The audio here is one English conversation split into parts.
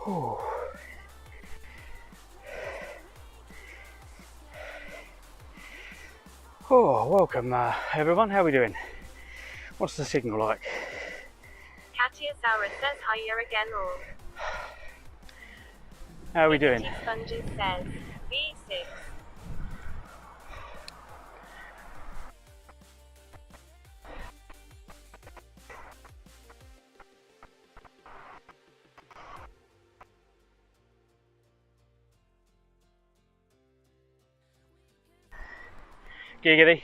Oh, welcome everyone, how are we doing? What's the signal like? Katia Saura says hi here again all. How are we doing? Sponges says V6. Giggity.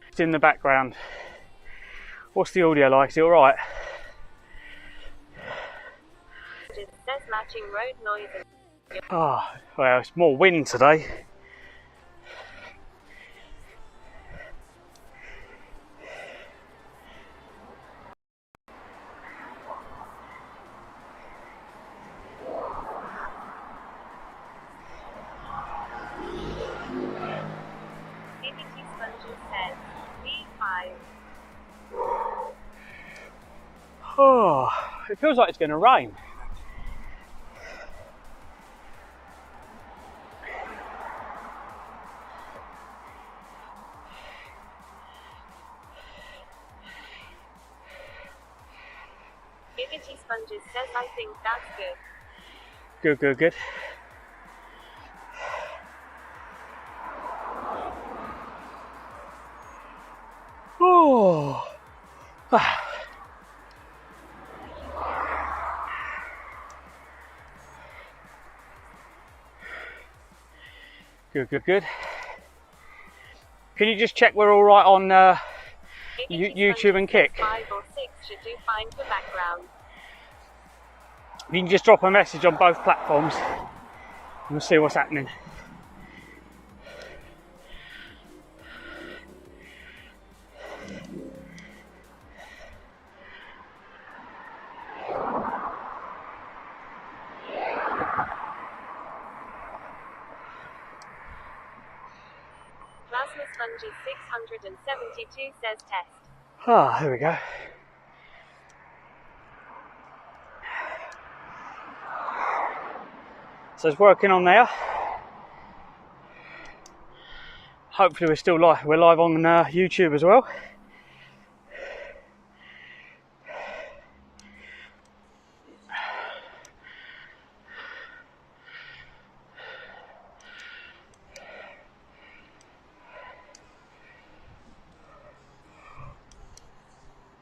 It's in the background. What's the audio like? Is it alright? It says matching road noise. Ah, well, it's more wind today. Sponges says V5. Oh, it feels like it's going to rain. Giggity Sponges says I think that's good. Good, good, good. Oh. Good, good, good. Can you just check we're all right on YouTube and Kick? 5 or 6 should do fine for background. You can just drop a message on both platforms and we'll see what's happening. Plasma Sponges 672 says test. Ah, there we go. So it's working on there. Hopefully we're still live. We're live on YouTube as well.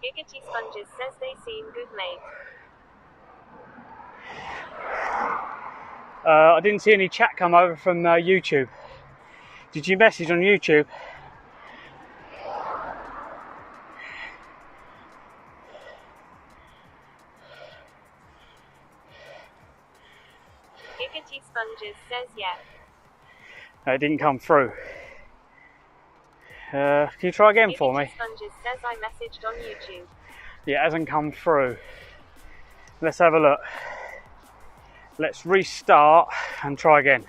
Giggity Sponges says they seem good, mate. I didn't see any chat come over from YouTube. Did you message on YouTube? Giggity Sponges says yeah. No, it didn't come through. Can you try again for me? Giggity Sponges says I messaged on YouTube. Yeah, it hasn't come through. Let's have a look. Let's restart and try again.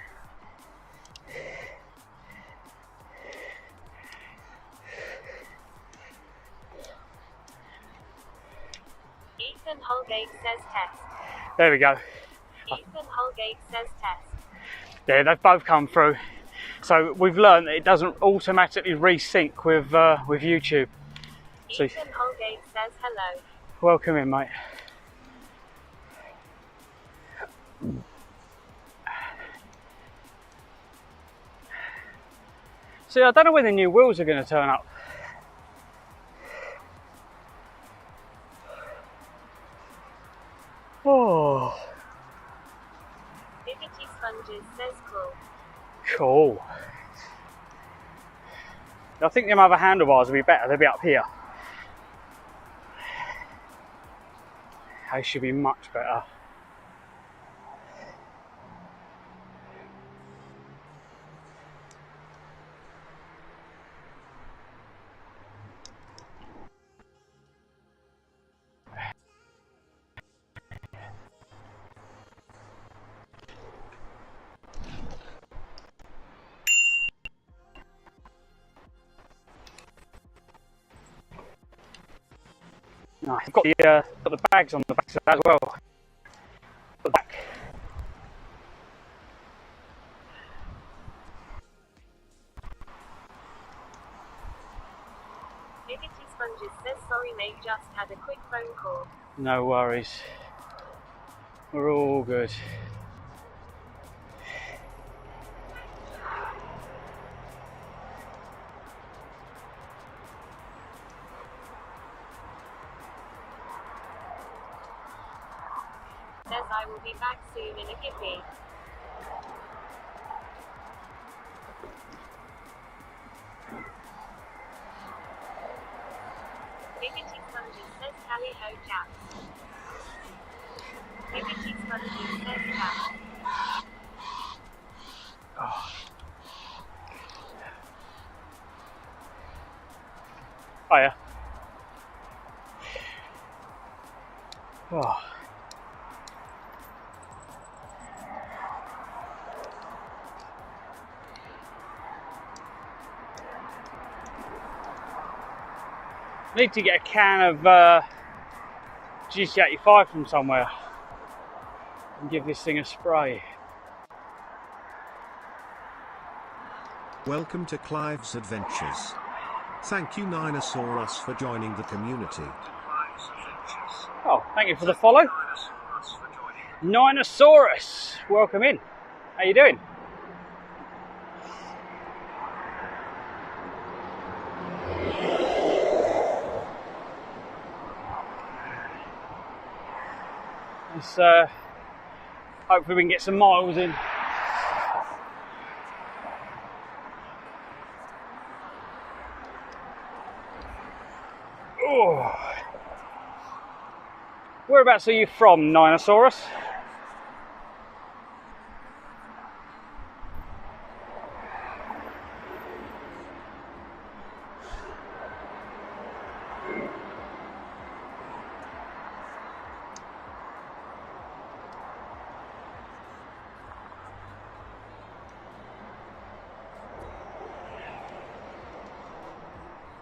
Ethan Holgate says test. There we go. Ethan Holgate says test. Yeah, they've both come through. So we've learned that it doesn't automatically resync with YouTube. So, Ethan Holgate says hello. welcome in, mate. See, I don't know when the new wheels are going to turn up. Oh, Giggity Sponges says cool. cool. I think them other handlebars will be better. They'll be up here. They should be much better. Nice. Got the bags on the back of that as well. The back. Liberty Sponges says sorry mate, just had a quick phone call. No worries. We're all good. Says I will be back soon in a jiffy. Liberty Sponges says tally ho chaps. Liberty Sponges says cat. Oh yeah. Oh. Need to get a can of GC85 from somewhere and give this thing a spray. Welcome to Clive's Adventures. Thank you Ninosaurus for joining the community. Oh, thank you for the follow. Ninosaurus, welcome in. How you doing? Let's hopefully we can get some miles in. Oh. Whereabouts are you from, Ninosaurus?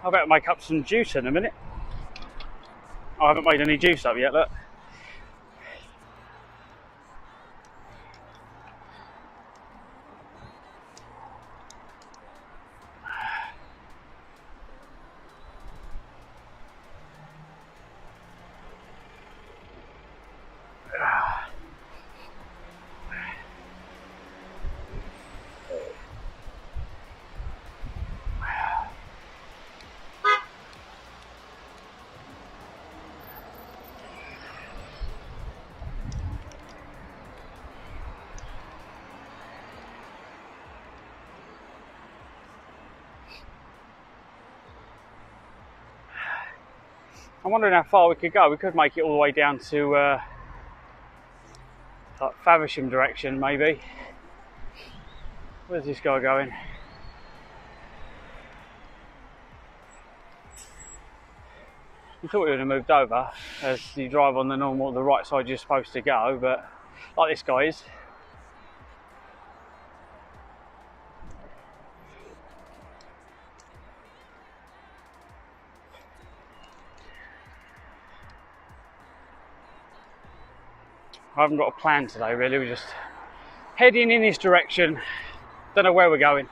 I better make up some juice in a minute. I haven't made any juice up yet, look. I'm wondering how far we could go. We could make it all the way down to like Faversham direction, maybe. Where's this guy going? You thought we would have moved over, as you drive on the normal, the right side you're supposed to go, but like this guy is. I haven't got a plan today really, we're just heading in this direction. Don't know where we're going.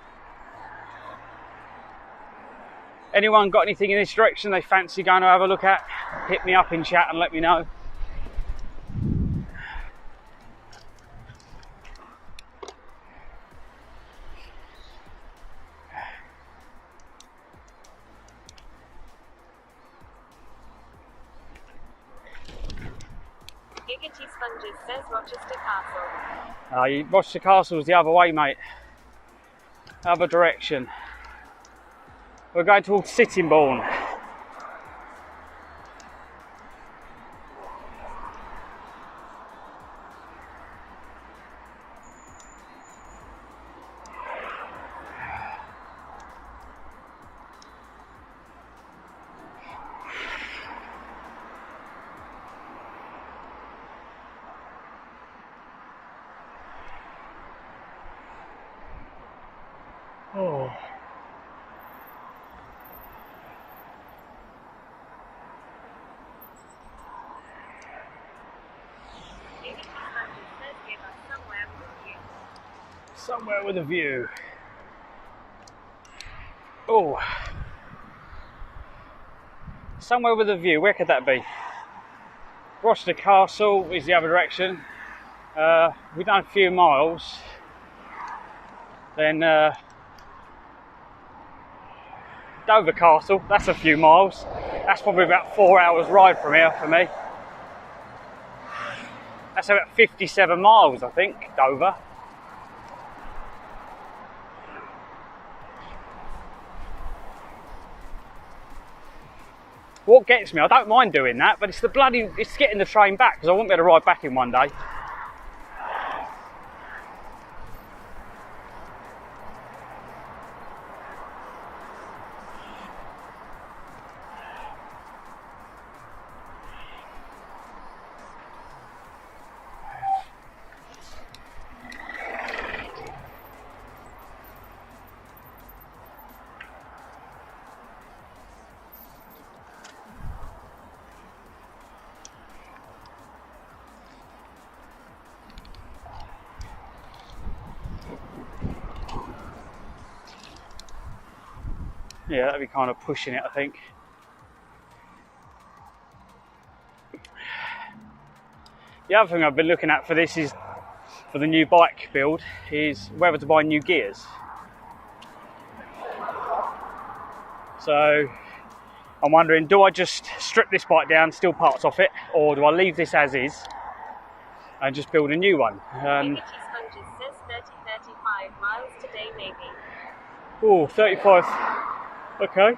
Anyone got anything in this direction they fancy going to have a look at? Hit me up in chat and let me know. Giggity Sponges says Rochester Castle. Rochester Castle's the other way, mate. Other direction. We're going towards Sittingbourne. Oh. Somewhere with a view. Oh, somewhere with a view. Where could that be? Gloucester Castle is the other direction. We've done a few miles. Then Dover Castle, that's a few miles. That's probably about 4 hours ride from here for me. That's about 57 miles, I think, Dover. What gets me, I don't mind doing that, but it's getting the train back, because I won't be able to ride back in one day. Yeah, that'd be kind of pushing it, I think. The other thing I've been looking at for this is, for the new bike build, is whether to buy new gears. So I'm wondering, do I just strip this bike down, steal parts off it, or do I leave this as is and just build a new one? Sponges says 35 miles today, maybe. Oh, 35. Okay.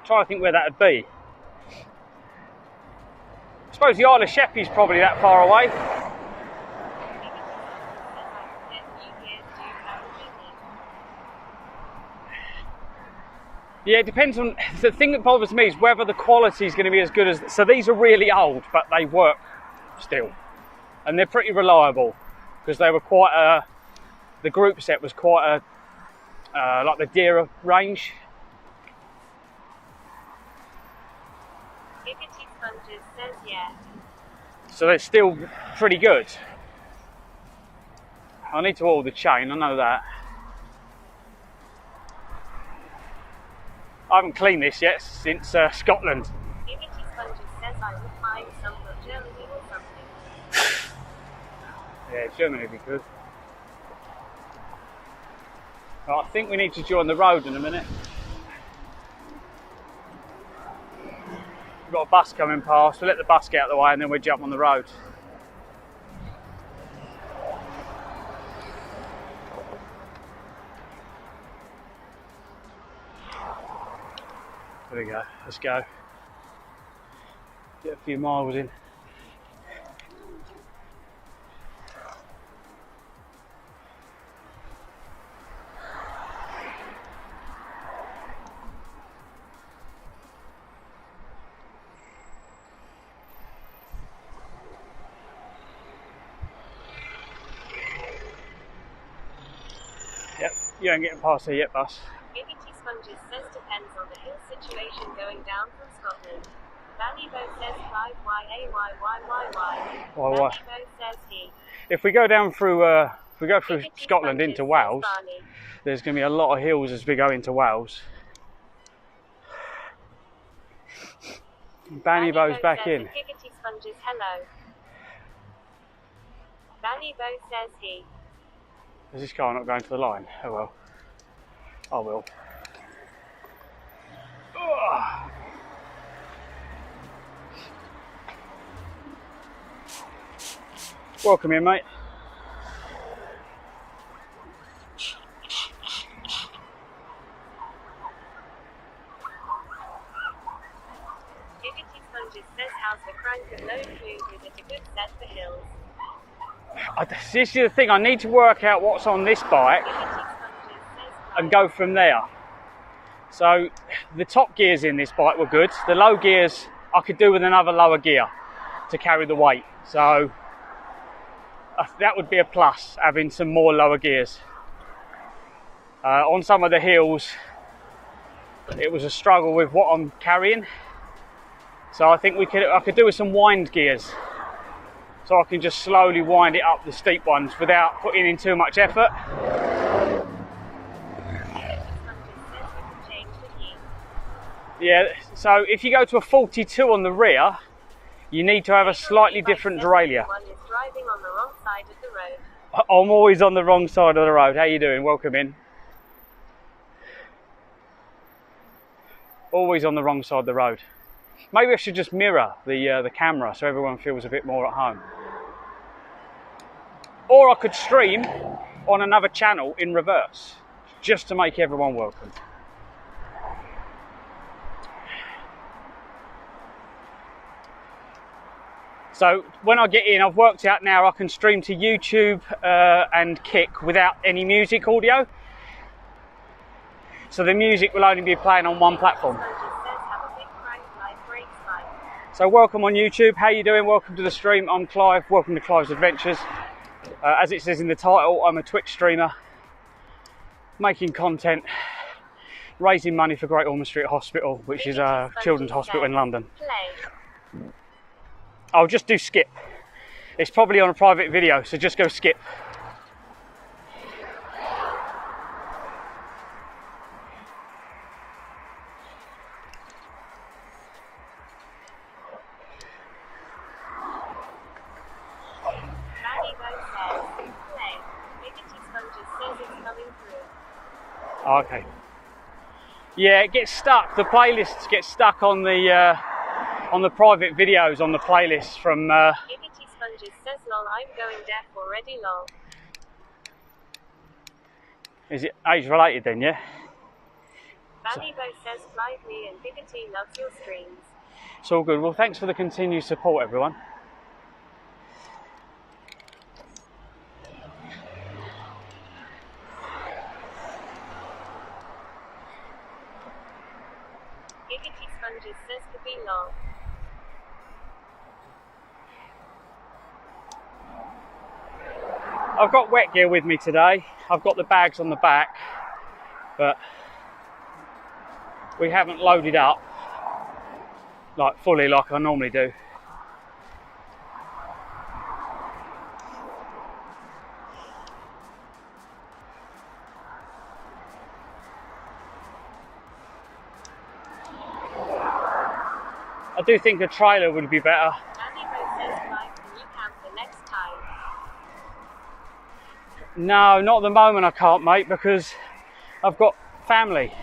Trying to think where that would be. I suppose the Isle of Sheppey's probably that far away. Yeah, it depends on, the thing that bothers me is whether the quality is going to be as good as, so these are really old, but they work still. And they're pretty reliable, because they were quite a, the group set was quite a, like the dearer range. Giggity Sponges says yeah. So they're still pretty good. I need to oil the chain, I know that. I haven't cleaned this yet since Scotland. Giggity Sponges says I would find some for Germany or something. Yeah, Germany would be good. Right, I think we need to join the road in a minute. We've got a bus coming past, we'll let the bus get out of the way and then we'll jump on the road. There we go, let's go. Get a few miles in. Yep, you ain't getting past here yet, bus. Giggity Sponges says depends on the hill situation going down from Scotland. Ballybo says 5YAYYYY. Ballybo says he. If we go down through, if we go through Giggity Scotland Sponges into says Wales, Barney. there's going to be a lot of hills as we go into Wales. Ballybo's back says in. to Giggity Sponges hello. Ballybo says he. Is this car not going to the line? Oh well. I will. Ugh. Welcome in, mate. Giggity Sponges says how's the crank and load food, is it a good set for hills? This is the thing, I need to work out what's on this bike Giggity Sponges says and go from there. So the top gears in this bike were good. The low gears I could do with another lower gear to carry the weight. So that would be a plus, having some more lower gears. On some of the hills it was a struggle with what I'm carrying. So I think I could do with some wind gears. so I can just slowly wind it up the steep ones without putting in too much effort. Yeah, so if you go to a 42 on the rear, you need to have a slightly different derailleur. Driving on the wrong side of the road. I'm always on the wrong side of the road. How you doing? Welcome in. Always on the wrong side of the road. Maybe I should just mirror the camera so everyone feels a bit more at home. Or I could stream on another channel in reverse, just to make everyone welcome. So when I get in, I've worked out now I can stream to YouTube and Kick without any music audio. So the music will only be playing on one platform. So welcome on YouTube, how you doing? Welcome to the stream, I'm Clive, welcome to Clive's Adventures. As it says in the title, I'm a Twitch streamer, making content, raising money for Great Ormond Street Hospital, which is a children's hospital in London. I'll just do skip. It's probably on a private video, so just go skip. Okay. Yeah, it gets stuck. The playlists get stuck on the private videos on the playlist from. Giggity Sponges says lol, I'm going deaf already lol. Is it age related then? Yeah. Valleybo says Clive me and Giggity loves your streams. It's all good. Well, thanks for the continued support, everyone. Giggity Sponges says to be lol. I've got wet gear with me today. I've got the bags on the back, but we haven't loaded up like fully like I normally do. I do think a trailer would be better. Valleybo says Clive, can you camp the next time? No, not at the moment I can't, mate, because I've got family.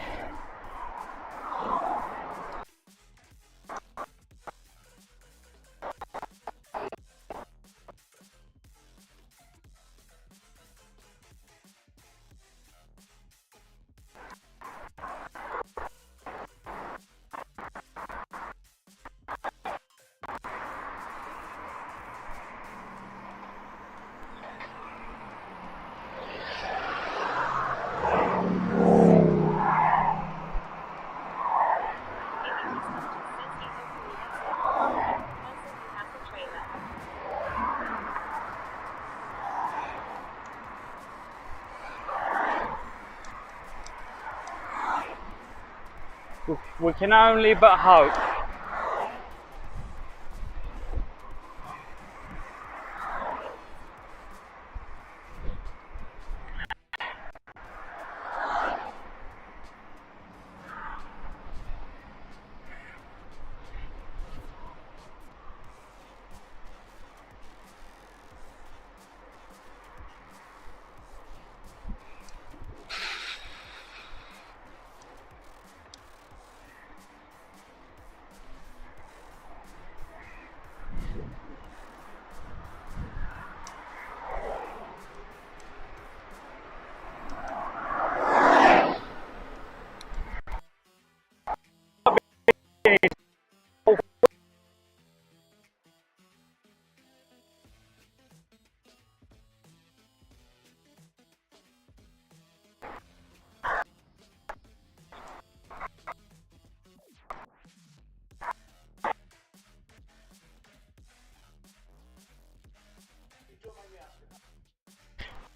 We can only but hope.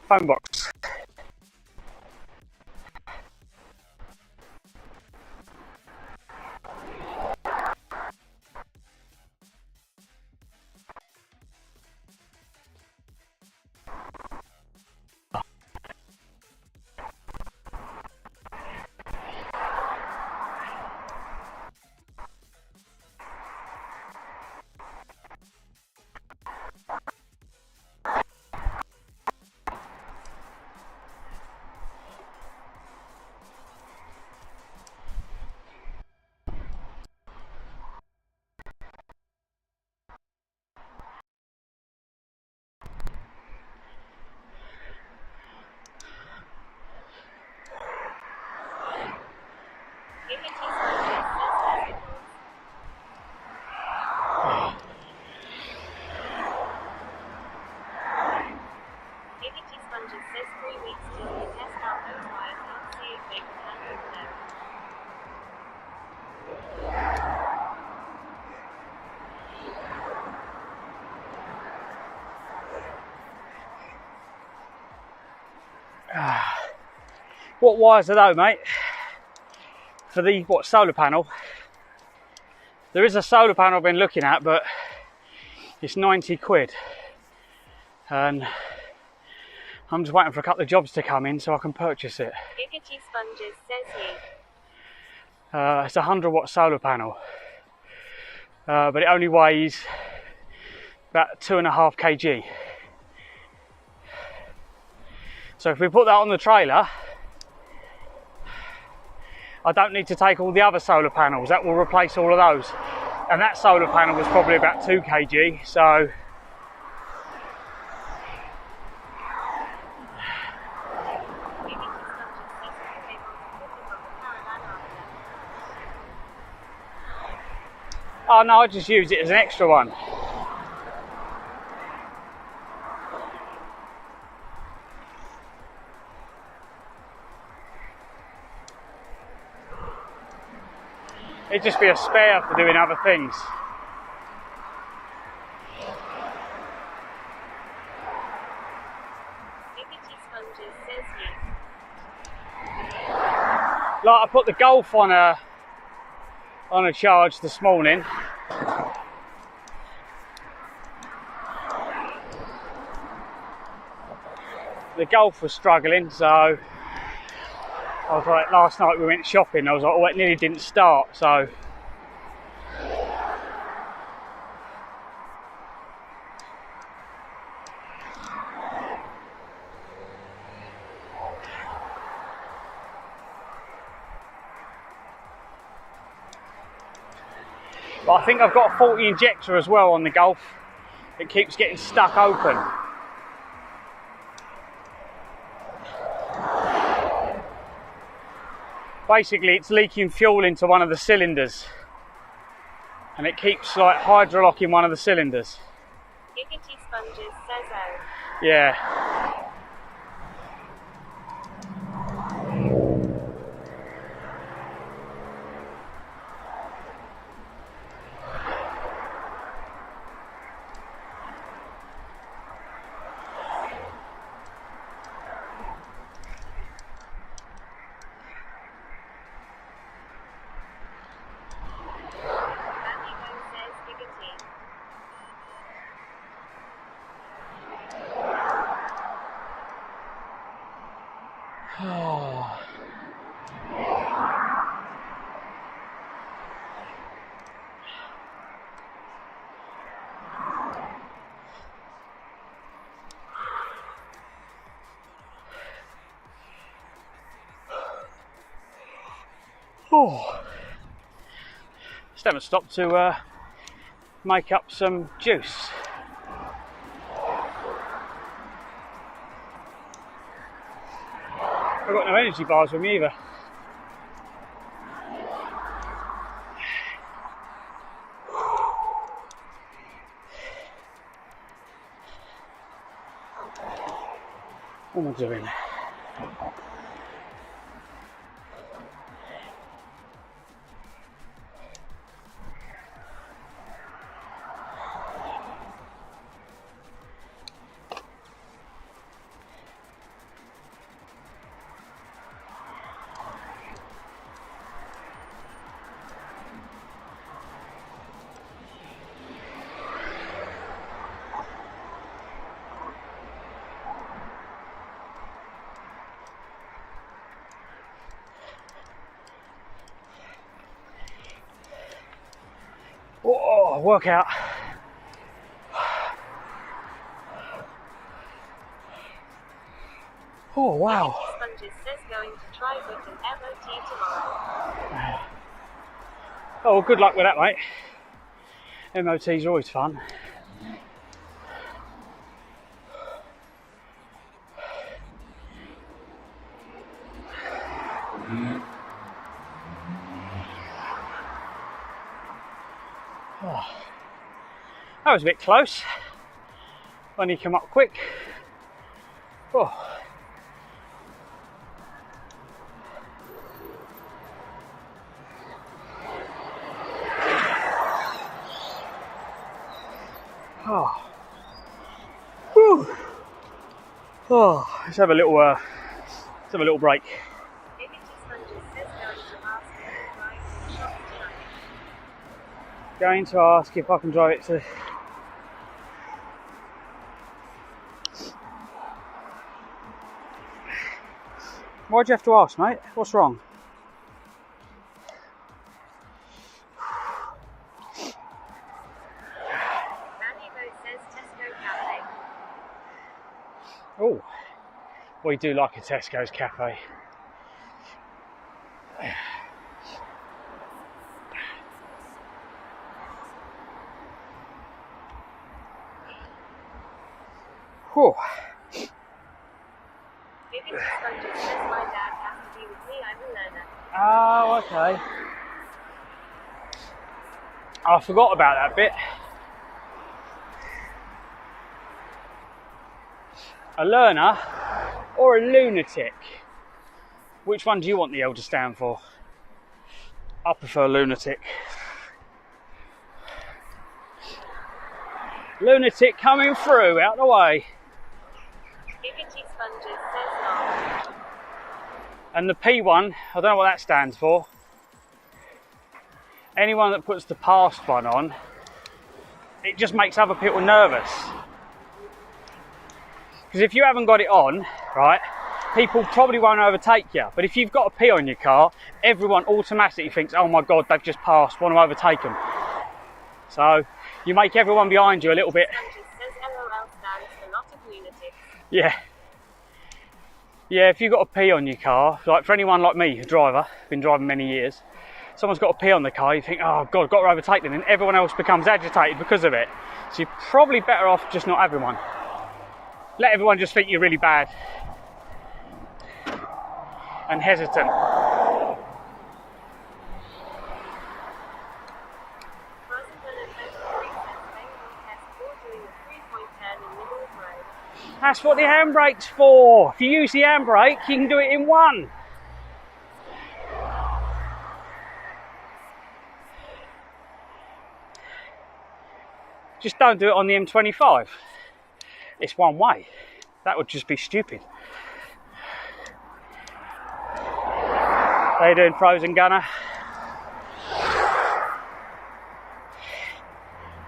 Phone box. What wires are those, mate? For the solar panel? There is a solar panel I've been looking at, but it's 90 quid. And I'm just waiting for a couple of jobs to come in so I can purchase it. Giggity Sponges says you. It's a 100-watt solar panel, but it only weighs about 2.5 kg. So if we put that on the trailer, I don't need to take all the other solar panels. That will replace all of those. And that solar panel was probably about 2 kg, so oh no, I just use it as an extra one. It'd just be a spare for doing other things. Giggity Sponges says you. Like I put the Golf on a charge this morning. The Golf was struggling, so I was like, last night we went shopping, I was like, oh, it nearly didn't start, so but I think I've got a faulty injector as well on the Golf. It keeps getting stuck open. Basically, it's leaking fuel into one of the cylinders, and it keeps like hydrolocking one of the cylinders. Giggity Sponges says oh. Yeah. Amigo says giggity. Oh. Just haven't stopped to make up some juice. I've got no energy bars with me either. What am I doing? Oh, workout. Oh wow. Sponges says going to try with an MOT tomorrow. Oh, well, good luck with that, mate. MOTs are always fun. Oh, that was a bit close when he came up quick. Oh. Oh. Whew. Oh, let's have a little have a little break. Dignity Sponges says going to ask if you drive to the shops tonight. Going to ask if I can drive it to... Why'd you have to ask, mate? What's wrong? Mandivo says Tesco Cafe. Oh, we do like a Tesco's cafe. Whew. Dignity Sponges says my dad has to be with me, I'm a learner. Oh, okay. I forgot about that bit. A learner or a lunatic? Which one do you want the L to stand for? I prefer lunatic. Lunatic coming through, out the way. Dignity Sponges says not. And the P one, I don't know what that stands for. Anyone that puts the past one on, it just makes other people nervous. Because if you haven't got it on, right, people probably won't overtake you. But if you've got a P on your car, everyone automatically thinks, oh my God, they've just passed, want to overtake them. So you make everyone behind you a little bit. Sponges says LOL stands for lot of lunatics. Yeah. Yeah, if you've got a P on your car, like for anyone like me, a driver, been driving many years, someone's got a P on the car, you think, oh God, got to overtake them, and everyone else becomes agitated because of it. So you're probably better off just not having one. Let everyone just think you're really bad and hesitant. Frozen Gunner 23 says Bengal test for doing a 3-point turn in middle of road. That's what the handbrake's for. If you use the handbrake, you can do it in one. Just don't do it on the M25. It's one way. That would just be stupid. How you doing, Frozen Gunner?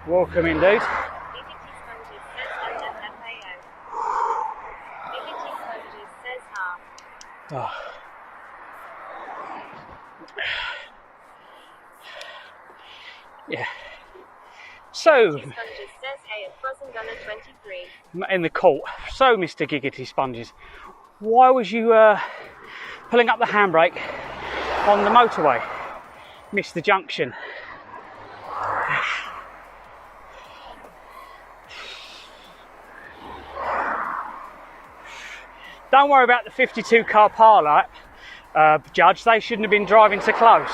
Welcome in, dude. Dignity Sponges says LMFAO. Dignity Sponges says half. Oh. Yeah. So, Sponges says hey at Frozen Gunner 23. in the court, so Mr. Giggity Sponges, why was you pulling up the handbrake on the motorway? Missed the junction. Don't worry about the 52 car parlour, Judge, they shouldn't have been driving so close.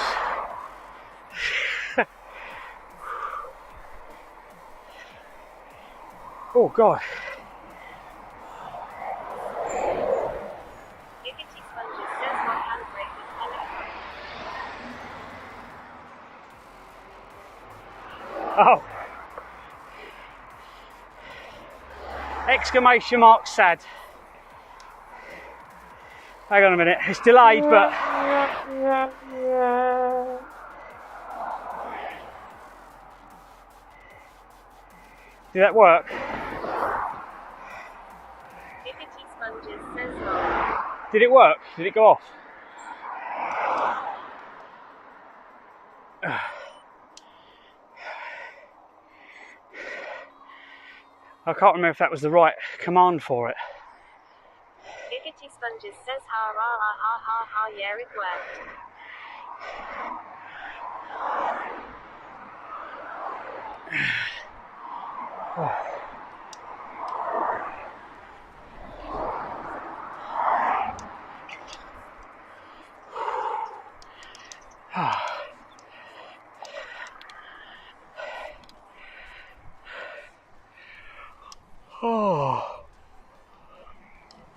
Oh God. Dignity Sponges says my handbrake is electronic. Oh. Exclamation mark sad. Hang on a minute, it's delayed, but... Did that work? Dignity Sponges says no. Did it work? Did it go off? I can't remember if that was the right command for it. Dignity Sponges says ha ha ha ha ha ha, yeah, it worked. Oh.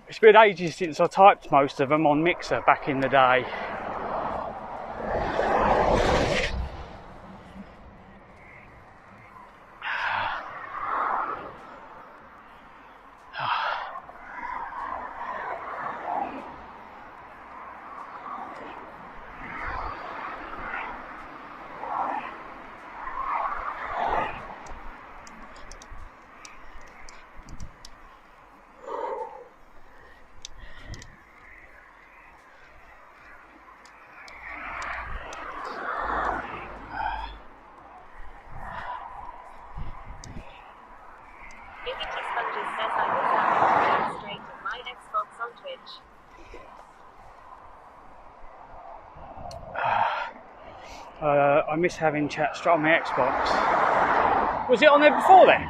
It's been ages since I typed most of them on Mixer back in the day. Straight to my Xbox on Twitch. I miss having chat straight on my Xbox. Was it on there before then?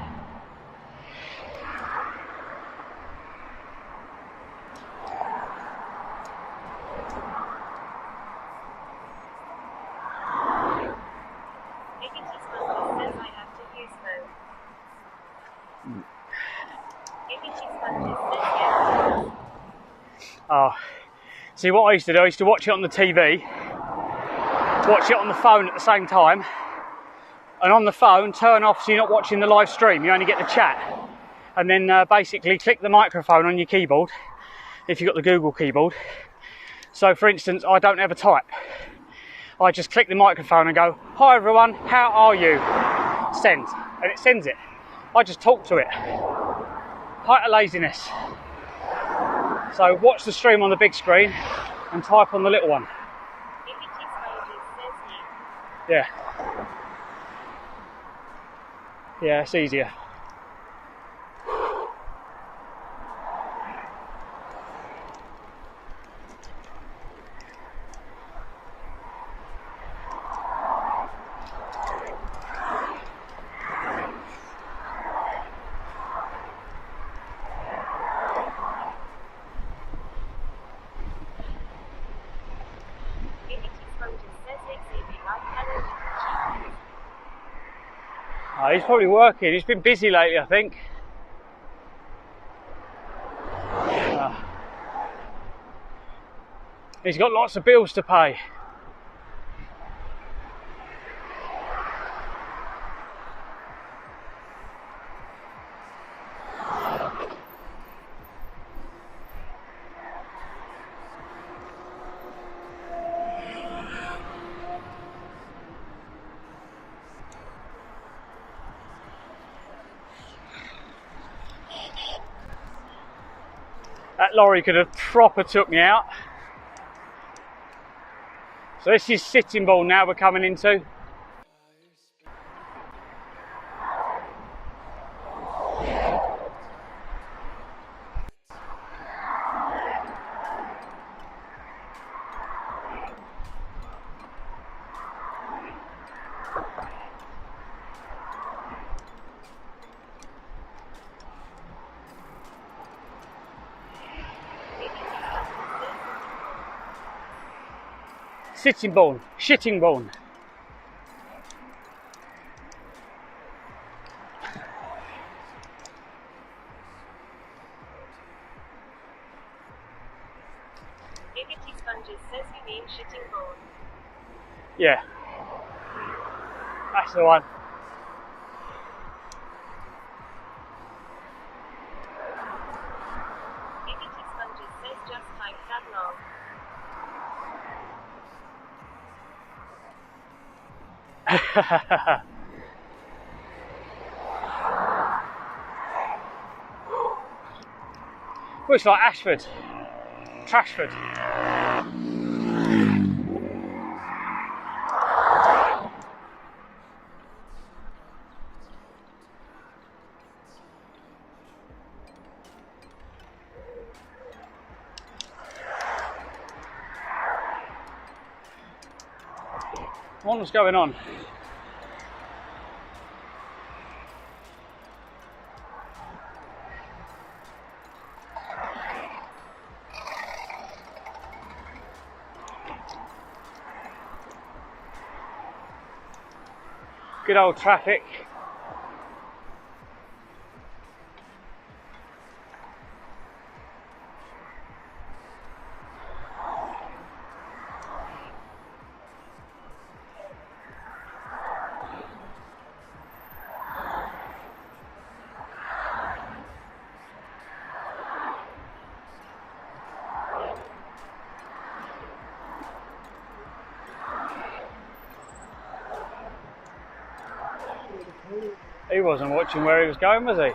Oh, see what I used to do, I used to watch it on the TV, watch it on the phone at the same time, and on the phone turn off so you're not watching the live stream, you only get the chat, and then basically click the microphone on your keyboard, if you've got the Google keyboard. So for instance, I don't ever type, I just click the microphone and go, "Hi everyone, how are you?" Send, and it sends it. I just talk to it. Height of laziness. So watch the stream on the big screen and type on the little one. Yeah. Yeah, it's easier. Oh, he's probably working. He's been busy lately, I think. He's got lots of bills to pay. That lorry could have proper took me out. So this is Sitting Bull now we're coming into. Sitting Bull, Shitting Bull. Giggity Sponges says you mean Shitting Bull. Yeah, that's the one. Giggity Sponges says just type that long. Well, it's like Ashford, Trashford. What's going on? Good old traffic. He wasn't watching where he was going, was he?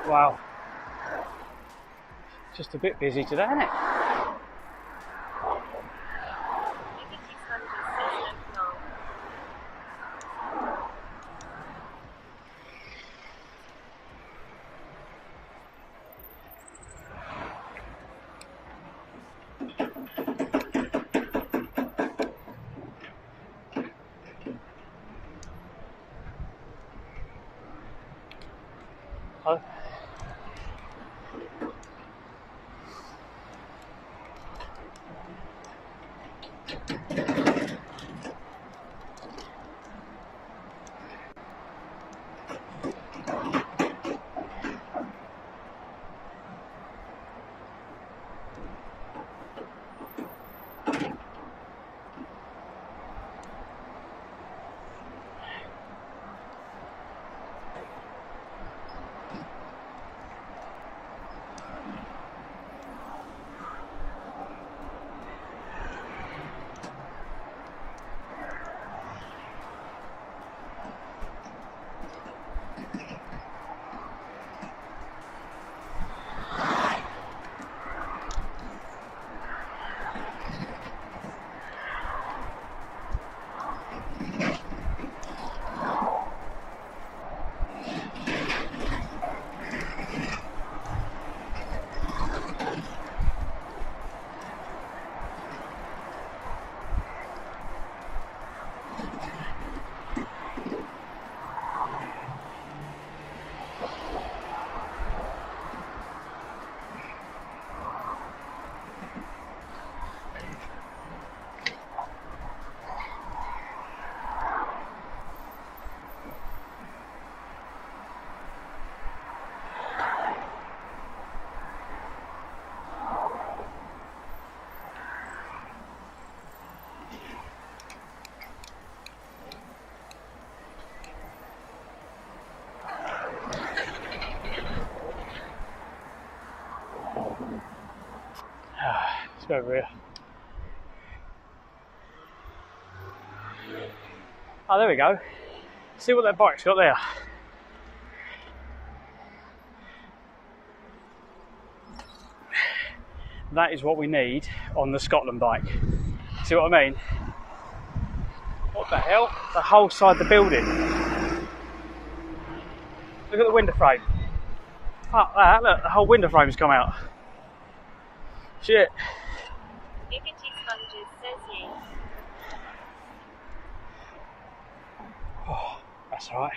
Wow. Just a bit busy today, isn't it? Giggity Sponges says Let's go over here. Oh, there we go. See what that bike's got there. That is what we need on the Scotland bike. See what I mean? What the hell? The whole side of the building. Look at the window frame. Fuck that, look, the whole window frame's come out. Shit. Biggity sponges, says he. Oh, that's alright.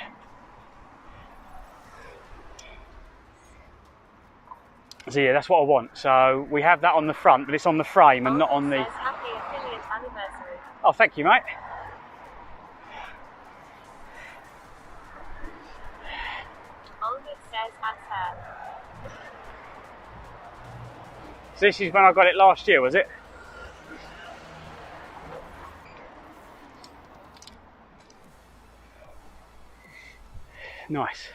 So yeah, that's what I want. So we have that on the front, but it's on the frame and not on the... Says happy affiliate anniversary. Oh, thank you, mate. Olga says that's her. So this is when I got it last year, was it? Nice.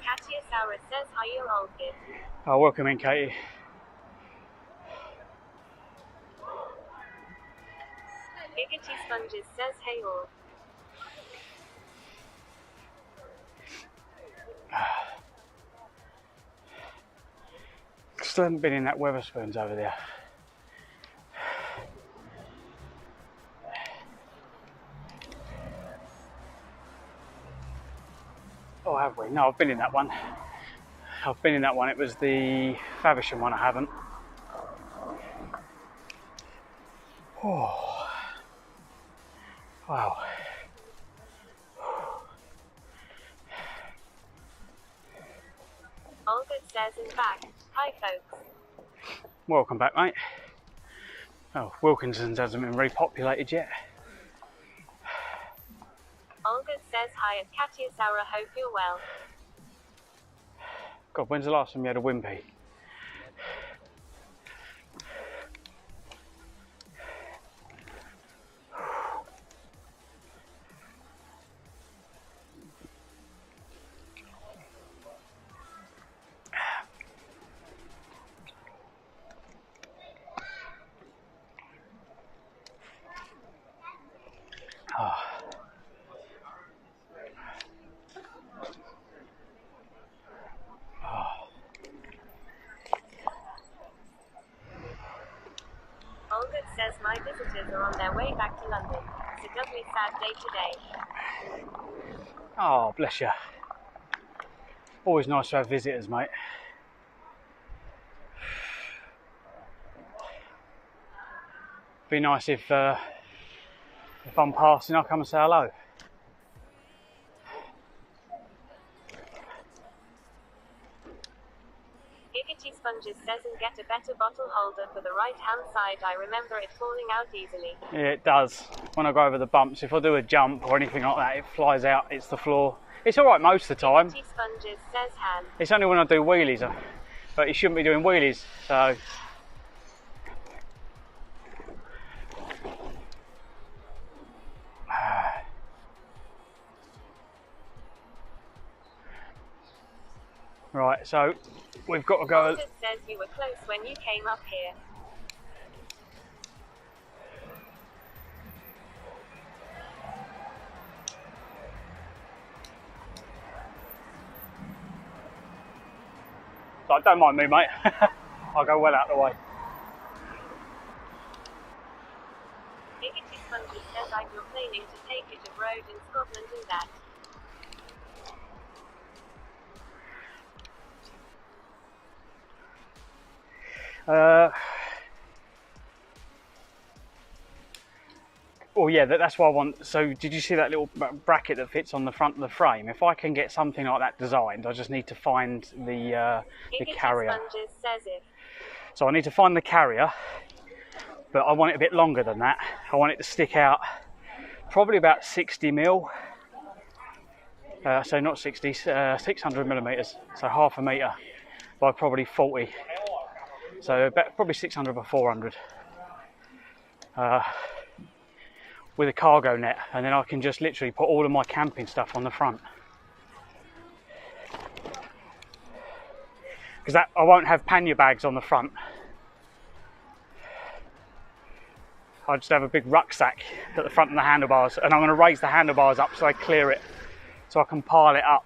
Katia Sarah says hi, you old kid. Oh, welcome in, Katie. Biggity sponges says hey all. Still haven't been in that Weatherspoons over there. Oh, have we? No, I've been in that one. I've been in that one. It was the Faversham one I haven't. Oh. Wow. Olga says is back. Hi folks. Welcome back, mate. Oh, Wilkinson's hasn't been repopulated yet. Olga says hi at Katia Sarah, hope you're well. God, when's the last time you had a wimpy? Albert says my visitors are on their way back to London. It's a doubly sad day today. Oh, bless you. Always nice to have visitors, mate. Be nice if I'm passing, I'll come and say hello. Giggity Sponges says and get a better bottle holder for the right hand side. I remember it falling out easily. Yeah, it does. When I go over the bumps, if I do a jump or anything like that, it flies out, hits the floor. It's alright most of the time. Giggity Sponges says Han. It's only when I do wheelies, but you shouldn't be doing wheelies, so. Right, so we've got to go. Albert says you were close when you came up here. Like, don't mind me, mate. I'll go well out of the way. Giggity Sponges says I'm planning to take it to road in Scotland and that. Well, yeah, that's what I want. So, did you see that little bracket that fits on the front of the frame? If I can get something like that designed, I just need to find the carrier. Sponges says if. So I need to find the carrier, but I want it a bit longer than that. I want it to stick out probably about 60 mil. So not 60, 600 millimeters. So half a meter by probably 40. So about probably 600 by 400 with a cargo net, and then I can just literally put all of my camping stuff on the front. Because I won't have pannier bags on the front. I'll just have a big rucksack at the front of the handlebars, and I'm going to raise the handlebars up so I clear it, so I can pile it up.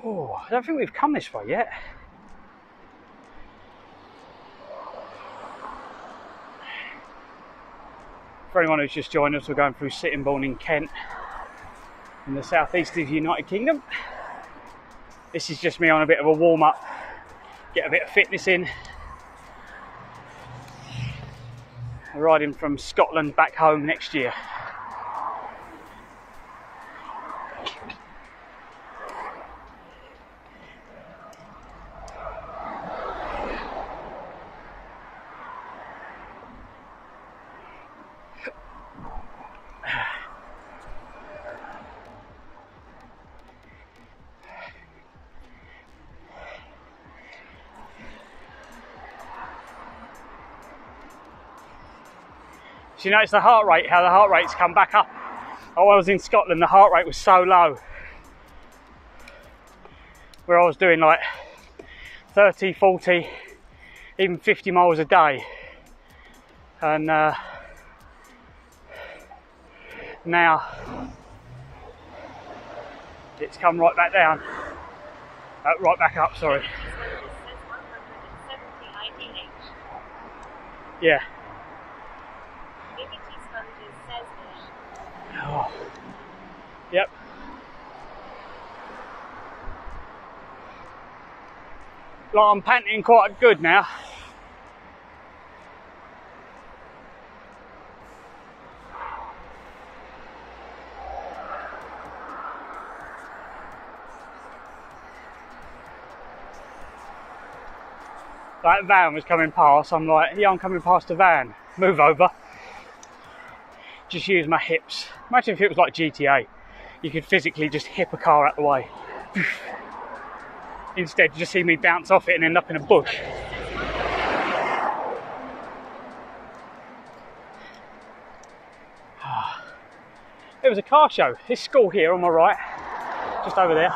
Oh, I don't think we've come this way yet. For anyone who's just joined us, we're going through Sittingbourne in Kent, in the southeast of the United Kingdom. This is just me on a bit of a warm-up, get a bit of fitness in. Riding from Scotland back home next year. So you notice the heart rate, how the heart rate's come back up. Oh, when I was in Scotland, the heart rate was so low. Where I was doing like 30, 40, even 50 miles a day. And now it's come right back down. Right back up, sorry. Yeah. Oh. Yep. Like I'm panting quite good now. That van was coming past, I'm like, yeah, I'm coming past a van. Move over. Just use my hips. Imagine if it was like GTA. you could physically just hip a car out the way. Instead, you just see me bounce off it and end up in a bush. There was a car show. This school here on my right, just over there,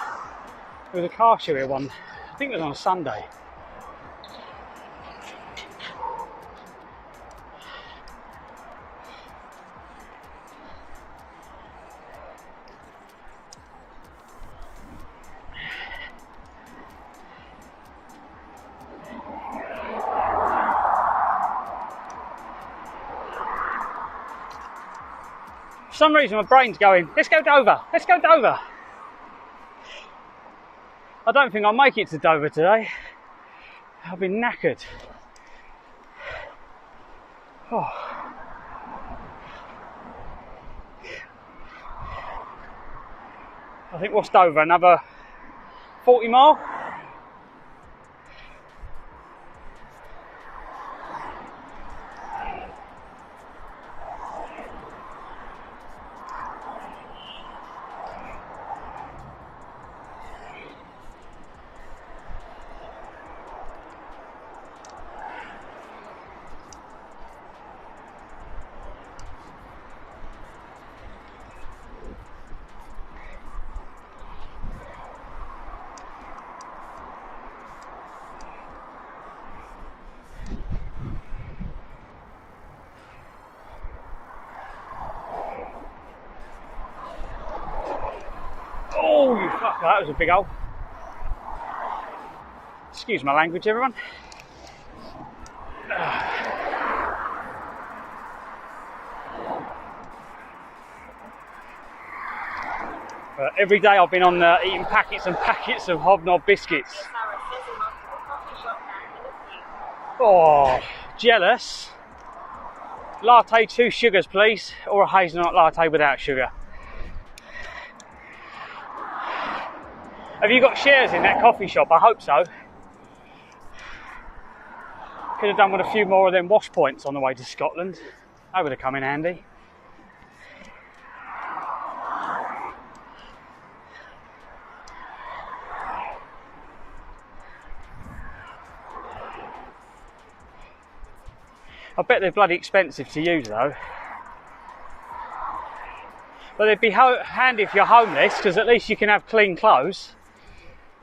there was a car show here one, I think it was on a Sunday. For some reason my brain's going, let's go Dover, let's go Dover. I don't think I'll make it to Dover today. I've been knackered. Oh. I think what's Dover, another 40 mile? Oh, you fucker, that was a big hole. Excuse my language, everyone. Every day I've been on eating packets and packets of Hobnob biscuits. Oh, jealous. Latte, 2 sugars please, or a hazelnut latte without sugar. Have you got shares in that coffee shop? I hope so. Could have done with a few more of them wash points on the way to Scotland. That would have come in handy. I bet they're bloody expensive to use though. But they'd be handy if you're homeless, because at least you can have clean clothes.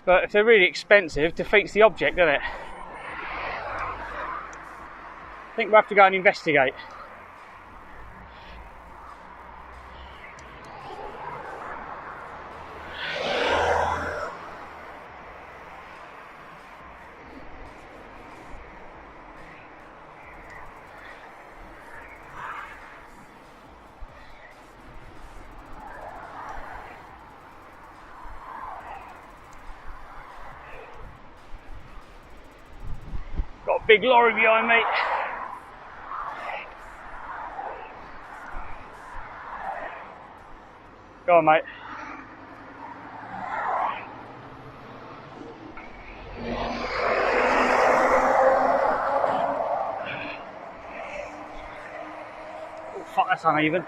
But if they're really expensive, defeats the object, doesn't it? I think we'll have to go and investigate. Got a big lorry behind me. Go on, mate. Oh, fuck, that's uneven.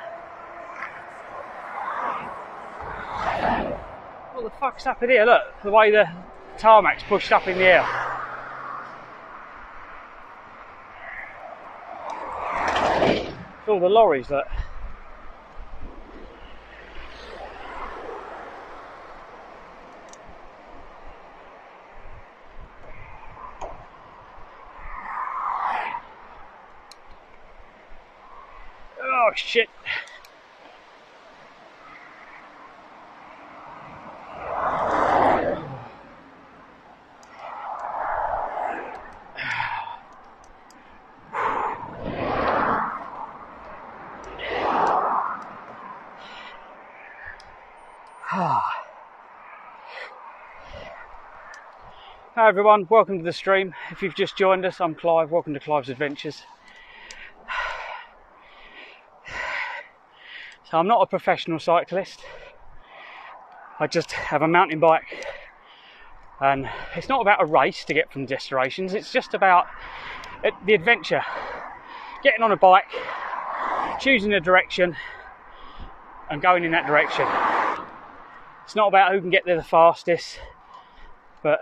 What the fuck's happened here? Look, the way the tarmac's pushed up in the air. It's all the lorries, look. Oh shit. Hi everyone, welcome to the stream. If you've just joined us, I'm Clive. Welcome to Clive's Adventures. So I'm not a professional cyclist. I just have a mountain bike, and it's not about a race to get from destinations. It's just about the adventure. Getting on a bike, choosing a direction, and going in that direction. It's not about who can get there the fastest, but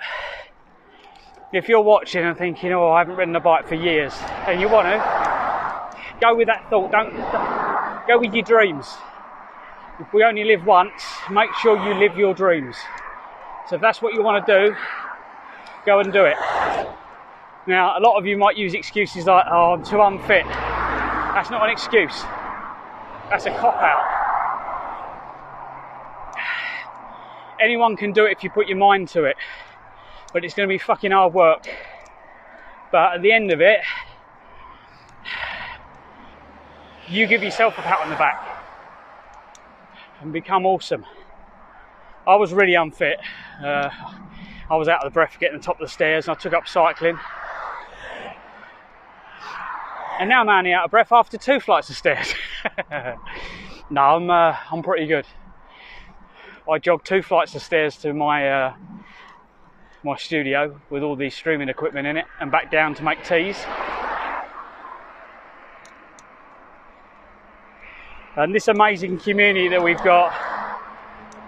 if you're watching and thinking, oh, I haven't ridden a bike for years, and you want to, go with that thought. Don't go with your dreams. If we only live once, make sure you live your dreams. So if that's what you want to do, go and do it. Now, a lot of you might use excuses like, oh, I'm too unfit. That's not an excuse. That's a cop-out. Anyone can do it if you put your mind to it, but it's going to be fucking hard work. But at the end of it, you give yourself a pat on the back and become awesome. I was really unfit. I was out of the breath getting to the top of the stairs, and I took up cycling. And now I'm only out of breath after 2 flights of stairs. No, I'm pretty good. I jogged 2 flights of stairs to my my studio with all the streaming equipment in it, and back down to make teas. And this amazing community that we've got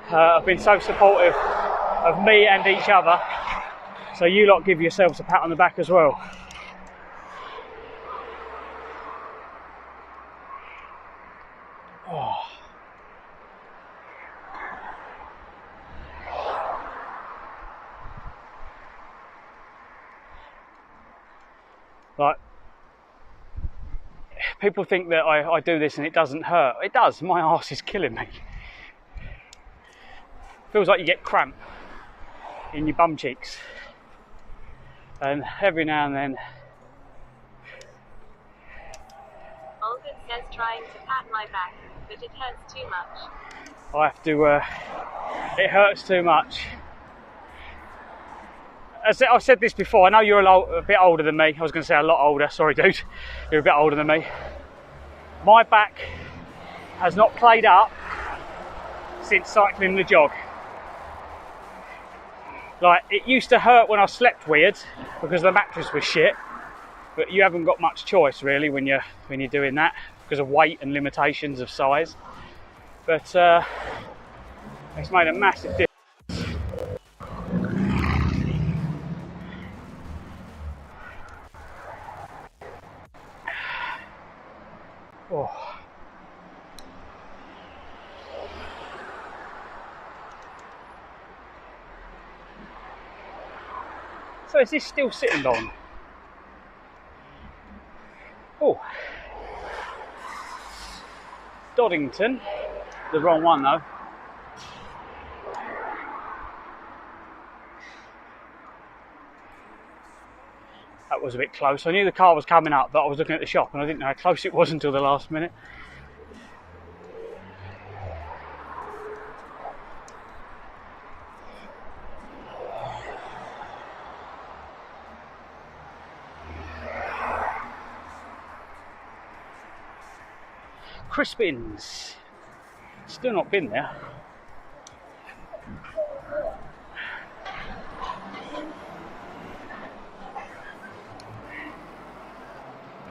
have been so supportive of me and each other. So you lot give yourselves a pat on the back as well. Oh. Like, people think that I do this and it doesn't hurt. It does. My arse is killing me. Feels like you get cramp in your bum cheeks, and every now and then. Olga says trying to pat my back, but it hurts too much. I have to. It hurts too much. I've said this before. I know you're a bit older than me. I was going to say a lot older. Sorry, dude. You're a bit older than me. My back has not played up since cycling the jog. Like, it used to hurt when I slept weird because the mattress was shit, but you haven't got much choice really when you're doing that because of weight and limitations of size. But it's made a massive difference. Oh. So is this still sitting on? Oh, Doddington, the wrong one though. That was a bit close. I knew the car was coming up, but I was looking at the shop and I didn't know how close it was until the last minute. Crispins, still not been there.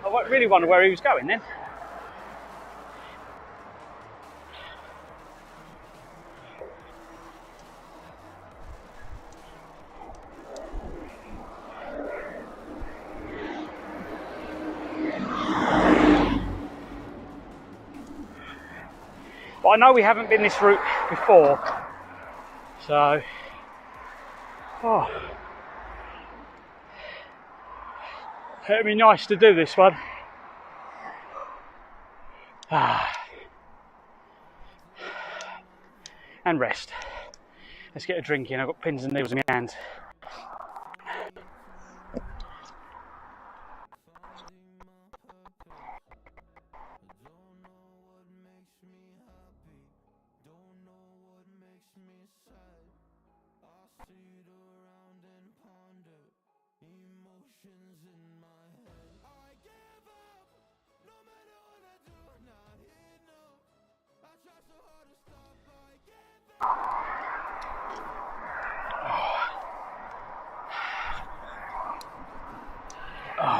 I really wonder where he was going then. But I know we haven't been this route before, so it'd be nice to do this one. And rest. Let's get a drink in. I've got pins and needles in my hands.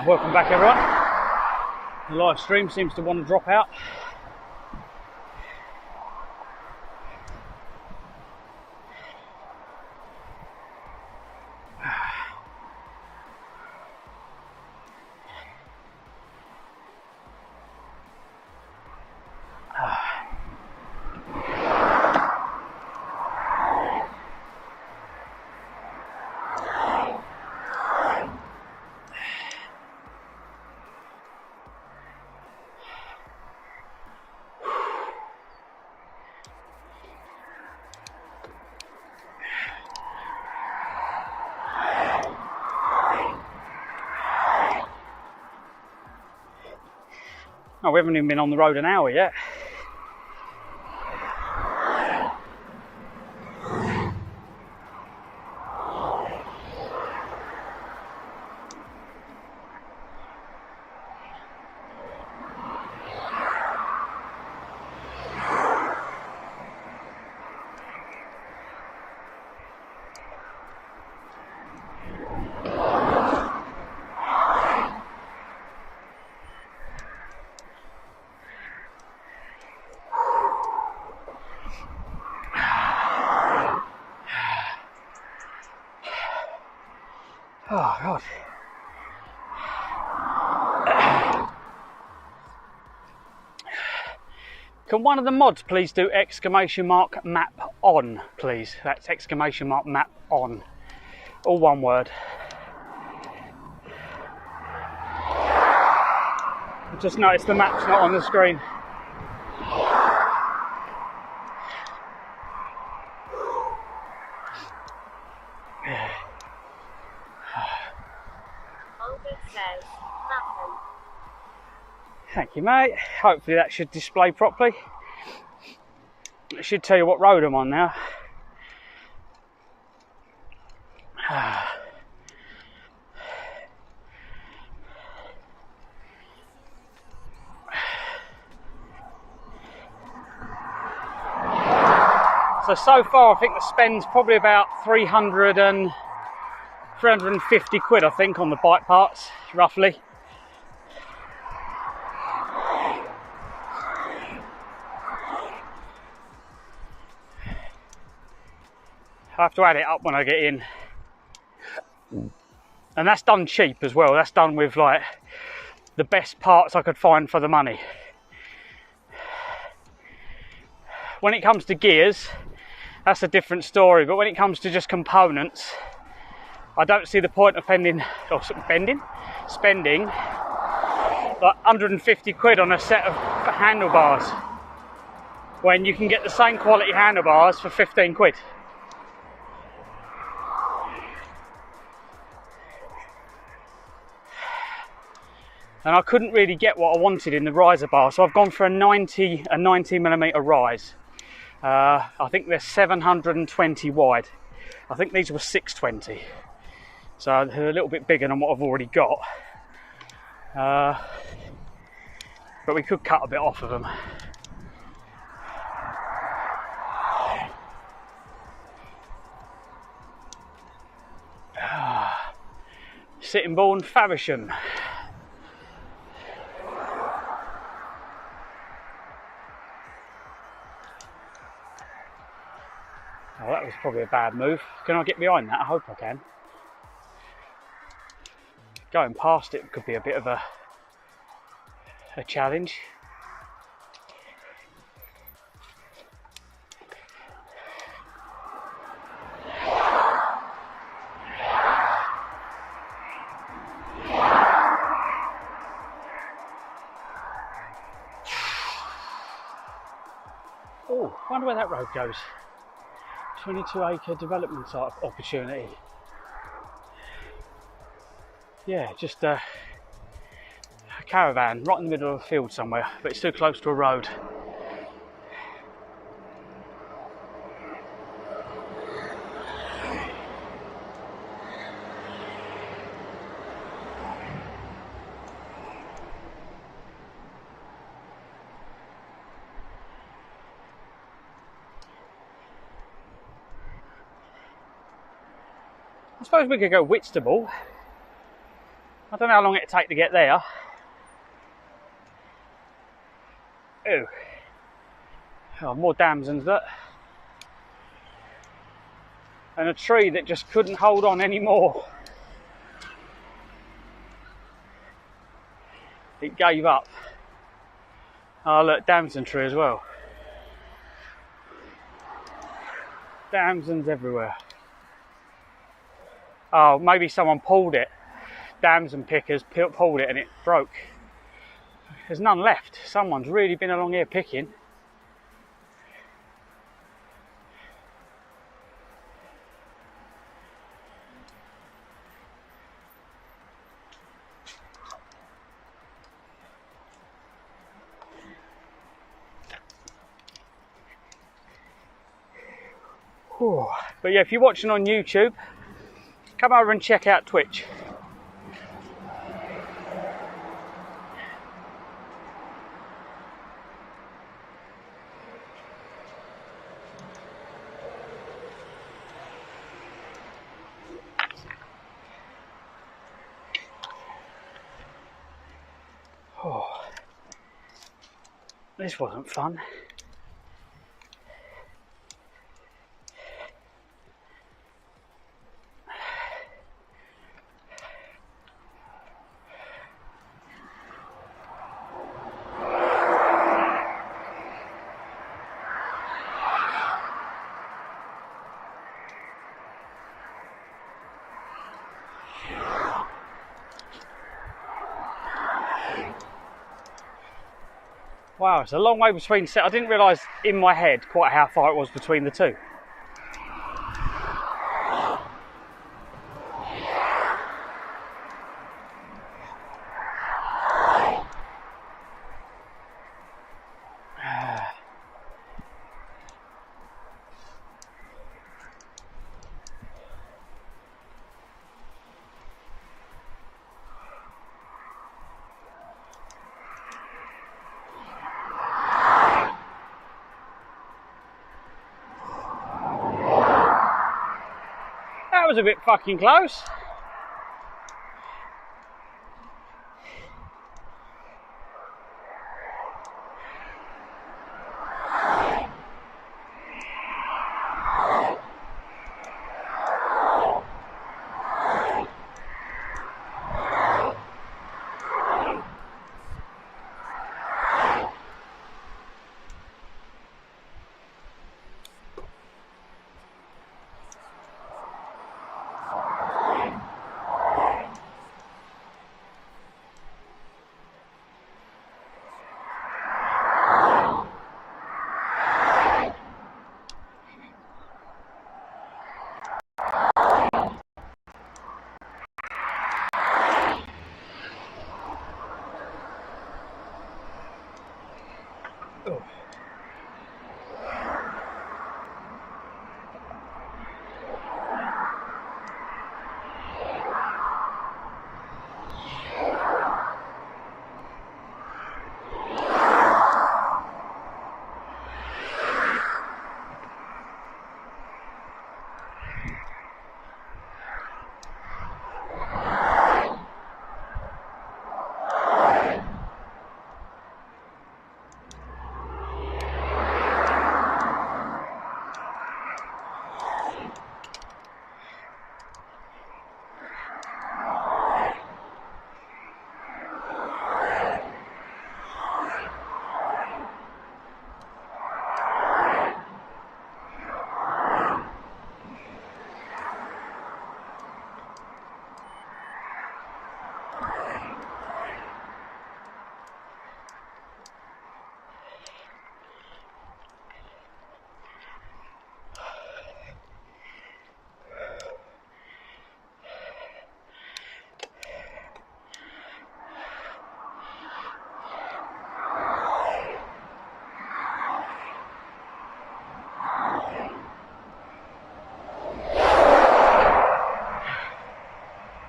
Welcome back everyone. The live stream seems to want to drop out. Oh, we haven't even been on the road an hour yet. Oh God. Can one of the mods please do exclamation mark map on, please? That's exclamation mark map on. All one word. I just noticed the map's not on the screen. Albert says, Mappen. Thank you, mate. Hopefully that should display properly. It should tell you what road I'm on now. So far I think the spend's probably about 350 quid, I think, on the bike parts, roughly. I have to add it up when I get in. And that's done cheap as well. That's done with like the best parts I could find for the money. When it comes to gears, that's a different story, but when it comes to just components, I don't see the point of spending like 150 quid on a set of handlebars when you can get the same quality handlebars for 15 quid. And I couldn't really get what I wanted in the riser bar, so I've gone for a 90mm rise. I think they're 720 wide. I think these were 620, so they're a little bit bigger than what I've already got. But we could cut a bit off of them. Sittingbourne Faversham. Oh, that was probably a bad move. Can I get behind that? I hope I can. Going past it could be a bit of a challenge. Oh, I wonder where that road goes. 22-acre development site opportunity. Yeah, just a caravan right in the middle of a field somewhere, but it's too close to a road. I suppose we could go Whitstable. I don't know how long it'd take to get there. Ooh. Oh, more damsons that. And a tree that just couldn't hold on anymore. It gave up. Oh look, damson tree as well. Damsons everywhere. Oh, maybe someone pulled it. Damson pickers pulled it and it broke. There's none left. Someone's really been along here picking. Whew. But yeah, if you're watching on YouTube, come over and check out Twitch. Oh, this wasn't fun. Wow, it's a long way between set. I didn't realise in my head quite how far it was between the two. That was a bit fucking close. Oh.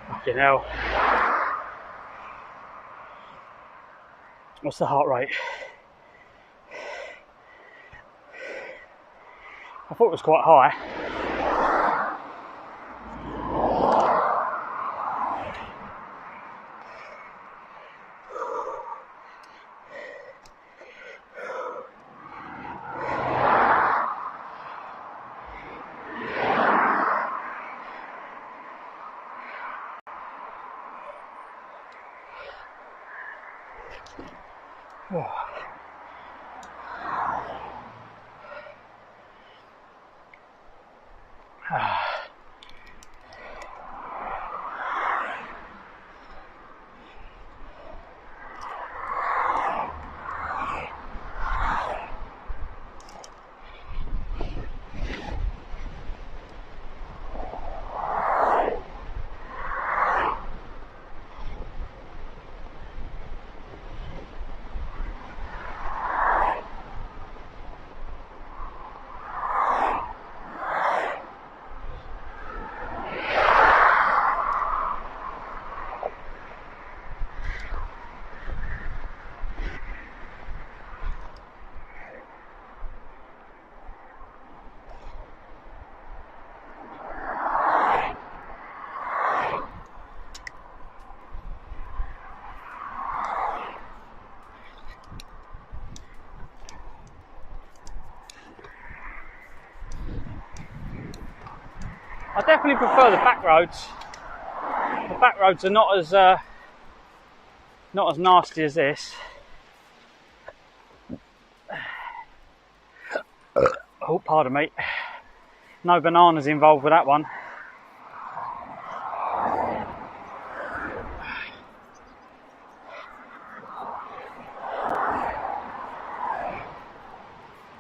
Fucking hell. What's the heart rate? I thought it was quite high. I definitely prefer the back roads. The back roads are not as nasty as this. Oh, pardon me. No bananas involved with that one.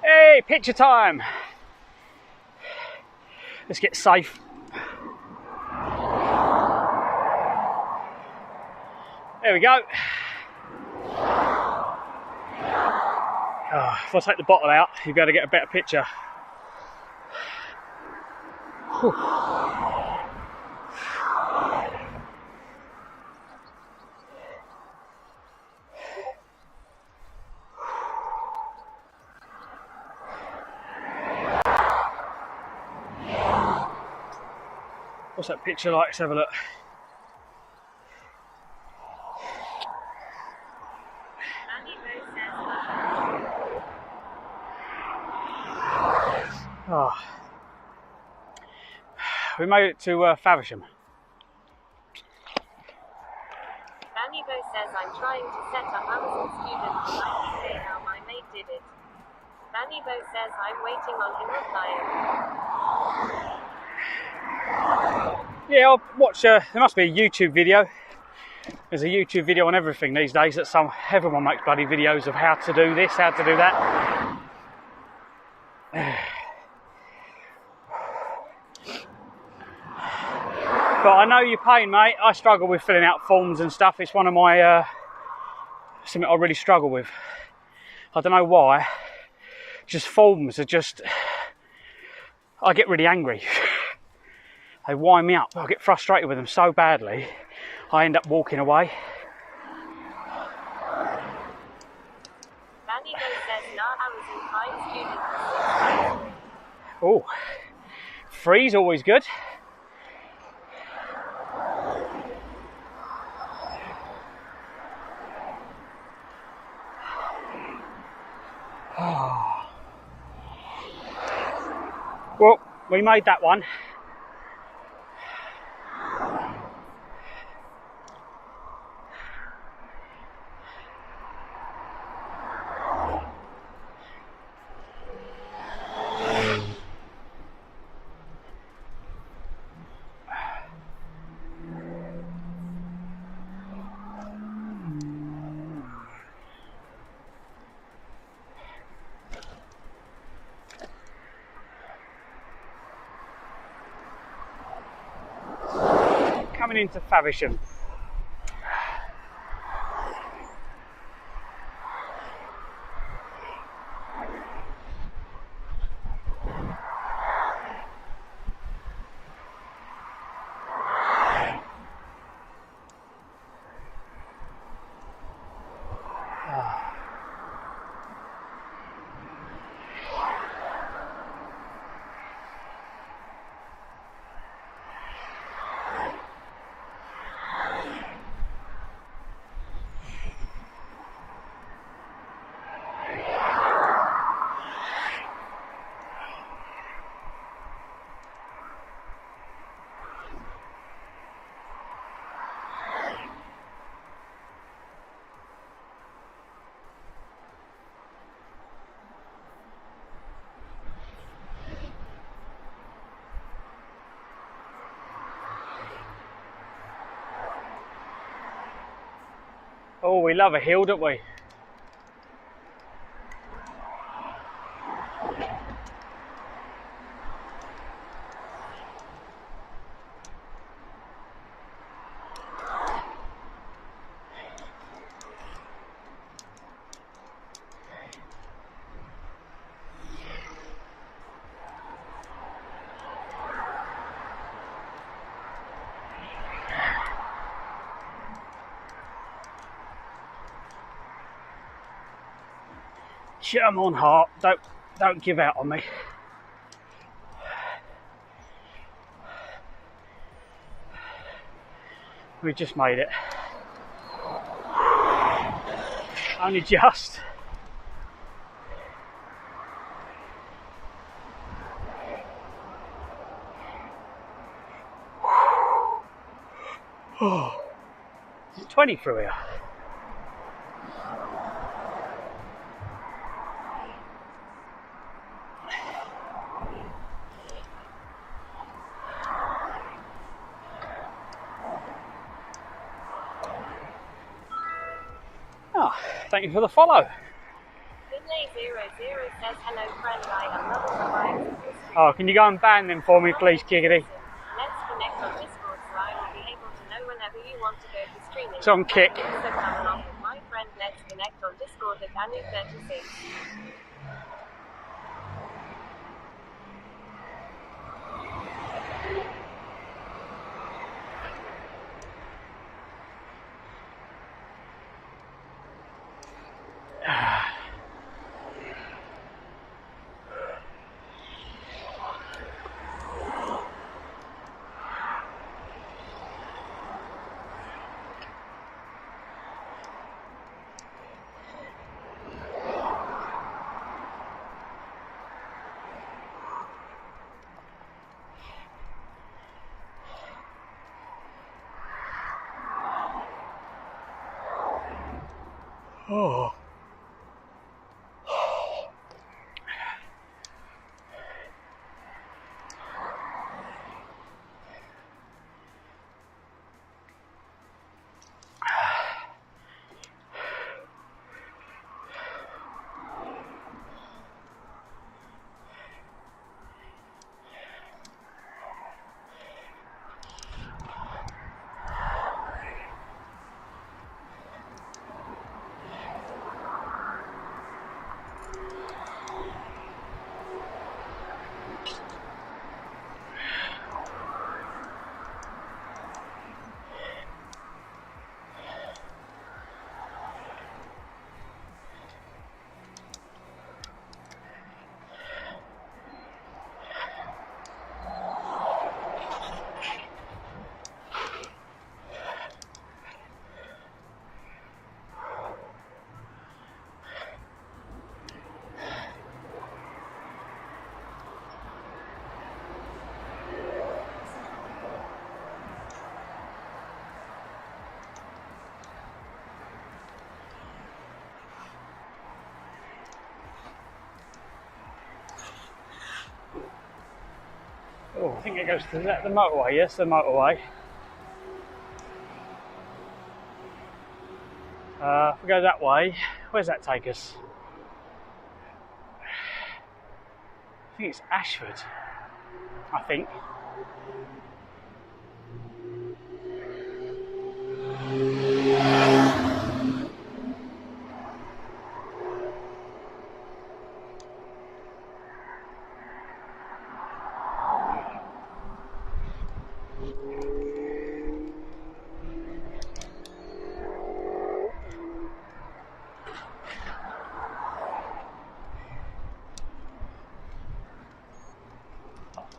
Hey, picture time. Let's get safe. There we go. Oh, if I take the bottle out, you'll be able to get a better picture. Whew. What's that picture like? Let's have a look. Oh. We made it to Faversham. Danibo says I'm trying to set up Amazon student for 90k how my mate did it. Danibo says I'm waiting on him replying. Yeah, I'll watch, there must be a YouTube video. There's a YouTube video on everything these days that everyone makes bloody videos of how to do this, how to do that. But I know your pain, mate. I struggle with filling out forms and stuff. It's one of my, something I really struggle with. I don't know why. Just forms are just, I get really angry. They wind me up. I get frustrated with them so badly, I end up walking away. Danibo says nah, I was in 5 students. Oh, 3's always good. Well, we made that one. Coming into Faversham. Oh, we love a hill, don't we? Come on, heart, don't give out on me. We just made it. Only just. Oh, is it 20 through here? Oh, thank you for the follow. Finlay00 says, hello friend, I am loving the vibes of your stream. Oh, can you go and ban them for me, please, Kiggity? Let's connect on Discord so I will be able to know whenever you want to go to streaming. It's on Kick. Also come along with my friend, let's connect on Discord at Anu36. Oh. Oh, I think it goes to the motorway, yes, the motorway. If we go that way, where's that take us? I think it's Ashford, I think.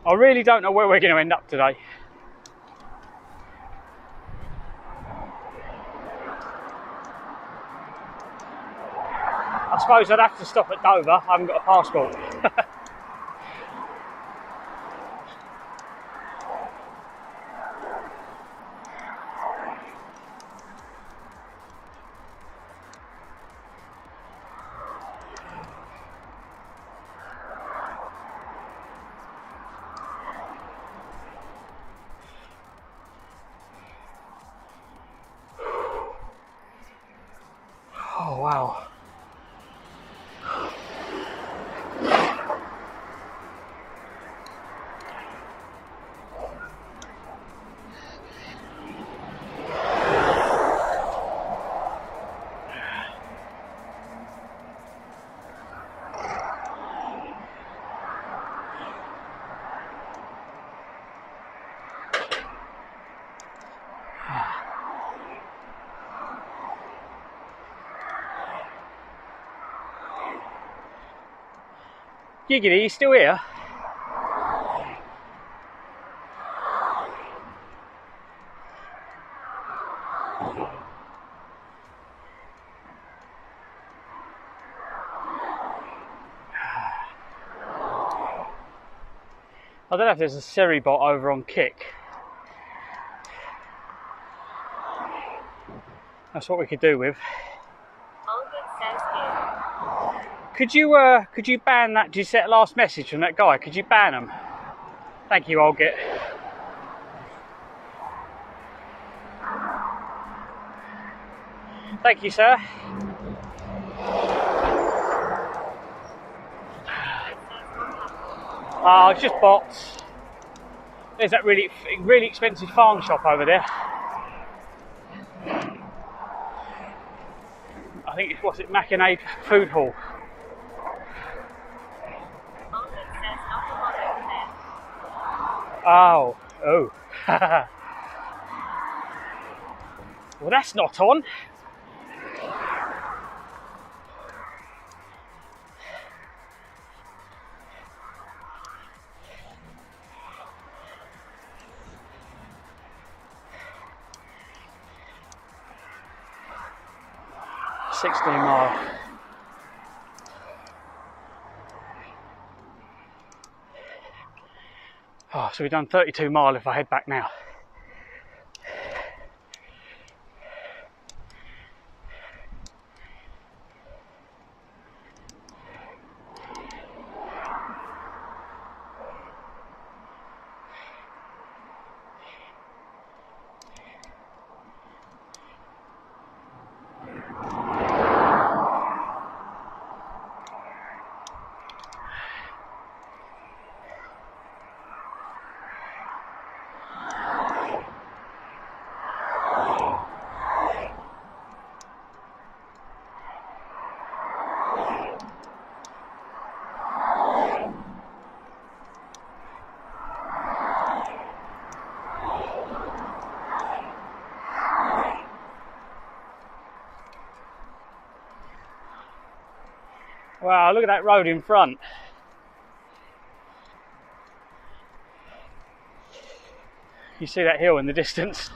I really don't know where we're going to end up today. I suppose I'd have to stop at Dover. I haven't got a passport. Oh, wow. Giggity, you still here? I don't know if there's a Seri bot over on Kick. That's what we could do with. Olga says here. Could you ban that? Did you set last message from that guy? Could you ban them? Thank you, Olga. Thank you, sir. Oh, it's just bots. There's that really expensive farm shop over there. I think it's, what's it, Mackinac Food Hall. Olga says not a lot over there. Oh. Well, that's not on. £16. Oh, so we've done 32 mile if I head back now. Wow, look at that road in front. You see that hill in the distance?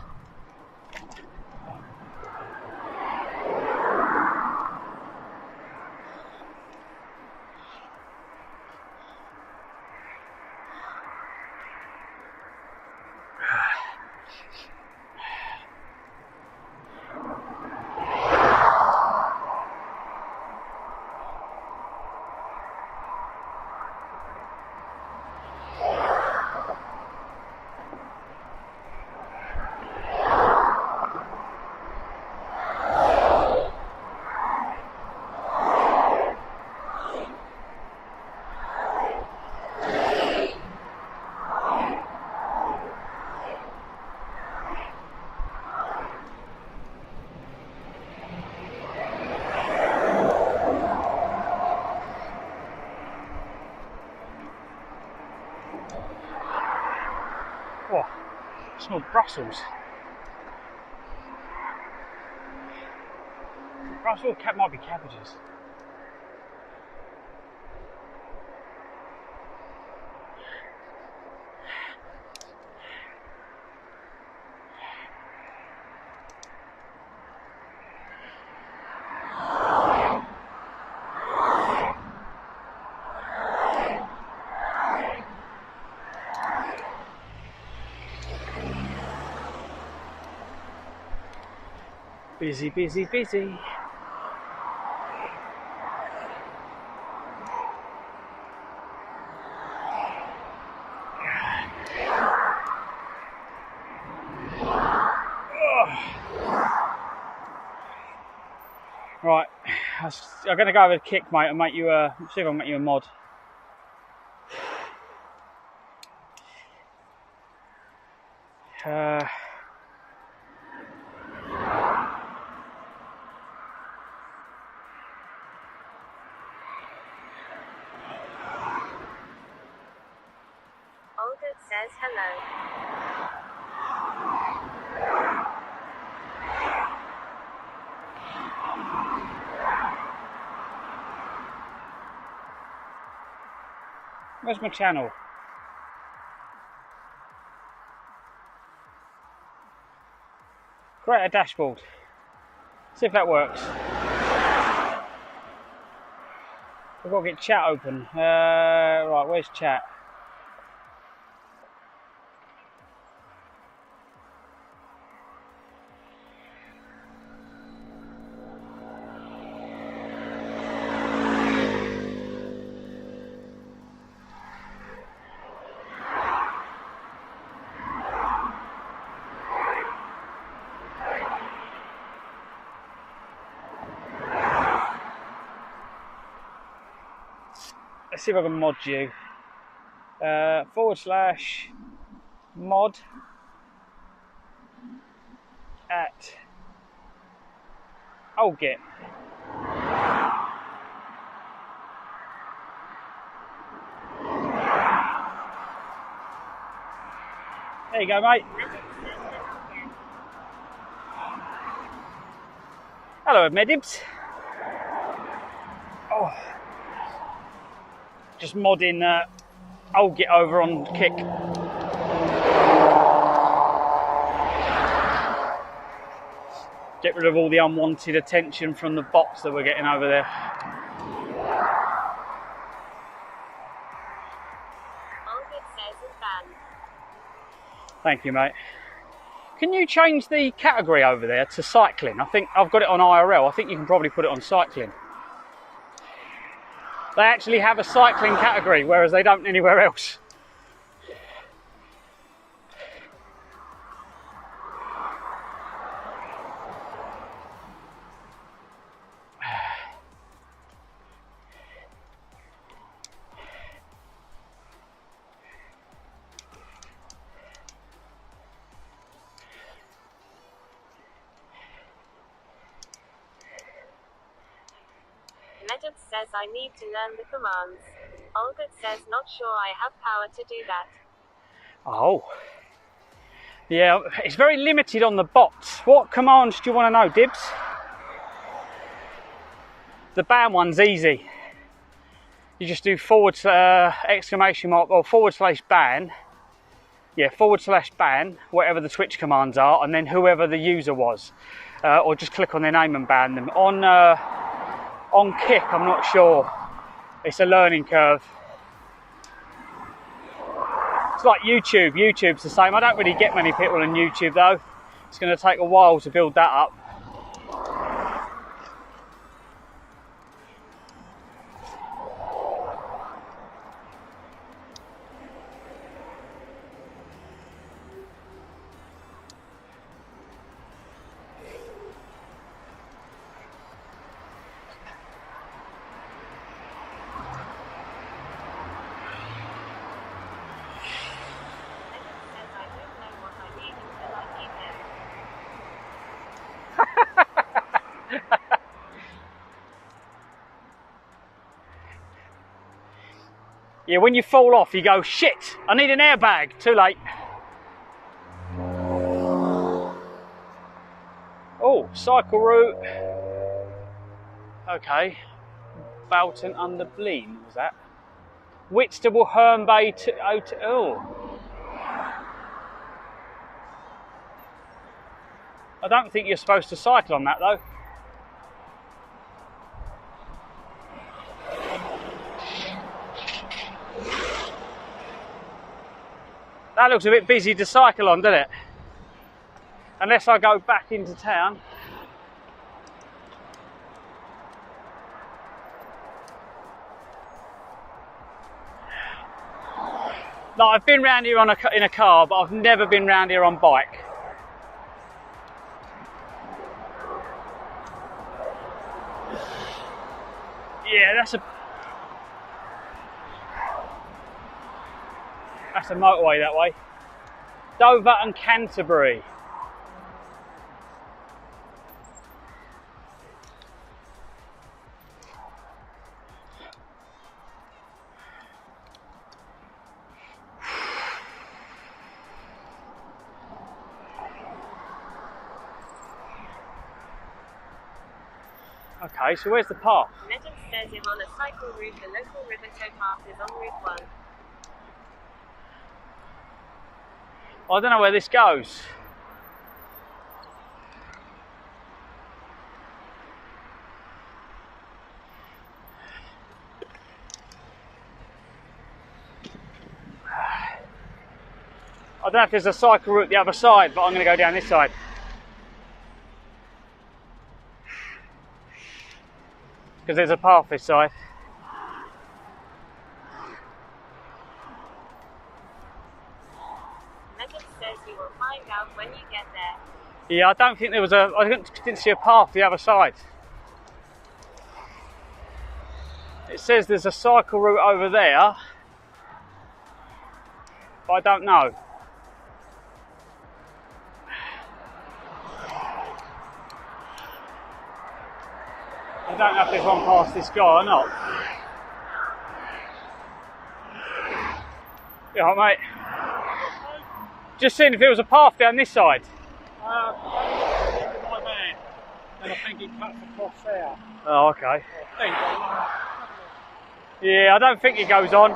Oh, I smell Brussels. Brussels might be cabbages. Busy, busy, busy. Right, I'm going to go with a kick, mate, and make you see if I can make you a mod. Olga says hello. Where's my channel? Create a dashboard. See if that works. I've got to get chat open. Right, where's chat? see if I can mod you. / mod at Git. There you go, mate. Hello, Medibs. Oh, just modding Git over on Kick. Get rid of all the unwanted attention from the bots that we're getting over there. Thank you, mate. Can you change the category over there to cycling? I think I've got it on IRL. I think you can probably put it on cycling. They actually have a cycling category, whereas they don't anywhere else. Medib says I need to learn the commands. Olga says not sure I have power to do that. Oh. Yeah, it's very limited on the bots. What commands do you want to know, Dibs? The ban one's easy. You just do exclamation mark or /ban. Yeah, /ban, whatever the Twitch commands are, and then whoever the user was. Or just click on their name and ban them. On Kick, I'm not sure. It's a learning curve. It's like YouTube. YouTube's the same. I don't really get many people on YouTube though. It's going to take a while to build that up. Yeah, when you fall off, you go, shit, I need an airbag. Too late. Oh, cycle route. Okay. Bolton under Blean, was that? Whitstable, Herne Bay to... Oh. I don't think you're supposed to cycle on that, though. That looks a bit busy to cycle on, doesn't it? Unless I go back into town. No, I've been round here in a car, but I've never been round here on bike. Yeah, that's a motorway that way. Dover and Canterbury. Okay, so where's the path? Medib says if on a cycle route, the local river tow path is on Route 1. I don't know where this goes. I don't know if there's a cycle route the other side, but I'm going to go down this side. Because there's a path this side. When you get there. Yeah, I don't think there was I didn't see a path the other side. It says there's a cycle route over there, but I don't know. I don't know if there's one past this guy or not. Yeah, all right, mate. Just seeing if there was a path down this side. My van, and I think it cuts across there. Oh, okay. I think. Yeah, I don't think it goes on.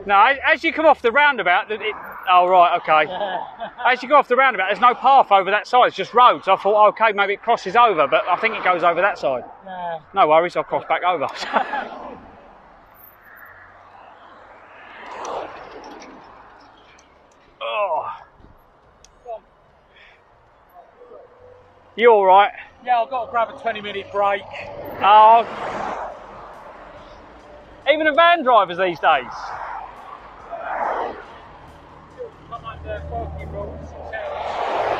No, as you come off the roundabout, oh right, okay. As you go off the roundabout, there's no path over that side, it's just roads. I thought, okay, maybe it crosses over, but I think it goes over that side. Yeah. No worries, I'll cross back over. Oh. You all right? Yeah, I've got to grab a 20-minute break. Oh. Even the van drivers these days.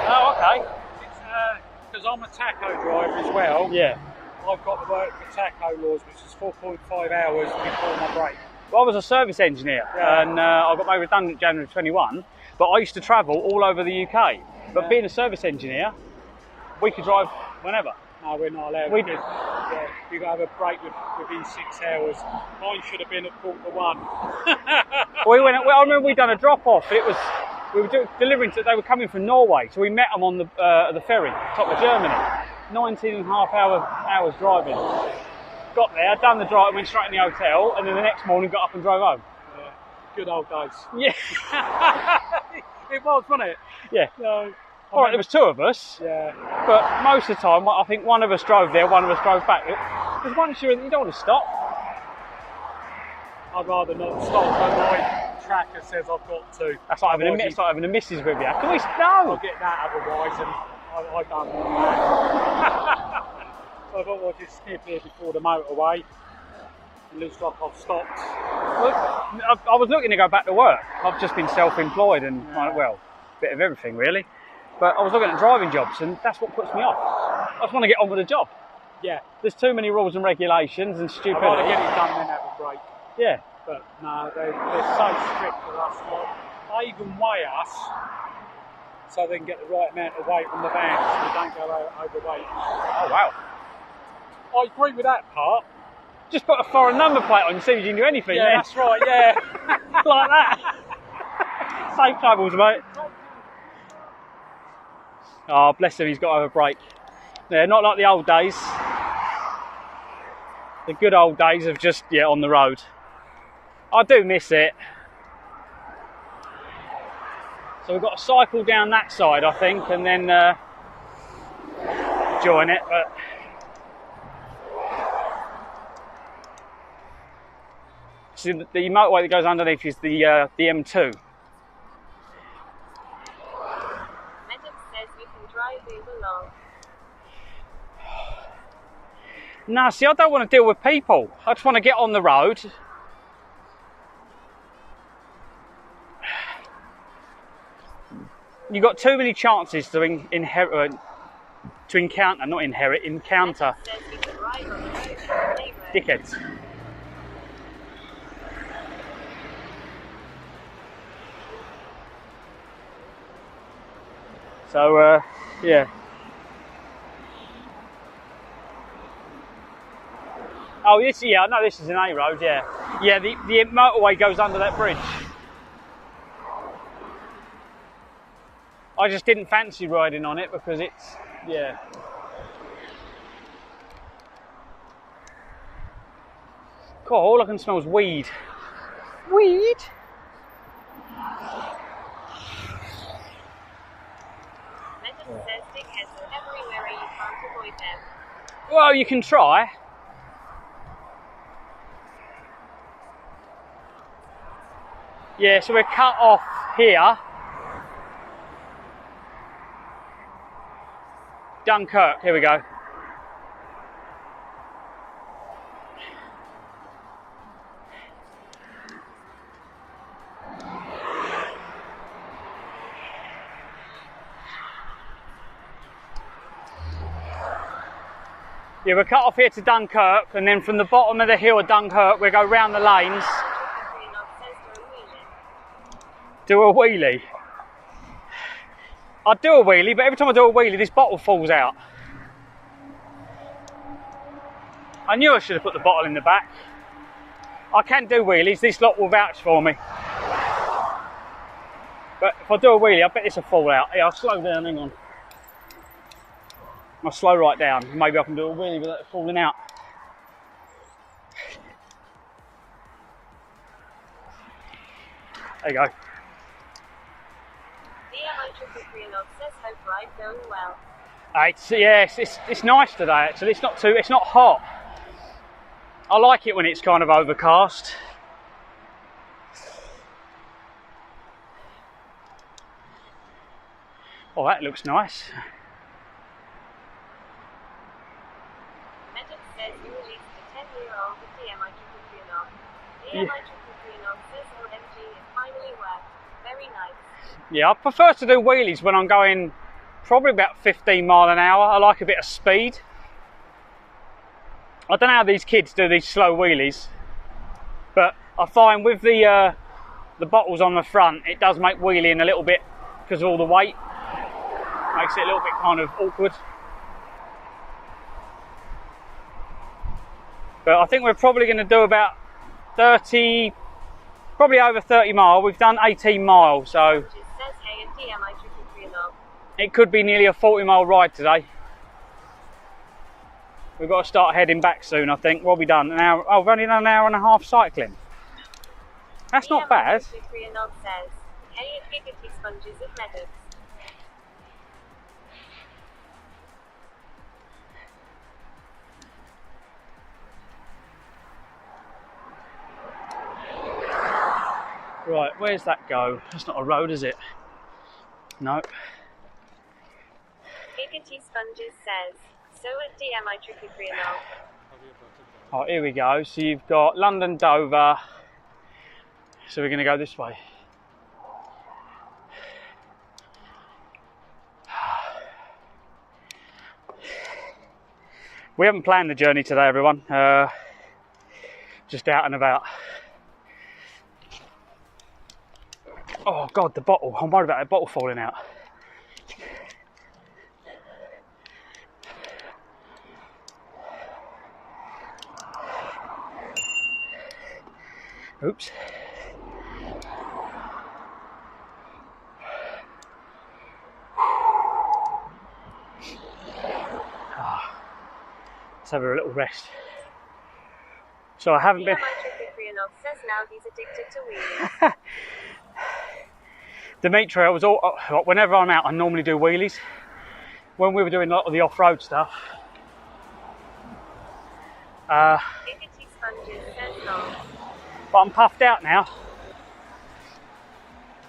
Oh, okay. Because I'm a tacho driver as well. Yeah. I've got to work for tacho laws, which is 4.5 hours before my break. Well, I was a service engineer, and I got made redundant January 21, but I used to travel all over the UK. But being a service engineer, we could drive whenever. No, we're not allowed. You've got to have a break within 6 hours. Mine should have been at 1:45. I remember we'd done a drop-off. We were delivering to, they were coming from Norway, so we met them on the ferry, top of Germany. 19 and a half hours driving. Got there, done the drive, went straight in the hotel, and then the next morning got up and drove home. Yeah. Good old days. Yeah. It was, wasn't it? Yeah. So, all right, there was two of us. Yeah. But most of the time, I think one of us drove there, one of us drove back. Because once you don't want to stop. I'd rather not stop, but my tracker says I've got to. That's like having a missus with you. Can we no? I'll get that otherwise, and I don't want that. So I thought I'll just snip here before the motorway. It looks like I've stopped. Look, I was looking to go back to work. I've just been self-employed and, well, a bit of everything really. But I was looking at driving jobs, and that's what puts me off. I just want to get on with the job. Yeah. There's too many rules and regulations and stupidity. I'd rather get it done than have a break. Yeah. But no, they're so strict with us. They even weigh us so they can get the right amount of weight on the van so we don't go overweight. Oh wow. I agree with that part. Just put a foreign number plate on and see if you can do anything. Yeah, then. that's right, yeah. Like that. Safe travels, mate. Oh, bless him, he's got to have a break. Yeah, not like the old days. The good old days of just, on the road. I do miss it. So we've got to cycle down that side, I think, and then join it. But see, the motorway that goes underneath is the M2. No, see, I don't want to deal with people. I just want to get on the road. You've got too many chances to encounter. Dickheads. So, yeah. Oh, I know this is an A road, yeah. Yeah, the motorway goes under that bridge. I just didn't fancy riding on it because it's, Cool, all I can smell is weed. Weed? Well, you can try. Yeah, so we're cut off here. Dunkirk, here we go. Yeah, we're cut off here to Dunkirk, and then from the bottom of the hill of Dunkirk, we go round the lanes. Do a wheelie. I'd do a wheelie, but every time I do a wheelie, this bottle falls out. I knew I should have put the bottle in the back. I can do wheelies, this lot will vouch for me. But if I do a wheelie, I bet this will fall out. Yeah, I'll slow down, hang on. I'll slow right down. Maybe I can do a wheelie without it falling out. There you go. Says hope ride going well. It's nice today actually. It's not hot. I like it when it's kind of overcast. Oh, that looks nice. Medic says you released a 10-year-old DMI 339. DMI 339 says OMG it finally worked. Very nice. Yeah, I prefer to do wheelies when I'm going probably about 15 mile an hour. I like a bit of speed. I don't know how these kids do these slow wheelies, but I find with the bottles on the front, it does make wheeling a little bit, because of all the weight, makes it a little bit kind of awkward. But I think we're probably going to do about 30, probably over 30 mile. We've done 18 miles, so it could be nearly a 40 mile ride today. We've got to start heading back soon, I think. What have we done? An hour. Oh, we've only done an hour and a half cycling. That's not bad. Right, where's that go? That's not a road, is it? No. Giggity Sponges says, so at DMI 339. Oh, here we go. So you've got London, Dover. So we're going to go this way. We haven't planned the journey today, everyone. Just out and about. Oh God, the bottle. I'm worried about that bottle falling out. Oops. Let's have a little rest. So I haven't been. Says now he's addicted to wheelies. Dimitri, I was all, whenever I'm out, I normally do wheelies. When we were doing a lot of the off-road stuff. Giggity Sponges says no. But I'm puffed out now.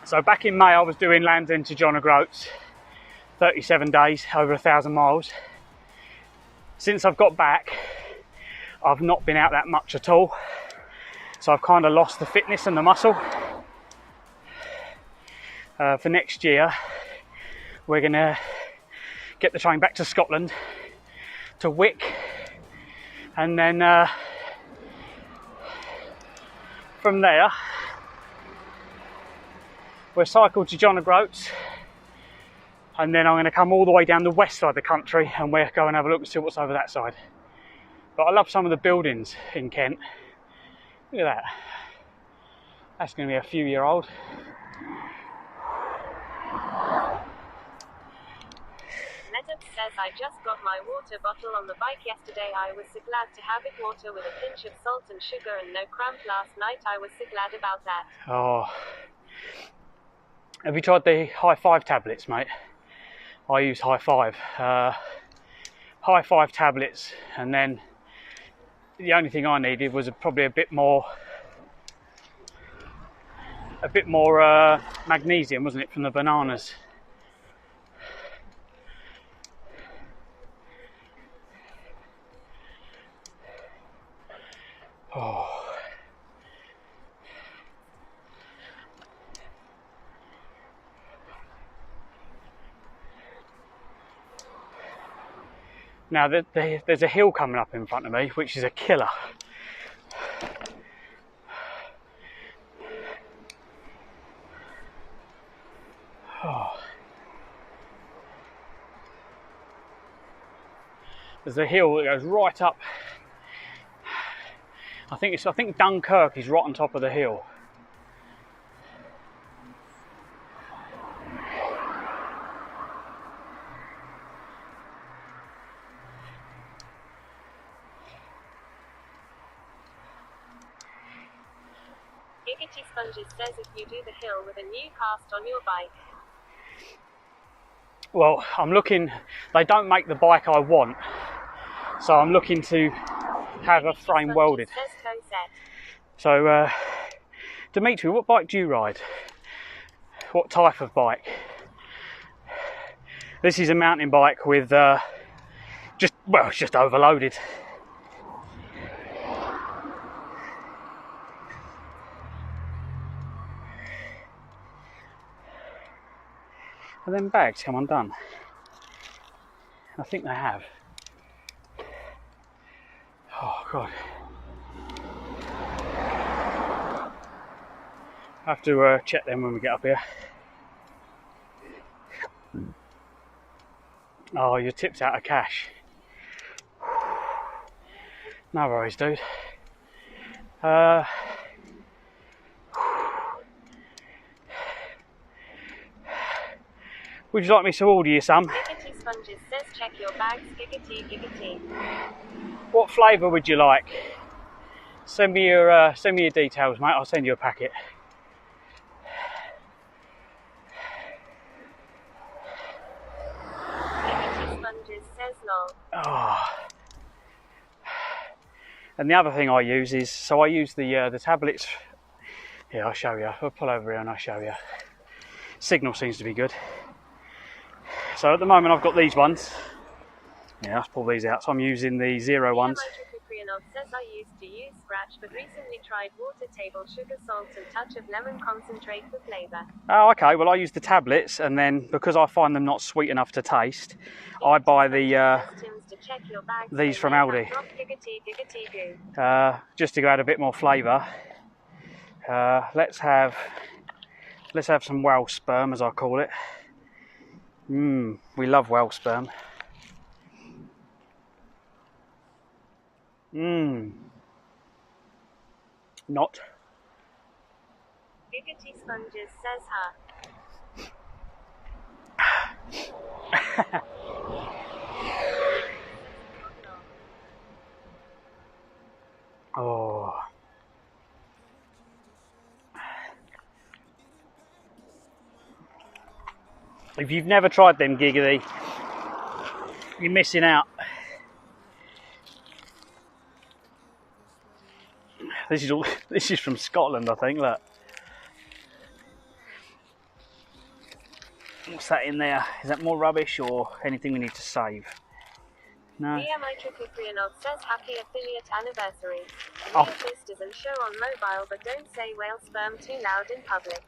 So back in May I was doing Land's End to John O'Groats, 37 days, over 1,000 miles. Since I've got back, I've not been out that much at all. So I've kind of lost the fitness and the muscle. For next year, we're gonna get the train back to Scotland, to Wick, and then from there we'll cycle to John O'Groats, and then I'm going to come all the way down the west side of the country and we'll go and have a look and see what's over that side. But I love some of the buildings in Kent. Look at that. That's going to be a few year old. Metup says I just got my water bottle on the bike yesterday. I was so glad to have it, water with a pinch of salt and sugar and no cramp last night. I was so glad about that. Oh. Have you tried the High 5 tablets, mate? I use High 5. High 5 tablets, and then the only thing I needed was probably a bit more magnesium, wasn't it, from the bananas? Oh. Now there's a hill coming up in front of me, which is a killer. Oh. There's a hill that goes right up. I think Dunkirk is right on top of the hill. Giggity Sponges says if you do the hill with a new cast on your bike. Well, I'm looking, they don't make the bike I want, so I'm looking to have a frame welded. So, Dimitri, what bike do you ride? What type of bike? This is a mountain bike with, it's just overloaded. And then bags come undone. I think they have. Oh God. I have to check them when we get up here. Oh, you're tipped out of cash. No worries, dude. Would you like me to order you some? Giggity Sponges says check your bags, giggity, giggity. What flavour would you like? Send me your details, mate. I'll send you a packet. Giggity Sponges says lol. Oh. And the other thing I use is, so I use the tablets. Here, I'll show you. I'll pull over here and I'll show you. Signal seems to be good. So at the moment I've got these ones. Yeah, let's pull these out. So I'm using the 0 ones. Says I used to use Scratch, but recently tried water, table sugar, salt and touch of lemon concentrate for flavour. Oh, okay. Well, I use the tablets, and then because I find them not sweet enough to taste, I buy the these from Aldi. Just to go add a bit more flavour. Let's have some whale sperm, as I call it. We love whale sperm. Not. Giggity Sponges says ha. Oh. If you've never tried them, Giggity, you're missing out. This is from Scotland, I think. Look. What's that in there? Is that more rubbish or anything we need to save? No. Priyanov says happy affiliate anniversary. Oh. Real posters and show on mobile, but don't say whale sperm too loud in public.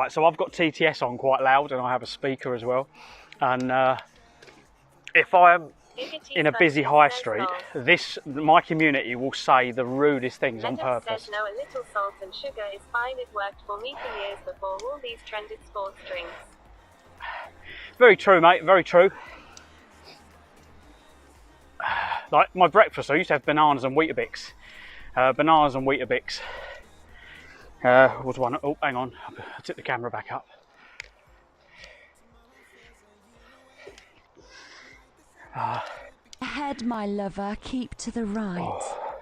So I've got TTS on quite loud, and I have a speaker as well. And if I'm in a busy high street, my community will say the rudest things on purpose. Says no, a little salt and sugar is fine. It worked for me for years before all these trended sports drinks. Very true, mate. Very true. Like my breakfast, I used to have bananas and Weetabix. Bananas and Weetabix was one. Oh, hang on. I took the camera back up. Ahead, my lover, keep to the right. Oh.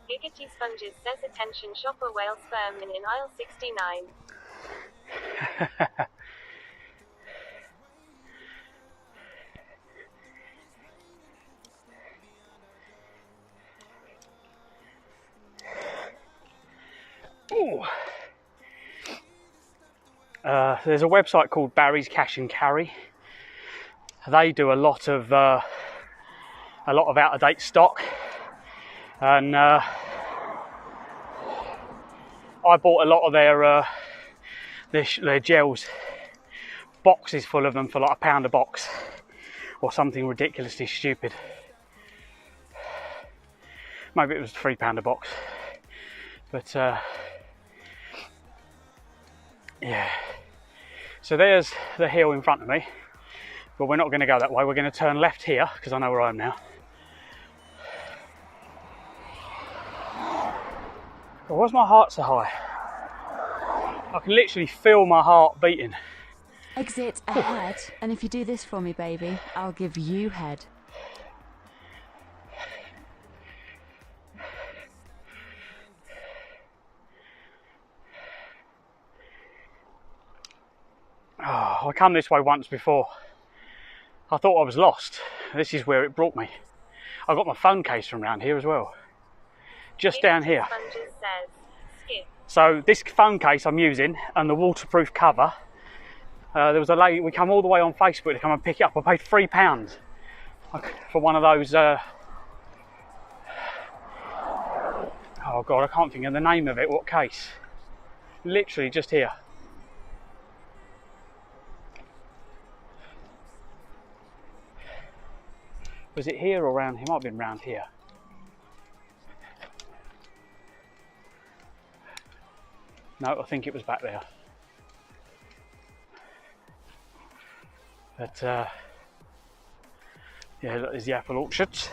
Giggity Sponges says attention shopper whale sperm in aisle 69. There's a website called Barry's Cash and Carry. They do a lot of out-of-date stock, and I bought a lot of their They're gels, boxes full of them for like £1 a box, or something ridiculously stupid. Maybe it was £3 a box, but yeah. So there's the hill in front of me, but we're not going to go that way. We're going to turn left here because I know where I am now. But why's my heart so high? I can literally feel my heart beating. Exit ahead, and if you do this for me, baby, I'll give you head. Oh, I come this way once before. I thought I was lost. This is where it brought me. I got my phone case from around here as well. Just down here. So this phone case I'm using and the waterproof cover, there was a lady, we come all the way on Facebook to come and pick it up. I paid £3 for one of those, oh God, I can't think of the name of it, what case. Literally just here. Was it here or round here? It might have been round here. No, I think it was back there. But yeah, look, there's the apple orchards.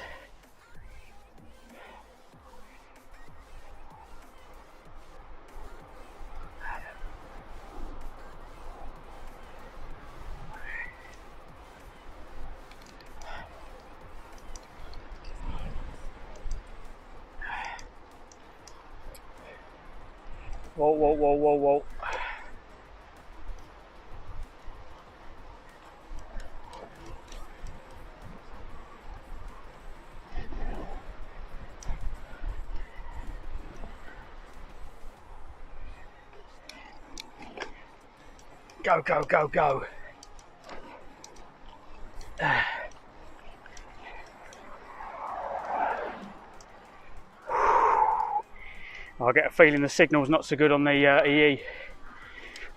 Whoa, whoa, whoa, whoa, whoa. Go, go, go, go. I get a feeling the signal's not so good on the EE.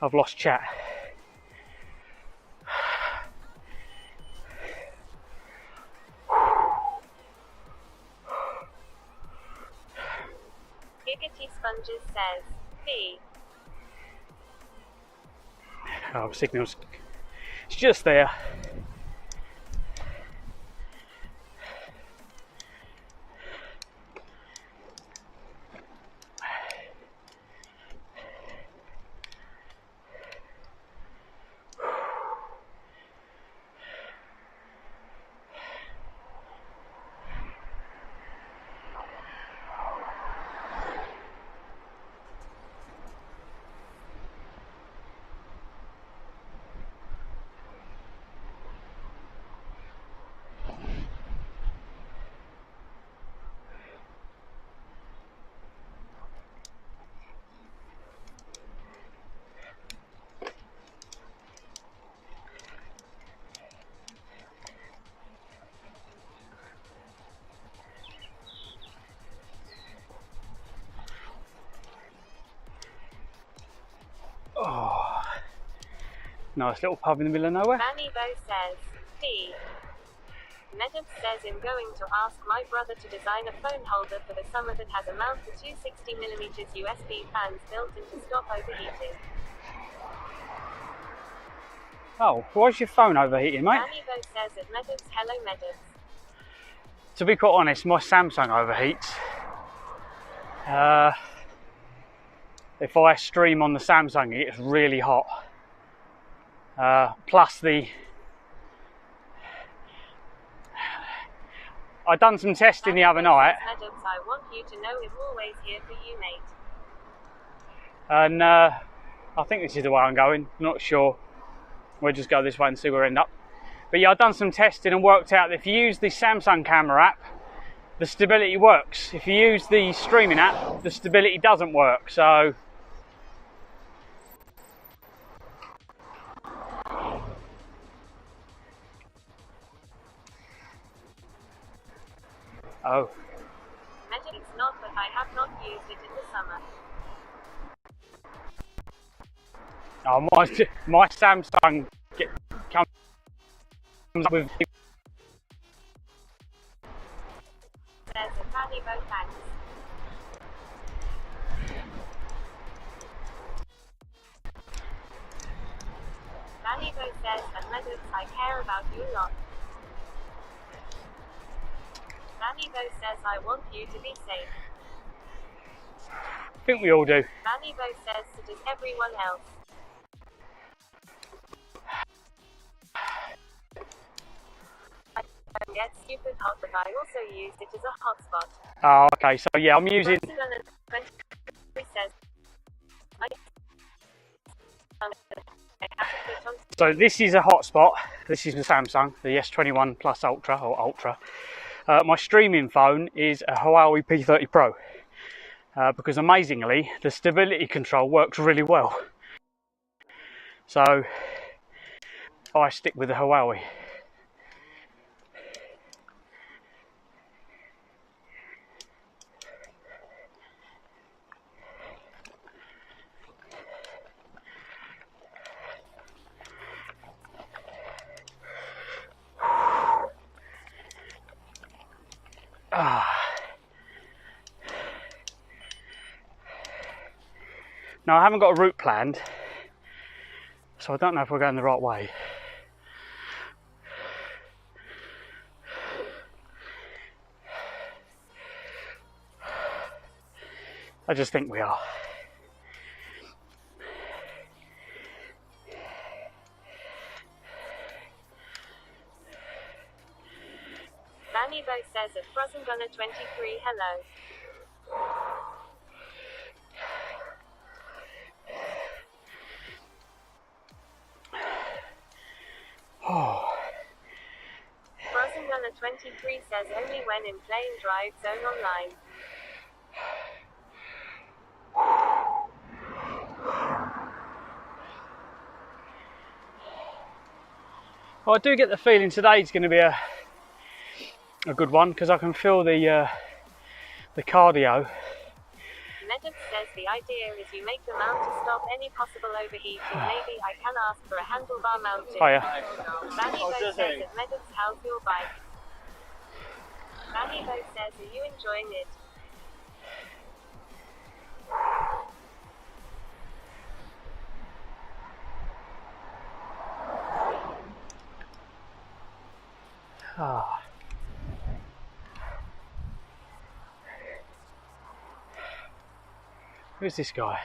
I've lost chat. Giggity Sponges says, B. Oh, signal's, it's just there. Oh, nice little pub in the middle of nowhere. Manny Bo says, P. Medib says I'm going to ask my brother to design a phone holder for the summer that has a mount for two 60mm USB fans built in to stop overheating. Oh, why's your phone overheating, mate? Manny Bo says at Medibs, hello Medibs. To be quite honest, my Samsung overheats. If I stream on the Samsung, it gets really hot. Plus I done some testing the other night. Medibs, I want you to know I'm always here for you, mate. And I think this is the way I'm going. Not sure. We'll just go this way and see where we end up. But yeah, I've done some testing and worked out that if you use the Samsung camera app, the stability works. If you use the streaming app, the stability doesn't work. So oh. Medib, it's not, but I have not used it in the summer. Oh, my Samsung comes up with. There's a funny boat, thanks. Manibo says, and Meadows, I care about you lot. Manibo says, I want you to be safe. I think we all do. Manibo says, so does everyone else. I get stupid hot, but I also use it as a hotspot. Oh, okay. So yeah, I'm using. Says, So this is a hotspot. This is the Samsung, the S21 Plus Ultra or Ultra. My streaming phone is a Huawei P30 Pro because amazingly the stability control works really well. So I stick with the Huawei. Now I haven't got a route planned, so I don't know if we're going the right way. I just think we are. Manibo says at Frozen Gunner 23, hello. Frozen Gunner 23 says only when in playing Drive Zone online. Well, I do get the feeling today's going to be a good one because I can feel the cardio. Medip says the idea is you make the mount to stop any possible overheating. Maybe I can ask for a handlebar mounting. Oh yeah. Manibo says at Medip's, how's your bike? Manibo says, are you enjoying it? Ah. Who's this guy?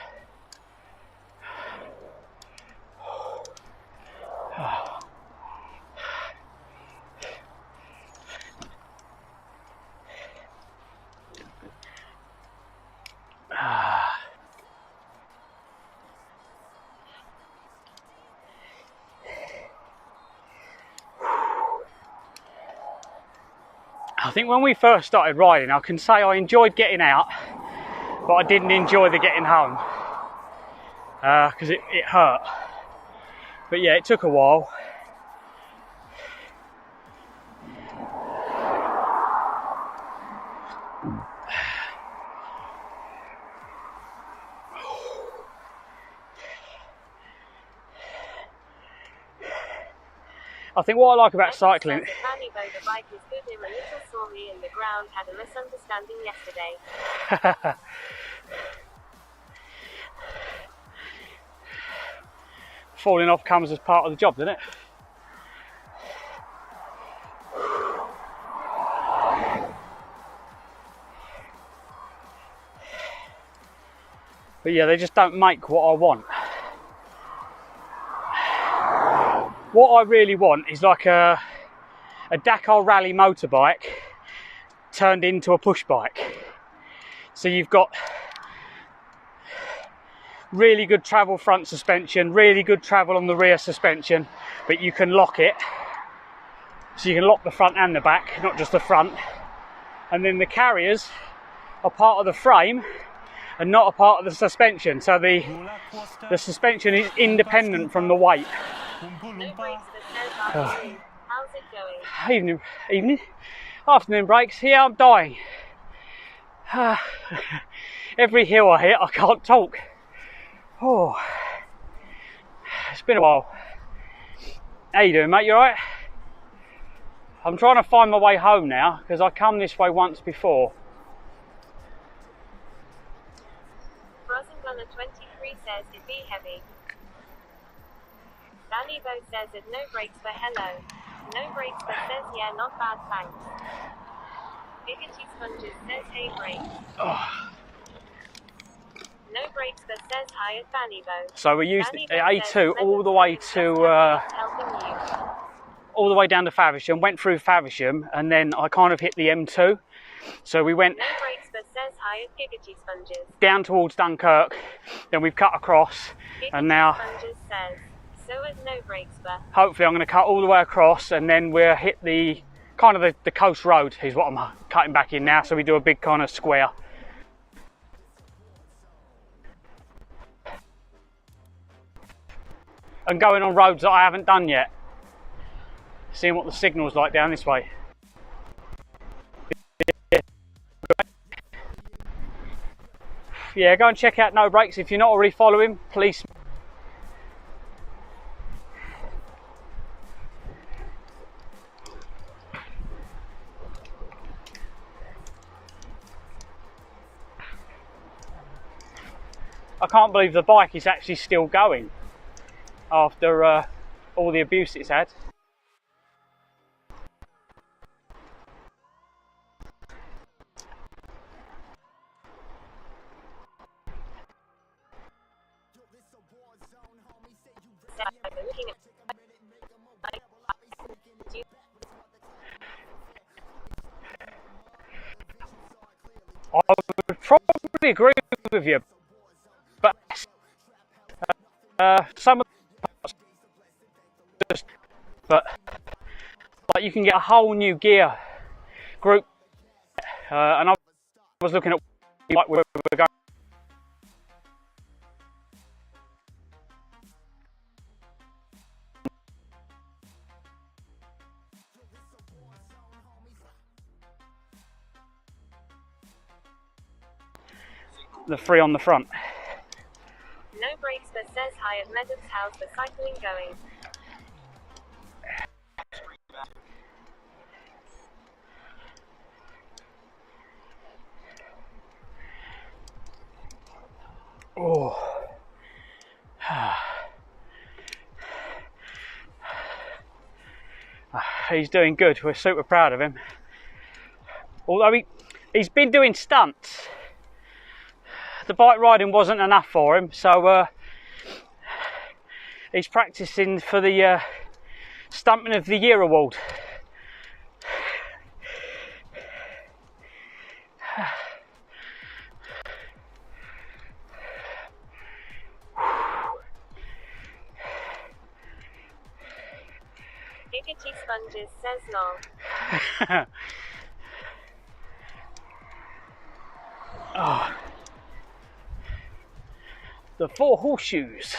I think when we first started riding, I can say I enjoyed getting out, but I didn't enjoy the getting home because it hurt. But yeah, it took a while. I think what I like about cycling. Manibo, the bike is good. Him a little sorry in the ground. Had a misunderstanding yesterday. Falling off comes as part of the job, doesn't it? But yeah, they just don't make what I want. What I really want is like a Dakar rally motorbike turned into a push bike. So you've got really good travel front suspension, really good travel on the rear suspension, but you can lock it. So you can lock the front and the back, not just the front. And then the carriers are part of the frame and not a part of the suspension. So the suspension is independent from the weight. How's it going? Afternoon breaks. Yeah, I'm dying. Every hill I hit, I can't talk. Oh. It's been a while. How you doing, mate? You alright? I'm trying to find my way home now because I come this way once before. Frozen Gunner 23 says it'd be heavy. Danny Bo says it no brakes but hello. No brakes but says yeah, not bad, thanks. Giggity Sponges says hey brakes. Oh. No brakes but says hi at Danny Bo. So we used Danny the Bo A2 says all the way to helping you. all the way down to Faversham, went through Faversham, and then I kind of hit the M2. So we went No brakes but says hi at Giggity Sponges. down towards Dunkirk, then we've cut across, Giggity and now Sponges says so at no brakes but. hopefully I'm going to cut all the way across, and then we'll hit the kind of the coast road is what I'm cutting back in now. So we do a big kind of square. And going on roads that I haven't done yet. Seeing what the signal's like down this way. Yeah, go and check out No Brakes if you're not already following, please. I can't believe the bike is actually still going after all the abuse it's had. I would probably agree with you, but some of the but like you can get a whole new gear group, and I was looking at like where we're going. The three on the front. No brakes but says hi at Meadows House for cycling going. Oh. He's doing good. We're super proud of him. Although he's been doing stunts. The bike riding wasn't enough for him, so he's practicing for the Stuntman of the Year award. Giggity Sponges says lol. Oh. The four horseshoes.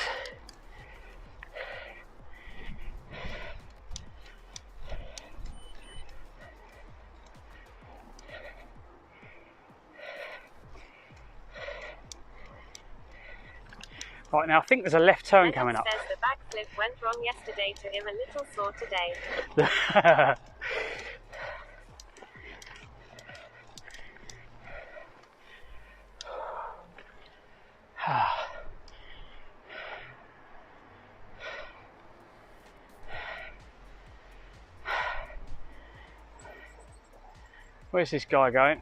Right, now I think there's a left turn coming up. Says the backflip went wrong yesterday to him, a little sore today. Where's this guy going?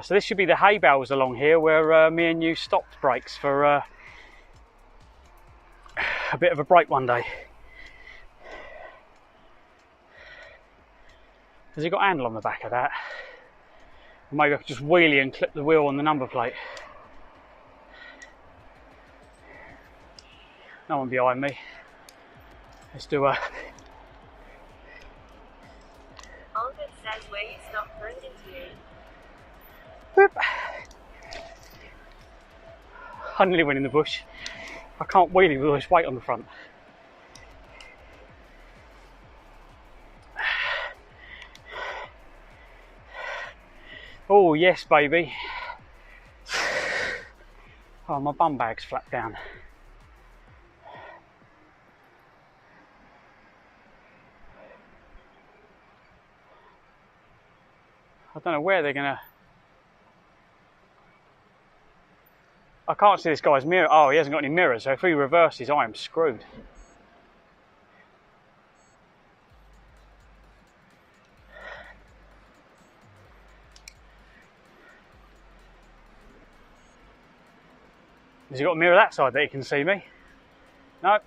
So this should be the hay bales along here where me and you stopped brakes for a bit of a break one day. Has he got a handle on the back of that? Or maybe I could just wheelie and clip the wheel on the number plate. No one behind me. Let's do a... Albert says where you stop for an interview. Whoop. I nearly went in the bush. I can't wheelie with all this weight on the front. Oh yes, baby. Oh, my bum bag's flapped down. I don't know where they're gonna... I can't see this guy's mirror. Oh, he hasn't got any mirrors, so if he reverses, I am screwed. Has he got a mirror that side that he can see me? No.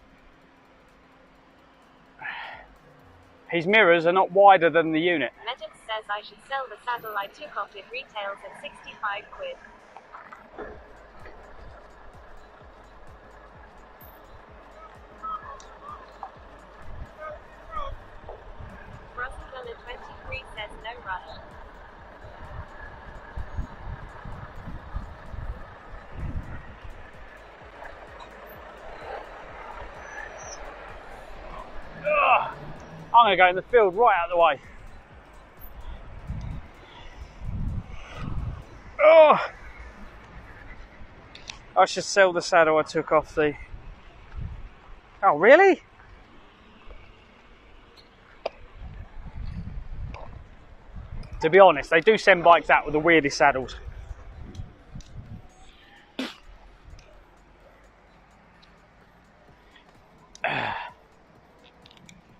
His mirrors are not wider than the unit. Megan says I should sell the saddle I took off. It retails at 65 quid. Russell 23 says no rush. Ugh. I'm going to go in the field right out of the way. Oh, I should sell the saddle I took off the... Oh, really? To be honest, they do send bikes out with the weirdest saddles.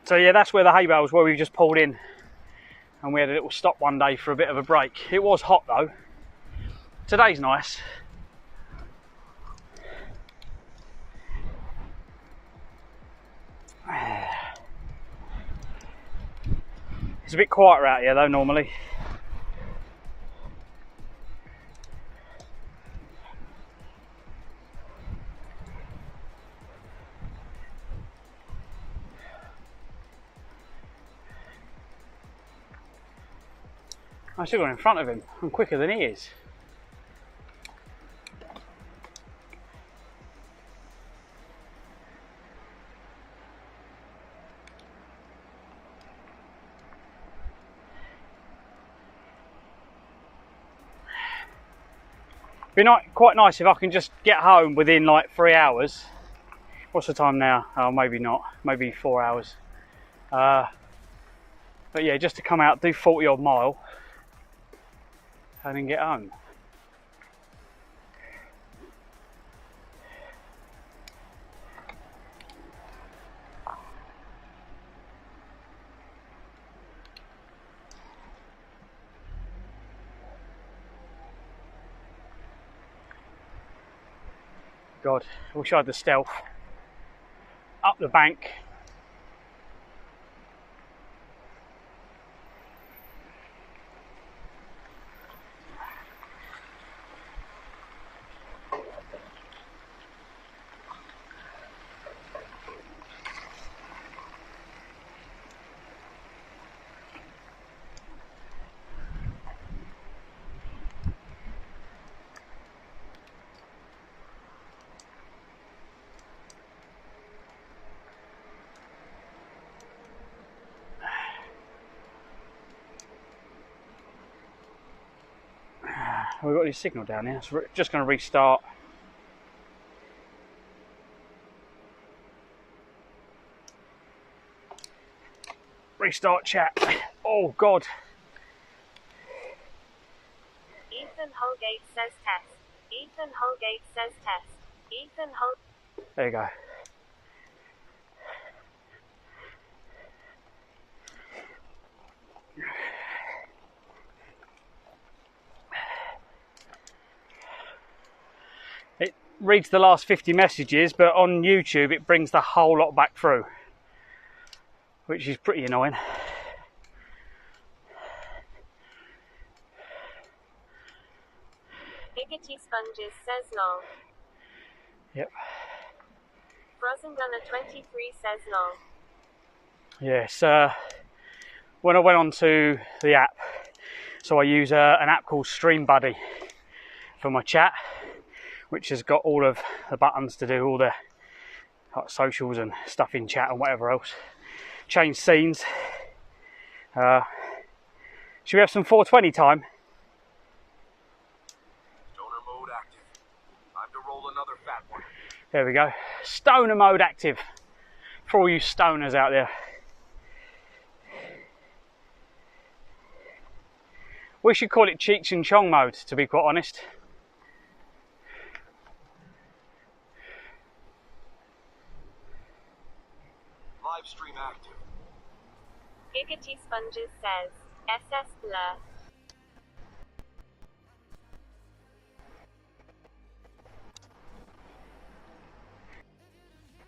So yeah, that's where the hay bales were. We just pulled in and we had a little stop one day for a bit of a break. It was hot though. Today's nice. It's a bit quieter out here though normally. I should go in front of him. I'm quicker than he is. Be quite nice if I can just get home within like 3 hours. What's the time now? Oh, maybe not. Maybe 4 hours. But yeah, just to come out, do 40 odd mile and then get home. God, I wish I had the stealth. Up the bank. We've got any signal down here, so we're just going to restart. Restart chat. Oh God. Ethan Holgate says test. Ethan Holgate says test. Ethan Holgate. There you go. It reads the last 50 messages, but on YouTube it brings the whole lot back through, which is pretty annoying. Biggity Sponges says lol. Yep. Frozen Gunner 23 says lol. Yes, when I went onto the app, so I use an app called Stream Buddy for my chat, which has got all of the buttons to do all the like socials and stuff in chat and whatever else. Change scenes. Should we have some 420 time? Stoner mode active. Time to roll another fat one. There we go. Stoner mode active. For all you stoners out there. We should call it Cheech and Chong mode, to be quite honest. Live stream active. Giggity Sponges says, SS Blur.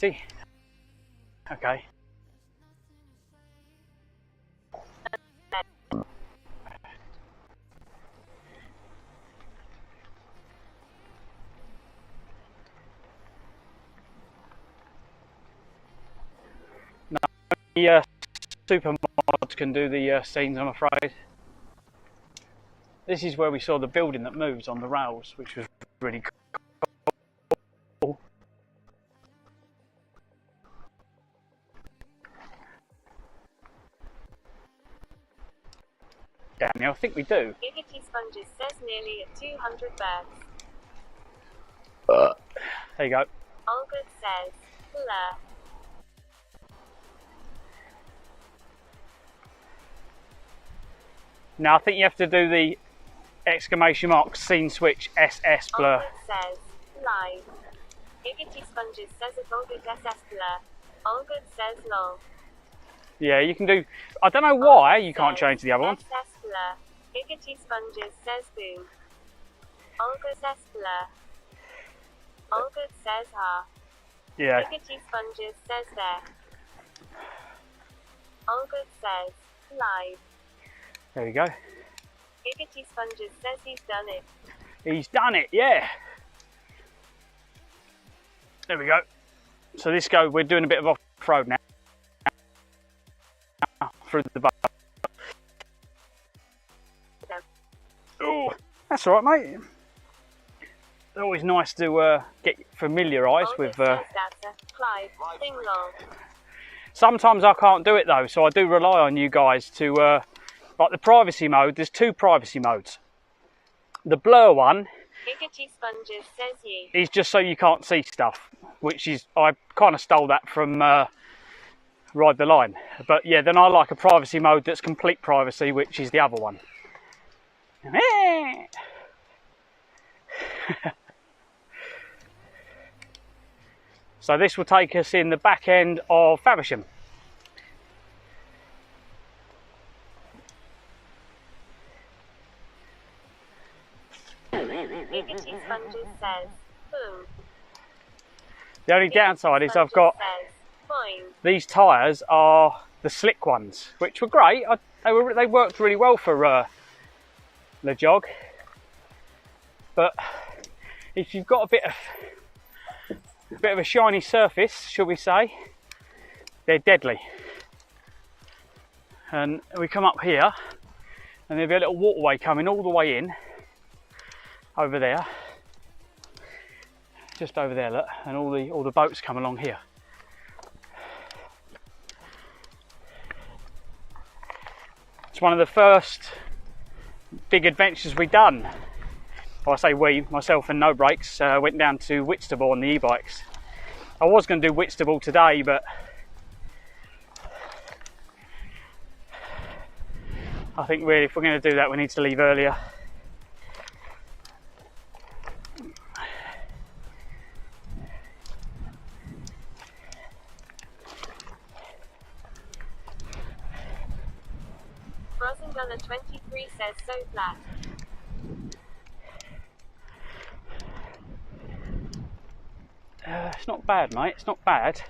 See? Okay. No, the super mods can do the scenes, I'm afraid. This is where we saw the building that moves on the rails, which was really cool. Down here, I think we do. Giggity Sponges says nearly at 200 birds. There you go. Olga says, Blur. Now I think you have to do the exclamation mark scene switch SS blur. Olga says, live. Giggity Sponges says at Olga SS Blur. Olga says lol. Yeah, you can do. I don't know why you can't change the other one. SS Blur. Giggity Sponges says boom. Olga says blur. Olga says ha. Yeah. Giggity Sponges says there. Olga says live. There we go. Giggity Sponges says he's done it. He's done it. Yeah. There we go. So this go. We're doing a bit of off-road now. Through the boat. Oh, that's all right, mate. It's always nice to get familiarised Olga with. says data. Clive. Sing lol. Sometimes I can't do it though, so I do rely on you guys to. Like the privacy mode. There's two privacy modes. The blur one. Giggity Sponges says ye. Is just so you can't see stuff, which is I kind of stole that from Ride the Line. But yeah, then I like a privacy mode that's complete privacy, which is the other one. So this will take us in the back end of Faversham. Giggity Sponges says boom. The only downside is I've got Says, boing. these tyres are the slick ones, which were great. They worked really well for the jog. But if you've got a bit of a shiny surface, shall we say, they're deadly. And we come up here, and there'll be a little waterway coming all the way in over there, just over there, look, and all the boats come along here. It's one of the first big adventures we've done. Well, I say we, myself and No Brakes, went down to Whitstable on the e-bikes. I was going to do Whitstable today, but I think really if we're going to do that we need to leave earlier. Rosengunner 23 says so flat. It's not bad, mate. It's not bad.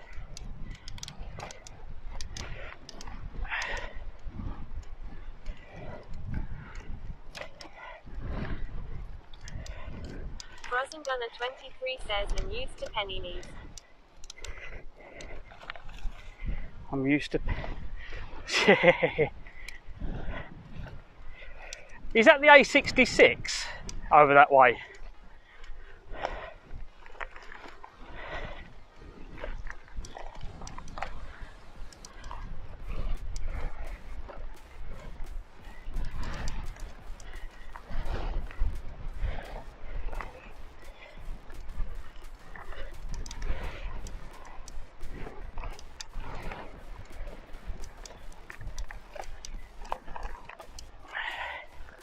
Rosengunner 23 says I'm used to penny knees. I'm used to. Is that the A66 over that way?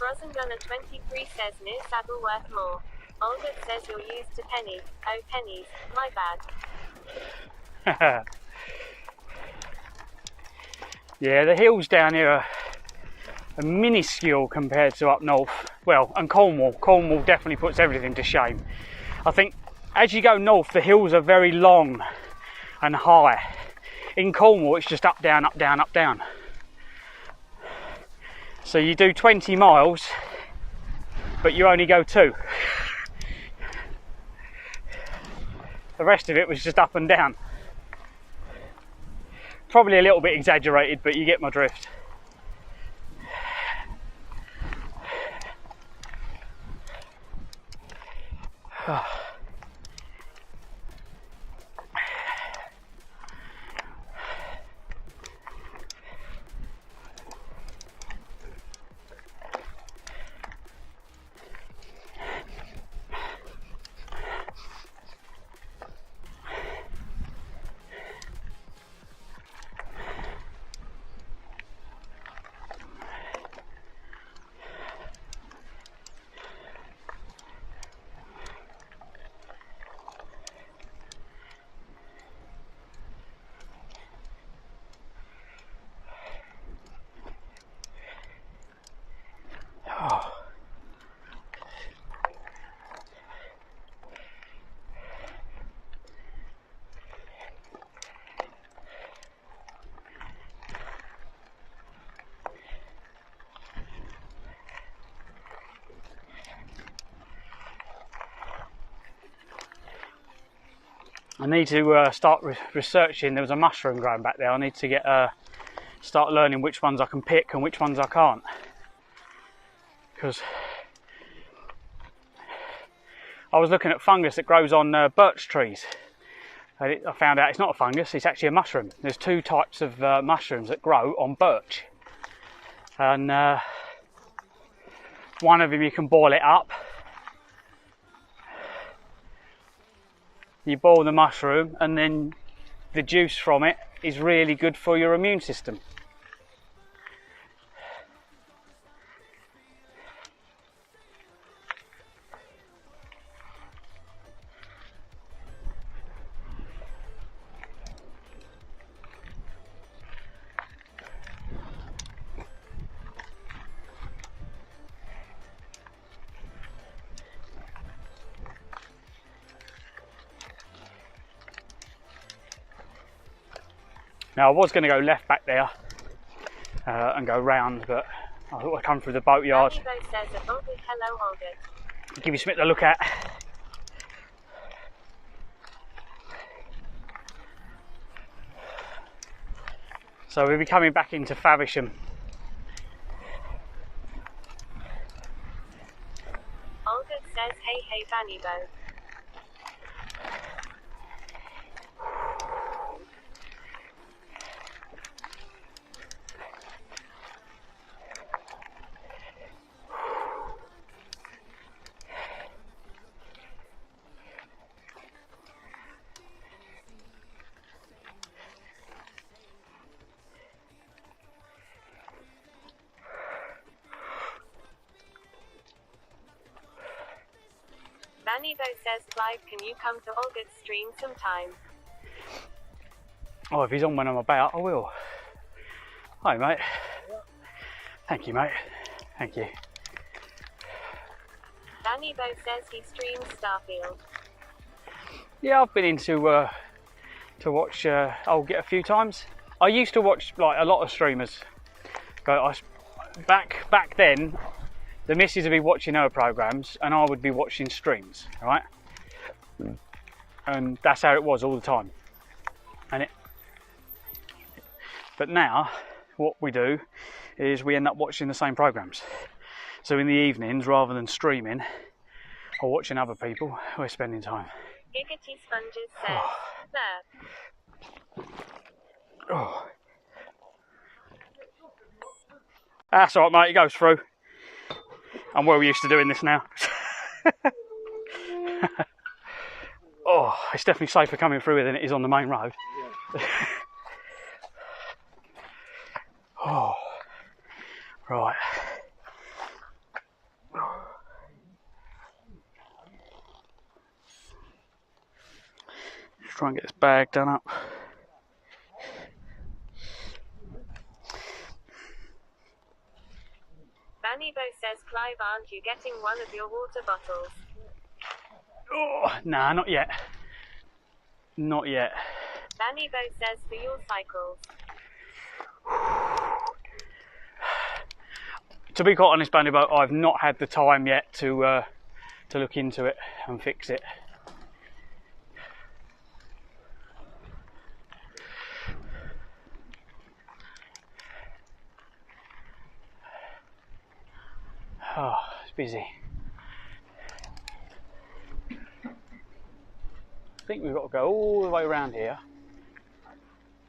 Frozen Gunner 23 says near Saddleworth more. Olga says you're used to pennies. Oh, pennies, my bad. Yeah, the hills down here are minuscule compared to up north. Well, and Cornwall. Cornwall definitely puts everything to shame. I think as you go north, the hills are very long and high. In Cornwall, it's just up, down, up, down, up, down. So you do 20 miles, but you only go 2. The rest of it was just up and down. Probably a little bit exaggerated, but you get my drift. I need to start researching. There was a mushroom growing back there. I need to get start learning which ones I can pick and which ones I can't. Because I was looking at fungus that grows on birch trees. And I found out it's not a fungus, it's actually a mushroom. There's 2 types of mushrooms that grow on birch. And one of them you can boil it up. You boil the mushroom and then the juice from it is really good for your immune system. Now I was going to go left back there and go round, but I thought I'd come through the boatyard. Give you something to look at. So we'll be coming back into Faversham. Olga says hey hey Fanny Bo. Anibo says, Clive, can you come to Olga's stream sometime? Oh, if he's on when I'm about, I will. Hi, mate. Thank you, mate. Thank you. Anibo says he streams Starfield. Yeah, I've been into to watch Olga a few times. I used to watch like a lot of streamers. But back then, the missus would be watching her programs and I would be watching streams, right? And that's how it was all the time. But now, what we do is we end up watching the same programs. So in the evenings, rather than streaming or watching other people, we're spending time. Giggity Sponges says, Sir. Oh. That's all right, mate, it goes through. I'm well used to doing this now. Oh, it's definitely safer coming through here than it is on the main road. Yeah. Oh, right. Try and get this bag done up. Banibo says, Clive, aren't you getting one of your water bottles? Oh, nah, not yet. Not yet. Banibo says, for your cycles. To be quite honest, Bandy Boat, I've not had the time yet to look into it and fix it. Oh, it's busy. I think we've got to go all the way around here.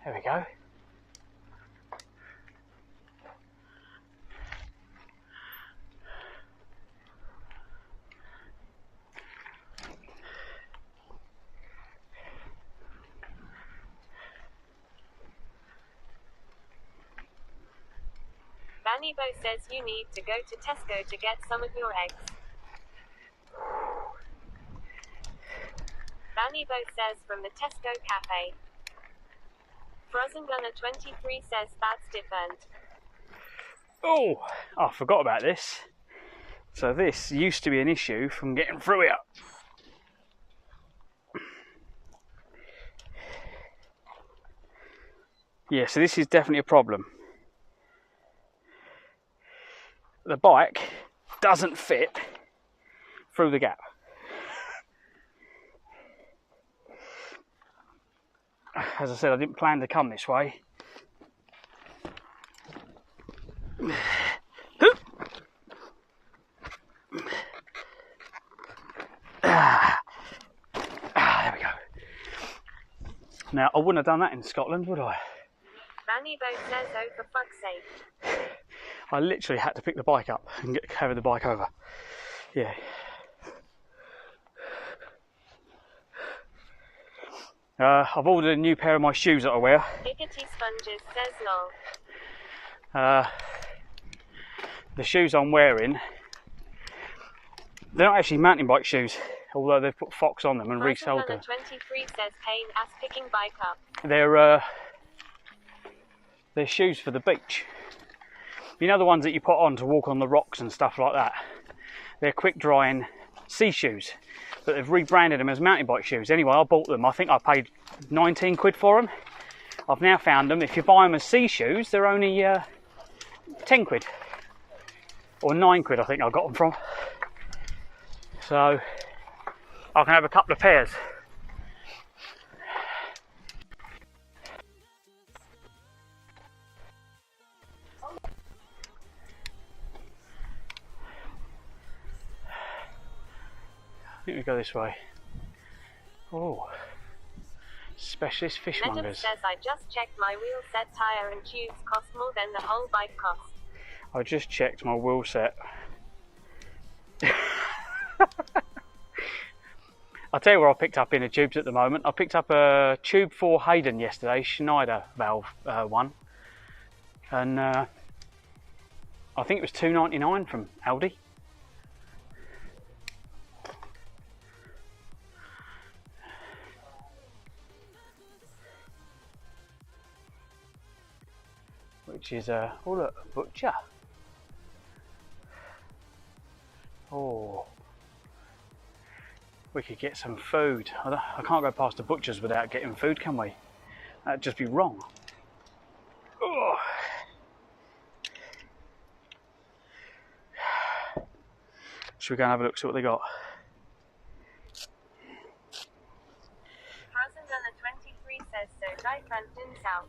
There we go. Banibo says you need to go to Tesco to get some of your eggs. Banibo says from the Tesco cafe. Frozen Gunner 23 says that's different. Oh, I forgot about this. So this used to be an issue from getting through it. Yeah, so this is definitely a problem. The bike doesn't fit through the gap. As I said, I didn't plan to come this way. There we go. Now, I wouldn't have done that in Scotland, would I? Banibo says, oh, for fuck's sake. I literally had to pick the bike up and carry the bike over. Yeah. I've ordered a new pair of my shoes that I wear. Biggity Sponges says lol. The shoes I'm wearing, they're not actually mountain bike shoes, although they've put Fox on them and resold them. 23 says pain ass picking bike up. They're shoes for the beach. You know, the ones that you put on to walk on the rocks and stuff like that. They're quick drying sea shoes, but they've rebranded them as mountain bike shoes. Anyway, I bought them. I think I paid 19 quid for them. I've now found them. If you buy them as sea shoes, they're only 10 quid. Or 9 quid, I think I got them from. So I can have a couple of pairs. I think we go this way. Oh, specialist Legend fishmongers. says I just checked my wheel set, tire and tubes cost more than the whole bike cost. I just checked my wheel set. I'll tell you where I picked up in the tubes at the moment. I picked up a Tube 4 Hayden yesterday, Schneider valve one. And I think it was $2.99 from Aldi. Which is oh look, butcher. Oh, we could get some food. I can't go past the butcher's without getting food, can we? That'd just be wrong. Oh. Should we go and have a look, see what they got? Frozen Gunner 23 says so, like Frampton South.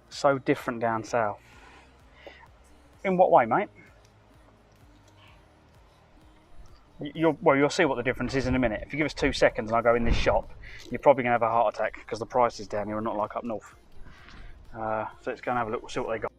So different down south. In what way, mate? You'll see what the difference is in a minute. If you give us 2 seconds and I go in this shop, you're probably going to have a heart attack because the prices down here are not like up north. So let's go and have a look, we'll see what they got.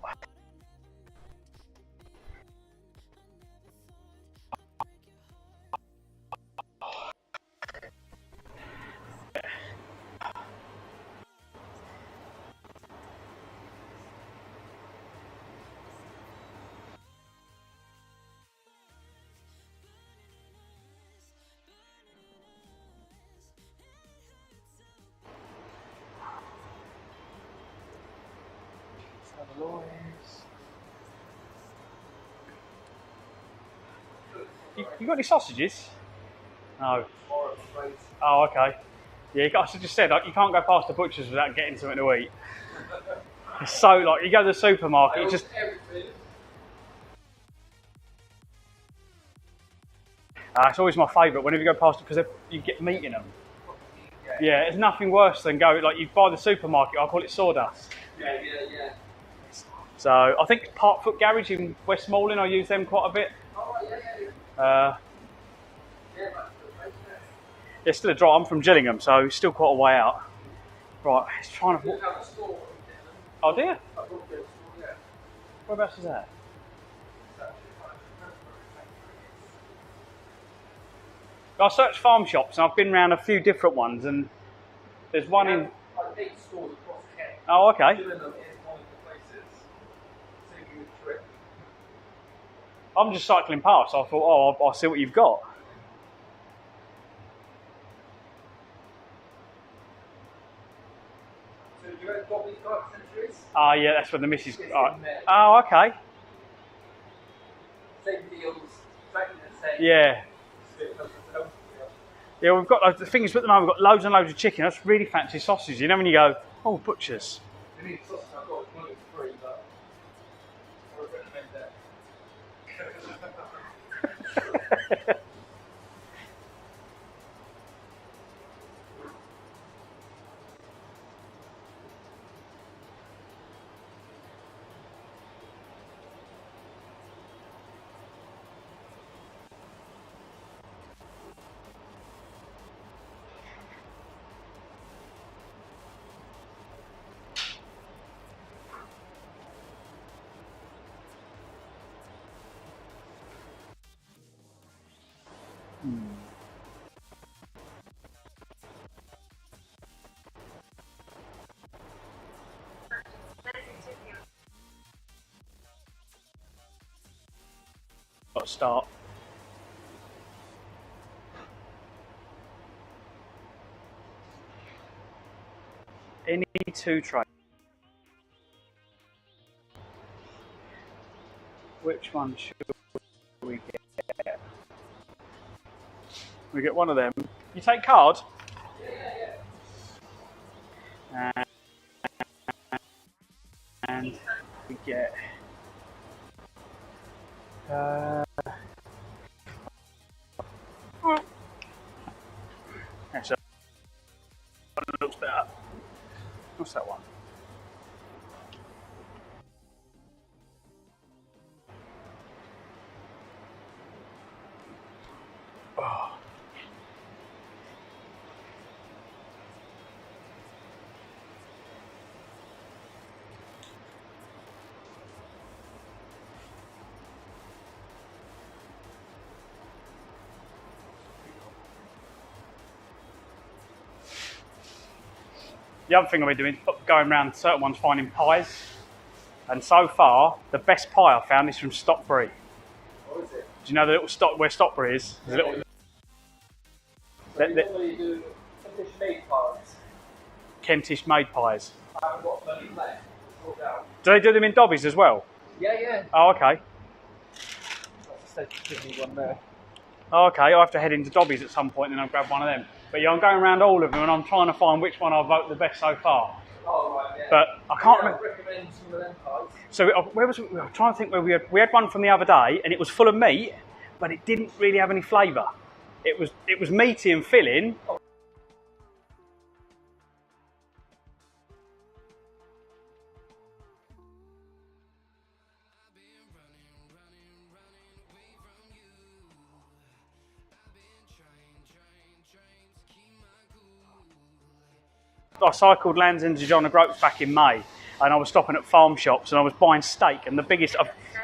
You got any sausages? No. Oh, okay. Yeah, I just said like, you can't go past the butcher's without getting something to eat. It's so like you go to the supermarket, it's just. It's always my favourite whenever you go past it because you get meat in them. Yeah, it's nothing worse than go like you buy the supermarket. I call it sawdust. Yeah. So I think Parkfoot Garage in Westmoreland, I use them quite a bit. It's still a drive. I'm from Gillingham, so it's still quite a way out. Right, it's trying to. Oh dear. Whereabouts is that? I searched farm shops and I've been around a few different ones, and there's one in. Oh, okay. I'm just cycling past, so I thought, oh, I'll see what you've got. So do you have Dobby's Dark Centuries? Ah, yeah, that's where the missus. Oh, okay. Same deals, exactly the same. Yeah. Yeah, we've got the thing is, at the moment we've got loads and loads of chicken. That's really fancy sausage. You know when you go, oh, butchers. The new sausage I've got is free, but I would recommend that. Got to start. Any two tray. Which one should we get? We get one of them. You take card? And we get. Actually, that looks better. What's that one? Oh. The other thing I've been doing is going around certain ones finding pies. And so far, the best pie I've found is from Stockbury. What is it? Do you know the little where Stockbury is? There's a little, So you normally do Kentish made pies. Kentish made pies. I haven't got plenty left. Sort out. Do they do them in Dobbies as well? Yeah. Oh, okay. Give me one there. Oh, okay. I'll have to head into Dobbies at some point and I'll grab one of them. But yeah, I'm going around all of them and I'm trying to find which one I vote the best so far. Oh, right, yeah. But I can't remember. I recommend some of them pies. So where was we? I'm trying to think where we had one from the other day and it was full of meat, but it didn't really have any flavour. It was meaty and filling. I cycled Land's End to John O'Groats back in May, and I was stopping at farm shops and I was buying steak. And the biggest,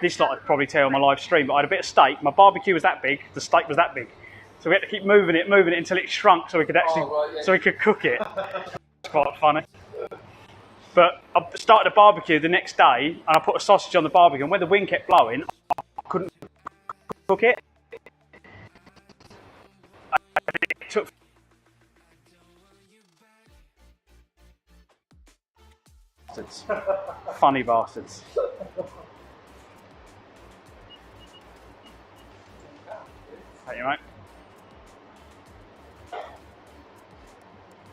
this lot I'd probably tell on my live stream, but I had a bit of steak. My barbecue was that big, the steak was that big, so we had to keep moving it until it shrunk, so we could actually, so we could cook it. It's quite funny. But I started a barbecue the next day, and I put a sausage on the barbecue, and when the wind kept blowing, I couldn't cook it. It took bastards. Funny bastards. Thank you, mate.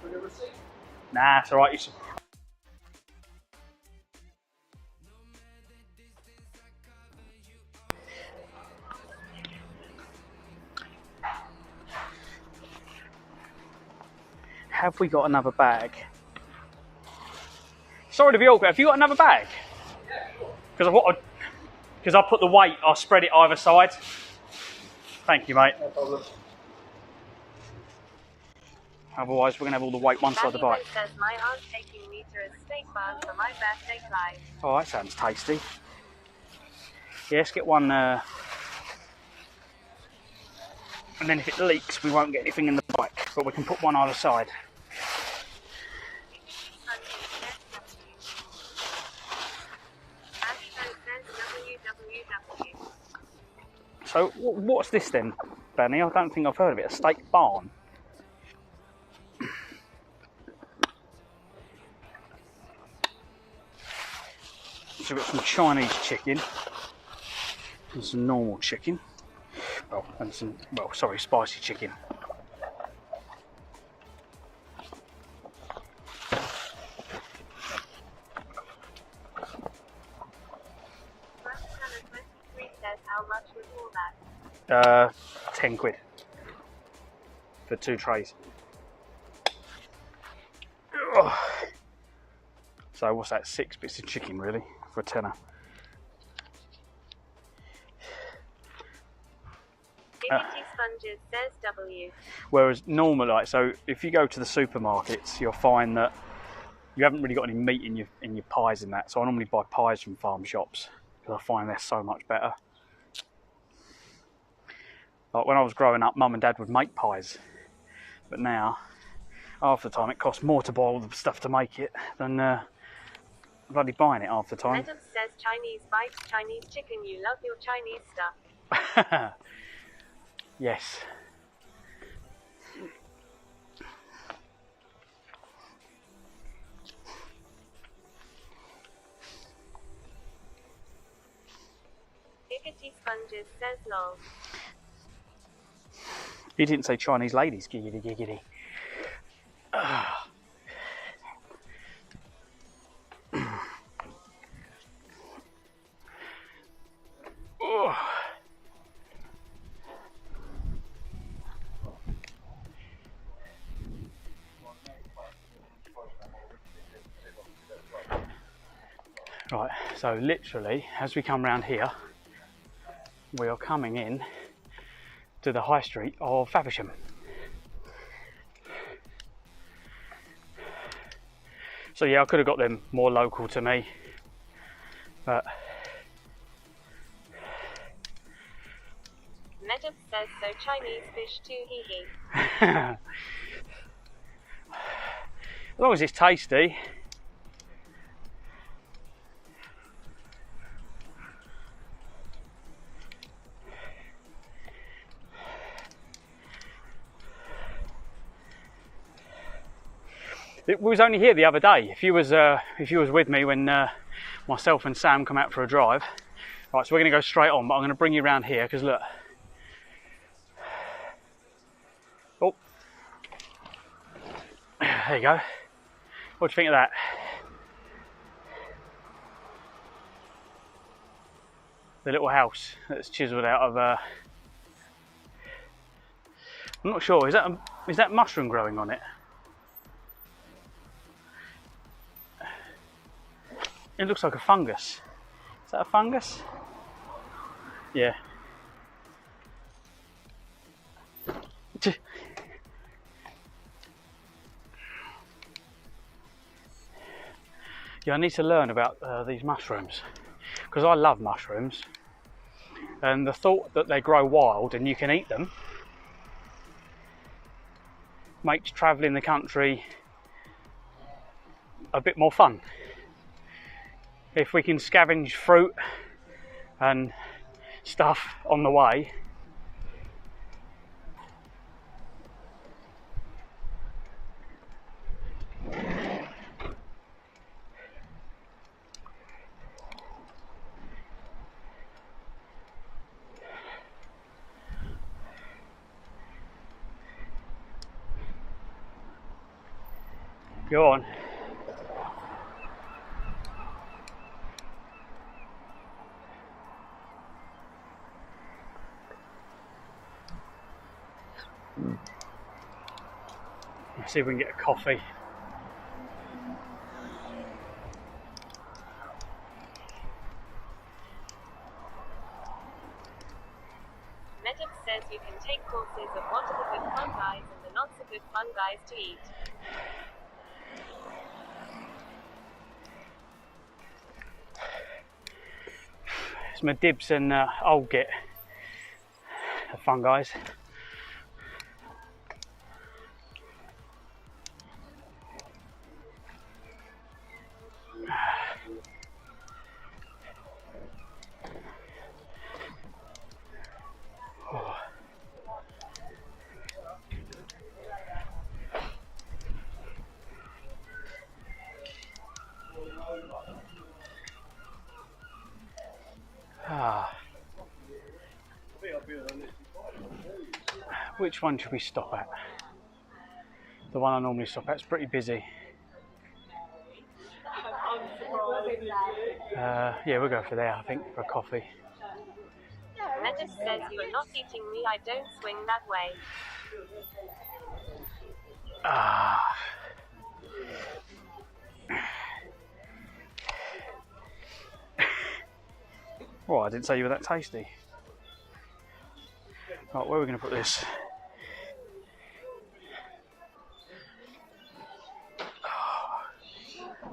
Bring a receipt. Nah, it's alright. You should... Have we got another bag? Sorry to be awkward. Have you got another bag? Because I put the weight, I'll spread it either side. Thank you, mate. No problem. Otherwise, we're going to have all the weight one side of the bike. Says my aunt taking me to a steak bar for my birthday climb. Oh, that sounds tasty. Yeah, let's get one. And then if it leaks, we won't get anything in the bike. But we can put one either side. So, what's this then, Benny? I don't think I've heard of it. A steak barn. So we've got some Chinese chicken and some normal chicken. Oh, and some, well, sorry, spicy chicken. How much was all that? 10 quid for 2 trays. Ugh. So what's that, 6 bits of chicken really for a tenner. Dignity sponges, says W. Whereas normal, like, so if you go to the supermarkets, you'll find that you haven't really got any meat in your pies and that. So I normally buy pies from farm shops because I find they're so much better. Like when I was growing up, Mum and Dad would make pies, but now, half the time, it costs more to buy all the stuff to make it than bloody buying it half the time. Madam says Chinese bites, Chinese chicken. You love your Chinese stuff. Yes. Diggity sponges, says lol. He didn't say Chinese ladies, giggity giggity. Right, so literally, as we come round here, we are coming in to the high street of Faversham. So yeah, I could have got them more local to me, but Madam says so Chinese fish too, hee hee. as long as it's tasty. It was only here the other day. If you was with me when myself and Sam come out for a drive. Right, so we're going to go straight on, but I'm going to bring you around here because look. Oh, there you go. What do you think of that? The little house that's chiselled out of. I'm not sure. Is that mushroom growing on it? It looks like a fungus. Is that a fungus? Yeah. Yeah, I need to learn about these mushrooms because I love mushrooms, and the thought that they grow wild and you can eat them makes travelling the country a bit more fun. If we can scavenge fruit and stuff on the way, Go on. Let's see if we can get a coffee. Medic says you can take courses of what are the good fun guys and the not so good fun guys to eat. It's my dibs and I'll get the fun guys. Which one should we stop at? The one I normally stop at is pretty busy. Yeah, we'll go for there, I think, for a coffee. Medic says you are not eating me, I don't swing that way. Oh, I didn't say you were that tasty. Right, where are we going to put this?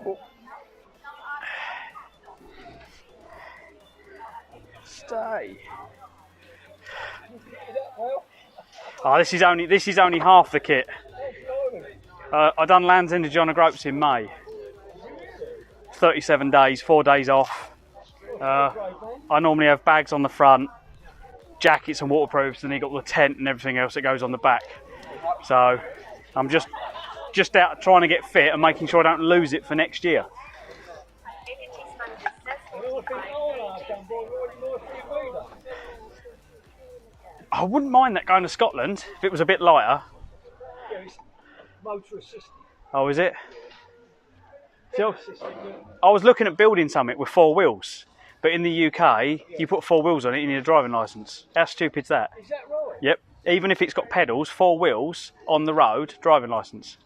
Oh. Stay. Oh, this is only half the kit. I done Land's End of John O'Groats in May. 37 days, 4 days off. I normally have bags on the front, jackets and waterproofs, and you got the tent and everything else that goes on the back. So I'm just out trying to get fit and making sure I don't lose it for next year. I wouldn't mind that going to Scotland if it was a bit lighter. Yeah, it's motor assisted. Oh, is it? See, I was looking at building something with 4 wheels, but in the UK, you put 4 wheels on it, you need a driving licence. How stupid's that? Is that right? Yep. Even if it's got pedals, 4 wheels on the road, driving licence.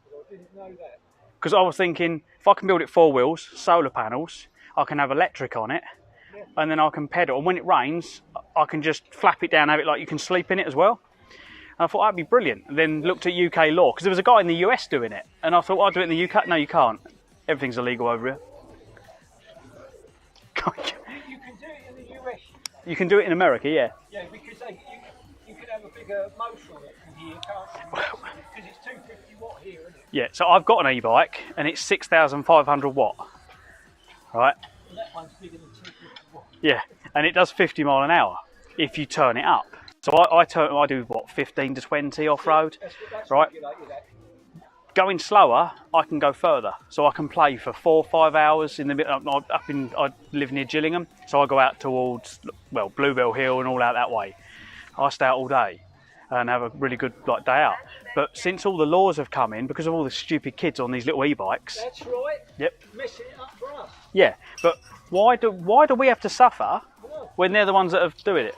I didn't know that. Because I was thinking, if I can build it 4 wheels, solar panels, I can have electric on it, and then I can pedal. And when it rains, I can just flap it down, have it like you can sleep in it as well. And I thought that'd be brilliant. And then looked at UK law, because there was a guy in the US doing it. And I thought, well, I'll do it in the UK. No, you can't. Everything's illegal over here. You can do it in the US. You can do it in America, yeah. Yeah, because you can have a bigger motor on it from here, can't you? Because it's 250 watt here, isn't it? Yeah, so I've got an e-bike, and it's 6,500 watt. Right? And that one's bigger than 250 watt. Yeah, and it does 50 mile an hour if you turn it up. So I do what, 15 to 20 off road, That's right? regulated, that. Going slower, I can go further. So I can play for 4 or 5 hours in the I live near Gillingham, so I go out towards, well, Bluebell Hill and all out that way. I stay out all day and have a really good day out. But since all the laws have come in, because of all the stupid kids on these little e-bikes. That's right. Yep. Messing it up for us. Yeah, but why do we have to suffer when they're the ones that are doing it?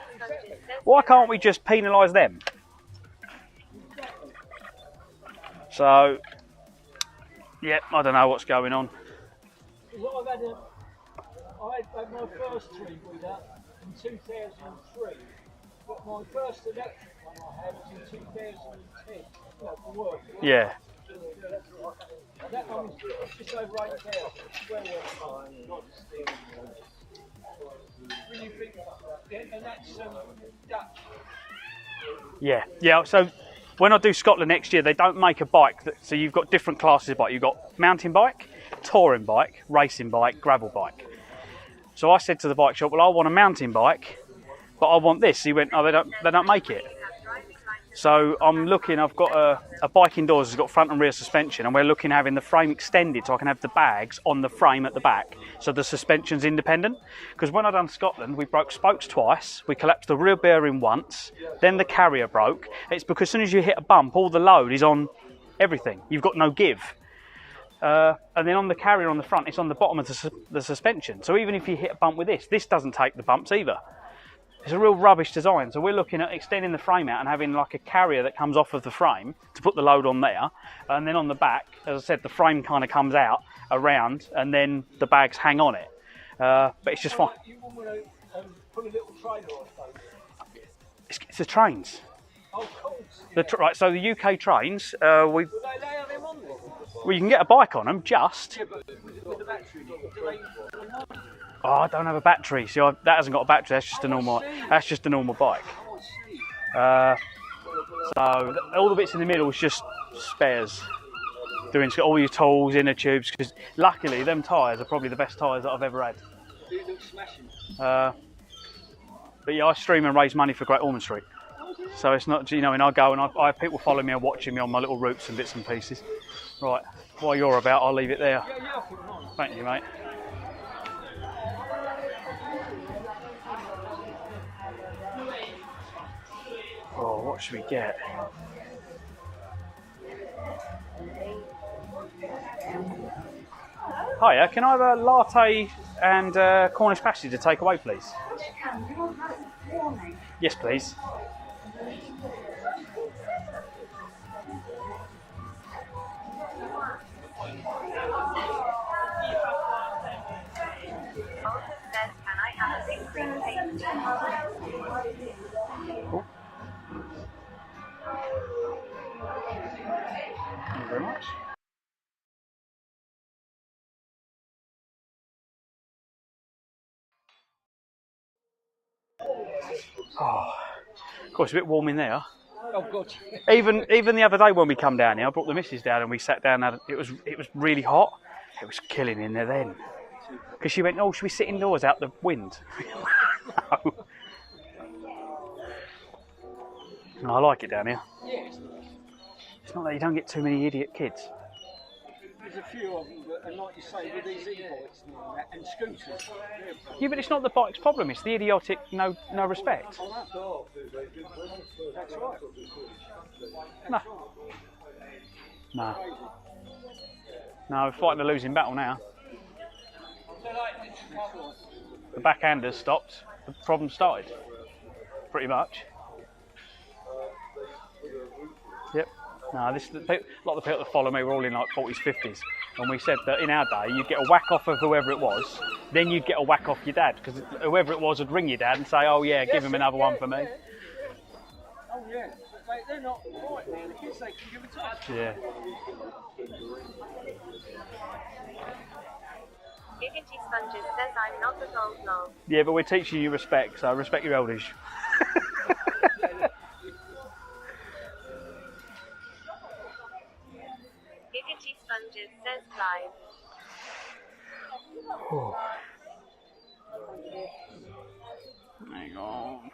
Why can't we just penalise them? So, yeah, I don't know what's going on. I've had my first 3-wheeler in 2003, but my first electric one I had was in 2010, for work. Yeah. And that one was just over 8,000. Well worth it. When you think about that, and that's Dutch. Yeah, so when I do Scotland next year, they don't make a bike. So you've got different classes of bike. You've got mountain bike, touring bike, racing bike, gravel bike. So I said to the bike shop, well, I want a mountain bike, but I want this. He went, oh, they don't make it. So I'm looking, I've got a bike indoors that's got front and rear suspension, and we're looking at having the frame extended so I can have the bags on the frame at the back, so the suspension's independent. Because when I done Scotland, we broke spokes twice, we collapsed the rear bearing once, then the carrier broke. It's because as soon as you hit a bump, all the load is on everything. You've got no give. And then on the carrier on the front, it's on the bottom of the suspension. So even if you hit a bump with this doesn't take the bumps either. It's a real rubbish design. So we're looking at extending the frame out and having like a carrier that comes off of the frame to put the load on there. And then on the back, as I said, the frame kind of comes out around and then the bags hang on it. But it's just fine. You wouldn't want to put a little trailer or something? It's the trains. Oh, of course. Right, so the UK trains, Would they allow them on there? well, you can get a bike on them, just. Yeah, but with the battery, do they? Oh, I don't have a battery. See, that hasn't got a battery. That's just a normal. That's just a normal bike. So all the bits in the middle is just spares. Doing all your tools, inner tubes. Because luckily, them tyres are probably the best tyres that I've ever had. They look smashing. But yeah, I stream and raise money for Great Ormond Street. So it's not, you know, and I go and I have people follow me and watching me on my little routes and bits and pieces. Right, while you're about, I'll leave it there. Yeah, I'll put them on. Thank you, mate. Oh, what should we get? Hiya, can I have a latte and Cornish pasty to take away, please? Yes, please. Says, can I have a big green paste? Cool. Thank you very much. Oh, of course, a bit warm in there. Oh, God. Even the other day when we come down here, I brought the missus down and we sat down. It was really hot. It was killing in there then. Because she went, oh, should we sit indoors out the wind? No. No, I like it down here. Yeah, it's nice. It's not that you don't get too many idiot kids. There's a few of them, and like you say, with these e-bikes and scooters. Yeah, but it's not the bike's problem. It's the idiotic no respect. That's right. No. No. No, we're fighting a losing battle now. The backhanders stopped. The problem started. Pretty much. Yep. No, a lot of the people that follow me were all in like 40s, 50s. And we said that in our day, you'd get a whack off of whoever it was, then you'd get a whack off your dad, because whoever it was would ring your dad and say, oh yeah, give him another one for me. Oh yeah, they're not right now. The kids, they can give a touch. Yeah. Giggity Sponges says I'm not a gold lol. Yeah, but we're teaching you respect, so respect your elders. Giggity Sponges says Clive. Hang on.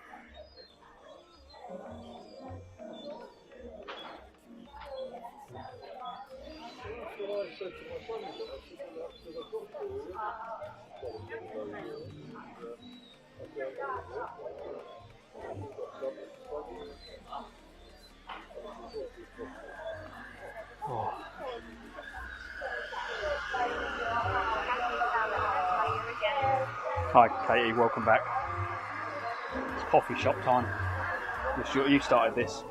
Hi Katie, welcome back. It's coffee shop time. You started this.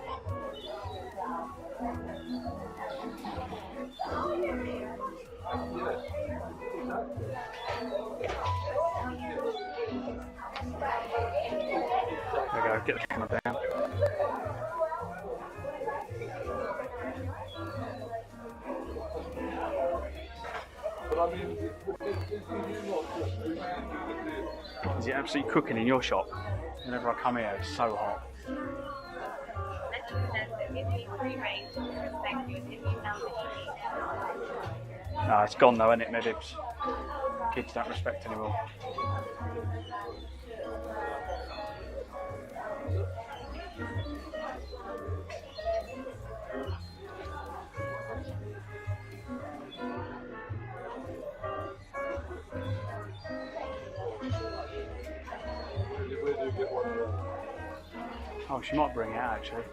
There we go, get the camera down. Is it absolutely cooking in your shop? Whenever I come here, it's so hot. Legend says that give me free reign to respect you if you tell me you need. No, it's gone though, isn't it, Medibs? Kids don't respect anymore. Oh, she might bring it out actually.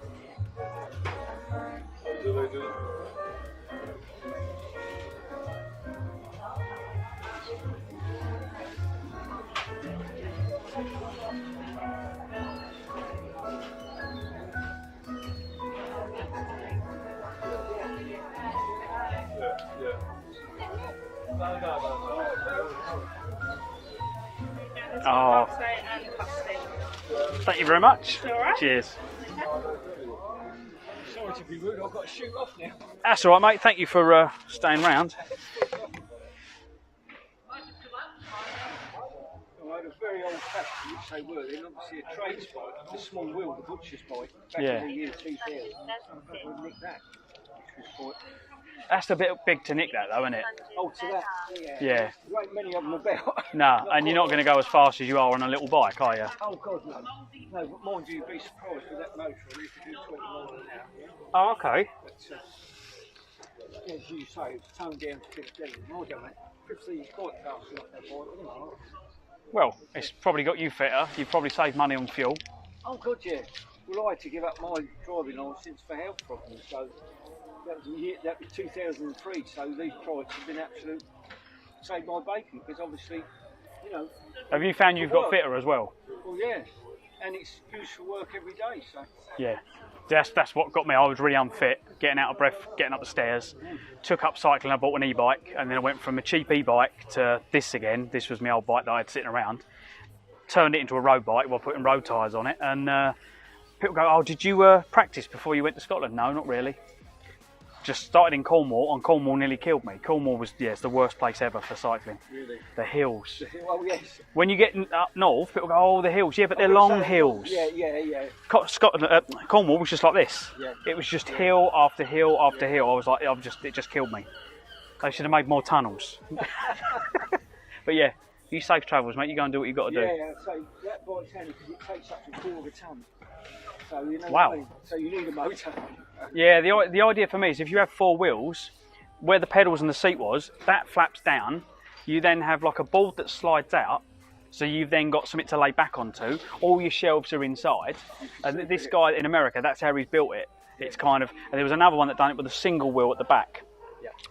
Oh, and plastic. thank you very much. All right. Cheers. Sorry to be rude, I've got to shoot off now. That's all right, mate. Thank you for staying round. I had a very old fashioned, which they were, then obviously a trades bike, the small wheel, the butcher's bike, back Yeah. in the year 2000. I nicked that, which was quite... That's a bit big to nick that, though, isn't it? Oh, to that? Yeah. There ain't many of them about. No, and you're not going to go as fast as you are on a little bike, are you? Oh, God, no. No, but mind you, you'd be surprised with that motor, I used to do 20 miles an hour. Oh, okay. But, as you say, it's toned down to 15. I don't know, 15 is quite fast off that bike, isn't it? Well, it's probably got you fitter. You've probably saved money on fuel. Oh, God, yeah. Well, I had to give up my driving licence for health problems, so that was 2003, so these products have been absolute saved my bacon, because obviously, you know... Have you found you've got fitter as well? Well, yeah, and it's used for work every day, so... Yeah. That's what got me. I was really unfit, getting out of breath, getting up the stairs. Took up cycling, I bought an e-bike, and then I went from a cheap e-bike to this again. This was my old bike that I had sitting around. Turned it into a road bike while putting road tyres on it, and people go, oh, did you practice before you went to Scotland? No, not really. Just started in Cornwall, and Cornwall nearly killed me. Cornwall was, it's the worst place ever for cycling. Really? The hills. Oh, yes. When you get up north, people go, oh, the hills. Yeah, but they're long hills. Yeah. Scotland, Cornwall was just like this. Yeah. It was just hill after hill after hill. I was like, it just killed me. They should have made more tunnels. But yeah, you safe travels, mate. You go and do what you got to do. Yeah, so that bike's handy because it takes up to 1/4 ton. So, you know Wow. what I mean? So you need a motor. Yeah, the idea for me is if you have 4 wheels, where the pedals and the seat was, that flaps down. You then have like a board that slides out, so you've then got something to lay back onto. All your shelves are inside. And this guy in America, that's how he's built it. It's kind of, and there was another one that done it with a single wheel at the back,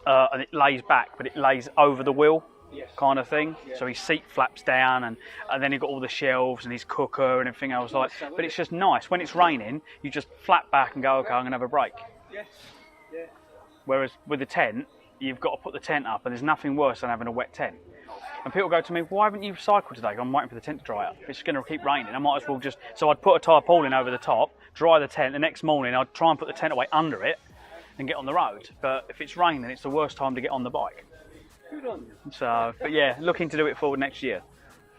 and it lays back, but it lays over the wheel. Yes. Kind of thing. So his seat flaps down, and then you've got all the shelves and his cooker and everything else. Like, but it's just nice when it's raining. You just flap back and go, okay, I'm gonna have a break. Yes. Yeah. Whereas with the tent, you've got to put the tent up, and there's nothing worse than having a wet tent. And people go to me, why haven't you cycled today? I'm waiting for the tent to dry up. It's going to keep raining. I might as well just. So I'd put a tarpaulin over the top, dry the tent. The next morning, I'd try and put the tent away under it, and get on the road. But if it's raining, it's the worst time to get on the bike. Good on you. So, but yeah, looking to do it forward next year.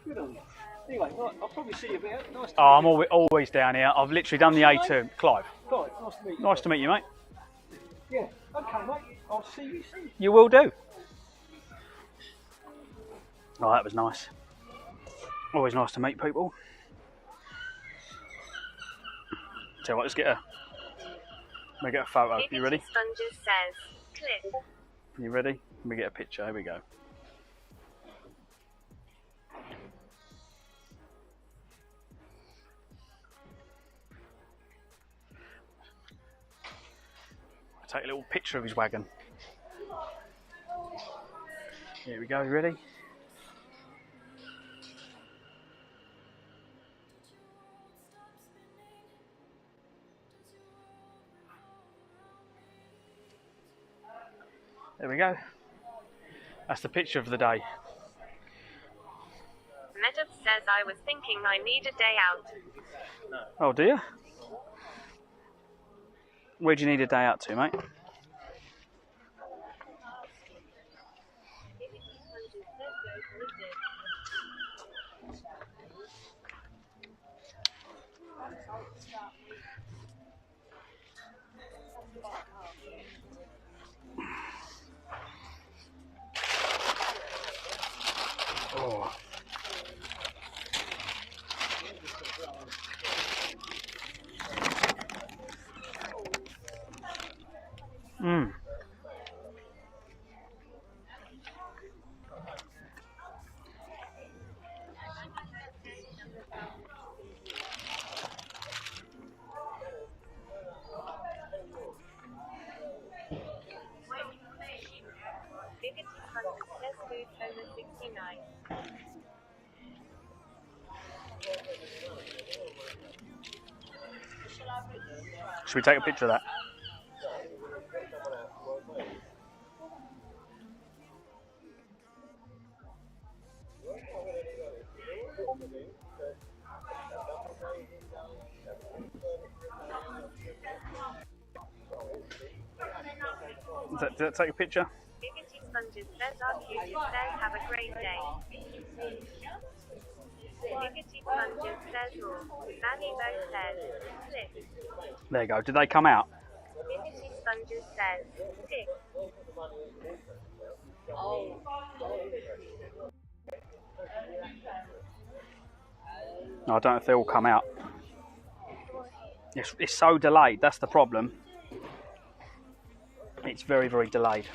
Good on you. Anyway, right, I'll probably see you about. Nice to Oh, I'm meet always down here. I've literally done the A2. Clive, you. Right, nice to meet you. nice to meet you, mate. Yeah. Okay, mate. I'll see you soon. You will do. Oh, that was nice. Always nice to meet people. Tell you what, let's get a photo. You ready? Sponges says, clip. You ready? Let me get a picture. Here we go. Take a little picture of his wagon. Here we go. You ready? There we go. That's the picture of the day. Meta says I was thinking I need a day out. Oh dear. Where do you need a day out to, mate? Oh. Mm. Should we take a picture of that? Did that take a picture? Biggity Sponges says our cutest says have a great day. Biggity Sponges says all. Danny Bo says, tick. There you go. Did they come out? Biggity Sponges says, tick. No, I don't know if they all come out. It's so delayed. That's the problem. It's very, very delayed.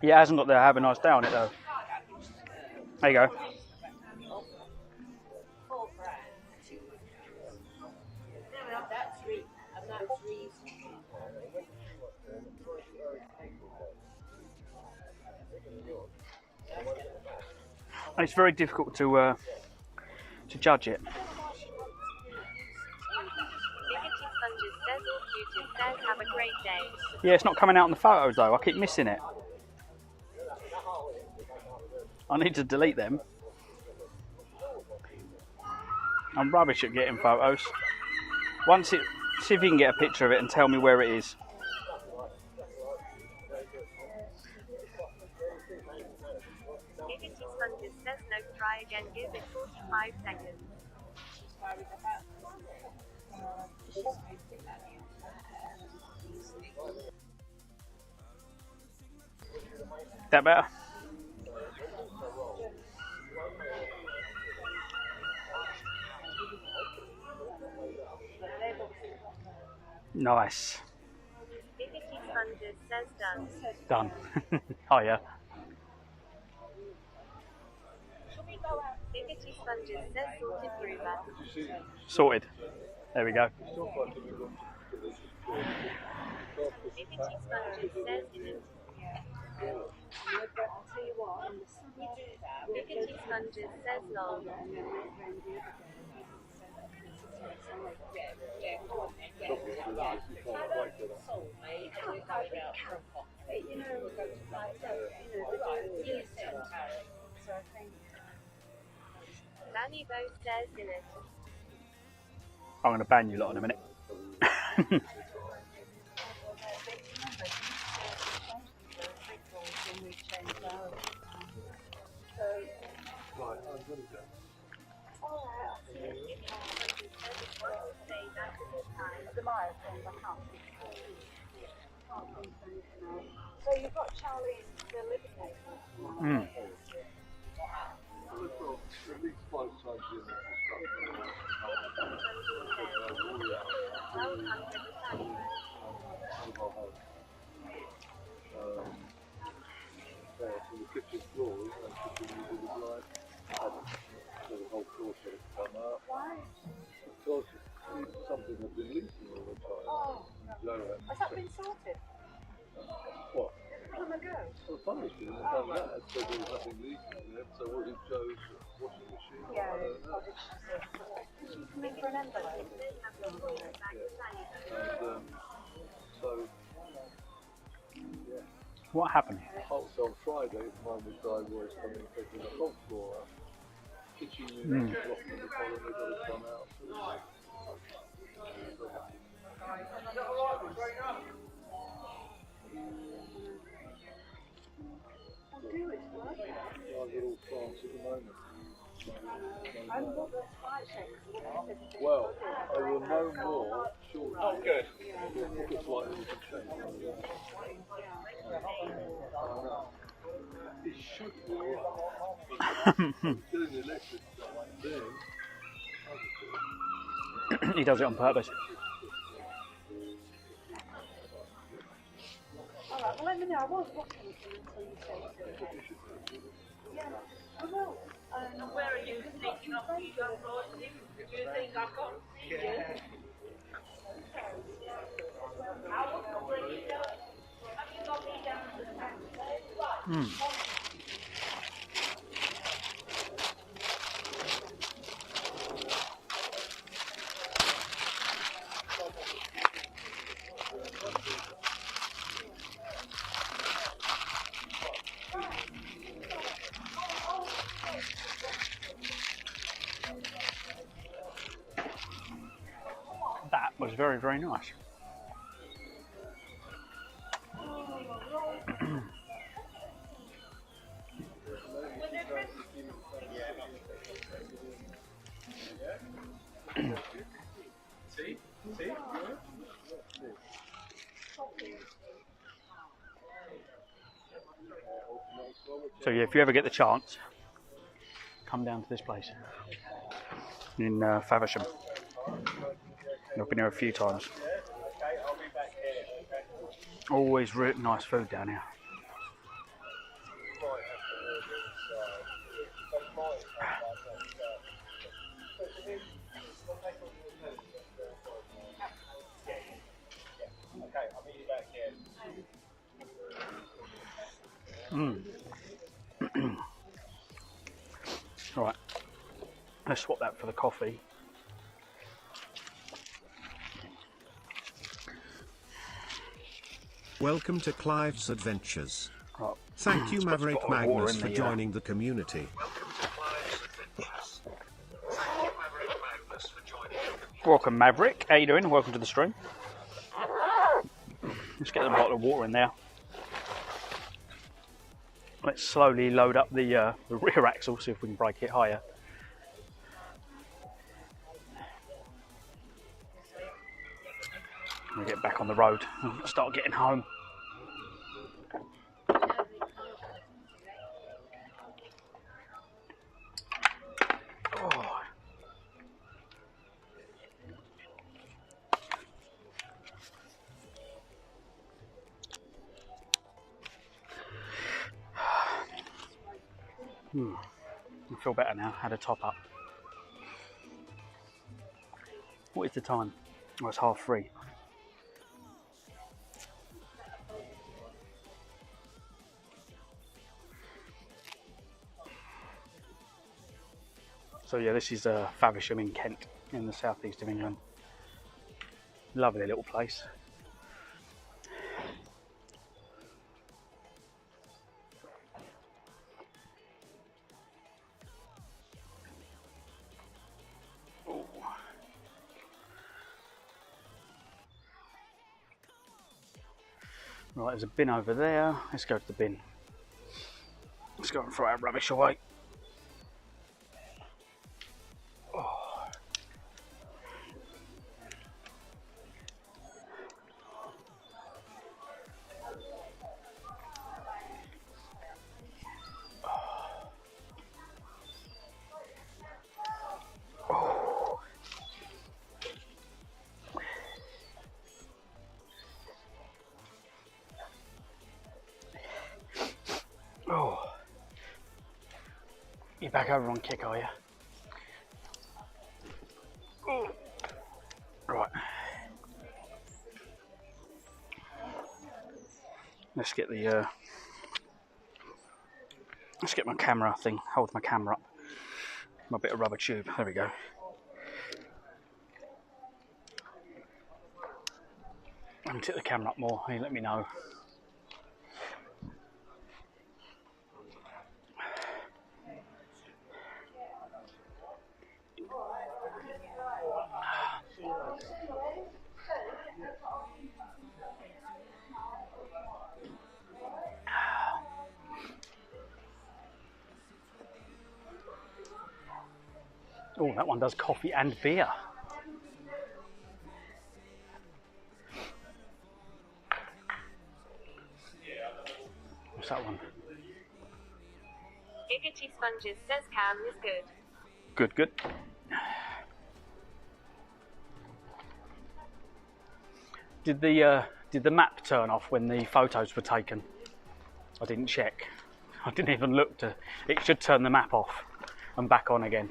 Yeah, it hasn't got the have a nice day on it though. There you go. It's very difficult to judge it. Biggity Sponges says all cutest says have a great day. Yeah, it's not coming out in the photos though. I keep missing it. I need to delete them. I'm rubbish at getting photos. See if you can get a picture of it and tell me where it is. Biggity Sponges says no, try again, give it 45 seconds. That better? Nice. Biggity Sponges says done. Done. Oh yeah. Biggity Sponges says sorted groover. Sorted. There we go. Biggity Sponges says in it. Biggity Sponges says lol. Danny Bo says in it. I'm going to ban you lot in a minute. So you've got Charlie the living room. Mm. At least 5 times in there. So the kitchen floor, the kitchen was like, so the whole floor sort of come up. Why? Because something had been leaking all the time. Oh, You know, has that been sorted? what? Long ago. Well, the funny thing is done that, so there was nothing leaking there. So was it Joe's washing machine? Yeah, I don't know. did she come in for an envelope? And so, yeah. What happened? Also on Friday, mine was guy was coming and taking the whole floor out. Kitchen unit was locked in the bottom, they got it come out. Our little France at the moment. Well, I will know more shortly. Oh, good. It's likely to change. It should be alright. Doing the electric thing. He does it on purpose. Alright, well let me know. I won't watch anything until you say so. Yeah, I will. Where are you thinking of going abroad? Do you think I can't see you? Have you got me down to the That was very, very nice. So yeah, if you ever get the chance, come down to this place in Faversham. I've been here a few times. Always really nice food down here. Right, let's swap that for the coffee. Welcome to Clive's Adventures. Right. Thank you, Let's put a Maverick bottle of water Magnus, in for the, joining the community. Welcome, Maverick. How you doing? Welcome to the stream. Let's get the bottle of water in there. Let's slowly load up the rear axle, see if we can brake it higher. We get back on the road and start getting home. Oh. I feel better now. Had a top up. What is the time? Oh, it's 3:30. So yeah, this is Faversham in Kent, in the southeast of England. Lovely little place. Right, there's a bin over there. Let's go to the bin. Let's go and throw our rubbish away. Oh. Oh. Oh. You're back over on kick, are you? Oh. Right. Let's get the let's get my camera thing. Hold my camera up. My bit of rubber tube. There we go. Let me tip the camera up more. You let me know. Oh, that one does coffee and beer. What's that one? Giggity Sponges says Cam is good. Good, good. Did the map turn off when the photos were taken? I didn't check. I didn't even look to. It should turn the map off and back on again.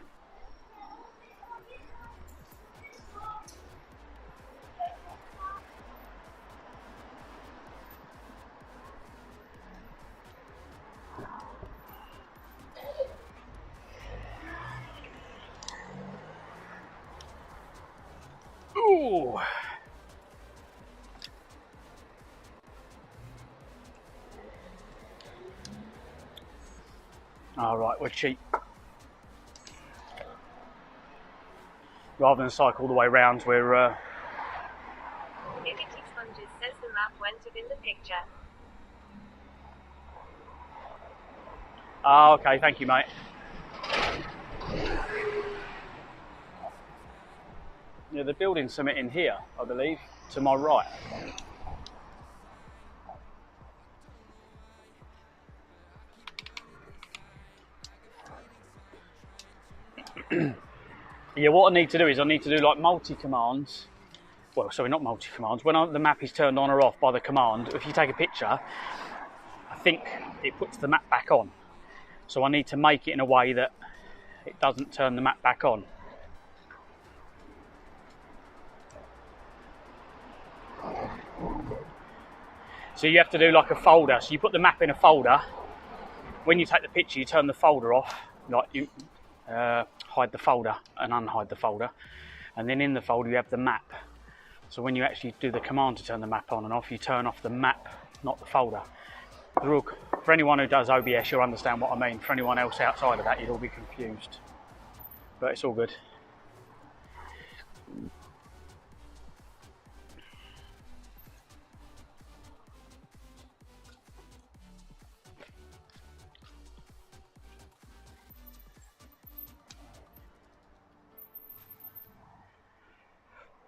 Oh. All right, we're cheap. Rather than cycle all the way round, we're. Maybe Sponges says the map went up in the picture. Oh, okay, thank you, mate. Yeah, they're building something in here, I believe, to my right. Yeah, what I need to do is I need to do like multi-commands. Well, sorry, not multi-commands. When the map is turned on or off by the command, if you take a picture, I think it puts the map back on. So I need to make it in a way that it doesn't turn the map back on. So you have to do like a folder. So you put the map in a folder. When you take the picture, you turn the folder off. Like you hide the folder and unhide the folder. And then in the folder you have the map. So when you actually do the command to turn the map on and off, you turn off the map, not the folder. For anyone who does OBS, you'll understand what I mean. For anyone else outside of that, you'd all be confused. But it's all good.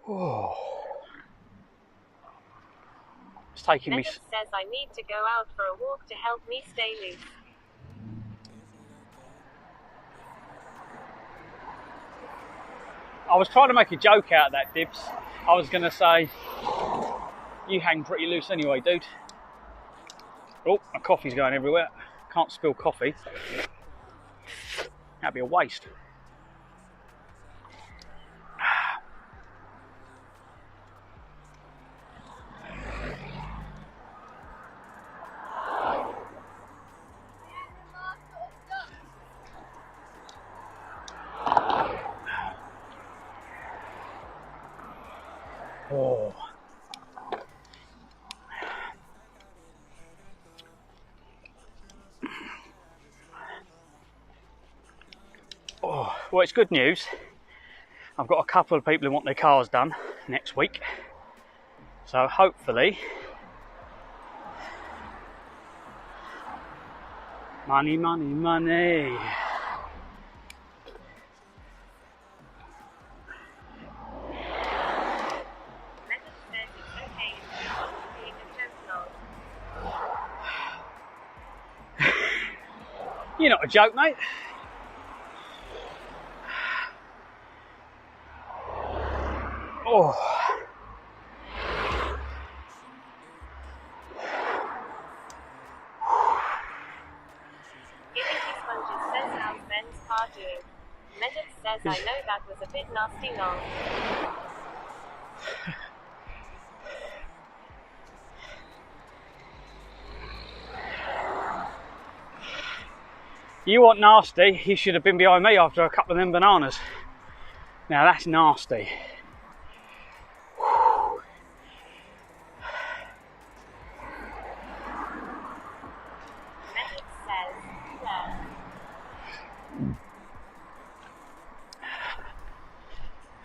Oh. It's taking me. Megan says I need to go out for a walk to help me stay loose. I was trying to make a joke out of that, Dibs. I was going to say, you hang pretty loose anyway, dude. Oh, my coffee's going everywhere. Can't spill coffee. That'd be a waste. Oh. Oh, well, it's good news. I've got a couple of people who want their cars done next week. So hopefully, money, money, money. You're not a joke, mate. Oh. Megan says I know that was a bit nasty long. You want nasty, you should have been behind me after a couple of them bananas. Now that's nasty. Megan says, yeah.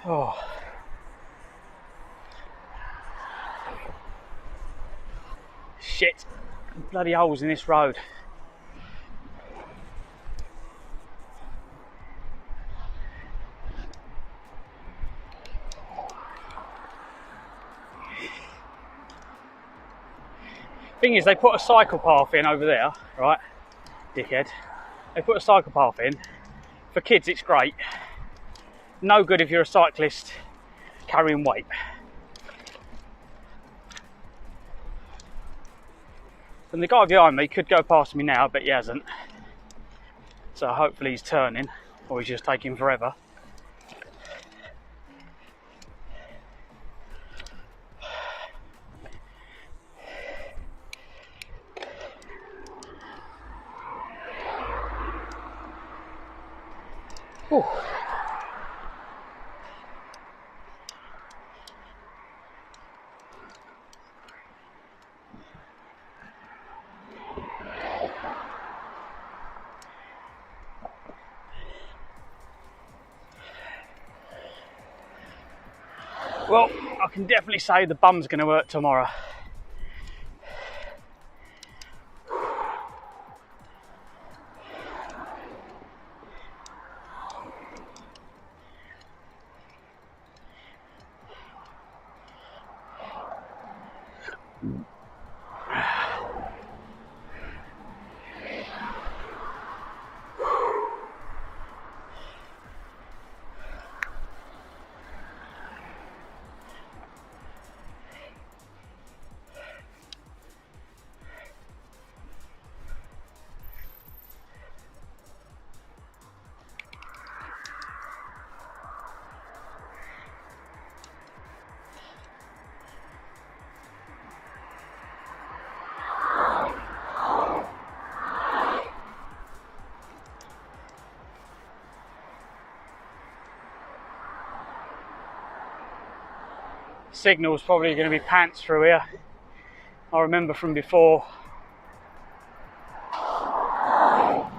Oh. Shit. Bloody holes in this road. Thing is, they put a cycle path in over there, right? Dickhead. They put a cycle path in. For kids, it's great. No good if you're a cyclist carrying weight. And the guy behind me could go past me now, but he hasn't. So hopefully he's turning, or he's just taking forever. Well, I can definitely say the bum's going to hurt tomorrow. Signal's probably going to be pants through here. I remember from before. I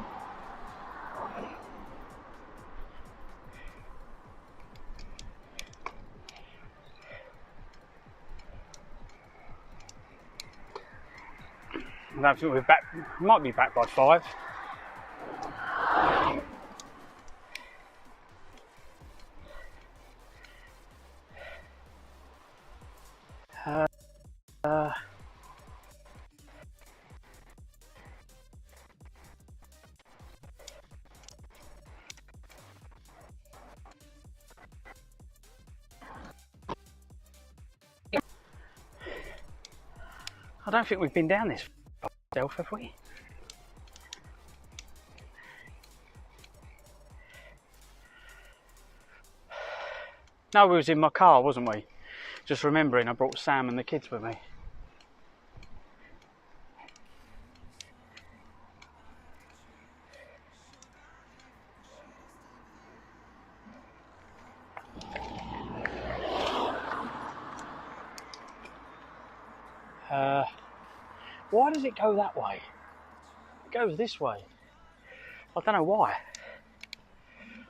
don't think we're back. Might be back by 5. I don't think we've been down this ourselves, have we? No, we was in my car, wasn't we? Just remembering I brought Sam and the kids with me. Why does it go that way? It goes this way. I don't know why.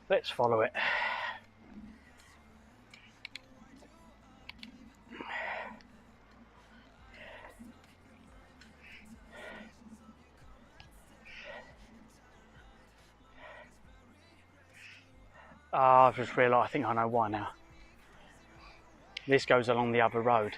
Let's follow it. I've just realised, I think I know why now. This goes along the other road.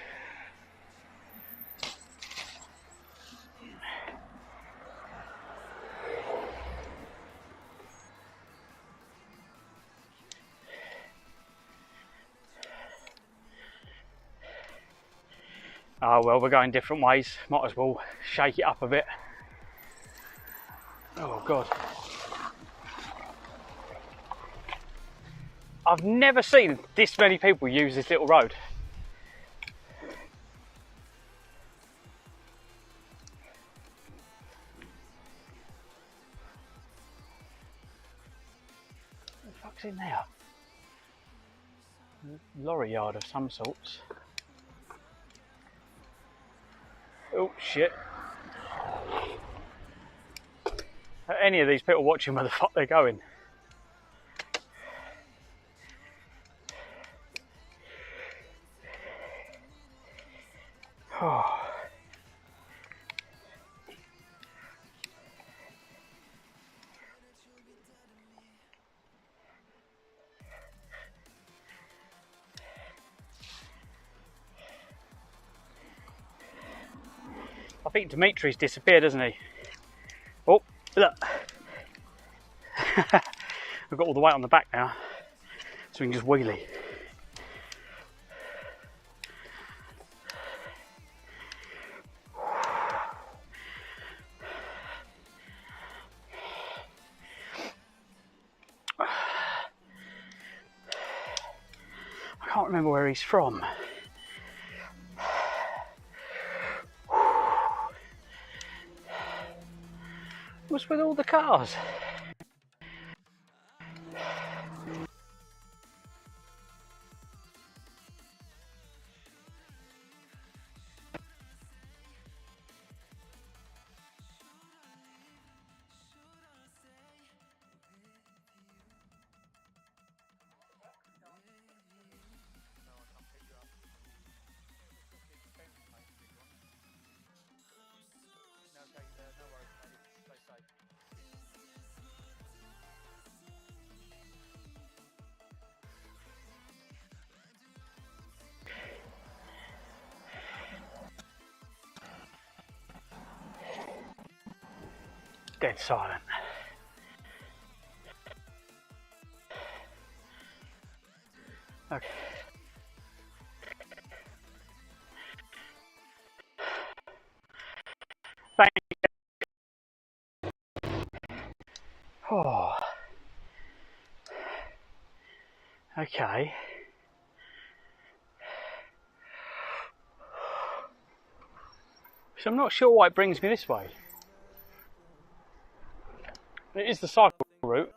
Oh well, we're going different ways. Might as well shake it up a bit. Oh God. I've never seen this many people use this little road. What the fuck's in there? Lorry yard of some sorts. Oh shit. Are any of these people watching where the fuck they're going? Oh. I think Dimitri's disappeared, hasn't he? Oh, look. We've got all the weight on the back now, so we can just wheelie. I can't remember where he's from. What's with all the cars? dead silent. Okay. Thank you. Oh. Okay. So I'm not sure why it brings me this way. It is the cycle route.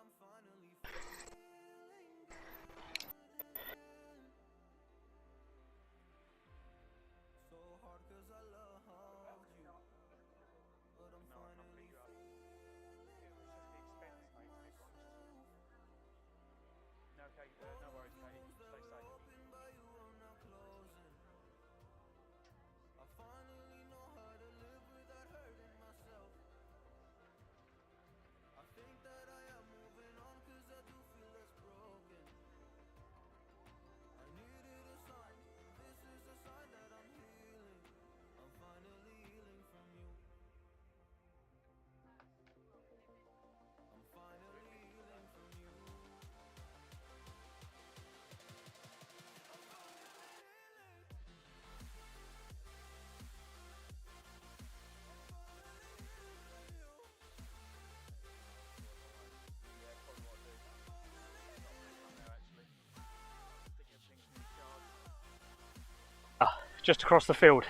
Just across the field.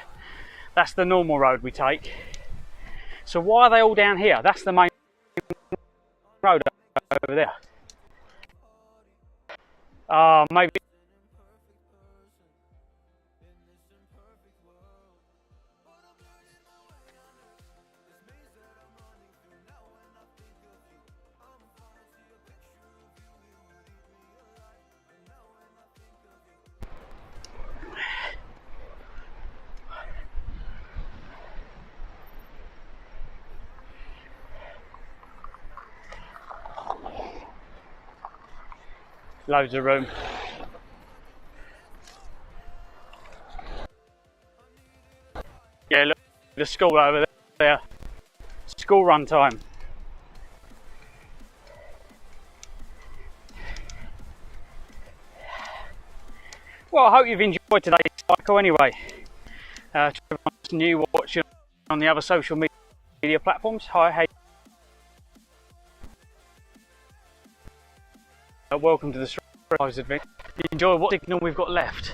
That's the normal road we take. So why are they all down here? That's the main road over there. Maybe. Loads of room. Yeah, look, the school over there. School run time. Well, I hope you've enjoyed today's cycle anyway. To everyone new watching on the other social media platforms, hi, hey. Welcome to the Strava adventure. Enjoy what signal we've got left.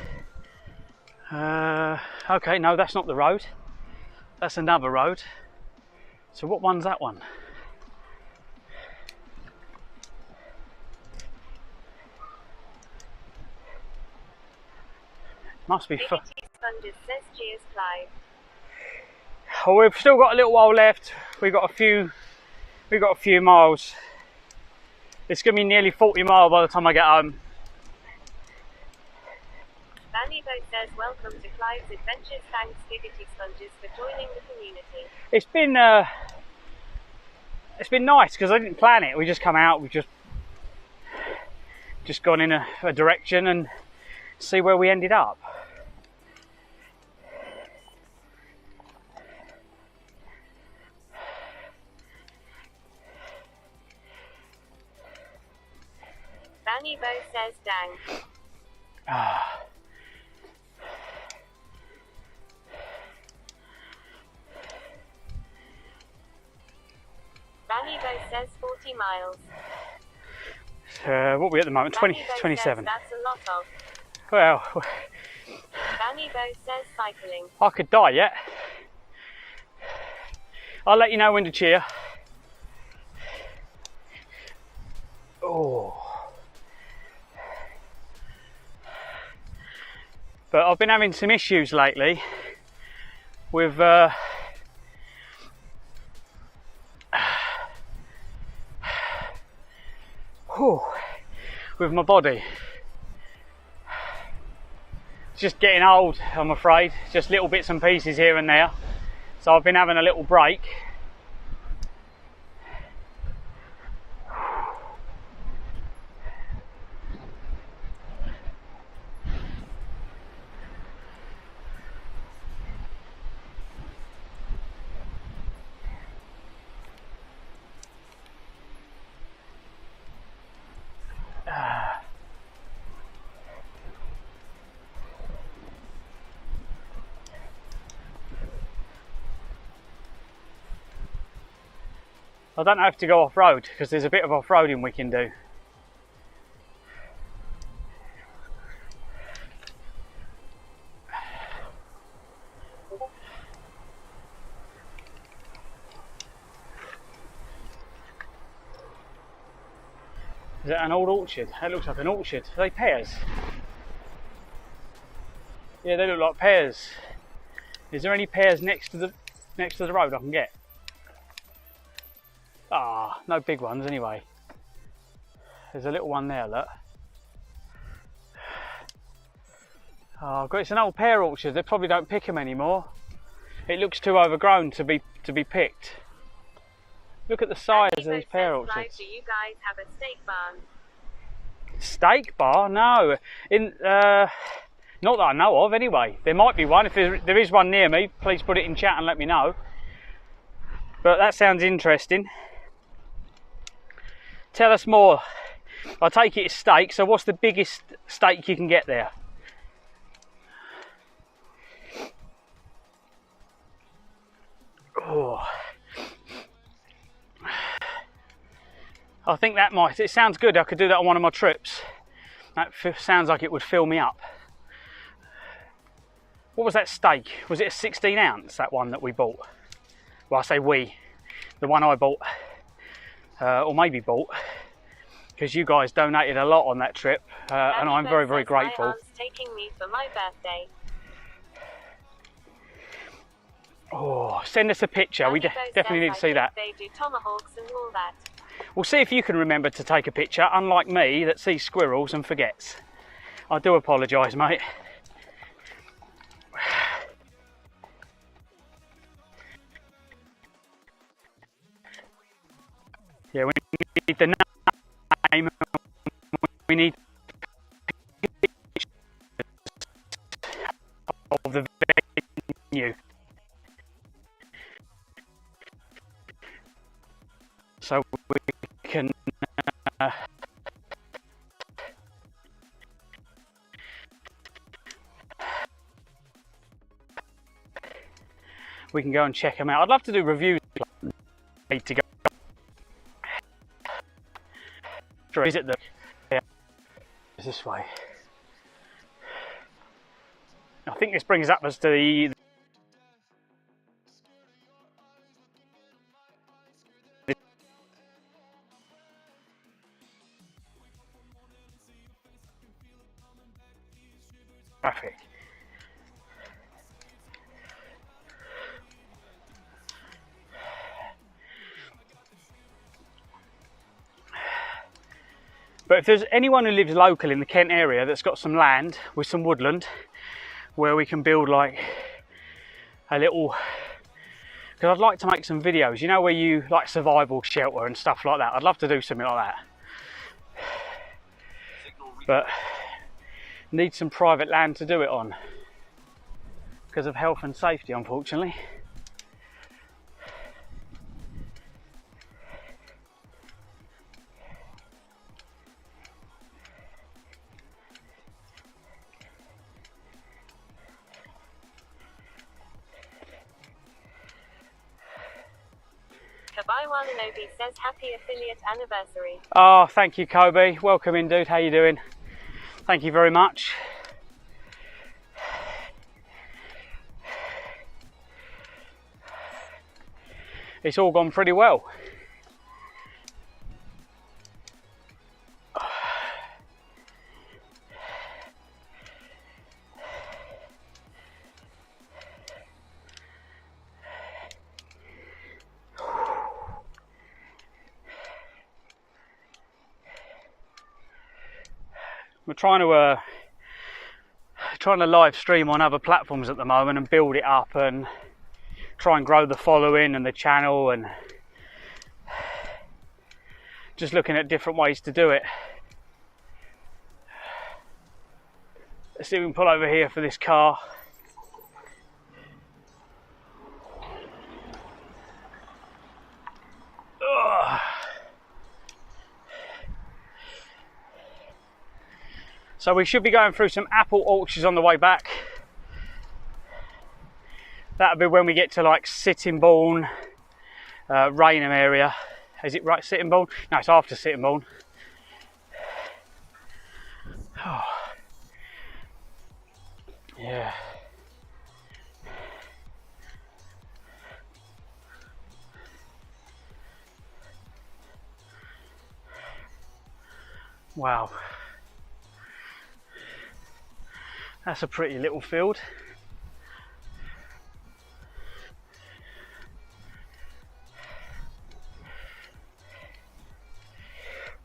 Okay, no, that's not the road. That's another road. So what one's that one? Must be fun. Oh, we've still got a little while left. We've got a few miles. It's going to be nearly 40 miles by the time I get home. Vannibo says, welcome to Clive's Adventures. Thanks, Giggity Sponges, for joining the community. It's been nice because I didn't plan it. We just come out. We've just gone in a direction and see where we ended up. Vannibo says, dang. Vannibo says 40 miles. What are we at the moment? 27. Says that's a lot of. Well, Vannibo says cycling. I could die yet. I'll let you know when to cheer. Oh. But I've been having some issues lately with with my body. It's just getting old, I'm afraid. Just little bits and pieces here and there. So I've been having a little break. I don't have to go off-road because there's a bit of off-roading we can do. Is that an old orchard? That looks like an orchard. Are they pears? Yeah, they look like pears. Is there any pears next to the road I can get? Ah, no big ones anyway. There's a little one there, look. Oh, it's an old pear orchard. They probably don't pick them anymore. It looks too overgrown to be picked. Look at the size of these pear orchards. Do you guys have a steak barn? Steak bar? No. Not that I know of anyway. There might be one. If there is one near me, please put it in chat and let me know. But that sounds interesting. Tell us more. I take it it's steak, so what's the biggest steak you can get there? Oh. I think that might, it sounds good. I could do that on one of my trips. That sounds like it would fill me up. What was that steak? Was it a 16 ounce, that one that we bought? Well, I say we, the one I bought, or maybe bought, because you guys donated a lot on that trip, and I'm very, very grateful. My aunt's taking me for my birthday. Oh, send us a picture. We definitely need to see that. They do tomahawks and all that. We'll see if you can remember to take a picture, unlike me that sees squirrels and forgets. I do apologise, mate. Yeah, we need the name, we need pictures of the venue. So we can go and check them out. I'd love to do reviews. Need to go visit them. Yeah, this way. I think this brings up us to the traffic. But if there's anyone who lives local in the Kent area that's got some land with some woodland where we can build like a little, because I'd like to make some videos, you know, where you like survival shelter and stuff like that. I'd love to do something like that. But need some private land to do it on because of health and safety, unfortunately. Kabaiwan Anobi says happy affiliate anniversary. Oh, thank you, Kobe. Welcome in, dude. How you doing? Thank you very much. It's all gone pretty well. We're trying to live stream on other platforms at the moment and build it up and try and grow the following and the channel, and just looking at different ways to do it. Let's see if we can pull over here for this car. Ugh. So we should be going through some apple orchards on the way back. That'll be when we get to like Sittingbourne, Rainham area. Is it right Sittingbourne? No, it's after Sittingbourne. Oh. Yeah. Wow. That's a pretty little field.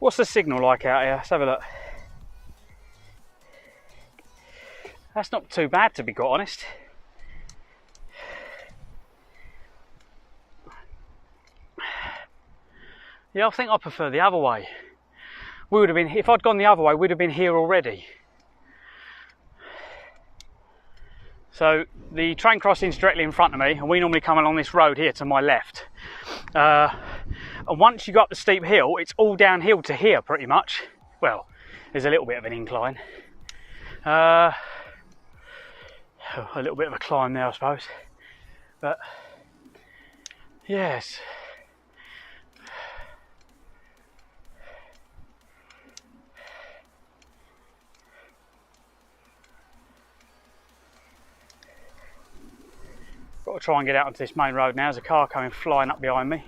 What's the signal like out here? Let's have a look. That's not too bad, to be quite honest. Yeah, I think I prefer the other way. We would have been, if I'd gone the other way, we'd have been here already. So the train crossing's directly in front of me, and we normally come along this road here to my left. And once you go up the steep hill, it's all downhill to here pretty much. Well, there's a little bit of an incline. A little bit of a climb there, I suppose. But yes. Got to try and get out onto this main road now. There's a car coming flying up behind me.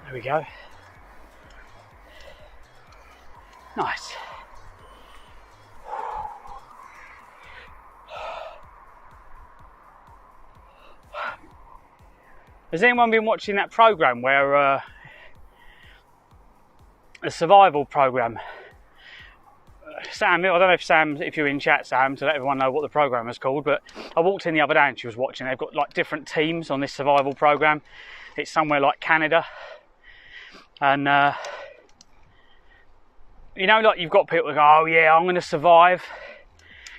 There we go. Nice. Has anyone been watching that program where a survival program? Sam, I don't know if Sam, if you're in chat, Sam, to let everyone know what the program is called, but I walked in the other day and she was watching. They've got like different teams on this survival program. It's somewhere like Canada, and you know, like you've got people who go, oh yeah, I'm going to survive,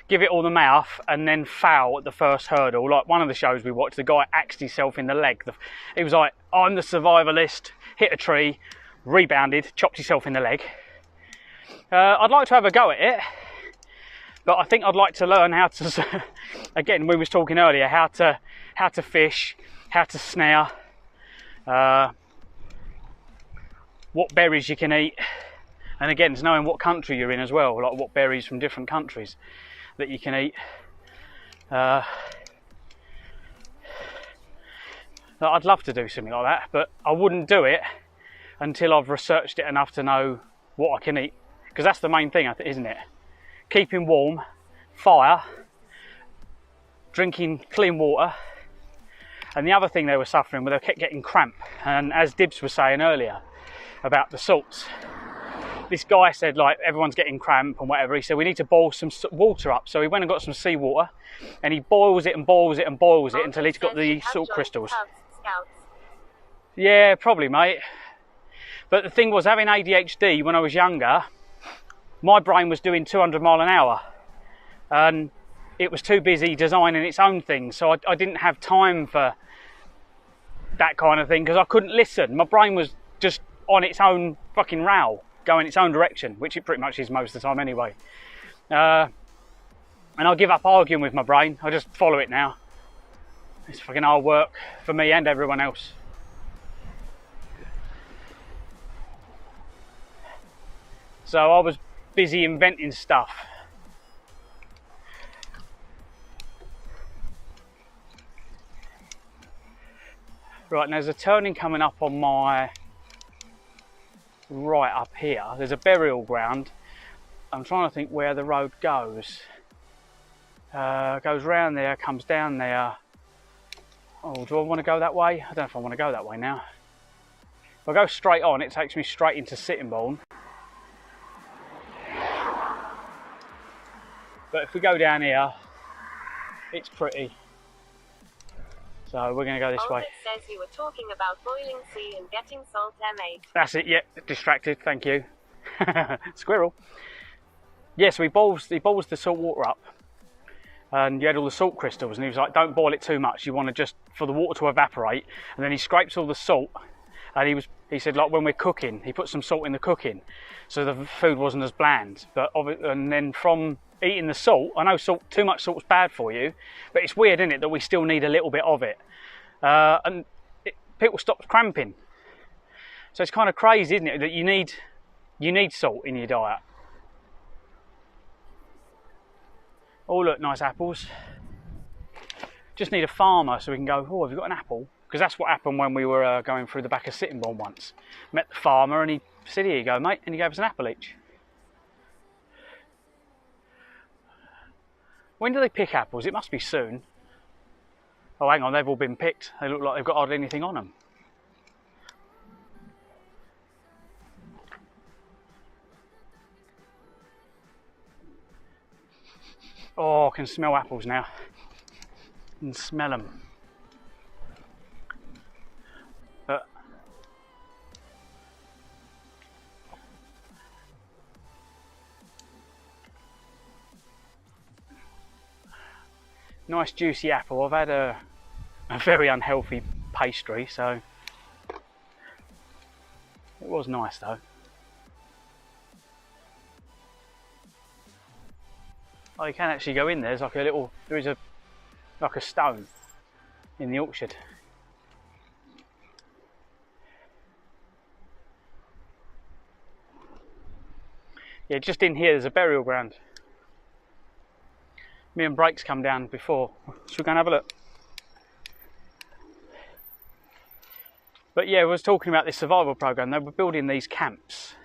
give it all the mouth, and then foul at the first hurdle. Like one of the shows we watched, the guy axed himself in the leg. He was like, I'm the survivalist, hit a tree, rebounded, chopped himself in the leg. I'd like to have a go at it, but I think I'd like to learn how to, again, we was talking earlier, how to fish, how to snare, what berries you can eat, and again, it's knowing what country you're in as well, like what berries from different countries that you can eat. I'd love to do something like that, but I wouldn't do it until I've researched it enough to know what I can eat, because that's the main thing, isn't it? Keeping warm, fire, drinking clean water, and the other thing they were suffering with, they kept getting cramp. And as Dibs was saying earlier about the salts, this guy said like everyone's getting cramp and whatever. He said we need to boil some water up. So he went and got some seawater, and he boils it and boils it and boils it until he's got the salt crystals. Yeah, probably, mate. But the thing was, having ADHD when I was younger, my brain was doing 200 mile an hour, and it was too busy designing its own things, so I didn't have time for that kind of thing, because I couldn't listen. My brain was just on its own fucking row, going its own direction, which it pretty much is most of the time anyway. And I give up arguing with my brain. I just follow it now. It's fucking hard work for me and everyone else. So I was busy inventing stuff. Right, and there's a turning coming up on my right up here. There's a burial ground. I'm trying to think where the road goes. Goes round there, comes down there. Oh, do I want to go that way? I don't know if I want to go that way now. If I go straight on, it takes me straight into Sittingbourne. But if we go down here, it's pretty. So we're going to go this way. Says you were talking about boiling sea and getting salt M8. That's it, yeah, distracted, thank you. Squirrel. Yes, he boils the salt water up. and you had all the salt crystals, and he was like, don't boil it too much, you want to just for the water to evaporate. And then he scrapes all the salt, and he said, like, when we're cooking, he put some salt in the cooking so the food wasn't as bland. And then from eating the salt, I know too much salt's bad for you, but it's weird, isn't it, that we still need a little bit of it, and people stop cramping. So it's kind of crazy, isn't it, that you need salt in your diet. Oh look, nice apples. Just need a farmer so we can go, oh, have you got an apple? Because that's what happened when we were going through the back of Sittingbourne once. Met the farmer and he said, here you go, mate, and he gave us an apple each. When do they pick apples? It must be soon. Oh, hang on, they've all been picked. They look like they've got hardly anything on them. Oh, I can smell apples now. I can smell them. But nice juicy apple. I've had a very unhealthy pastry, so it was nice though. Oh, you can actually go in there. There's like like a stone in the orchard. Yeah, just in here there's a burial ground. Me and Brakes come down before. Should we go and have a look? But yeah, we was talking about this survival program. They were building these camps.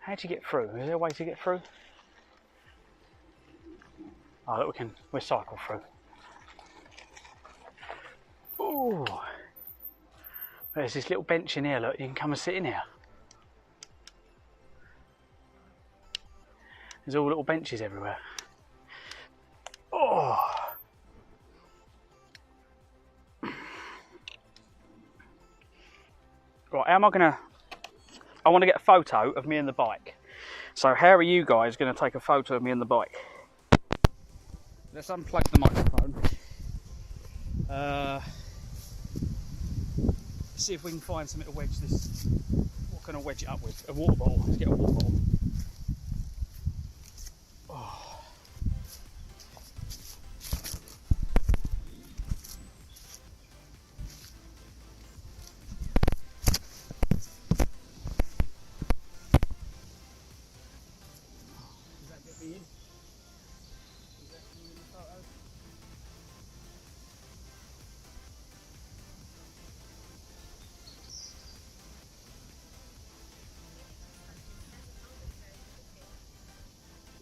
How do you get through? Is there a way to get through? Oh, look, we'll cycle through. Ooh. There's this little bench in here, look, you can come and sit in here. There's all little benches everywhere. Oh. Right, how am I gonna... I want to get a photo of me and the bike. So how are you guys going to take a photo of me and the bike? Let's unplug the microphone. See if we can find something to wedge this. What can I wedge it up with? A water bottle. Let's get a water bottle. Oh. Does that get me in?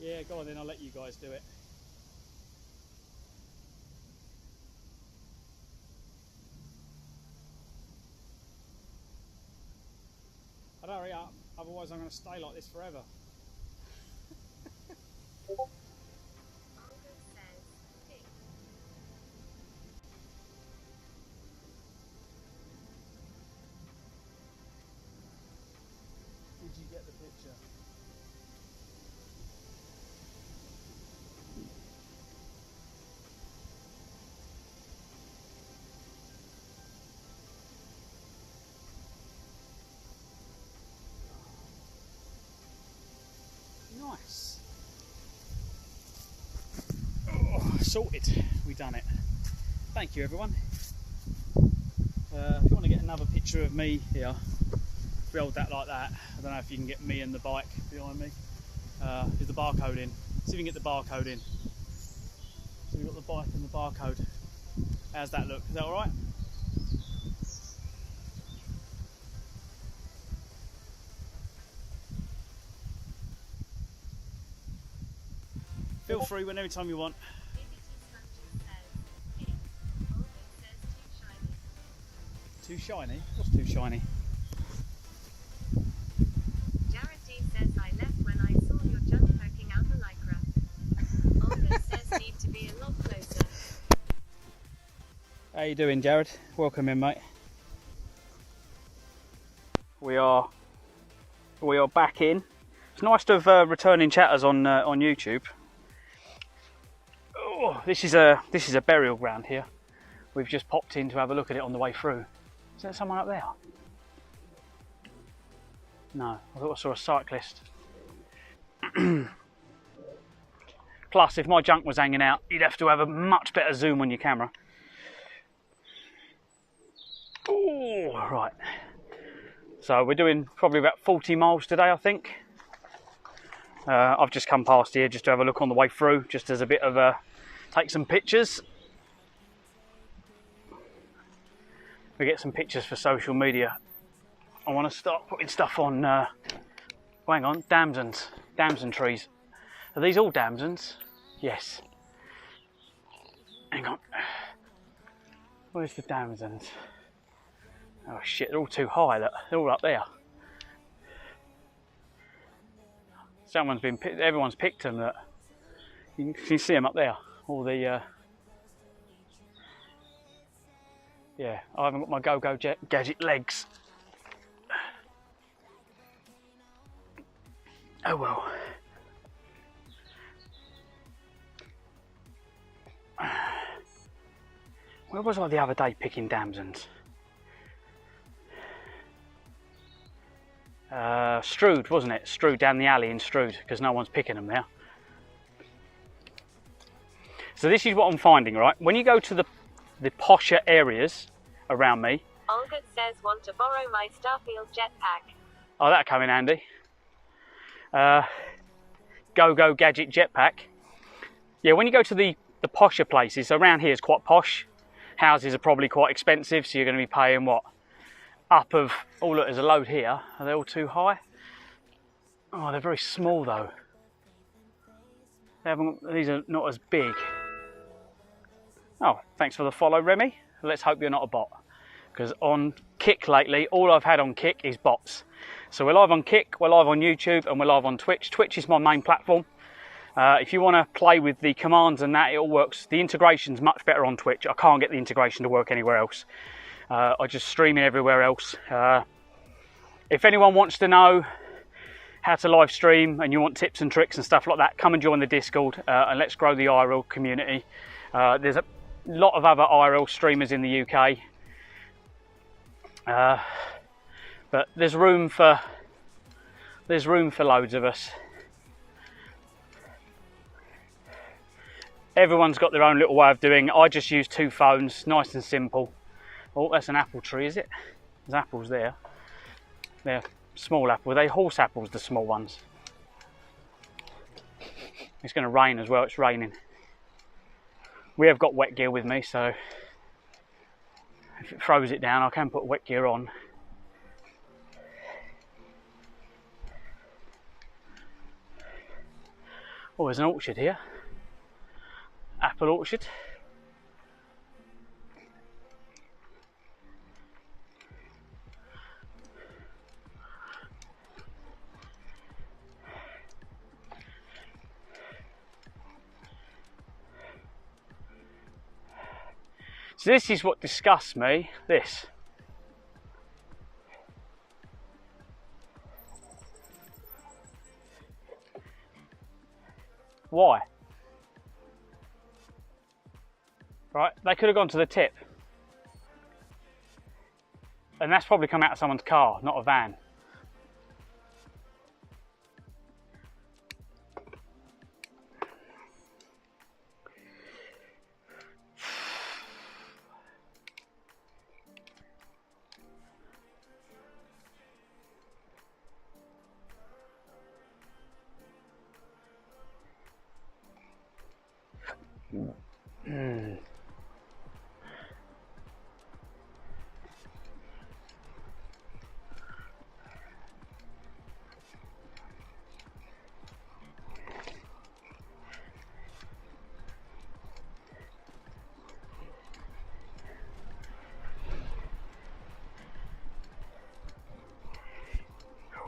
Yeah, go on then, I'll let you guys do it. I'd hurry up, otherwise I'm going to stay like this forever. Did you get the picture? Nice. Oh, sorted. We done it. Thank you, everyone. If you want to get another picture of me here, if we hold that like that, I don't know if you can get me and the bike behind me. Is the barcode in? See if we can get the barcode in. So we've got the bike and the barcode. How's that look? Is that all right? Feel free whenever time you want. Too shiny? What's too shiny? Jared D says I left when I saw your junk poking out the lycra. Olga says need to be a lot closer. How you doing, Jared? Welcome in, mate. We are back in. It's nice to have returning chatters on YouTube. Oh, this is a burial ground here. We've just popped in to have a look at it on the way through. Is there someone up there? No, I thought I saw a cyclist. Plus, if my junk was hanging out, you'd have to have a much better zoom on your camera. Oh, right. So we're doing probably about 40 miles today, I think. I've just come past here just to have a look on the way through, just as a bit of a take some pictures. We get some pictures for social media. I want to start putting stuff on. Oh, hang on, damson trees. Are these all damsons? Yes. Hang on. Where's the damsons? Oh shit, they're all too high. Look, they're all up there. Everyone's picked them. That you can see them up there. All the yeah. I haven't got my go-go gadget legs. Oh well. Where was I the other day picking damsons? Strood, wasn't it? Strood, down the alley in Strood, because no one's picking them now. So this is what I'm finding, right? When you go to the posher areas around me. Olga says, want to borrow my Starfield jetpack. Oh, that'll come in handy. Go-go gadget jetpack. Yeah, when you go to the posher places, so around here is quite posh. Houses are probably quite expensive, so you're going to be paying what? Up of, oh look, there's a load here. Are they all too high? Oh, they're very small though. These are not as big. Oh, thanks for the follow, Remy. Let's hope you're not a bot. Because on Kick lately, all I've had on Kick is bots. So we're live on Kick, we're live on YouTube, and we're live on Twitch. Twitch is my main platform. If you want to play with the commands and that, it all works. The integration's much better on Twitch. I can't get the integration to work anywhere else. I just stream it everywhere else. If anyone wants to know how to live stream and you want tips and tricks and stuff like that, come and join the Discord and let's grow the IRL community. There's a lot of other IRL streamers in the UK, but there's room for loads of us. Everyone's got their own little way of doing it. I just use 2 phones, nice and simple. Oh, that's an apple tree, is it? There's apples there. They're small apples. Are they horse apples, the small ones? It's going to rain as well. It's raining. We have got wet gear with me, so if it throws it down, I can put wet gear on. Oh, there's an orchard here. Apple orchard. So this is what disgusts me, this. Why? Right, they could have gone to the tip. And that's probably come out of someone's car, not a van.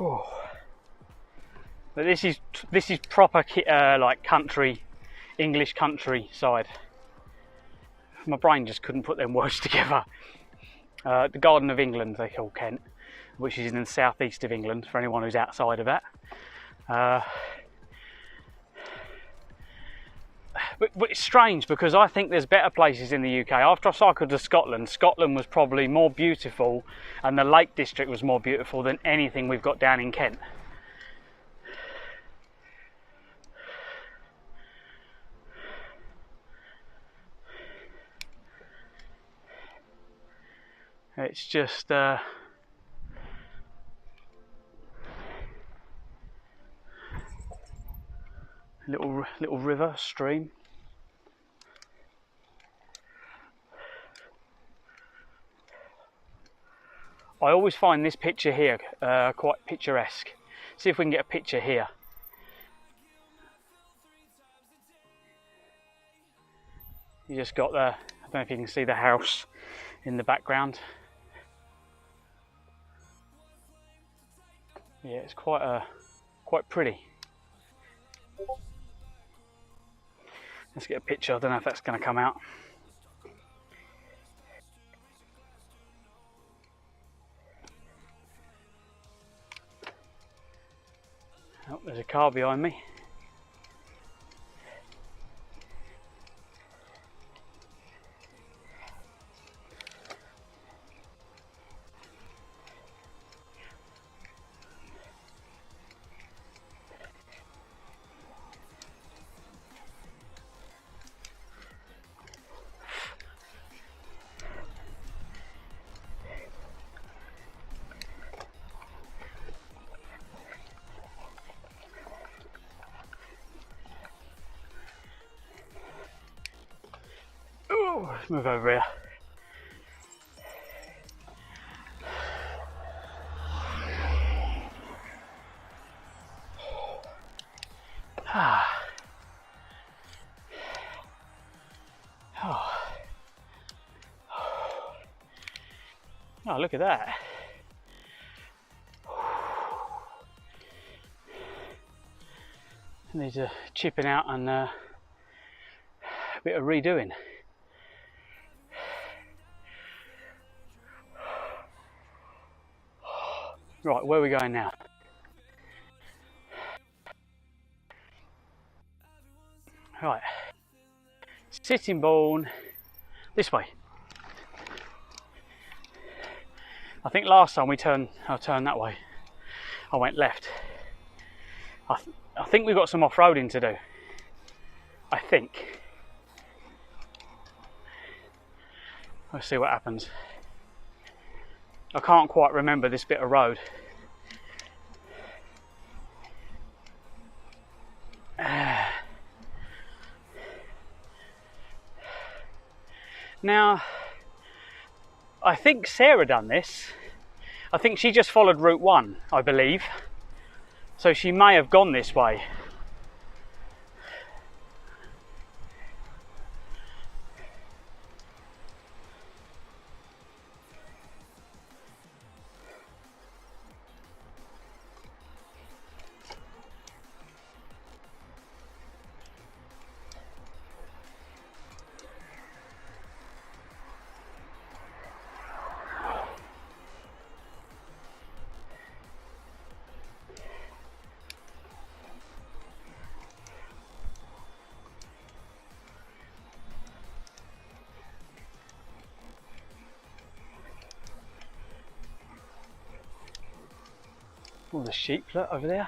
Oh. But this is proper like country, English countryside. My brain just couldn't put them words together. The Garden of England, they call Kent, which is in the southeast of England for anyone who's outside of that. But But it's strange because I think there's better places in the UK. After I cycled to Scotland, Scotland was probably more beautiful and the Lake District was more beautiful than anything we've got down in Kent. It's just little river, stream. I always find this picture here quite picturesque. See if we can get a picture here. You just got the, I don't know if you can see the house in the background. Yeah, it's quite pretty. Let's get a picture. I don't know if that's going to come out. Oh, there's a car behind me. Let's move over here. Oh, look at that. Needs a chipping out and a bit of redoing. Right, where are we going now? Right, Sittingbourne, this way. I think last time I turned that way. I went left. I think we've got some off-roading to do. I think. Let's see what happens. I can't quite remember this bit of road. Now, I think Sarah done this. I think she just followed Route 1, I believe. So she may have gone this way. All the sheep, look over there.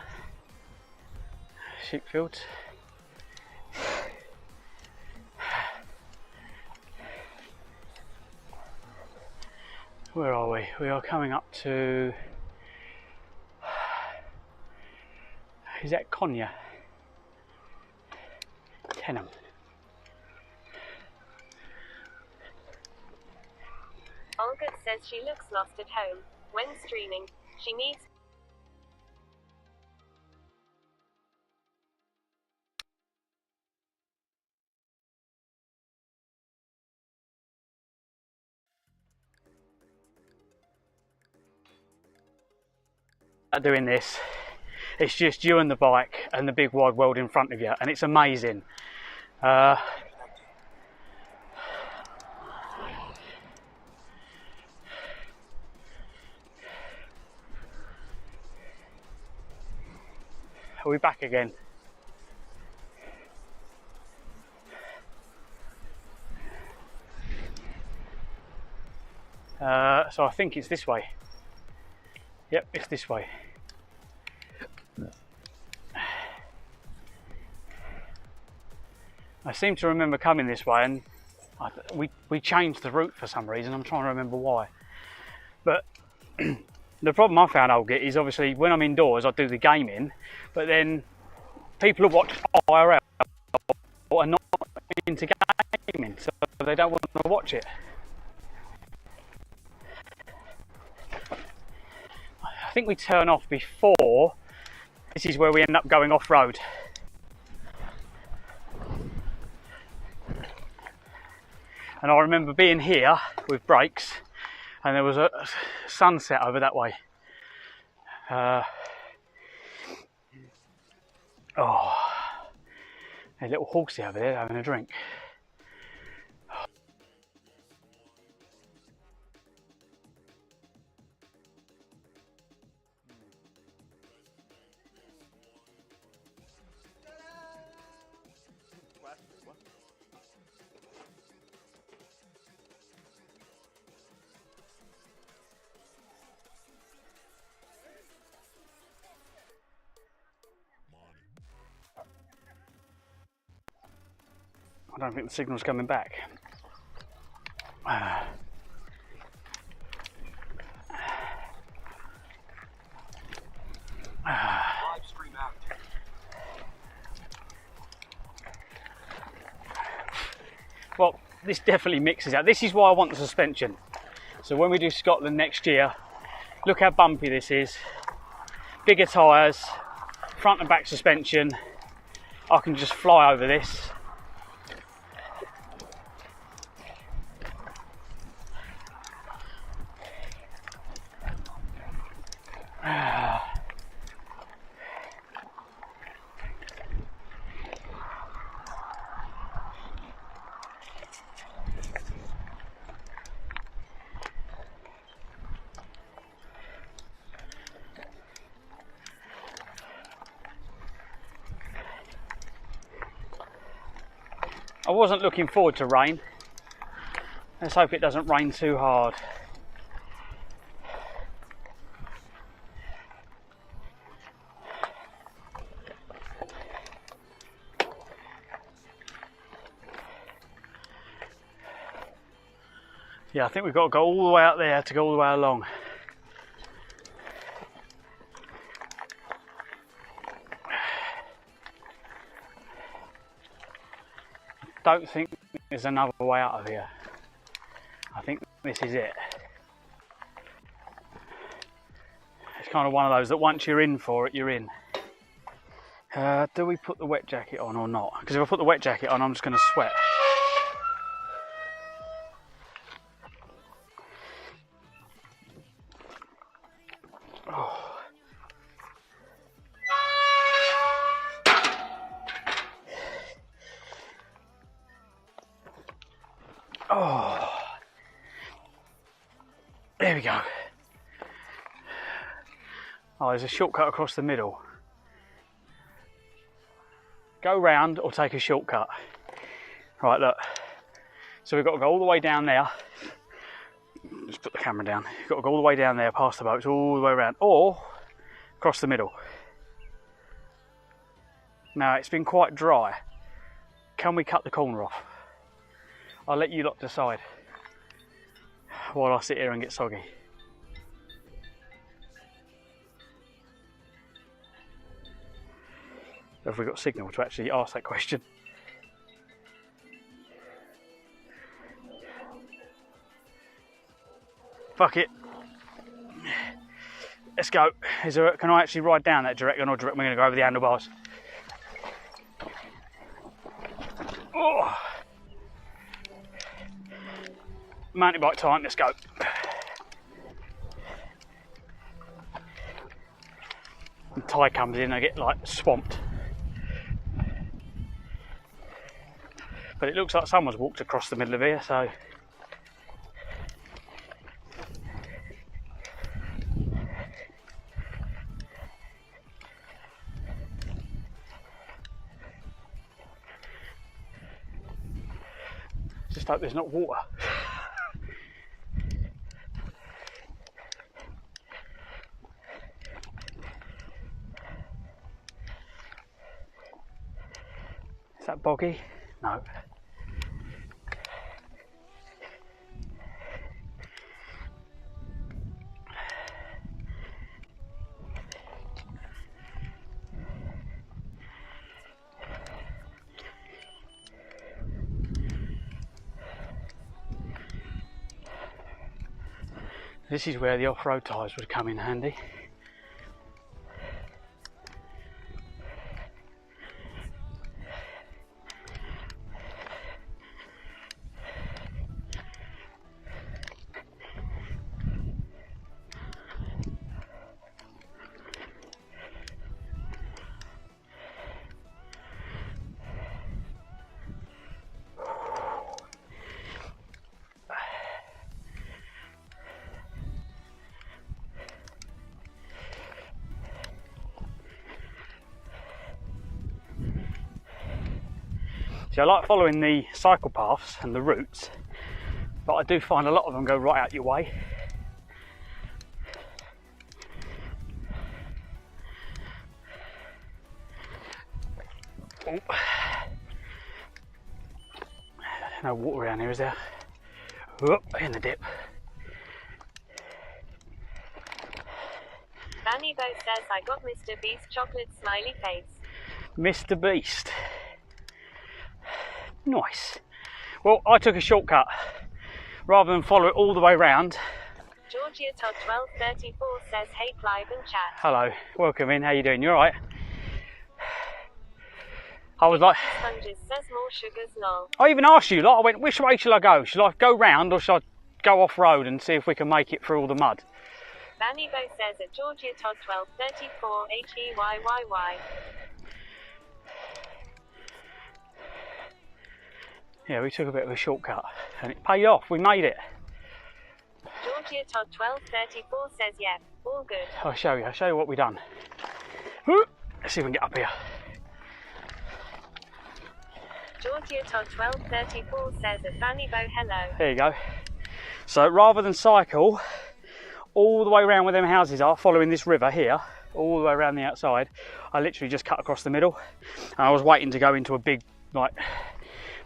Sheep fields. Where are we? We are coming up to, is that Konya? Tenham. Olga says she looks lost at home. When streaming, she needs doing this. It's just you and the bike and the big wide world in front of you, and it's amazing. Are we back again? So I think it's this way. Yep, it's this way. I seem to remember coming this way, and we changed the route for some reason. I'm trying to remember why. But the problem I found I'll get is obviously when I'm indoors I do the gaming, but then people who watch IRL are not into gaming, so they don't want to watch it. I think we turn off before. This is where we end up going off-road. And I remember being here with brakes, and there was a sunset over that way. Oh, a little horsey over there having a drink. I don't think the signal's coming back. Well, this definitely mixes out. This is why I want the suspension. So when we do Scotland next year, look how bumpy this is. Bigger tyres, front and back suspension. I can just fly over this. I wasn't looking forward to rain. Let's hope it doesn't rain too hard. Yeah, I think we've got to go all the way out there to go all the way along. Don't think there's another way out of here. I think this is it. It's kind of one of those that once you're in for it, you're in. Do we put the wet jacket on or not? Because if I put the wet jacket on, I'm just going to sweat. Oh, there we go. Oh, there's a shortcut across the middle. Go round or take a shortcut. Right, look. So we've got to go all the way down there. Just put the camera down. You've got to go all the way down there, past the boats, all the way around, or across the middle. Now, it's been quite dry. Can we cut the corner off? I'll let you lot decide while I sit here and get soggy. Have we got signal to actually ask that question? Fuck it. Let's go. Can I actually ride down that direction, or am I going to go over the handlebars? Oh. Mountain bike time, let's go. The tide comes in, I get like swamped. But it looks like someone's walked across the middle of here, so. Just hope there's not water. Is that boggy? No. This is where the off-road tyres would come in handy. See, I like following the cycle paths and the routes, but I do find a lot of them go right out your way. Oh. No water around here, is there? Oh, in the dip. Vanny Bo says I got Mr. Beast chocolate smiley face. Mr. Beast. Nice. Well, I took a shortcut rather than follow it all the way round. Georgia Todd 1234 says hey Clive and chat. Hello, welcome in. How you doing? You all right? I was like, Sponges says more sugars lol. I even asked you, like, I went, which way shall I go? Shall I go round or shall I go off road and see if we can make it through all the mud? Vanny Bo says at Georgia Todd 1234 HEYYY. Yeah, we took a bit of a shortcut and it paid off. We made it. Georgia Todd 1234 says yeah, all good. I'll show you what we've done. Let's see if we can get up here. Georgia Todd 1234 says at Vanny Bo hello. There you go. So rather than cycle all the way around where them houses are, following this river here, all the way around the outside, I literally just cut across the middle. And I was waiting to go into a big, like,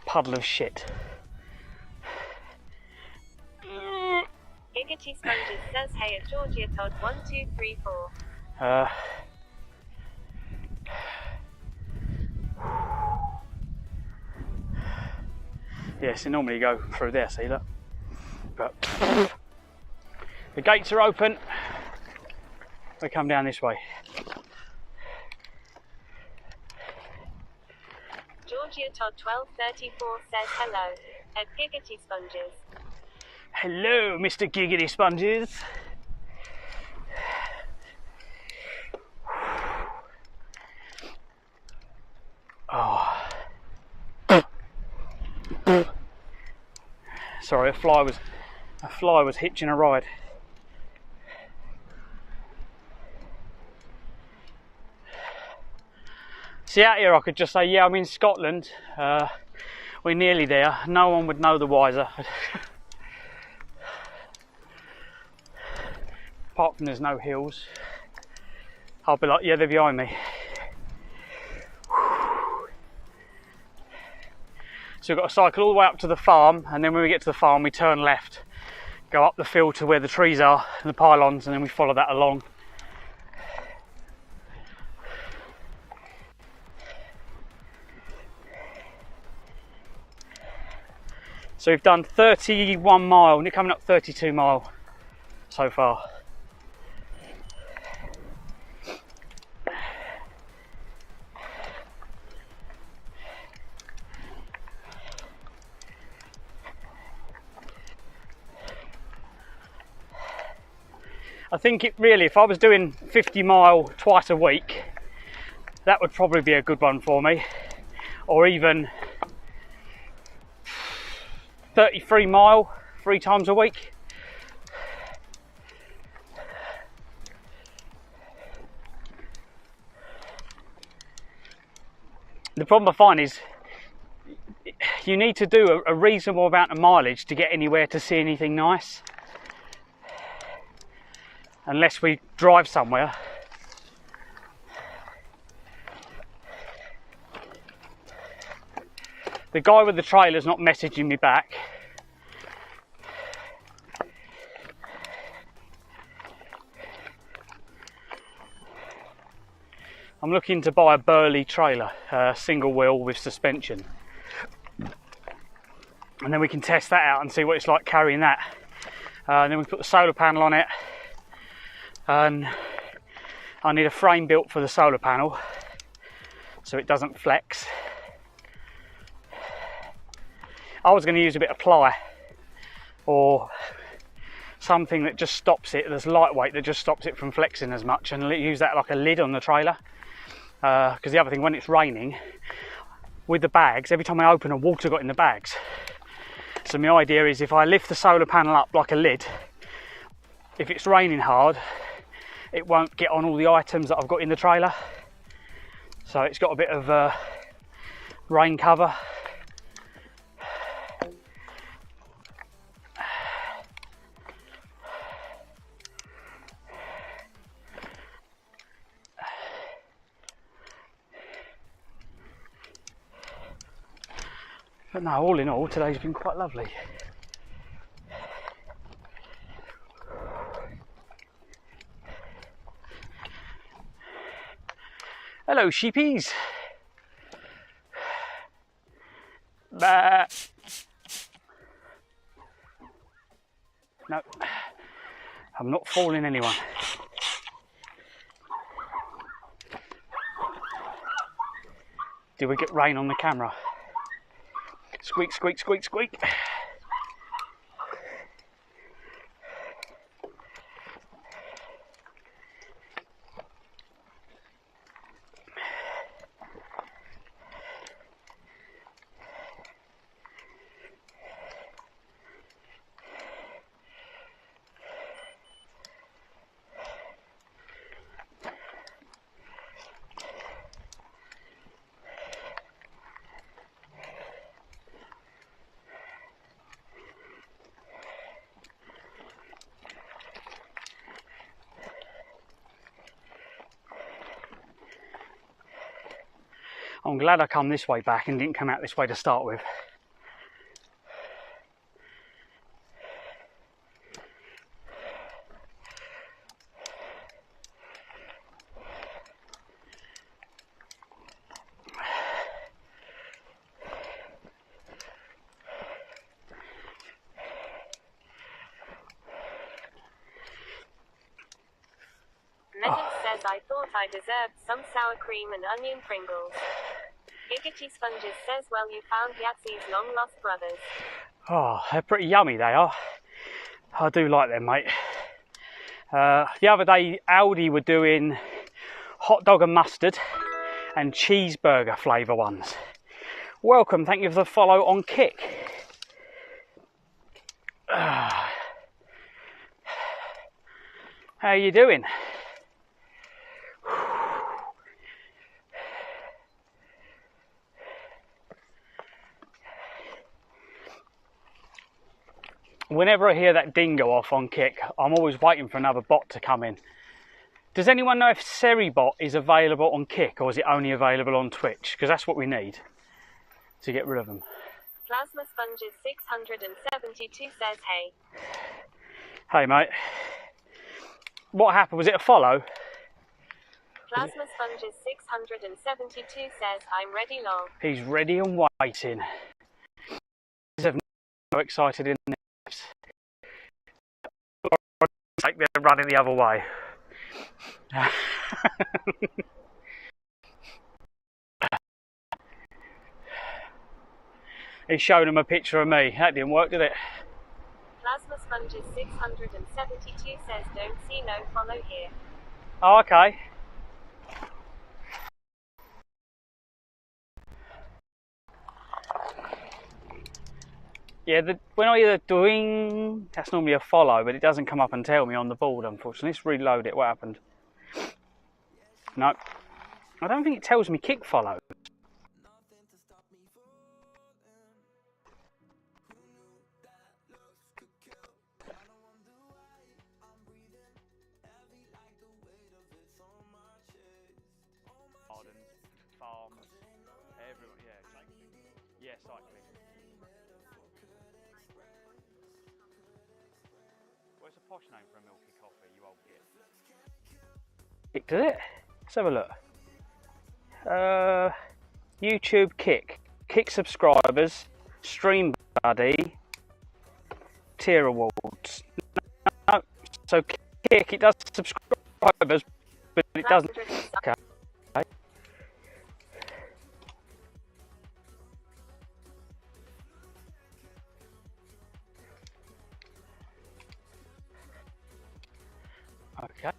puddle of shit. Giggity Sponges says hey at Georgia Todd 1234. Yes, you normally go through there, see, look. But the gates are open. We come down this way. Georgia Todd 1234 says hello at Giggity Sponges. Hello, Mr. Giggity Sponges. Oh. Sorry, a fly was hitching a ride. See, out here I could just say, yeah, I'm in Scotland. We're nearly there. No one would know the wiser. Apart from there's no hills. I'll be like, yeah, they're behind me. So we've got to cycle all the way up to the farm, and then when we get to the farm we turn left, go up the field to where the trees are and the pylons, and then we follow that along. So we've done 31 mile, and we're coming up 32 mile so far. I think it really, if I was doing 50 mile twice a week, that would probably be a good one for me. Or even 33 mile 3 times a week. The problem I find is you need to do a reasonable amount of mileage to get anywhere to see anything nice. Unless we drive somewhere. The guy with the trailer's not messaging me back. I'm looking to buy a Burley trailer, single wheel with suspension. And then we can test that out and see what it's like carrying that. And then we put the solar panel on it. And I need a frame built for the solar panel so it doesn't flex. I was going to use a bit of ply or something that just stops it, that's lightweight, that just stops it from flexing as much, and use that like a lid on the trailer. Because the other thing, when it's raining, with the bags, every time I open them, water got in the bags. So my idea is if I lift the solar panel up like a lid, if it's raining hard, it won't get on all the items that I've got in the trailer. So it's got a bit of rain cover. But no, all in all, today's been quite lovely. Hello, sheepies. Bah. No, I'm not fooling anyone. Did we get rain on the camera? Squeak, squeak, squeak, squeak. I'm glad I come this way back and didn't come out this way to start with. Megan says I thought I deserved some sour cream and onion Pringles. Giggity Sponges says, well, you found Yahtzee's long lost brothers. Oh, they're pretty yummy, they are. I do like them, mate. The other day, Aldi were doing hot dog and mustard and cheeseburger flavour ones. Welcome, thank you for the follow on Kick. How are you doing? Whenever I hear that ding go off on Kick, I'm always waiting for another bot to come in. Does anyone know if Seribot is available on Kick or is it only available on Twitch? Because that's what we need to get rid of them. Plasma Sponges 672 says, hey. Hey, mate. What happened? Was it a follow? Plasma Sponges 672 says, I'm ready long. He's ready and waiting. He's so excited in the like they're running the other way. He showed him a picture of me. That didn't work, did it? Plasma Sponges 672 says, don't see no follow here. Oh, okay. Yeah, when I hear the doing, that's normally a follow, but it doesn't come up and tell me on the board, unfortunately. Let's reload it. What happened? No. I don't think it tells me Kick follow. Farms, everyone, yeah. Yes, I posh name for a milky coffee, you old git. Kick, does it? Let's have a look. YouTube Kick subscribers, Stream Buddy, tier awards. No, so Kick, it does subscribers, but it doesn't. Okay. Okay.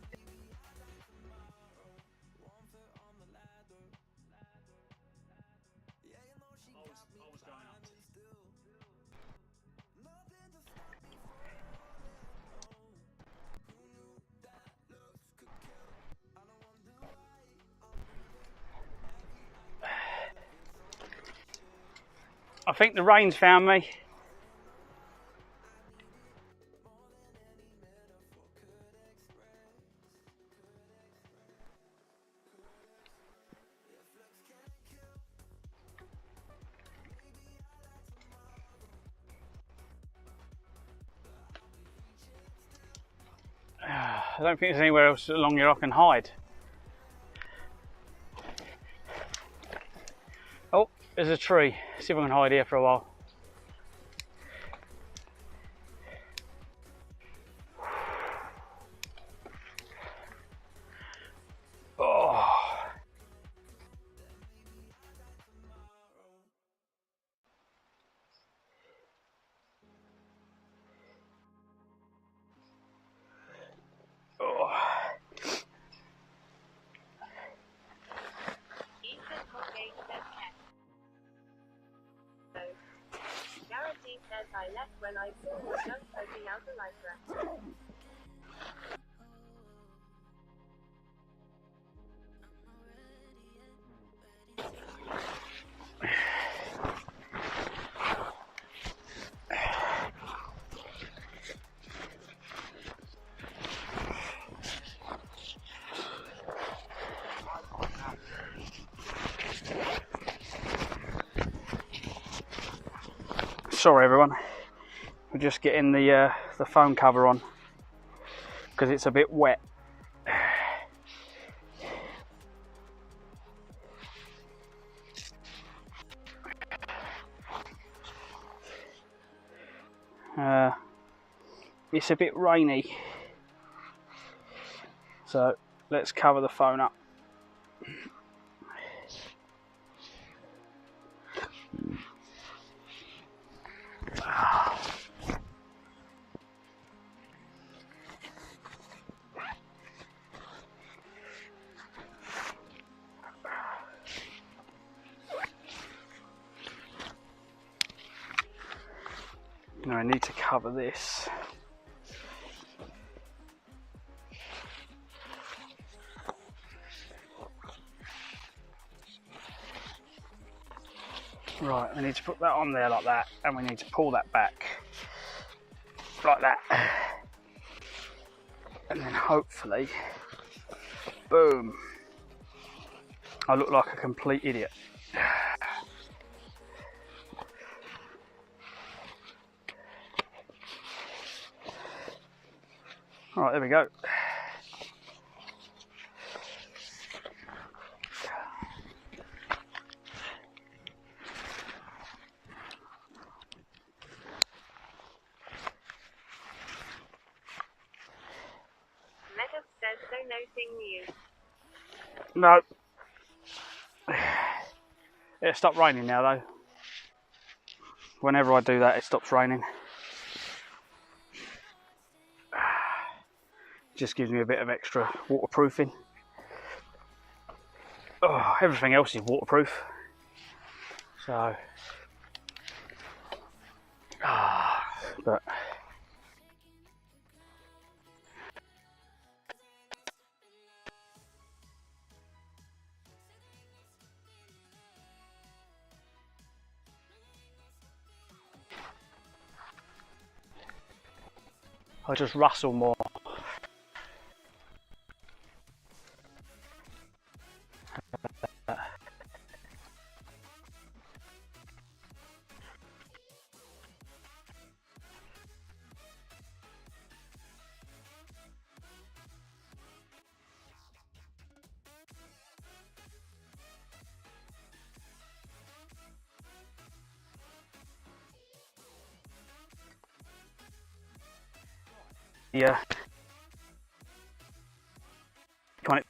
I think the rain's found me. I don't think there's anywhere else along here I can hide. Oh, there's a tree. See if I can hide here for a while. Oh. Oh. Garrity says I left when I saw you don't poking out the light rat. Sorry everyone, we're just getting the phone cover on because it's a bit wet. It's a bit rainy, so let's cover the phone up. Now I need to cover this. Right, we need to put that on there like that, and we need to pull that back like that. And then hopefully, boom, I look like a complete idiot. All right, there we go. Meadow says so nothing new. No. It stopped raining now though. Whenever I do that, it stops raining. Just gives me a bit of extra waterproofing. Oh, everything else is waterproof. So, but I just rustle more. Yeah. Kind of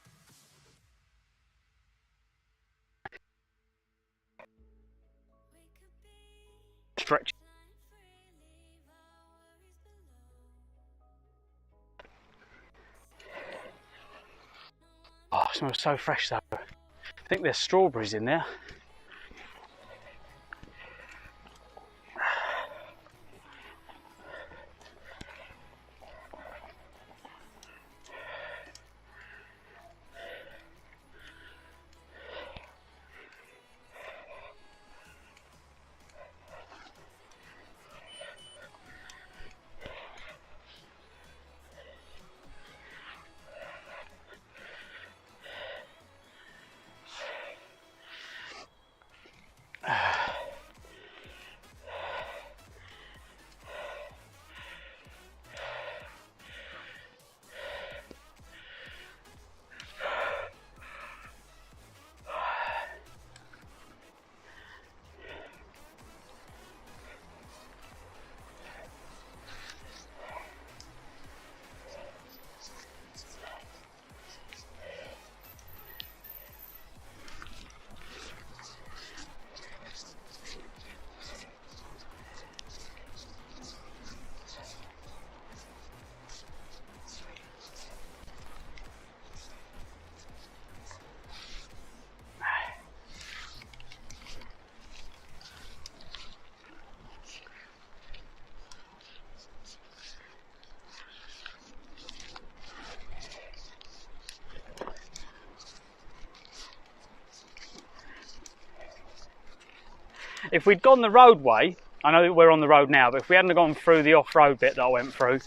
stretch. Oh, it smells so fresh though. I think there's strawberries in there. If we'd gone the roadway, I know that we're on the road now, but if we hadn't gone through the off-road bit that I went through,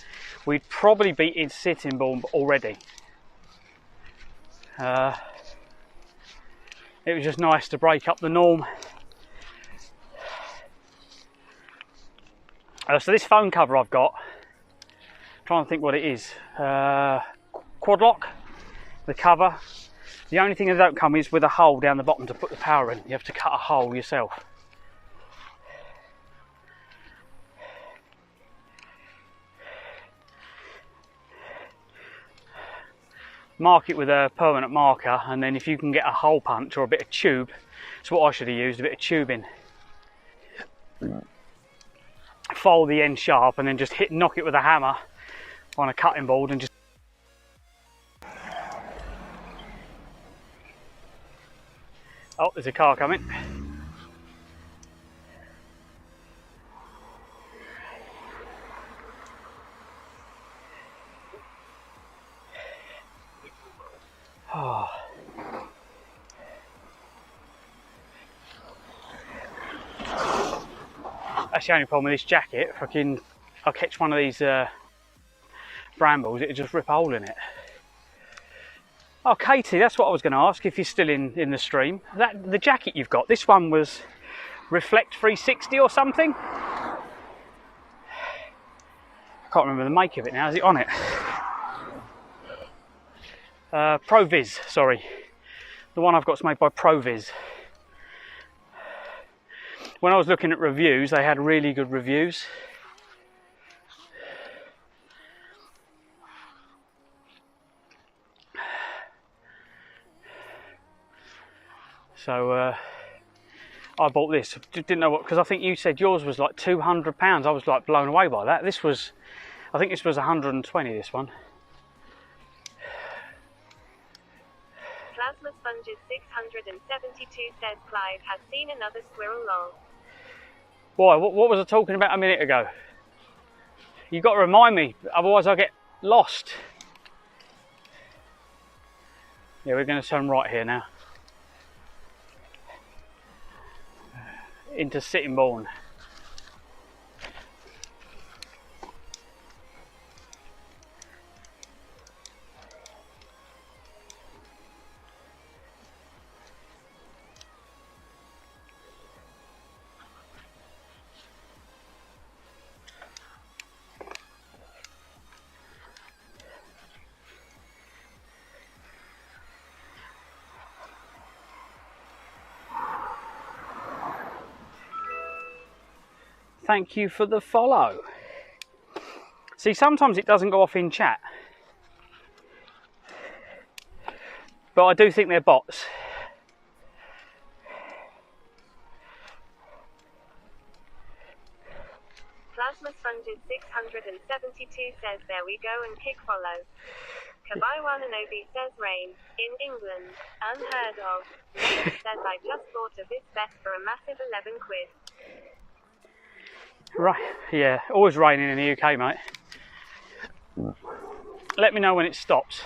we'd probably be in Sitting Bull already. It was just nice to break up the norm. So this phone cover I've got, I'm trying to think what it is, quad lock, the cover. The only thing that don't come is with a hole down the bottom to put the power in. You have to cut a hole yourself. Mark it with a permanent marker, and then if you can get a hole punch or a bit of tube, that's what I should have used, a bit of tubing. Fold the end sharp and then just knock it with a hammer on a cutting board and just... Oh, there's a car coming. Oh. That's the only problem with this jacket. Fucking, I'll catch one of these brambles, it'll just rip a hole in it. Oh, Katie, that's what I was going to ask, if you're still in the stream. The jacket you've got, this one was Reflect 360 or something? I can't remember the make of it now, is it on it? Proviz, sorry. The one I've got is made by Proviz. When I was looking at reviews, they had really good reviews. So I bought this. Didn't know what, because I think you said yours was like £200. I was like blown away by that. This was, I think this was 120. This one. Plasma Sponges 672 says Clive has seen another squirrel lol. Why? What was I talking about a minute ago? You got to remind me, otherwise I get lost. Yeah, we're going to turn right here now. Into Sitting Bull. Thank you for the follow. See, sometimes it doesn't go off in chat, but I do think they're bots. Plasma Sponges 672 says there we go and kick follow. Kabai Wananobi says rain, in England, unheard of. Megan says I just bought a Vis vest for a massive 11 quid. Right, yeah, always raining in the UK, mate. Let me know when it stops.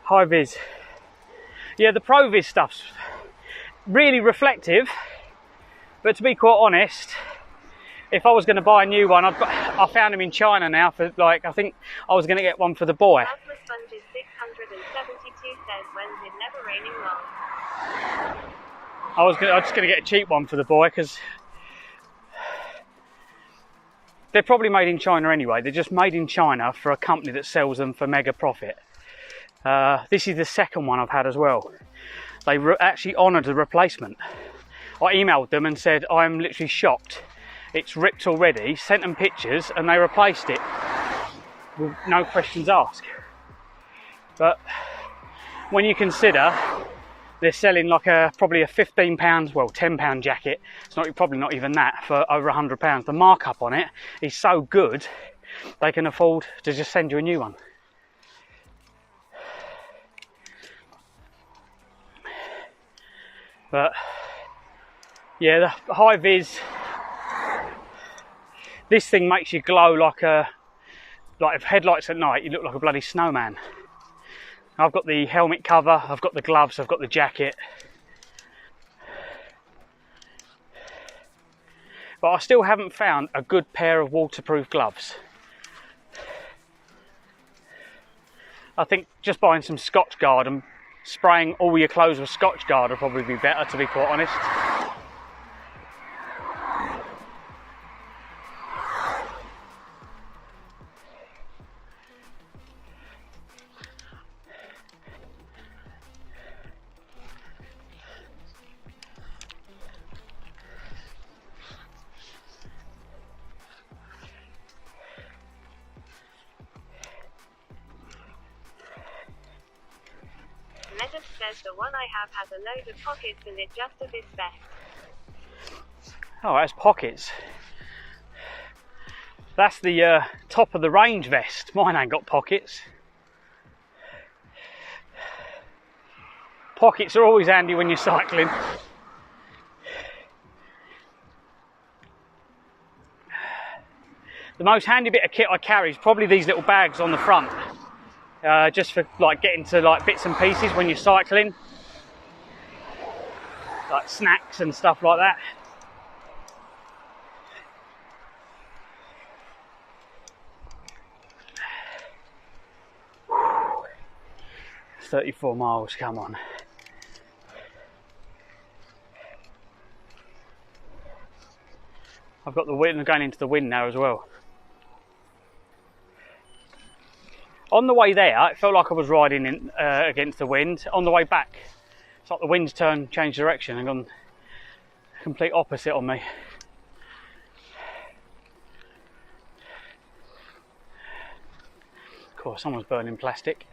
High vis. Yeah, the Pro Vis stuff's really reflective, but to be quite honest, if I was going to buy a new one, I found them in China now for like, I think I was going to get one for the boy. Plasma Sponges 672 says when's it never raining long. I was just going to get a cheap one for the boy because they're probably made in China anyway. They're just made in China for a company that sells them for mega profit. This is the second one I've had as well. They actually honoured the replacement. I emailed them and said I'm literally shocked. It's ripped already, sent them pictures and they replaced it with no questions asked. But when you consider they're selling like probably a £15, well £10 jacket, it's probably not even that, for over £100, the markup on it is so good they can afford to just send you a new one. But yeah, the high vis, this thing makes you glow like headlights at night, you look like a bloody snowman. I've got the helmet cover, I've got the gloves, I've got the jacket. But I still haven't found a good pair of waterproof gloves. I think just buying some Scotch Guard and spraying all your clothes with Scotch Guard would probably be better, to be quite honest. Megan says the one I have has a load of pockets and it just a Vis vest. Oh, that's pockets. That's the top of the range vest. Mine ain't got pockets. Pockets are always handy when you're cycling. The most handy bit of kit I carry is probably these little bags on the front. Just for like getting to like bits and pieces when you're cycling. Like snacks and stuff like that. Whew. 34 miles, come on. I've got the wind going into the wind now as well. On the way there, it felt like I was riding in, against the wind. On the way back, it's like the wind's changed direction and gone complete opposite on me. Of course, someone's burning plastic.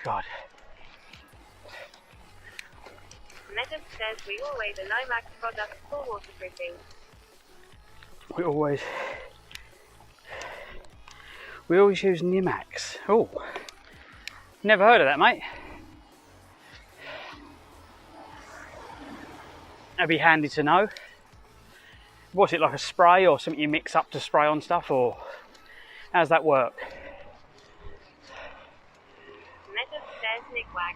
God. Megan says we always an IMAX product for waterproofing. We always use Nimax. Oh, never heard of that, mate. That'd be handy to know. What's it, like a spray or something you mix up to spray on stuff, or how's that work? Megan says Nickwax.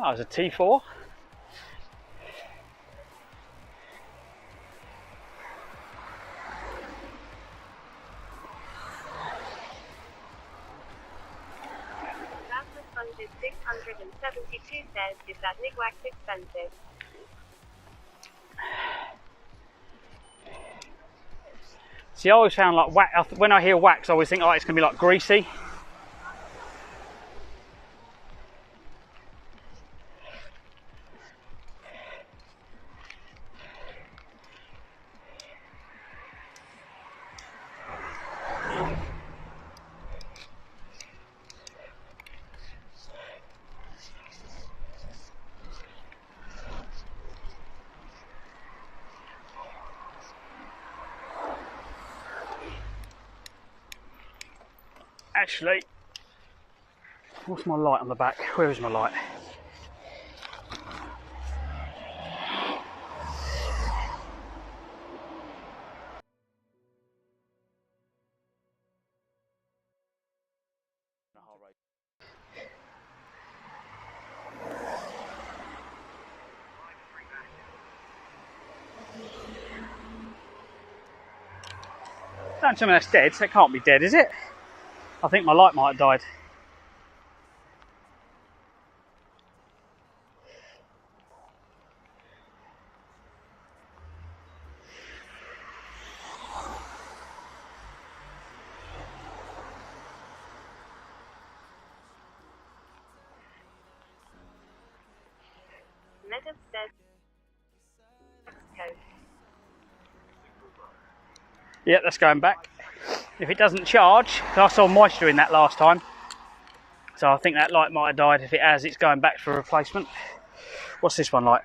Oh, there's a T4. Funded 672 says, is that nigwax expensive? See, I always found like wax, when I hear wax, I always think, oh, it's going to be like greasy. Actually, what's my light on the back? Where is my light? Don't tell me that's dead. That can't be dead, is it? I think my light might have died. Meadows says, Yep, that's going back. If it doesn't charge, 'cause I saw moisture in that last time, so I think that light might have died. If it has, it's going back for a replacement. What's this one like?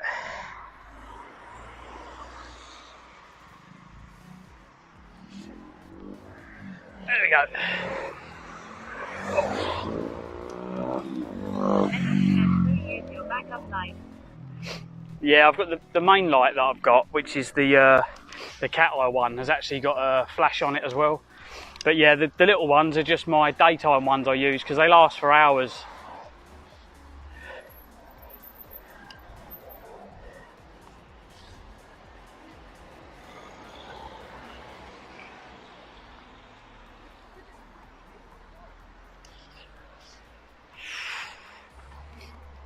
There we go. use your backup light. Yeah, I've got the main light that I've got, which is the cat eye one, has actually got a flash on it as well. But yeah, the little ones are just my daytime ones I use because they last for hours.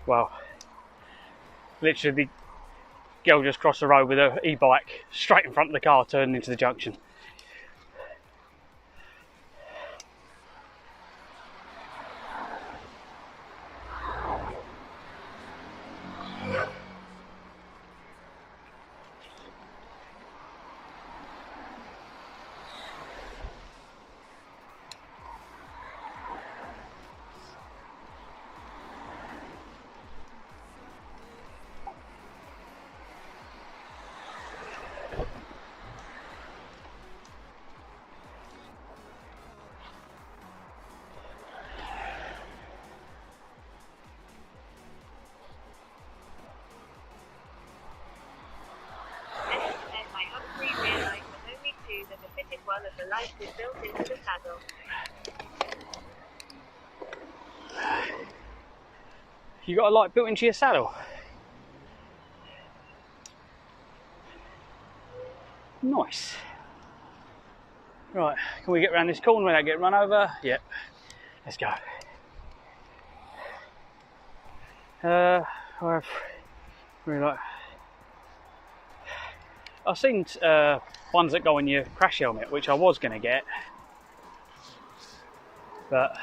Well, literally the girl just crossed the road with her e-bike straight in front of the car turning into the junction. One of the lights is built into the saddle. You got a light built into your saddle? Nice. Right, can we get around this corner without getting run over? Yep. Let's go. I've seen ones that go on your crash helmet, which I was going to get, but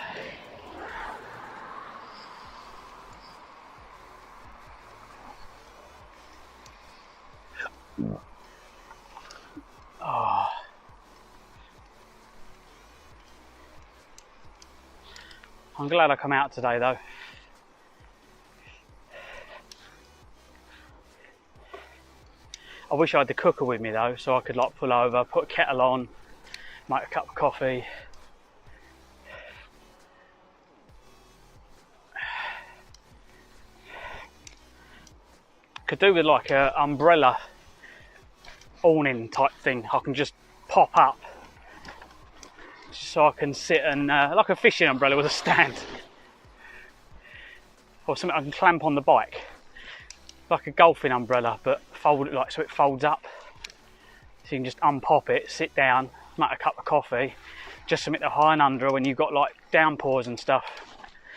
oh. I'm glad I come out today though. I wish I had the cooker with me though, so I could like pull over, put a kettle on, make a cup of coffee. Could do with like a umbrella awning type thing. I can just pop up, so I can sit and like a fishing umbrella with a stand. or something I can clamp on the bike, like a golfing umbrella, but fold it like so it folds up. So you can just unpop it, sit down, make a cup of coffee, just something to high and under when you've got like downpours and stuff.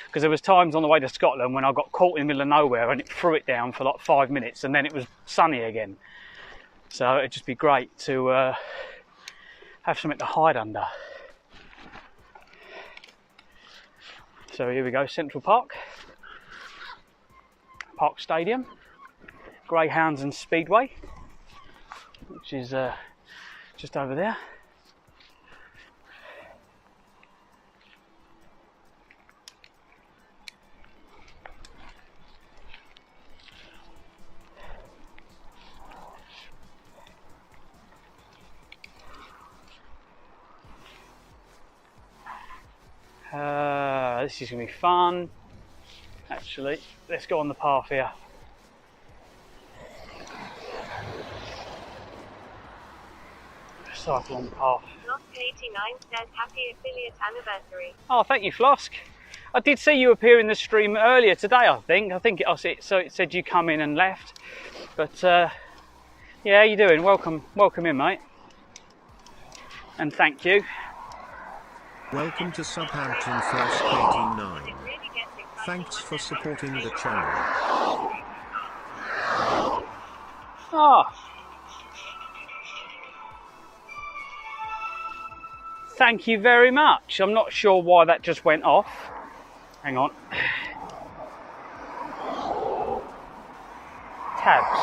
Because there was times on the way to Scotland when I got caught in the middle of nowhere and it threw it down for like 5 minutes and then it was sunny again. So it'd just be great to have something to hide under. So here we go, Central Park Stadium, Greyhounds and Speedway, which is just over there. This is going to be fun. Actually, let's go on the path here. Cycle on the path. Flask 89 says happy affiliate anniversary. Oh, thank you, Flask. I did see you appear in the stream earlier today, I think it said you come in and left. But yeah, how you doing? Welcome in, mate. And thank you. Welcome to Southampton First 89. Thanks for supporting the channel. Thank you very much. I'm not sure why that just went off. Hang on. Tabs.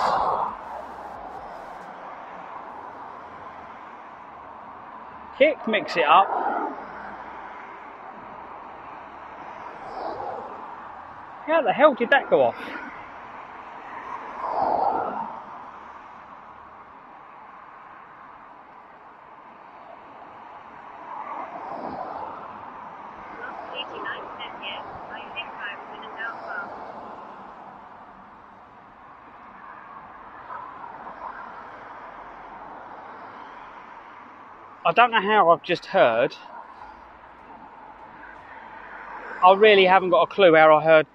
Kick, mix it up. How the hell did that go off? Flask 89 says yes, I think I was in and out fast. I don't know how I've just heard. I really haven't got a clue how I heard.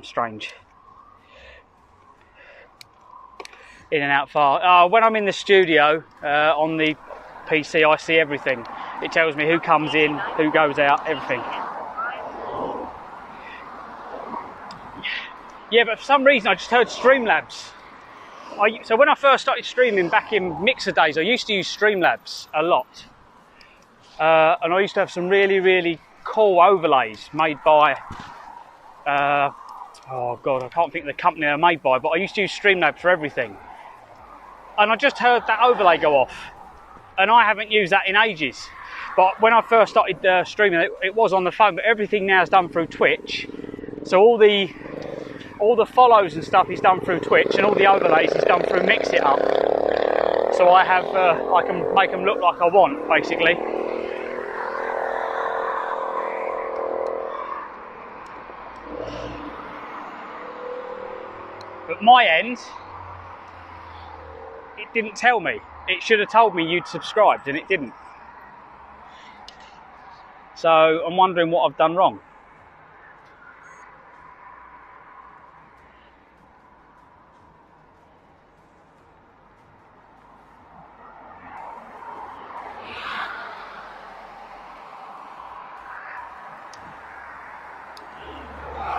Strange. In and out far. When I'm in the studio on the PC, I see everything. It tells me who comes in, who goes out, everything. Yeah, but for some reason I just heard Streamlabs. So when I first started streaming back in Mixer days, I used to use Streamlabs a lot. And I used to have some really, really cool overlays made by oh god, I can't think of the company they're made by, but I used to use Streamlabs for everything. And I just heard that overlay go off, and I haven't used that in ages. But when I first started streaming, it was on the phone, but everything now is done through Twitch. So all the follows and stuff is done through Twitch, and all the overlays is done through Mix It Up. So I can make them look like I want, basically. But my end, it didn't tell me. It should have told me you'd subscribed, and it didn't. So I'm wondering what I've done wrong.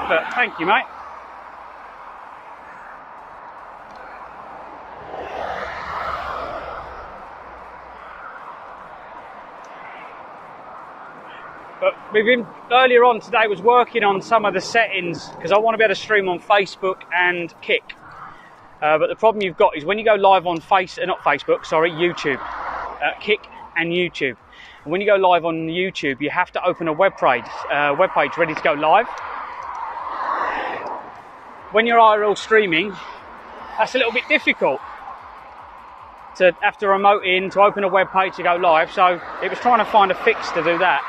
But thank you, mate. But we've been earlier on today was working on some of the settings because I want to be able to stream on Facebook and Kick. But the problem you've got is when you go live on YouTube, Kick and YouTube. And when you go live on YouTube, you have to open a web page ready to go live. When you're IRL streaming, that's a little bit difficult to have to remote in to open a web page to go live. So it was trying to find a fix to do that.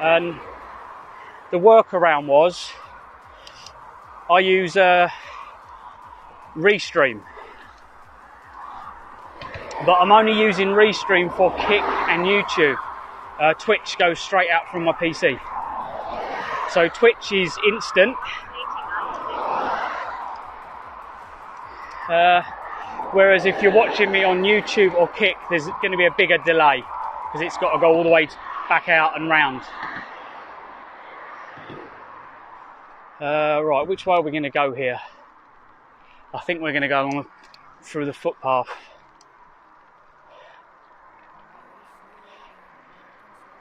And the workaround was I use Restream, but I'm only using Restream for Kick and YouTube. Twitch goes straight out from my PC. So Twitch is instant. Whereas if you're watching me on YouTube or Kick, there's going to be a bigger delay because it's got to go all the way back out and round. Right, which way are we going to go here? I think we're going to go on through the footpath.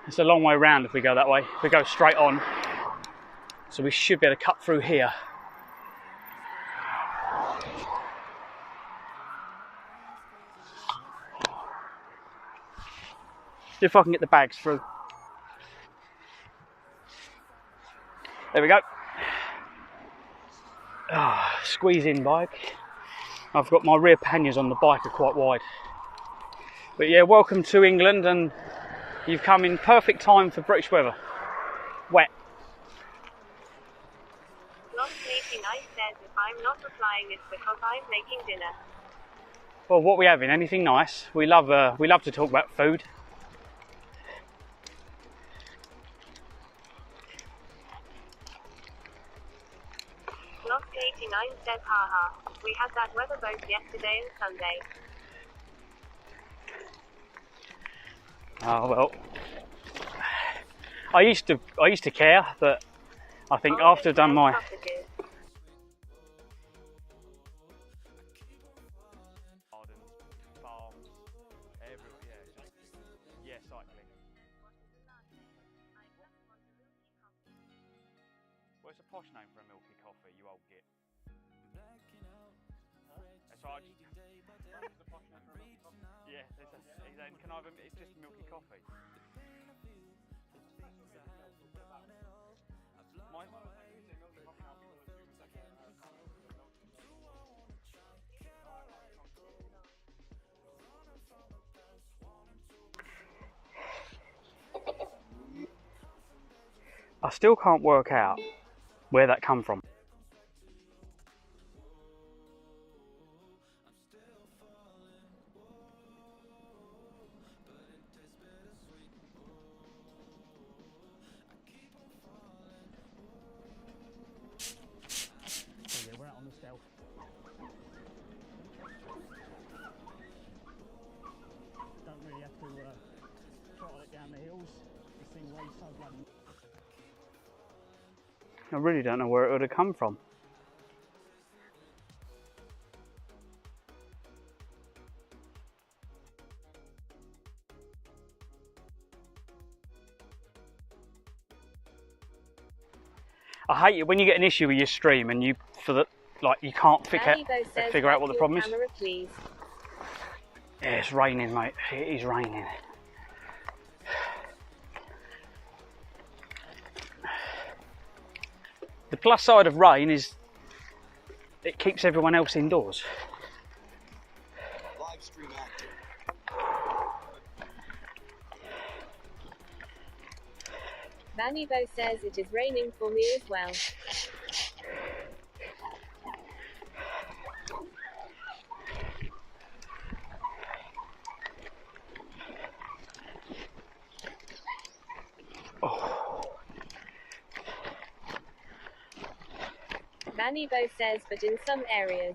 It's a long way round if we go that way. If we go straight on, so we should be able to cut through here. See if I can get the bags through. There we go. Squeeze in bike. I've got my rear panniers on the bike are quite wide. But yeah, welcome to England, and you've come in perfect time for British weather. Wet. Lost 89 says if I'm not replying it's because I'm making dinner. Well, what are we having? Anything nice? We love to talk about food. Lost 89 says haha. We had that weather both yesterday and Sunday. Oh well. I used to care, but I think after I've done my What's a posh name for a milky coffee, you old git? That's right. Yeah, can I have it's just milky coffee. I still can't work out where that come from. Okay, we're out on the stealth. Don't really have to throttle it down the hills. This thing weighs so bloody. I really don't know where it would have come from. I hate it when you get an issue with your stream and you can't figure out what the problem is. Camera, please. Yeah, it's raining, mate. It is raining. The plus side of rain is it keeps everyone else indoors. Live stream active. Manibo says it is raining for me as well. Manibo says, but in some areas.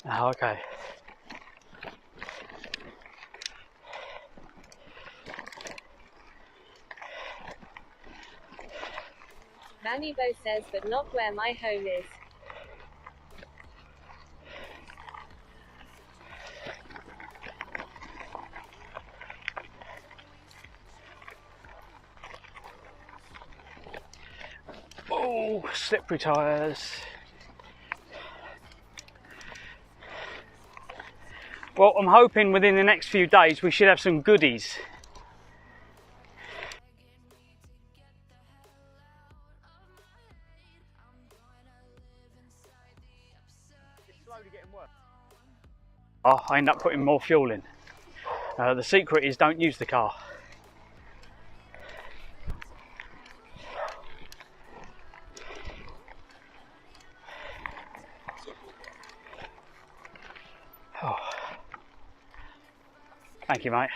Oh, okay. Manibo says, but not where my home is. Oh, slippery tyres. Well, I'm hoping within the next few days we should have some goodies. It's slowly getting worse. Oh, I end up putting more fuel in. The secret is don't use the car. Oh. Thank you, mate.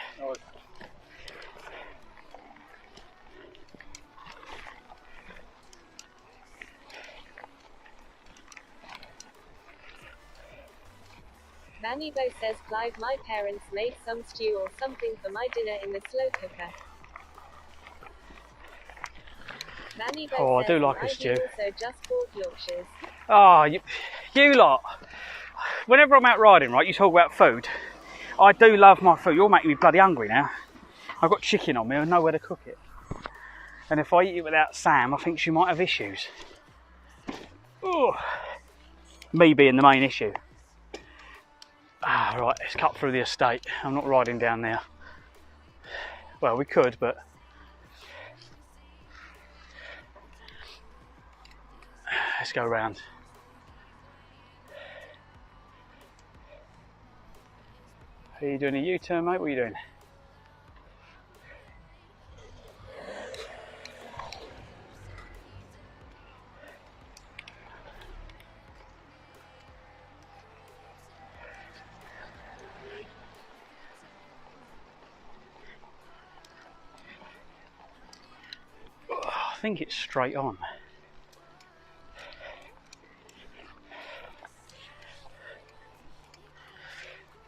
Manny Bo says, Clive, my parents made some stew or something for my dinner in the slow cooker. Manny Bo Oh, I says, do like and a I stew. also just bought Yorkshires. Oh, you lot. Whenever I'm out riding, right, you talk about food. I do love my food. You're making me bloody hungry now. I've got chicken on me, I know where to cook it. And if I eat it without Sam, I think she might have issues. Ugh. Me being the main issue. Ah, right, let's cut through the estate. I'm not riding down there. Well, we could, but let's go round. Are you doing a U-turn, mate? What are you doing? I think it's straight on.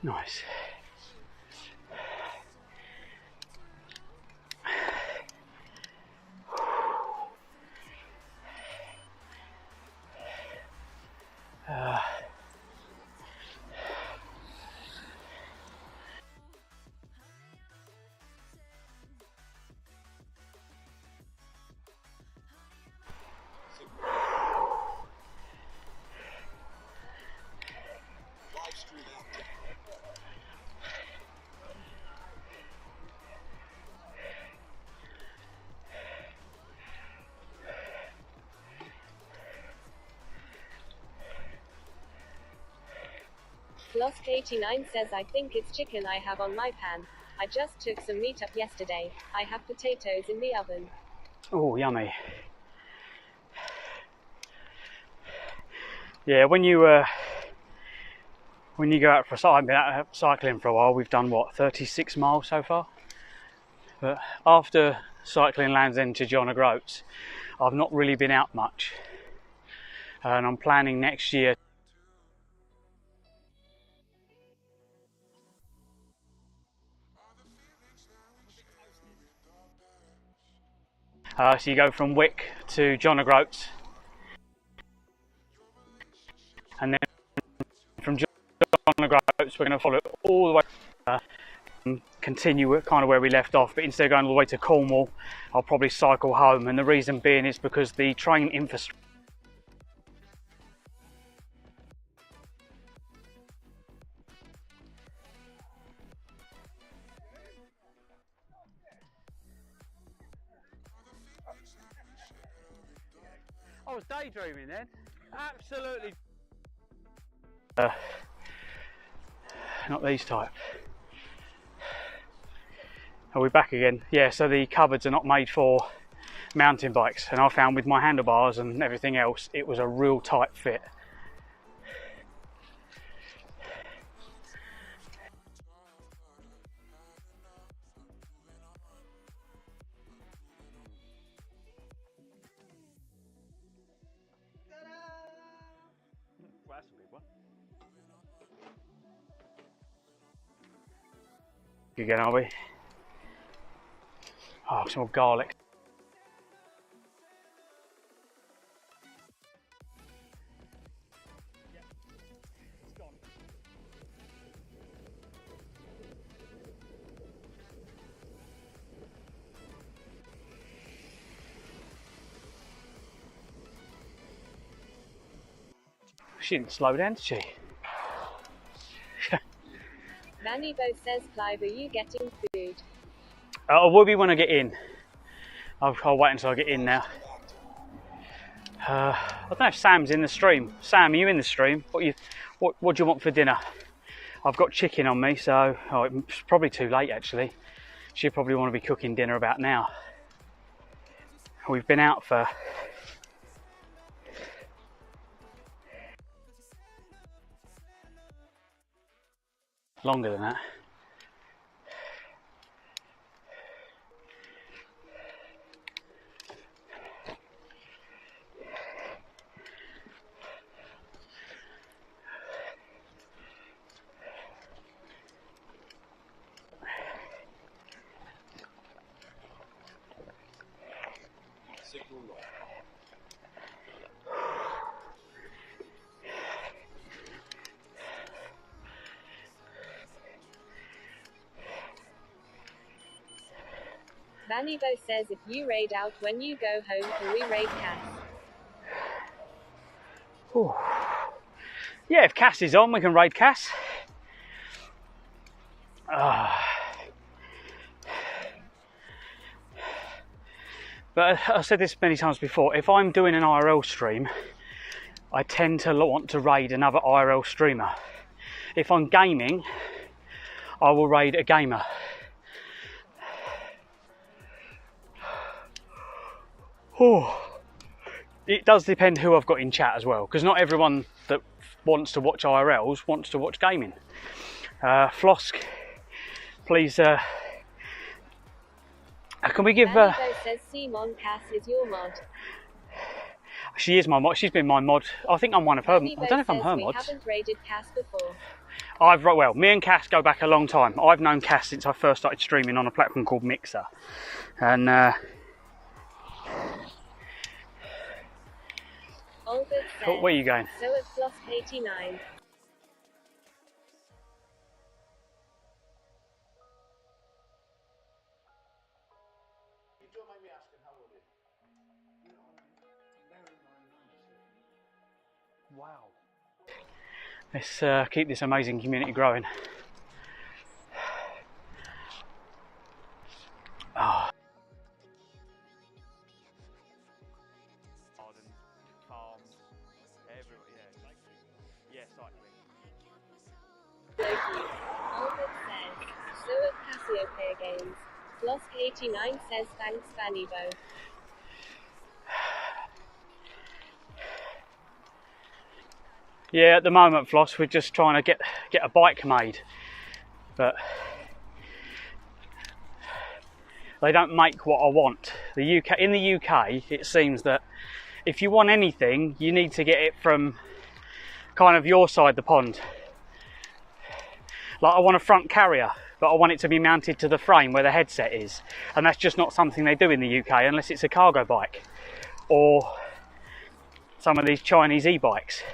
Nice. Lost89 says, I think it's chicken I have on my pan. I just took some meat up yesterday. I have potatoes in the oven. Oh, yummy. Yeah, when you go out for a cycle, I've been out cycling for a while. We've done what, 36 miles so far. But after cycling Land's End to John O'Groats, I've not really been out much. And I'm planning next year. So you go from Wick to John O'Groats, and then from John O'Groats we're going to follow it all the way, continue kind of where we left off, but instead of going all the way to Cornwall, I'll probably cycle home, and the reason being is because the train infrastructure. I was daydreaming then, absolutely. Not these type. Are we back again? Yeah, so the cupboards are not made for mountain bikes, and I found with my handlebars and everything else, it was a real tight fit. Well, that's a big one. Again, are we? Oh, some more garlic. She didn't slow down, did she? Manny Bo says, Clive, are you getting food? I will be when I get in. I'll wait until I get in now. I don't know if Sam's in the stream. Sam, are you in the stream? What do you want for dinner? I've got chicken on me, so it's probably too late actually. She'll probably want to be cooking dinner about now. We've been out for longer than that. signal lock. Vanivo says if you raid out when you go home, can we raid Cass? Ooh. Yeah, if Cass is on, we can raid Cass. But I've said this many times before, if I'm doing an IRL stream, I tend to want to raid another IRL streamer. If I'm gaming, I will raid a gamer. It does depend who I've got in chat as well, because not everyone that wants to watch IRLs wants to watch gaming. Flosk, please, can we give... Vanivo says Simon Cass is your mod. She is my mod. She's been my mod. I think I'm one of her. Vanivo I don't know if I'm her we mods. haven't raided Cass before. Well, me and Cass go back a long time. I've known Cass since I first started streaming on a platform called Mixer. And Albert says, where are you going? so at Floss 89. Wow. Let's keep this amazing community growing. Oh. Farms, yeah, cycling. Loki. Albert says, so at Cassiopeia Games. Floss 89 says thanks Vanivo. Yeah, at the moment, Floss, we're just trying to get a bike made, but they don't make what I want. In the UK, it seems that if you want anything, you need to get it from kind of your side of the pond. Like I want a front carrier, but I want it to be mounted to the frame where the headset is, and that's just not something they do in the UK unless it's a cargo bike or some of these Chinese e-bikes.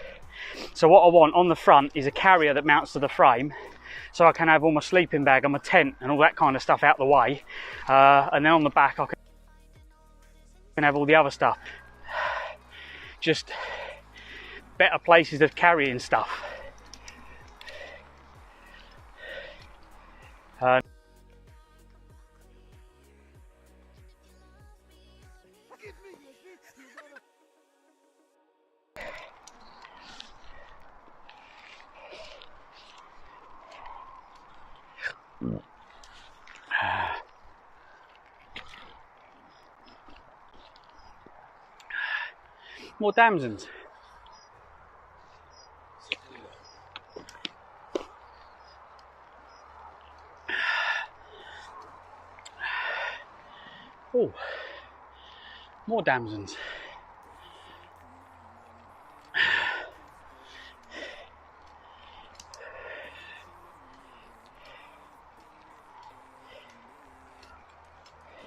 So what I want on the front is a carrier that mounts to the frame, so I can have all my sleeping bag and my tent and all that kind of stuff out the way, and then on the back I can have all the other stuff. Just better places of carrying stuff. More damsons. Oh, more damsons.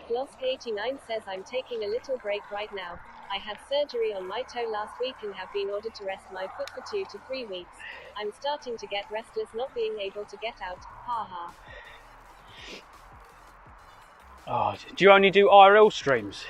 Floss 89 says I'm taking a little break right now. I had surgery on my toe last week and have been ordered to rest my foot for 2 to 3 weeks. I'm starting to get restless not being able to get out. Ha ha. Oh, do you only do IRL streams?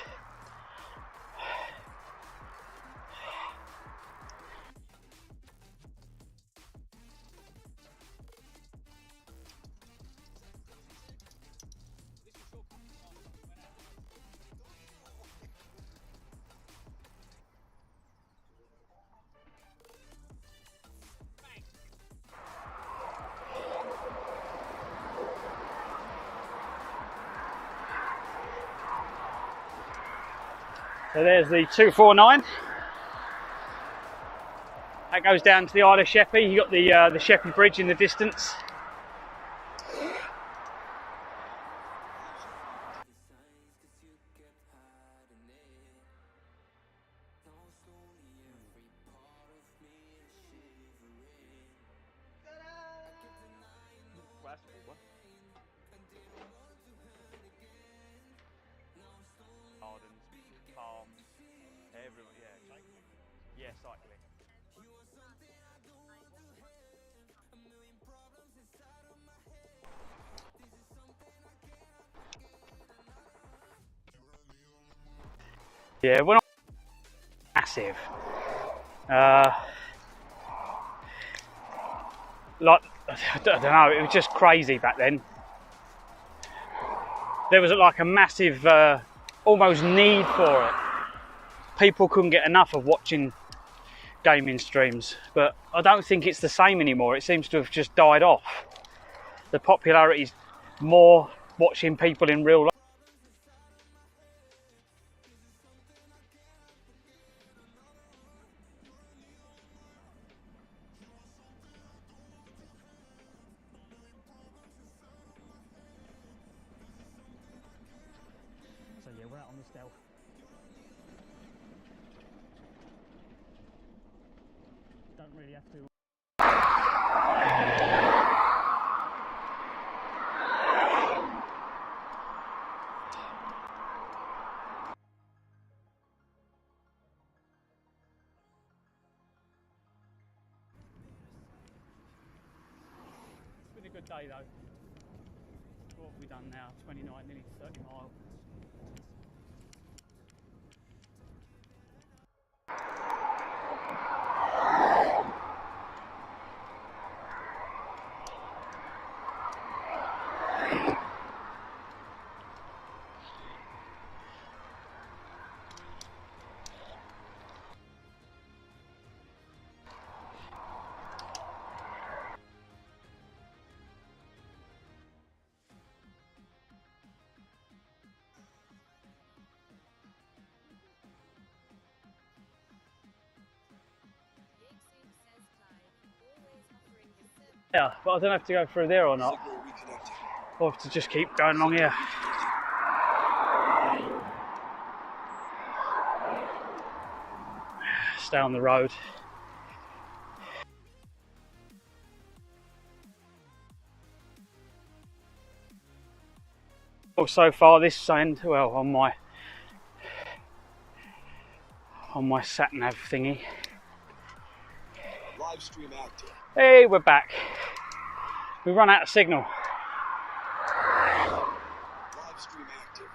So there's the 249. That goes down to the Isle of Sheppey. You got the Sheppey Bridge in the distance. Gardens, farms. Yeah, cycling. Yeah, we're not massive. Like, I don't know, it was just crazy back then. There was like a massive, almost need for it. People couldn't get enough of watching gaming streams, but I don't think it's the same anymore. It seems to have just died off. The popularity's more watching people in real life. So yeah, we're out on the stealth. Don't really have to. It's been a good day though. What have we done now? 29, nearly 30 miles. Yeah, but I don't have to go through there or not. Or have to just keep going along here. Stay on the road. Well, so far this end, well, on my sat nav thingy. Live stream active. Hey, we're back. We run out of signal. Live stream active.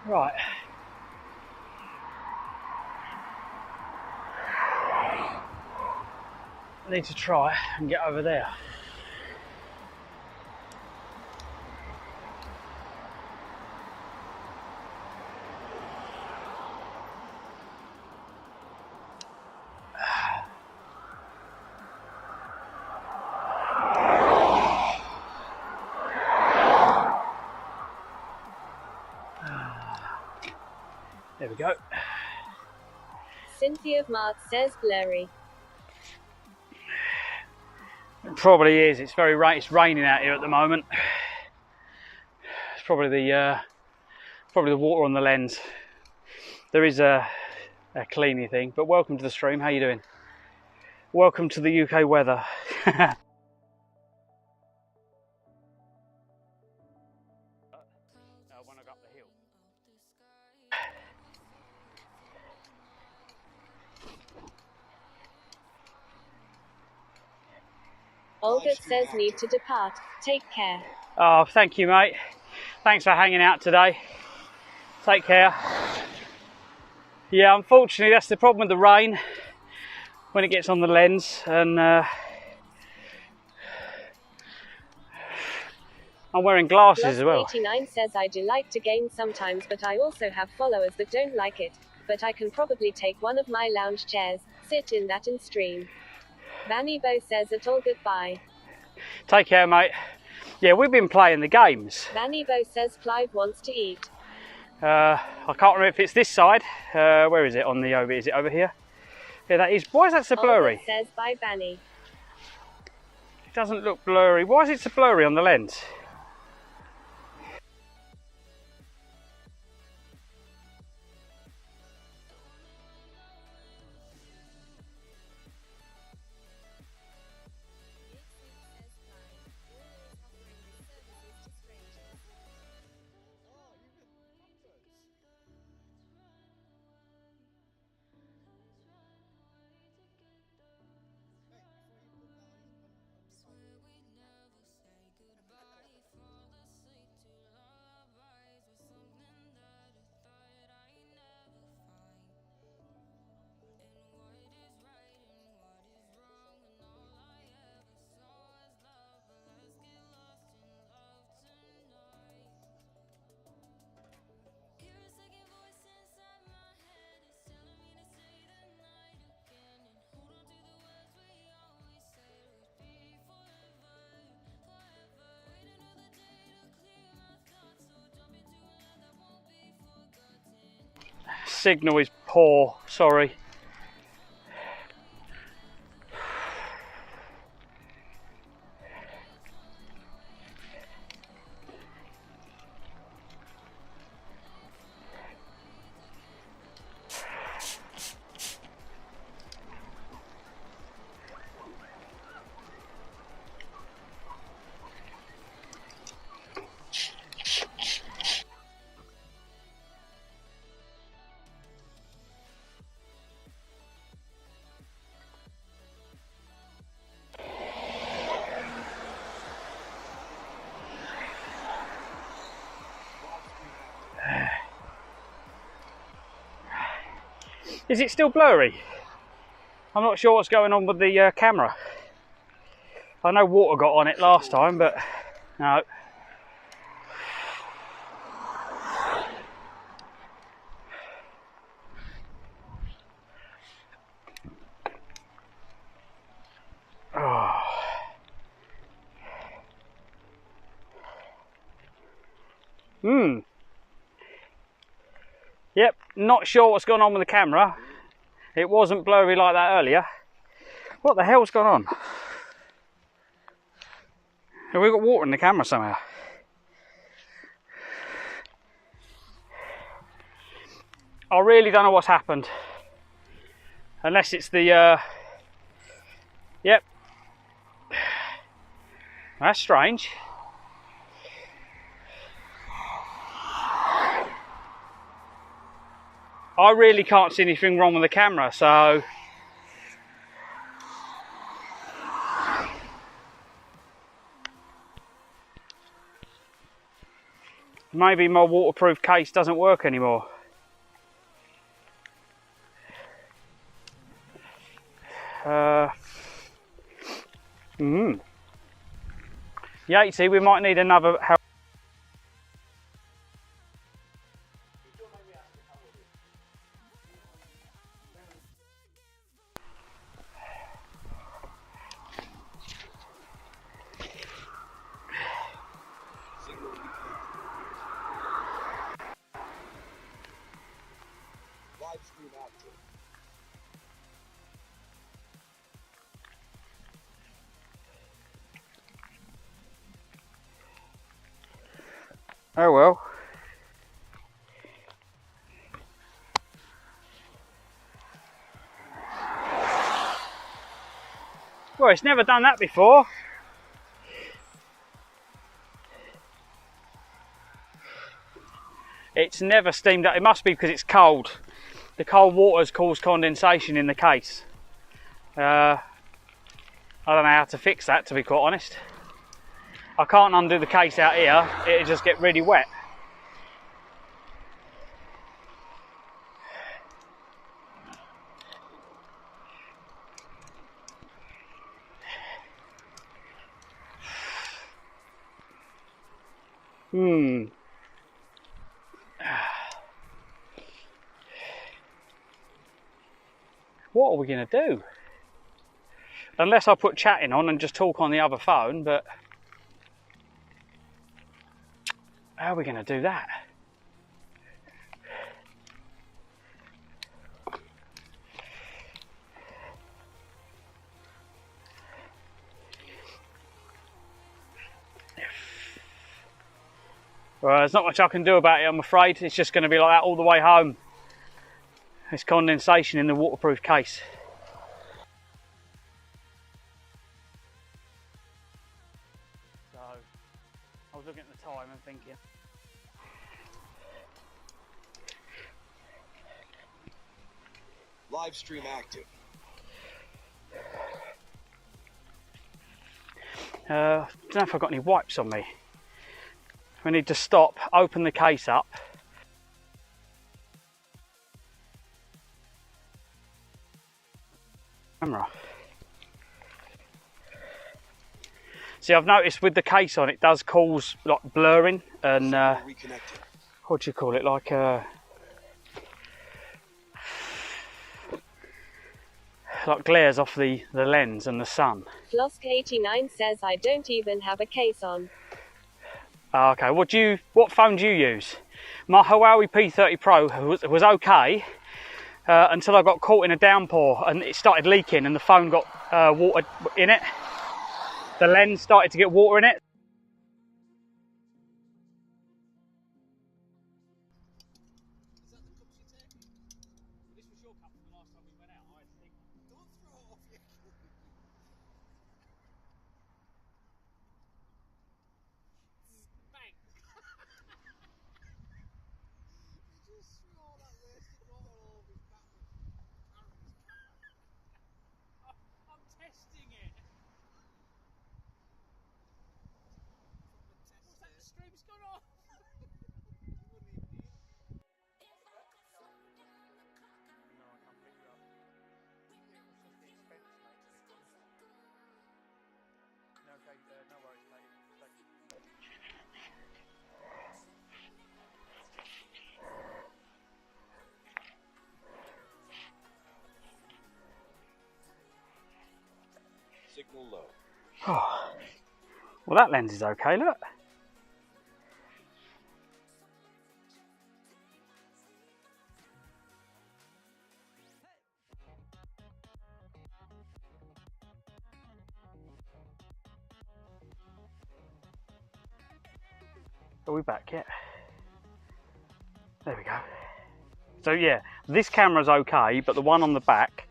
Right. I need to try and get over there. There we go. Cynthia Mark says blurry. It probably is. It's it's raining out here at the moment. It's probably the water on the lens. There is a cleaning thing. But welcome to the stream. How you doing? Welcome to the UK weather. When I got up the hill. Olga says need to depart. Take care. Oh, thank you, mate. Thanks for hanging out today. Take care. Yeah, unfortunately that's the problem with the rain when it gets on the lens, and I'm wearing glasses as well. Lost89 says I do like to game sometimes, but I also have followers that don't like it. But I can probably take one of my lounge chairs, sit in that and stream. Vanny Bo says it all goodbye. Take care, mate. Yeah, we've been playing the games. Vanny Bo says Clive wants to eat. I can't remember if it's this side. Where is it on the over? Is it over here? Yeah, that is. Why is that so blurry? Oliver says bye Vanny. It doesn't look blurry. Why is it so blurry on the lens? Signal is poor, sorry. Is it still blurry? I'm not sure what's going on with the camera. I know water got on it last time, but no. Oh. Yep, not sure what's going on with the camera. It wasn't blurry like that earlier. What the hell's gone on? Have we got water in the camera somehow? I really don't know what's happened. Unless it's the... Yep. That's strange. I really can't see anything wrong with the camera, so maybe my waterproof case doesn't work anymore. Yatesy, we might need another help. Oh well. Well, it's never done that before. It's never steamed up. It must be because it's cold. The cold water's caused condensation in the case. I don't know how to fix that, to be quite honest. I can't undo the case out here, it'll just get really wet. What are we going to do? Unless I put chatting on and just talk on the other phone, but how are we going to do that? Well, there's not much I can do about it, I'm afraid. It's just going to be like that all the way home. It's condensation in the waterproof case. So, I was looking at the time and thinking, Live stream active. I don't know if I've got any wipes on me. We need to stop, open the case up. Camera. See, I've noticed with the case on, it does cause like blurring and what do you call it? Like glares off the lens and the sun. Flosk89 says I don't even have a case on. Okay, what phone do you use? My Huawei P30 Pro was okay until I got caught in a downpour and it started leaking and the phone got water in it. The lens started to get water in it. Signal low. Oh. Well, that lens is okay, look. Are we back yet? There we go. So yeah, this camera's okay, but the one on the back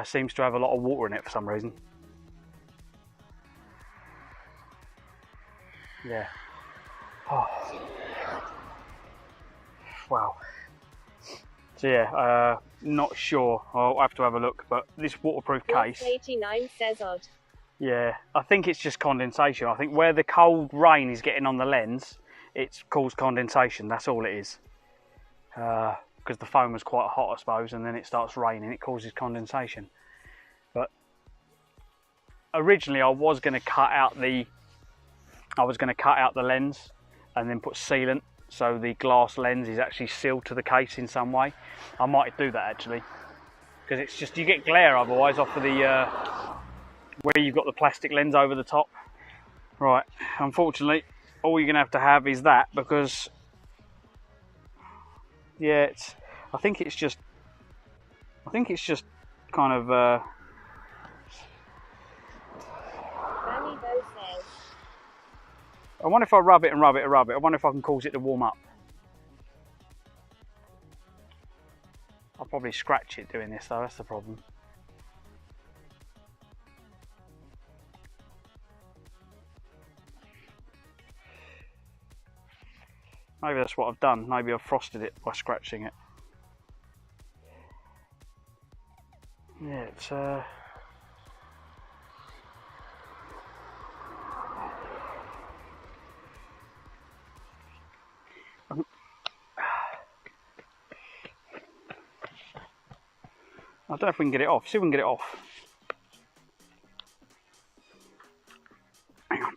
seems to have a lot of water in it for some reason. Yeah. Oh. Wow. So yeah, not sure. I'll have to have a look, but this waterproof case. 89 says odd. Yeah, I think it's just condensation. I think where the cold rain is getting on the lens, it's caused condensation. That's all it is. Because the foam was quite hot, I suppose, and then it starts raining, it causes condensation. But originally, I was going to cut out the lens and then put sealant, so the glass lens is actually sealed to the case in some way. I might do that actually, because it's just you get glare otherwise off of the where you've got the plastic lens over the top. Right, unfortunately, all you're going to have is that, because yeah, I think it's just kind of Danny Bo says. I wonder if I rub it and rub it and rub it, I wonder if I can cause it to warm up. I'll probably scratch it doing this though, that's the problem. Maybe that's what I've done. Maybe I've frosted it by scratching it. Yeah, it's I don't know if we can get it off. See if we can get it off. Hang on.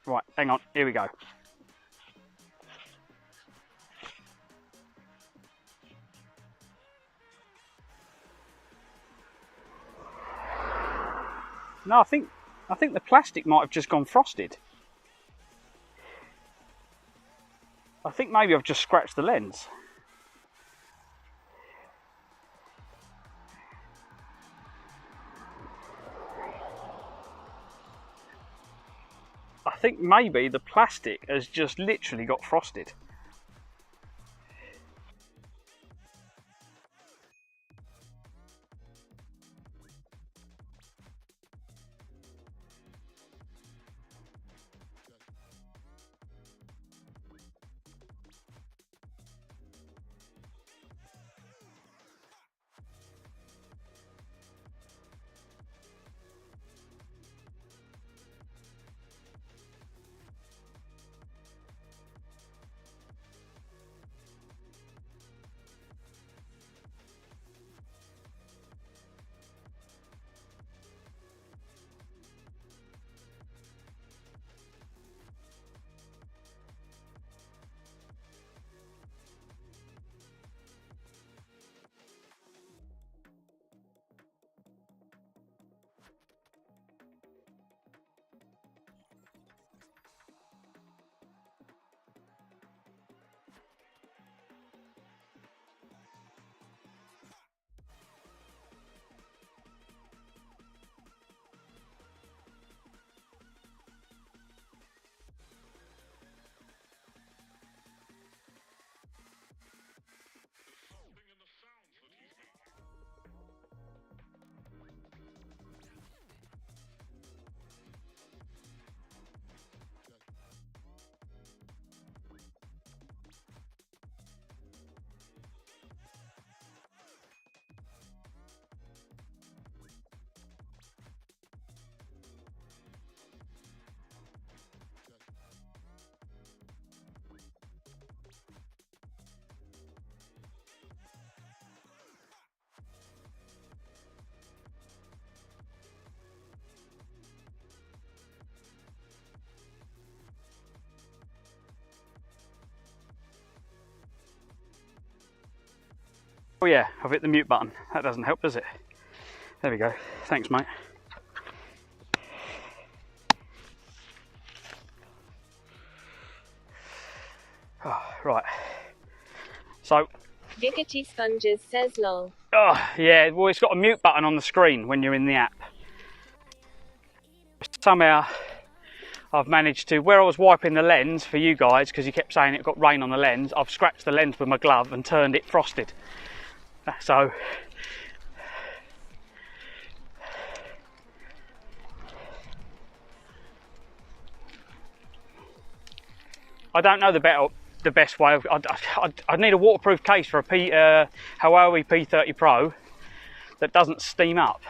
Right. hang on, here we go. No, I think the plastic might have just gone frosted. I think maybe I've just scratched the lens. I think maybe the plastic has just literally got frosted. Oh yeah, I've hit the mute button. That doesn't help, does it? There we go. Thanks, mate. Oh, right. So. Dickety Sponges says lol. Oh, yeah, well, it's got a mute button on the screen when you're in the app. Somehow I've managed to, where I was wiping the lens for you guys, because you kept saying it got rain on the lens, I've scratched the lens with my glove and turned it frosted. So I don't know the best way. I'd need a waterproof case for a Huawei P30 Pro that doesn't steam up.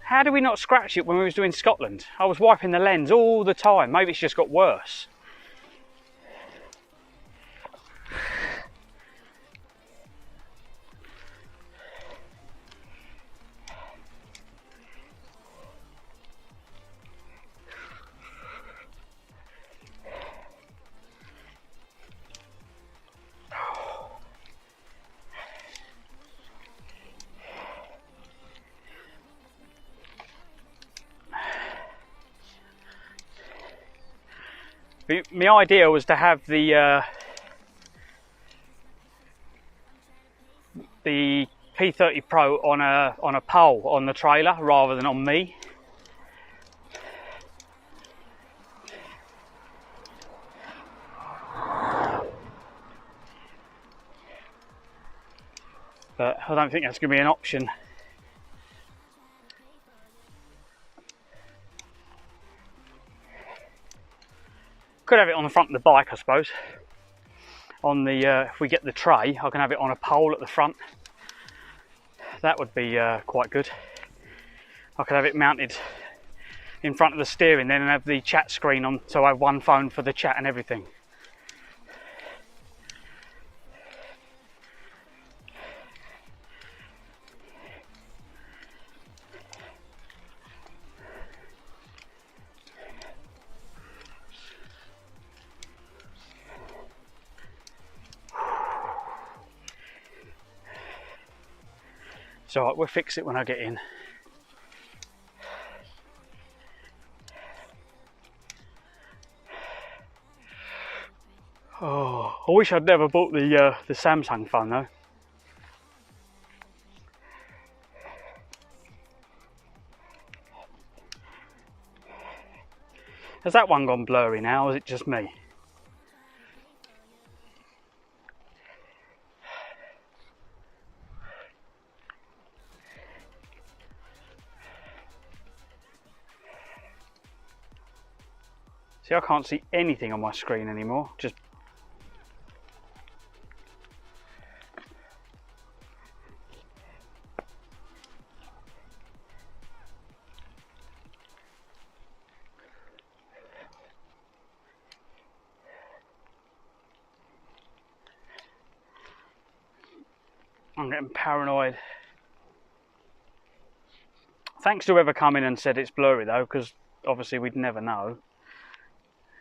How did we not scratch it when we was doing Scotland? I was wiping the lens all the time. Maybe it's just got worse. My idea was to have the P30 Pro on a pole on the trailer rather than on me. But I don't think that's going to be an option. Could have it on the front of the bike, I suppose. On the if we get the tray, I can have it on a pole at the front. That would be quite good. I could have it mounted in front of the steering then and have the chat screen on, so I have one phone for the chat and everything. It's alright, we'll fix it when I get in. Oh, I wish I'd never bought the Samsung phone though. Has that one gone blurry now, or is it just me? See, I can't see anything on my screen anymore, just I'm getting paranoid. Thanks to whoever come in and said it's blurry though, because obviously we'd never know.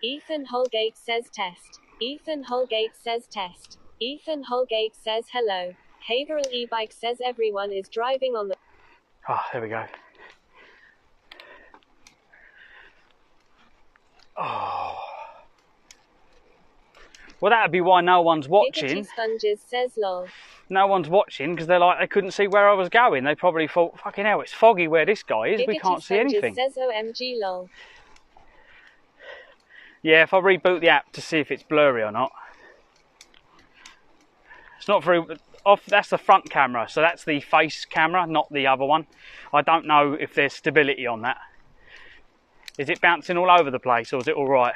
Ethan Holgate says test. Ethan Holgate says test. Ethan Holgate says hello. Haverhill e-bike says everyone is driving on the... Ah, there we go. Oh. Well, that'd be why no one's watching. Giggity Sponges says lol. No one's watching because they couldn't see where I was going. They probably thought, fucking hell, it's foggy where this guy is. We can't see anything. Says OMG lol. Yeah, if I reboot the app to see if it's blurry or not. It's not very off. That's the front camera, so that's the face camera, not the other one. I don't know if there's stability on that. Is it bouncing all over the place, or is it all right?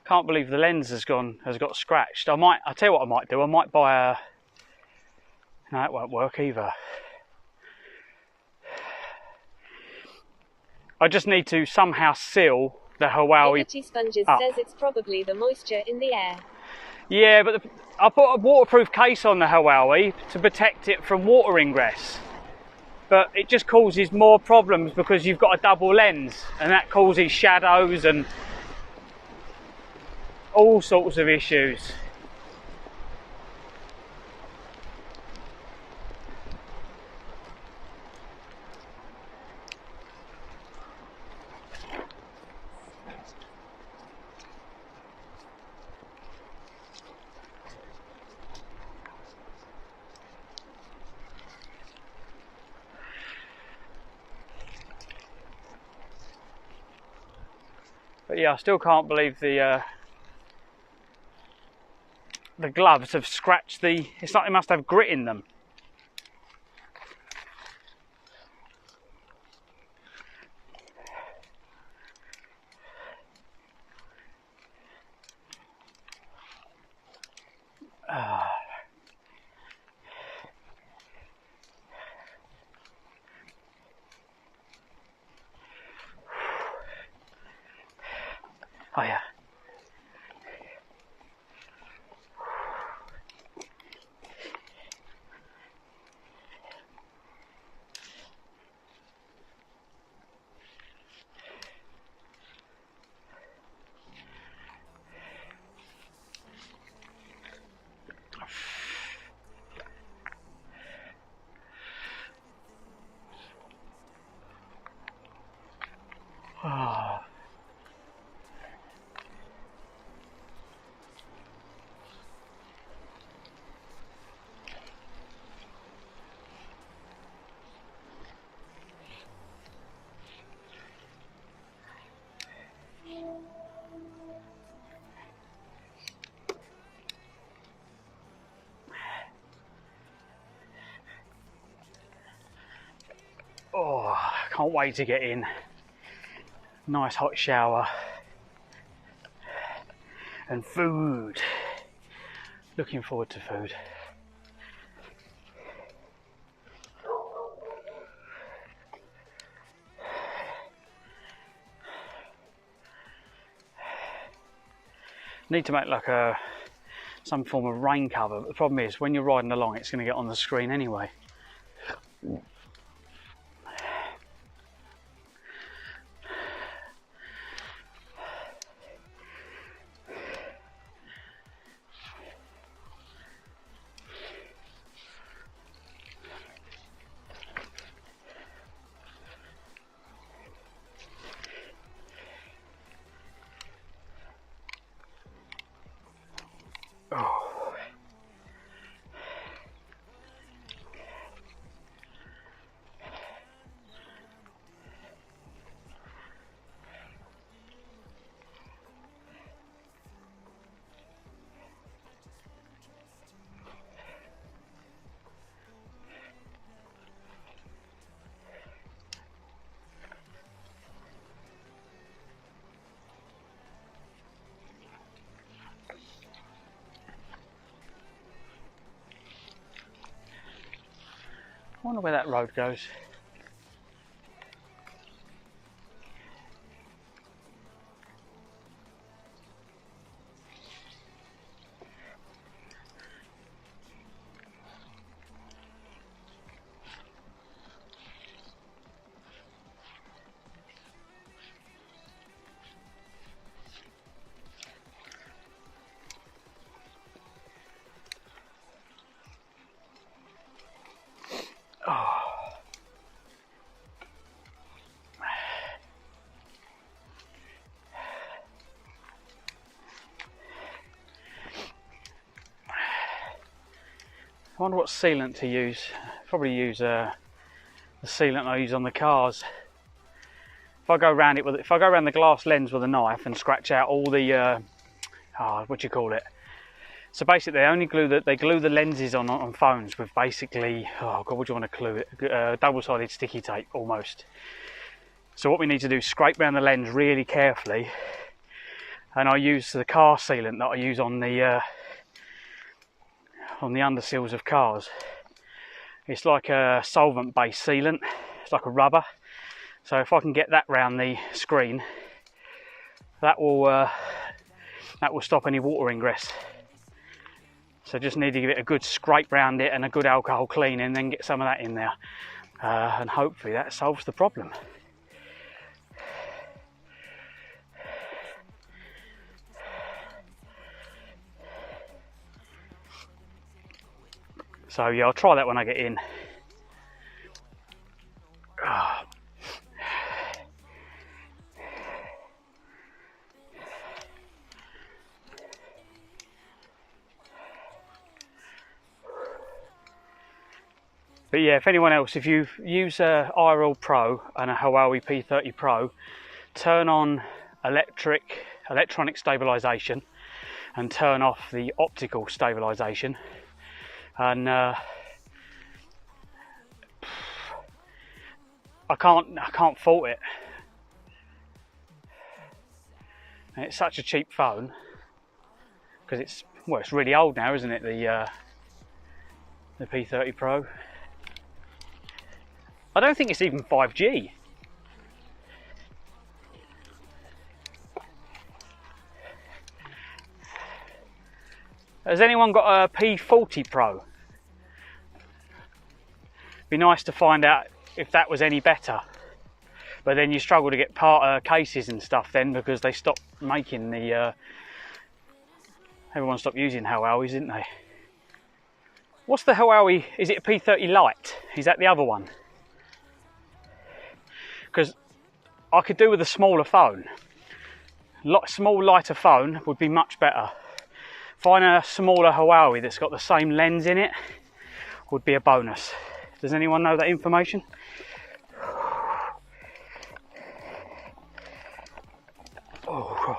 Can't believe the lens has got scratched. I'll tell you what I might do. I might buy a... No, it won't work either. I just need to somehow seal the Huawei. Giggity Sponges up. says it's probably the moisture in the air. Yeah, but I put a waterproof case on the Huawei to protect it from water ingress. But it just causes more problems because you've got a double lens, and that causes shadows and all sorts of issues. But yeah, I still can't believe the gloves have scratched the... It's like they must have grit in them. Oh yeah. Oh, can't wait to get in. Nice hot shower. And food. Looking forward to food. Need to make like some form of rain cover, but the problem is when you're riding along it's going to get on the screen anyway. wonder where that road goes. I wonder what sealant to use. Probably use the sealant I use on the cars. If I go around the glass lens with a knife and scratch out all the what do you call it? So basically, they glue the lenses on phones with basically, oh god, what do you want to glue it? Double-sided sticky tape almost. So what we need to do is scrape around the lens really carefully, and I use the car sealant that I use on the undersills of cars. It's like a solvent-based sealant. It's like a rubber. So if I can get that round the screen, that will stop any water ingress. So just need to give it a good scrape round it and a good alcohol clean, and then get some of that in there, and hopefully that solves the problem. So yeah, I'll try that when I get in. But yeah, if anyone else, if you use a IRL Pro and a Huawei P30 Pro, turn on electronic stabilisation and turn off the optical stabilisation, and I can't fault it. And it's such a cheap phone because it's really old now, isn't it? The P30 Pro. I don't think it's even 5G. Has anyone got a P40 Pro? Be nice to find out if that was any better. But then you struggle to get cases and stuff then, because they stopped making the... everyone stopped using Huawei's, didn't they? What's the Huawei? Is it a P30 Lite? Is that the other one? Because I could do with a smaller phone. Small, lighter phone would be much better. Find a smaller Huawei that's got the same lens in it would be a bonus. Does anyone know that information? Oh god.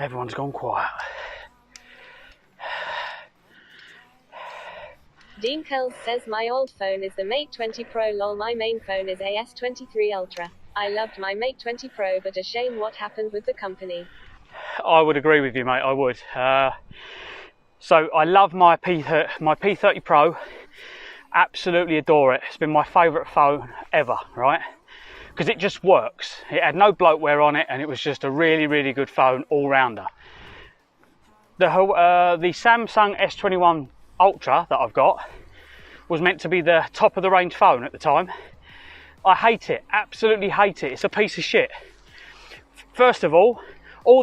Everyone's gone quiet. Dean Kells says my old phone is the Mate 20 Pro lol, my main phone is a S23 Ultra. I loved my Mate 20 Pro, but a shame what happened with the company. I would agree with you, mate, I would. So I love my P30 Pro, absolutely adore it. It's been my favourite phone ever, right? Because it just works. It had no bloatware on it, and it was just a really, really good phone all-rounder. The Samsung S21 Ultra that I've got was meant to be the top of the range phone at the time. I hate it, absolutely hate it. It's a piece of shit. First of all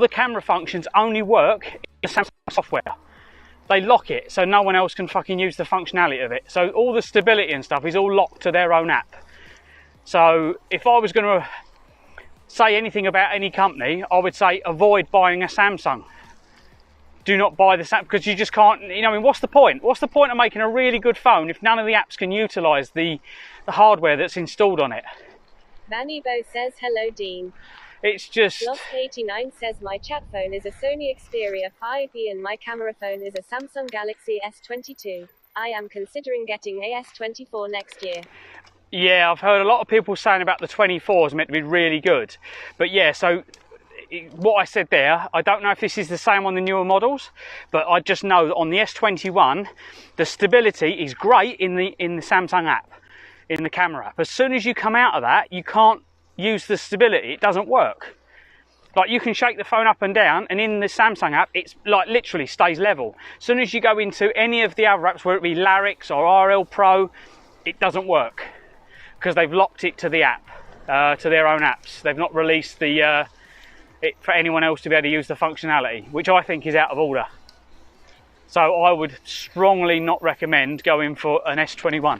the camera functions only work in the Samsung software. They lock it so no one else can fucking use the functionality of it. So all the stability and stuff is all locked to their own app. So if I was going to say anything about any company, I would say avoid buying a Samsung. Do not buy the Samsung, because you just can't, you know, I mean, what's the point? What's the point of making a really good phone if none of the apps can utilise the hardware that's installed on it? Vanny Bo says hello Dean. It's just... Lost89 says my chat phone is a Sony Xperia 5e and my camera phone is a Samsung Galaxy S22. I am considering getting a S24 next year. Yeah, I've heard a lot of people saying about the 24 is meant to be really good. But yeah, so what I said there, I don't know if this is the same on the newer models, but I just know that on the S21, the stability is great in the Samsung app, in the camera app. As soon as you come out of that, you can't use the stability. It doesn't work. Like, you can shake the phone up and down, and in the Samsung app, it's like literally stays level. As soon as you go into any of the other apps, whether it be Larix or RL Pro, it doesn't work because they've locked it to the app, to their own apps. They've not released the it for anyone else to be able to use the functionality, which I think is out of order. So I would strongly not recommend going for an S21.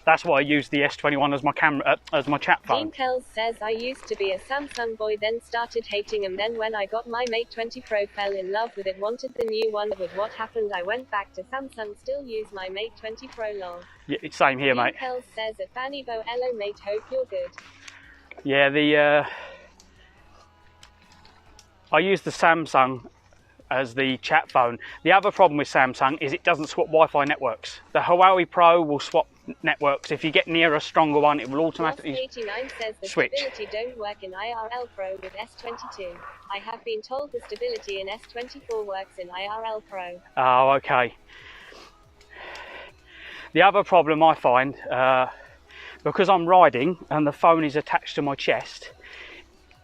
That's why I use the S21 as my camera, as my chat phone. Dean Kells says, I used to be a Samsung boy, then started hating them. Then when I got my Mate 20 Pro, fell in love with it, wanted the new one. With what happened, I went back to Samsung, still use my Mate 20 Pro lol. Yeah, it's same here, mate. Dean Kells says at Fannybo, hello mate, hope you're good. Yeah, I use the Samsung as the chat phone. The other problem with Samsung is it doesn't swap Wi-Fi networks. The Huawei Pro will swap networks. If you get near a stronger one, it will automatically 89 says the switch. Stability don't work in IRL Pro with S22. I have been told the stability in S24 works in IRL Pro. Oh, okay. The other problem I find, because I'm riding and the phone is attached to my chest,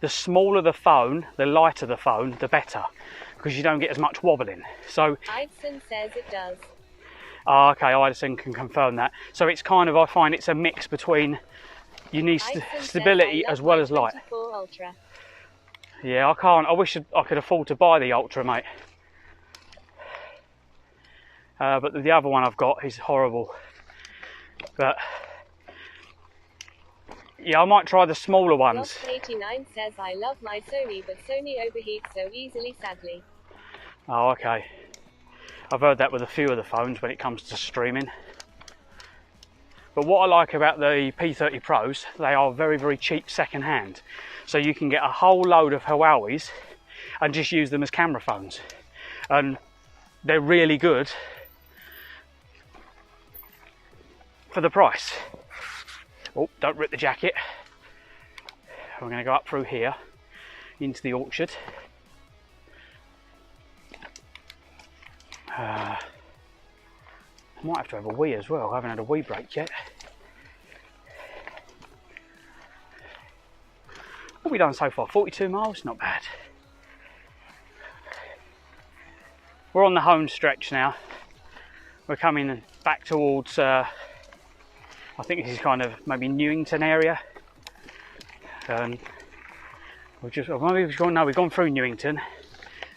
the smaller the phone, the lighter the phone, the better, because you don't get as much wobbling. So Idson says it does. oh, okay, Idison can confirm that. So it's kind of, I find it's a mix between, you need stability as well as light. Ultra. Yeah, I wish I could afford to buy the Ultra, mate. But the other one I've got is horrible. But yeah, I might try the smaller ones. 89 says, I love my Sony, but Sony overheats so easily, sadly. Oh, okay. I've heard that with a few of the phones when it comes to streaming. But what I like about the P30 Pros, they are very, very cheap second hand. So you can get a whole load of Huawei's and just use them as camera phones. And they're really good for the price. Oh, don't rip the jacket. We're going to go up through here into the orchard. I might have to have a wee as well. I haven't had a wee break yet. What have we done so far? 42 miles? Not bad. We're on the home stretch now. We're coming back towards, I think this is kind of maybe Newington area. We've just, or maybe we've gone through Newington.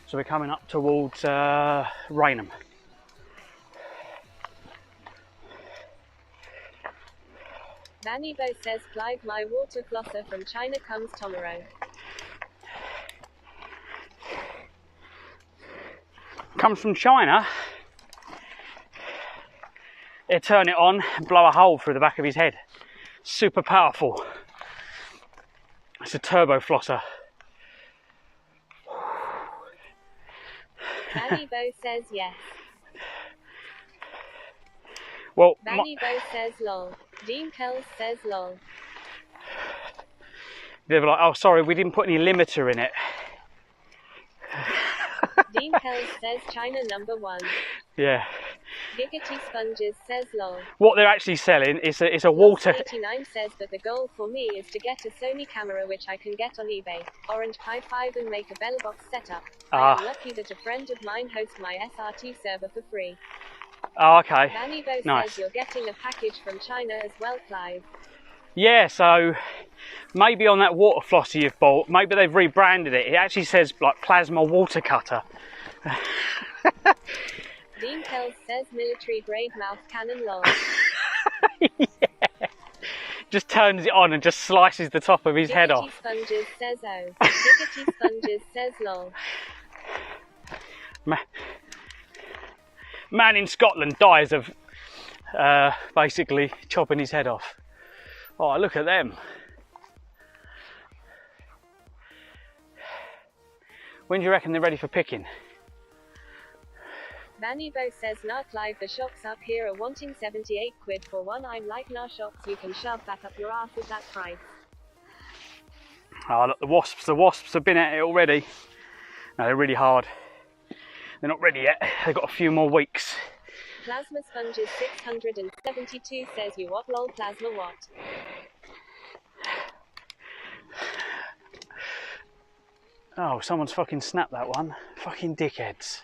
So we're coming up towards Raynham. Vanibo says, Clive, my water flosser from China comes tomorrow. Comes from China. He'll turn it on and blow a hole through the back of his head. Super powerful. It's a turbo flosser. Vanibo says yes. Well, Vanibo says lol. Dean Kells says lol. they were like, oh sorry, we didn't put any limiter in it. Dean Kells says China #1. Yeah. Giggity Sponges says lol. What they're actually selling is a water. 89 says, but the goal for me is to get a Sony camera which I can get on eBay, Orange Pi 5 and make a Bellbox setup. I am lucky that a friend of mine hosts my SRT server for free. Oh, okay. Vanibo Nice. says you're getting a package from China as well, Clive. Yeah, so maybe on that water flosser you've bought, maybe they've rebranded it. It actually says like plasma water cutter. Dean Kells says military grade mouth cannon lol. Yeah. Just turns it on and just slices the top of his head Giggity off. Sponges says oh. Giggity Sponges says lol. Man in Scotland dies of basically chopping his head off. Oh, look at them. When do you reckon they're ready for picking? Vanny Bo says, "Not live, the shops up here are wanting 78 quid for one." I'm like, "Nah, shops you can shove back up your ass with that price." Oh, look, the wasps have been at it already. No, they're really hard. They're not ready yet. They've got a few more weeks. Plasma Sponges 672 says, "You what lol, plasma what?" Oh, someone's fucking snapped that one. Fucking dickheads.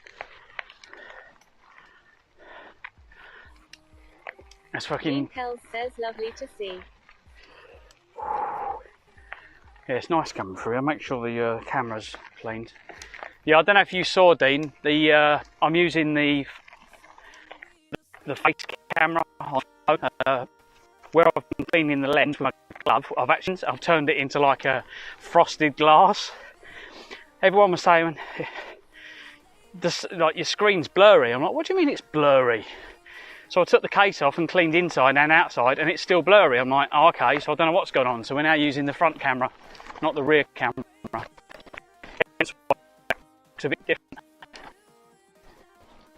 That's fucking... Kells says, "Lovely to see." Yeah, it's nice coming through. I'll make sure the camera's cleaned. Yeah, I don't know if you saw, Dean. I'm using the face camera on where I've been cleaning the lens with my glove. I've turned it into like a frosted glass. Everyone was saying, like, your screen's blurry. I'm like, what do you mean it's blurry? So I took the case off and cleaned inside and outside, and it's still blurry. I'm like, oh, okay, so I don't know what's going on. So we're now using the front camera, not the rear camera. It's a bit different.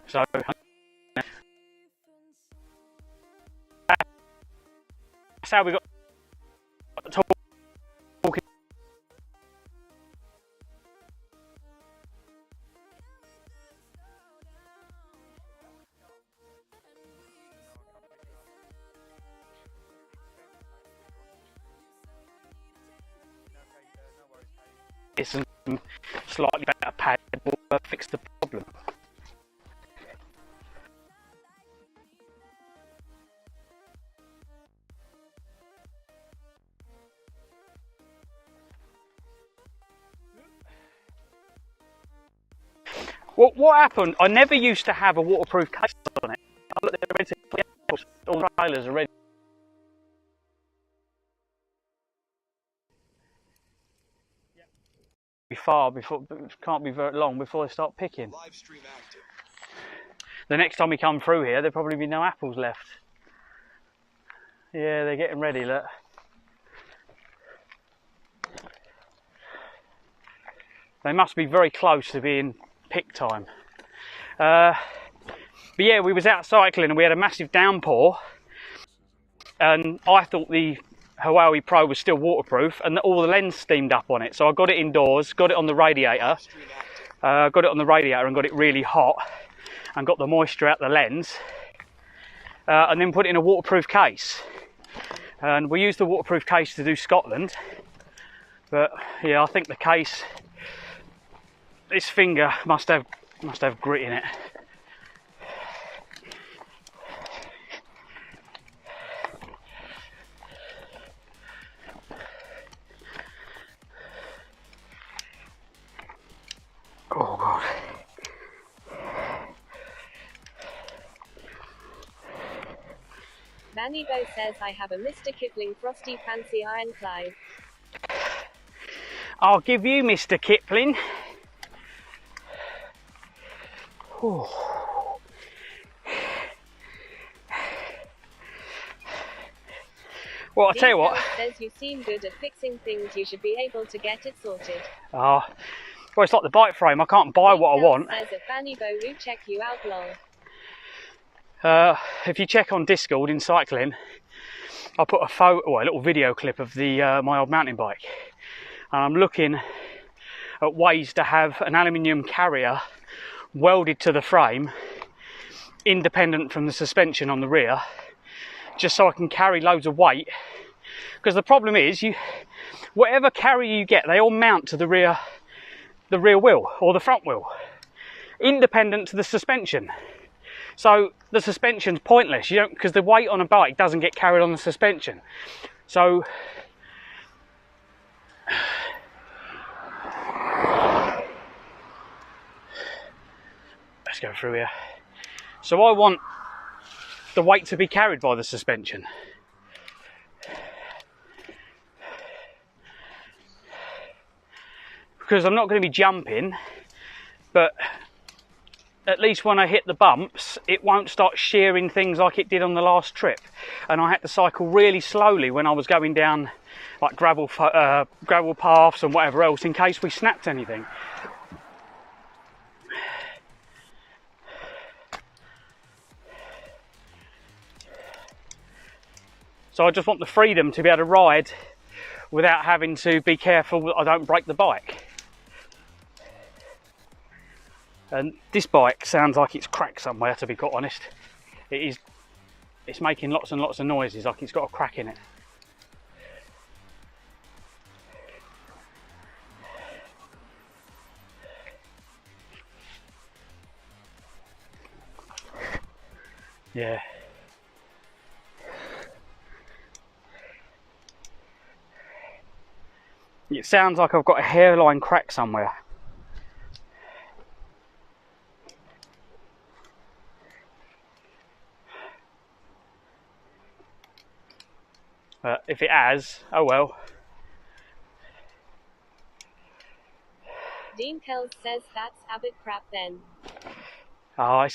So that's how we got talking. It's a slightly better pad will fix the problem. Well, what happened? I never used to have a waterproof case on it. They're ready to clean. All the trailers are ready. Can't be very long before they start picking. Live stream active. The next time we come through here, there'll probably be no apples left. Yeah, they're getting ready, look. They must be very close to being pick time. But yeah, we was out cycling and we had a massive downpour, and I thought the Huawei Pro was still waterproof and all the lens steamed up on it. So I got it indoors, got it on the radiator, and got it really hot and got the moisture out the lens, and then put it in a waterproof case. And we used the waterproof case to do Scotland, but yeah, I think the case, this finger must have grit in it. Oh God. Vanny Bo says, "I have a Mr. Kipling Frosty Fancy Ironclad." I'll give you Mr. Kipling. Oh. Well, I'll tell you what. Says, "You seem good at fixing things. You should be able to get it sorted." Oh, well, it's like the bike frame. I can't buy what I want. Says, "If Vanny Bo will check you out, lol." If you check on Discord in cycling, I put a photo, a little video clip of my old mountain bike, and I'm looking at ways to have an aluminium carrier welded to the frame, independent from the suspension on the rear, just so I can carry loads of weight. Because the problem is, whatever carrier you get, they all mount to the rear wheel or the front wheel, independent to the suspension. So the suspension's pointless, because the weight on a bike doesn't get carried on the suspension. So let's go through here. So I want the weight to be carried by the suspension. Because I'm not going to be jumping, but at least when I hit the bumps, it won't start shearing things like it did on the last trip. And I had to cycle really slowly when I was going down like gravel paths and whatever else, in case we snapped anything. So I just want the freedom to be able to ride without having to be careful that I don't break the bike. And this bike sounds like it's cracked somewhere, to be quite honest. It is. It's making lots and lots of noises, like it's got a crack in it. Yeah. It sounds like I've got a hairline crack somewhere. But if it has, oh well. Dean Kells says that's a bit crap then. Oh,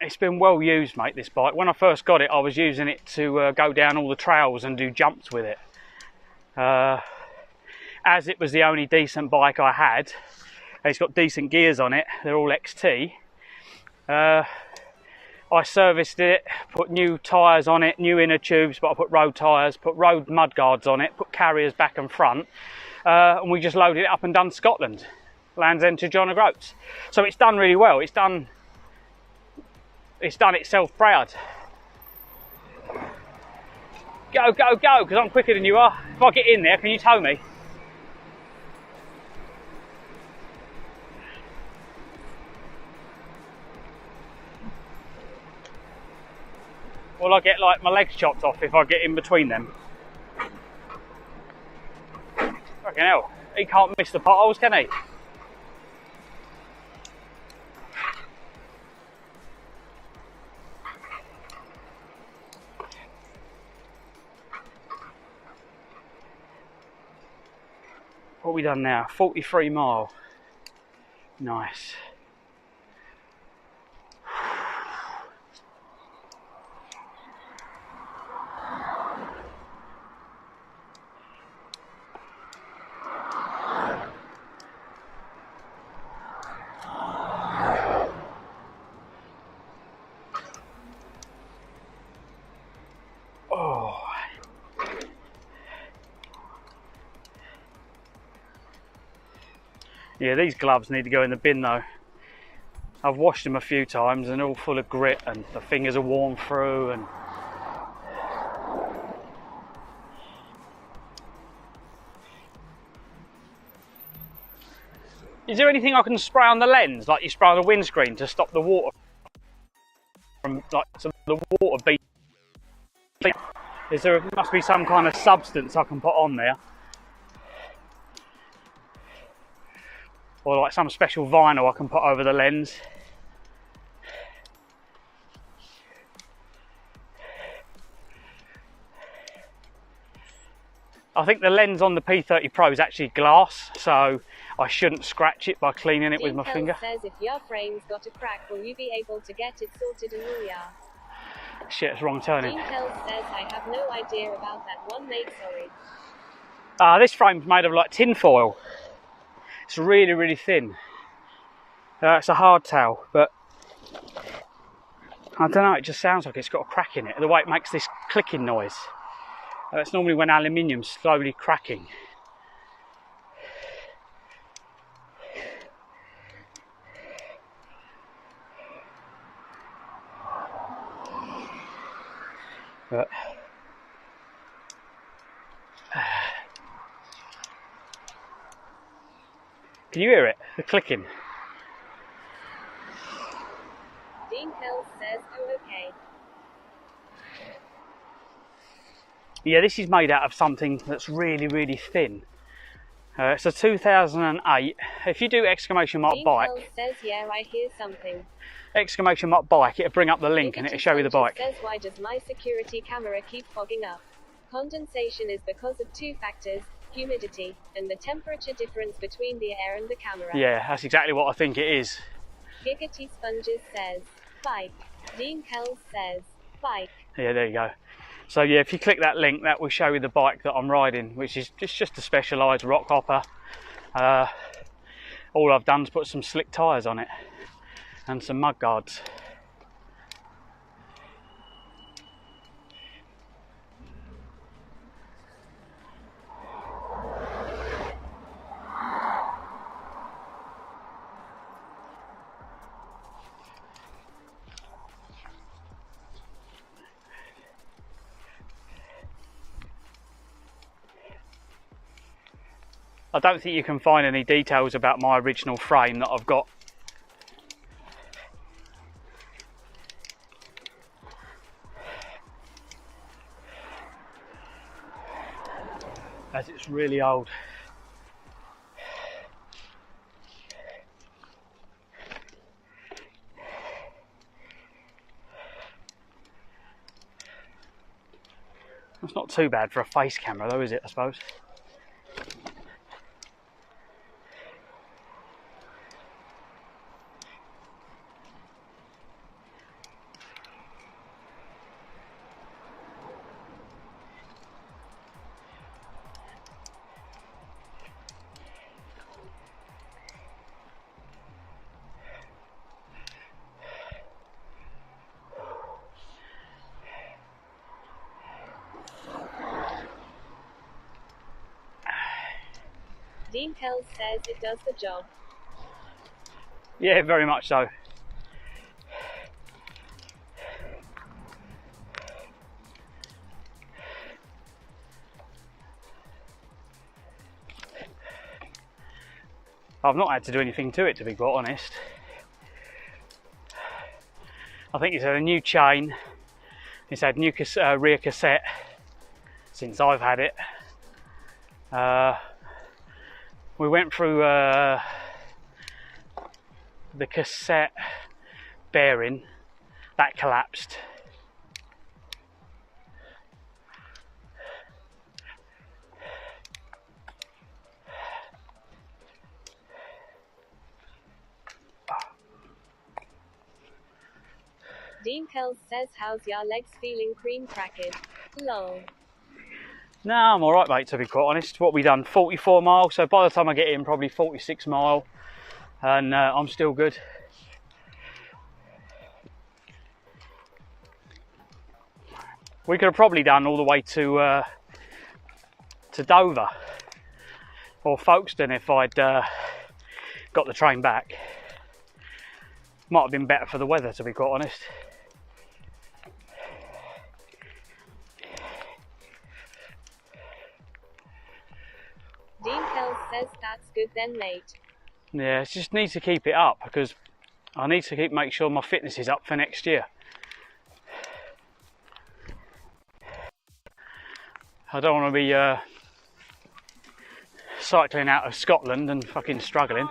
it's been well used, mate, this bike. When I first got it, I was using it to go down all the trails and do jumps with it. As it was the only decent bike I had, it's got decent gears on it, they're all XT. I serviced it, put new tyres on it, new inner tubes, but I put road tyres, put road mudguards on it, put carriers back and front, and we just loaded it up and done Scotland, Land's End to John O'Groats. So it's done really well. It's done itself proud. Go, go, go, because I'm quicker than you are. If I get in there, can you tow me? Will I get like my legs chopped off if I get in between them? Fucking hell, he can't miss the potholes, can he? What have we done now? 43 mile. Nice. Yeah, these gloves need to go in the bin though. I've washed them a few times and they're all full of grit and the fingers are worn through and is there anything I can spray on the lens, like you spray on the windscreen to stop the water from, like, so the water beat? Must be some kind of substance I can put on there. Or like some special vinyl I can put over the lens. I think the lens on the P30 Pro is actually glass, so I shouldn't scratch it by cleaning it with my finger. Says if your frame's got a crack, will you be able to get it sorted in Ouya? Shit, it's wrong turning. Dean Kells says I have no idea about that one, mate, sorry. This frame's made of like tin foil. It's really, really thin. It's a hardtail, but I don't know, it just sounds like it's got a crack in it, the way it makes this clicking noise. That's normally when aluminium's slowly cracking. But can you hear it? The clicking. Dean Kells says, oh, okay. Yeah, this is made out of something that's really, really thin. It's a 2008. If you do exclamation mark Dean bike, Kells says, yeah, I hear something. exclamation mark bike, it'll bring up the link and it'll show you the bike. Says, why does my security camera keep fogging up? Condensation is because of two factors, humidity, and the temperature difference between the air and the camera. Yeah, that's exactly what I think it is. Giggity Sponges says, bike. Dean Kells says, bike. Yeah, there you go. So yeah, if you click that link, that will show you the bike that I'm riding, which is just a Specialized rock hopper. All I've done is put some slick tyres on it and some mud guards. I don't think you can find any details about my original frame that I've got. As it's really old. It's not too bad for a face camera though, is it, I suppose? Dean Kells says it does the job. Yeah, very much so. I've not had to do anything to it, to be quite honest. I think it's had a new chain, it's had new rear cassette since I've had it. We went through the cassette bearing, that collapsed. Dean Kells says, how's your legs feeling, cream cracked? Lol. No, I'm alright mate, to be quite honest. What we done, 44 miles, so by the time I get in, probably 46 mile, and I'm still good. We could have probably done all the way to Dover or Folkestone if I'd got the train back. Might have been better for the weather, to be quite honest. Dean Kells says that's good then, mate. Yeah, I just need to keep it up because I need to make sure my fitness is up for next year. I don't want to be cycling out of Scotland and fucking struggling.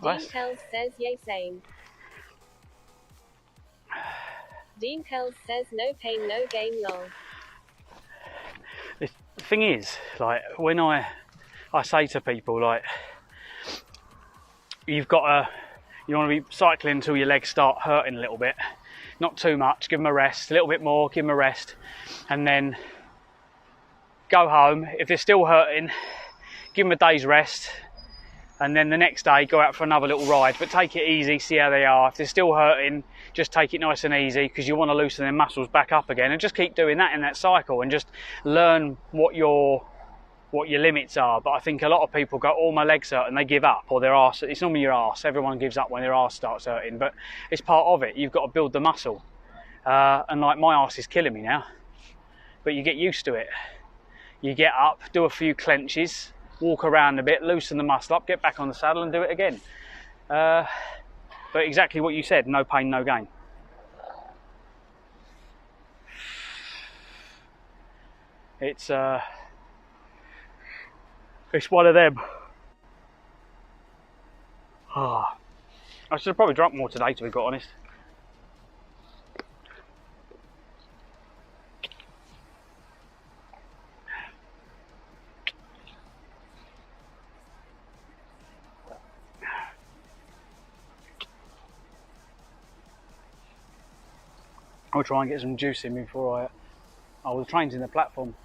Dean Kells says yay same. Dean Kells says no pain no gain lol. The thing is, like, when I say to people, like, you want to be cycling until your legs start hurting a little bit, not too much, give them a rest, a little bit more, give them a rest, and then go home. If they're still hurting, give them a day's rest, and then the next day go out for another little ride, but take it easy, see how they are. If they're still hurting, just take it nice and easy, because you want to loosen their muscles back up again, and just keep doing that in that cycle, and just learn what your limits are. But I think a lot of people go, oh, my legs hurt, and they give up, or their arse. It's normally your arse. Everyone gives up when their arse starts hurting, but it's part of it. You've got to build the muscle, and like, my arse is killing me now, but you get used to it. You get up, do a few clenches, walk around a bit, loosen the muscle up, get back on the saddle and do it again. But exactly what you said, no pain, no gain. It's one of them. I should have probably drunk more today, to be quite honest. I'll try and get some juice in before I Oh, the train's in the platform.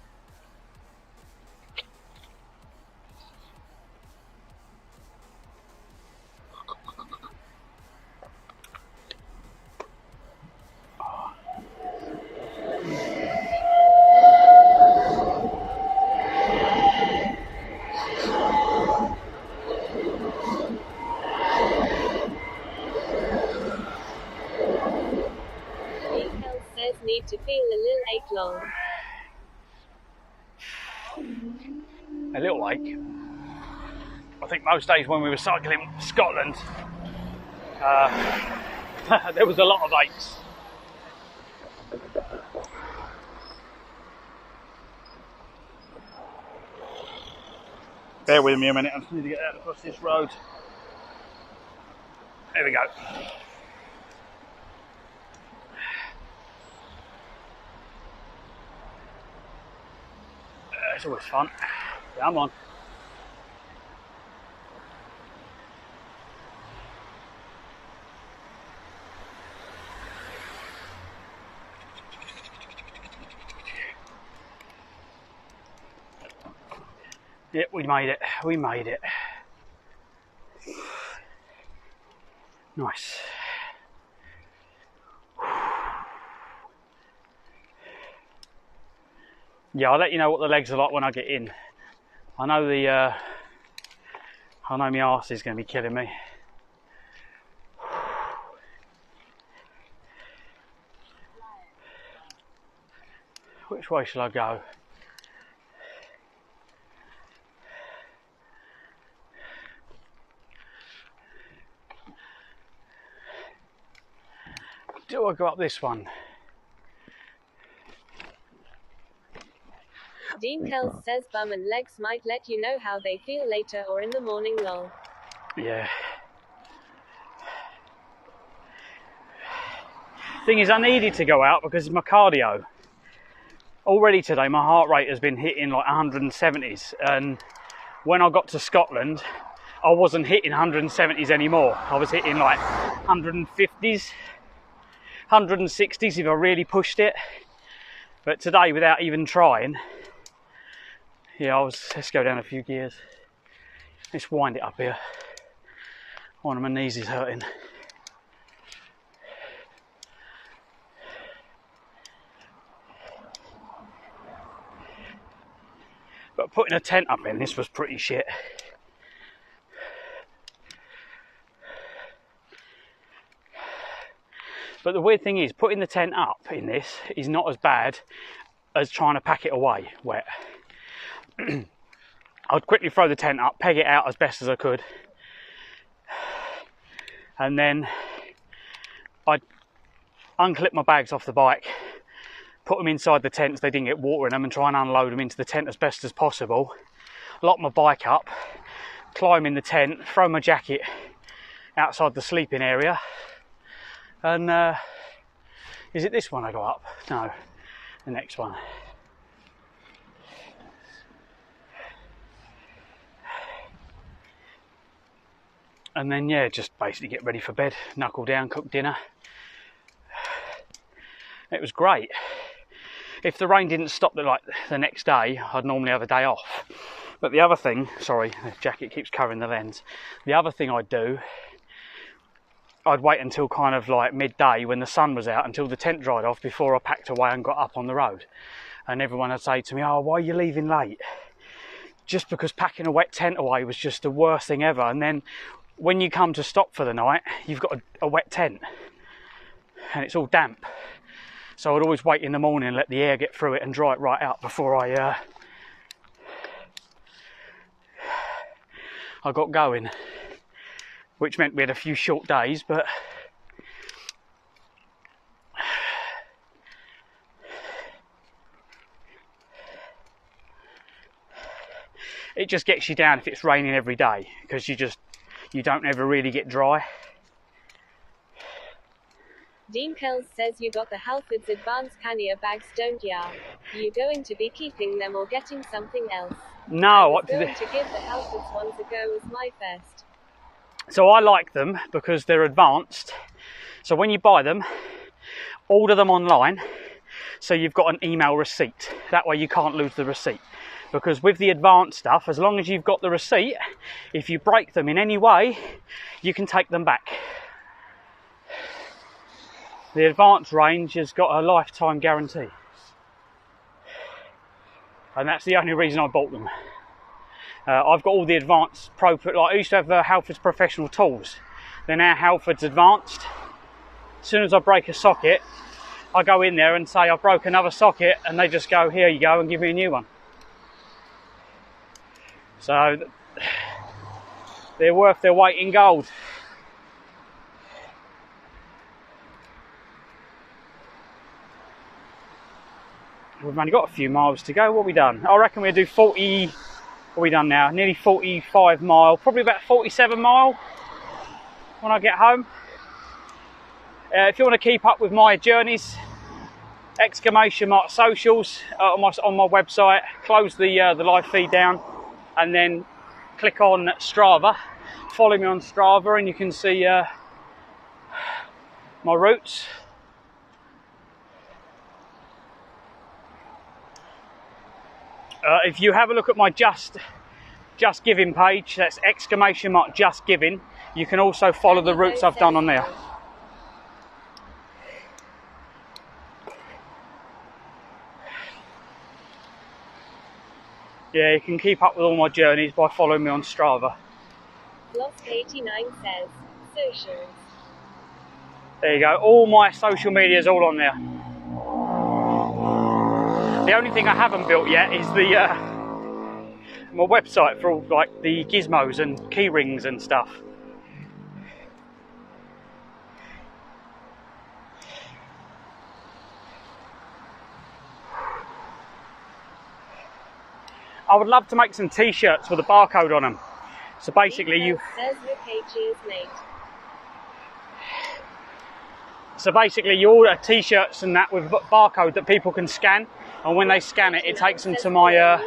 Michael says need to feel a little ache long. A little ache. I think most days when we were cycling Scotland, there was a lot of aches. Bear with me a minute, I just need to get out across this road. There we go. It's always fun. Come on. Yep, we made it. We made it. Nice. Yeah, I'll let you know what the legs are like when I get in. I know my arse is going to be killing me. Which way shall I go? Do I go up this one? Dean Kells says bum and legs might let you know how they feel later or in the morning lol. Yeah. Thing is, I needed to go out because of my cardio. Already today, my heart rate has been hitting like 170s, and when I got to Scotland, I wasn't hitting 170s anymore. I was hitting like 150s, 160s if I really pushed it. But today, without even trying, yeah, let's go down a few gears. Let's wind it up here. One of my knees is hurting. But putting a tent up in this was pretty shit. But the weird thing is, putting the tent up in this is not as bad as trying to pack it away wet. I'd quickly throw the tent up, peg it out as best as I could, and then I'd unclip my bags off the bike, put them inside the tent so they didn't get water in them, and try and unload them into the tent as best as possible. Lock my bike up, climb in the tent, throw my jacket outside the sleeping area, and is it this one I go up? No, the next one. And then, yeah, just basically get ready for bed, knuckle down, cook dinner. It was great. If the rain didn't stop like the next day, I'd normally have a day off. But the other thing, sorry, the jacket keeps covering the lens. The other thing I'd do, I'd wait until kind of like midday when the sun was out, until the tent dried off before I packed away and got up on the road. And everyone would say to me, oh, why are you leaving late? Just because packing a wet tent away was just the worst thing ever. And then when you come to stop for the night, you've got a wet tent and it's all damp. So I'd always wait in the morning and let the air get through it and dry it right out before I got going. Which meant we had a few short days, but it just gets you down if it's raining every day, because you don't ever really get dry. Dean Kells says you got the Halfords Advanced Pannier bags, don't ya? You going to be keeping them or getting something else? No, I was going to give the Halfords ones a go as my first. So I like them because they're advanced. So when you buy them, order them online. so you've got an email receipt. That way you can't lose the receipt. Because with the advanced stuff, as long as you've got the receipt, if you break them in any way, you can take them back. The advanced range has got a lifetime guarantee. And that's the only reason I bought them. I've got all the advanced pro, like I used to have Halford's professional tools. They're now Halford's advanced. As soon as I break a socket, I go in there and say I've broke another socket, and they just go, here you go, and give me a new one. So they're worth their weight in gold. We've only got a few miles to go. What have we done? I reckon we'll do 40, what have we done now? Nearly 45 mile, probably about 47 mile when I get home. If you want to keep up with my journeys, exclamation mark socials on my website, close the live feed down and then click on Strava. Follow me on Strava and you can see my routes. If you have a look at my Just Giving page, that's exclamation mark Just Giving, you can also follow the routes I've done on there. Yeah, you can keep up with all my journeys by following me on Strava. Lost89 says, socials. There you go, all my social media is all on there. The only thing I haven't built yet is the my website for all like the gizmos and key rings and stuff. I would love to make some t-shirts with a barcode on them. So basically you order t-shirts and that with barcode that people can scan, and when they scan it, it takes them to my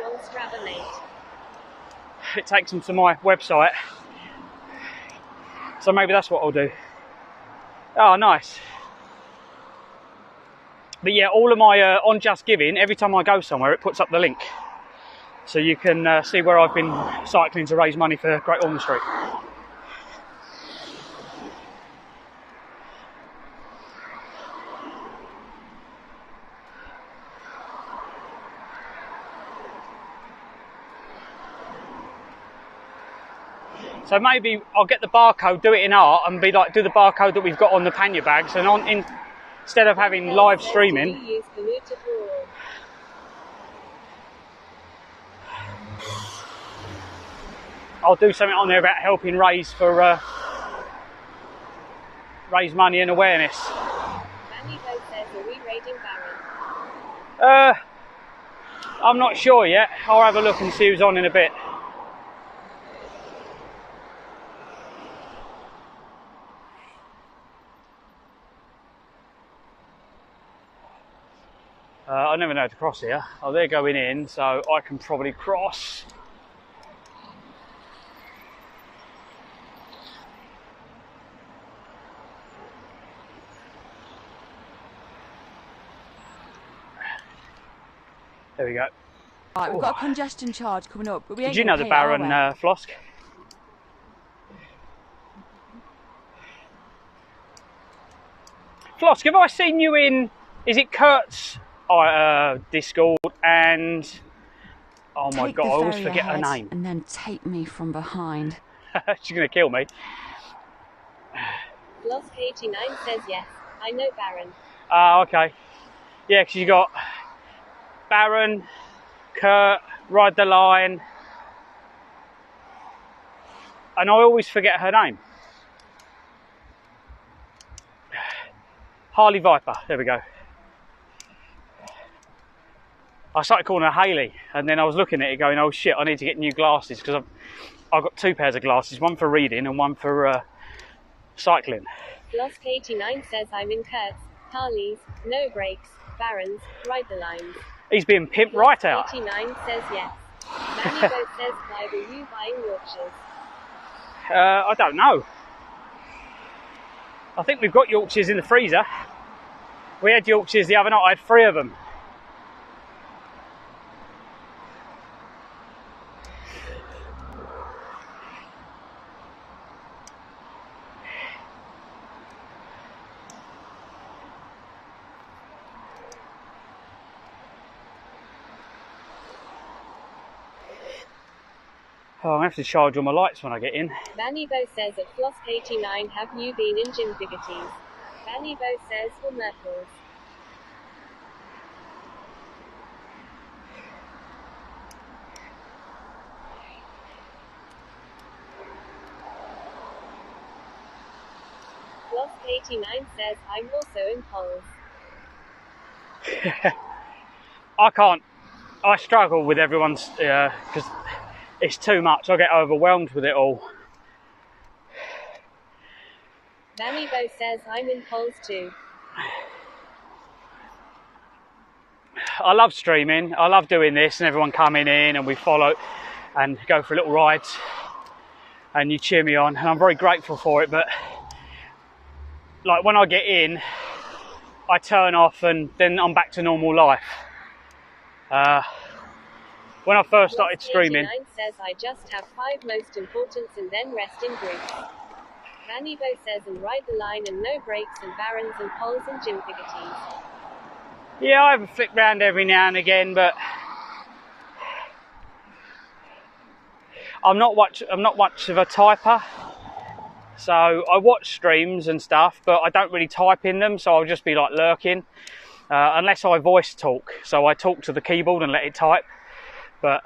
website. So maybe that's what I'll do. Oh, nice. But yeah, all of my on Just Giving, every time I go somewhere, it puts up the link, so you can see where I've been cycling to raise money for Great Ormond Street. So maybe I'll get the barcode, do it in art, and be like, do the barcode that we've got on the pannier bags, and instead of having live streaming, I'll do something on there about helping raise money and awareness. I'm not sure yet. I'll have a look and see who's on in a bit. I never know how to cross here. Oh, they're going in, so I can probably cross. There we go. Right, we've got a congestion charge coming up, but we ain't. Did you know the Baron Flosk? Flosk, have I seen you in? Is it Kurt's Discord and? Oh my God, I always forget her name. And then take me from behind. She's gonna kill me. Lost89 says yes. I know Baron. Okay. Yeah, because you got Baron, Kurt, Ride the Line, and I always forget her name. Harley Viper, there we go. I started calling her Hayley, and then I was looking at it going, oh shit, I need to get new glasses, because I've got two pairs of glasses, one for reading and one for cycling. Lost89 says I'm in Kurt's, Harley's, no brakes, Baron's, Ride the Lines. He's being pimped right out. 89 says yes. Manny Boat says, why were you buying Yorkshires? I don't know. I think we've got Yorkshires in the freezer. We had Yorkshires the other night, I had 3 of them. Oh, I'm going to have to charge all my lights when I get in. Vanibo says at Flosk89, have you been in Gym Figgities? Vanibo says for Myrtles. Flosk89 says, I'm also in polls. I can't. I struggle with everyone's, because it's too much. I get overwhelmed with it all. Vanibo says, I'm in polls too. I love streaming. I love doing this and everyone coming in and we follow and go for little rides and you cheer me on and I'm very grateful for it, but like when I get in I turn off and then I'm back to normal life. When I first started streaming, says I just have 5 most importants and then rest in groups. Vanibo says and ride the line and no breaks and barons and poles and Gym Figgities. yeah, I have a flick round every now and again, but I'm not much of a typer. So I watch streams and stuff, but I don't really type in them, so I'll just be like lurking. Unless I voice talk, so I talk to the keyboard and let it type. But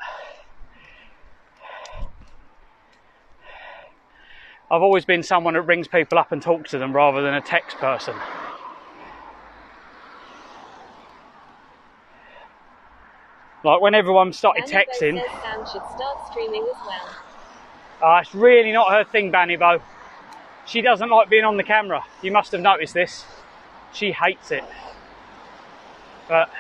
I've always been someone that rings people up and talks to them rather than a text person. Like when everyone started texting. Says Sam should start streaming as well. It's really not her thing, Bannibo. She doesn't like being on the camera. You must have noticed this. She hates it. But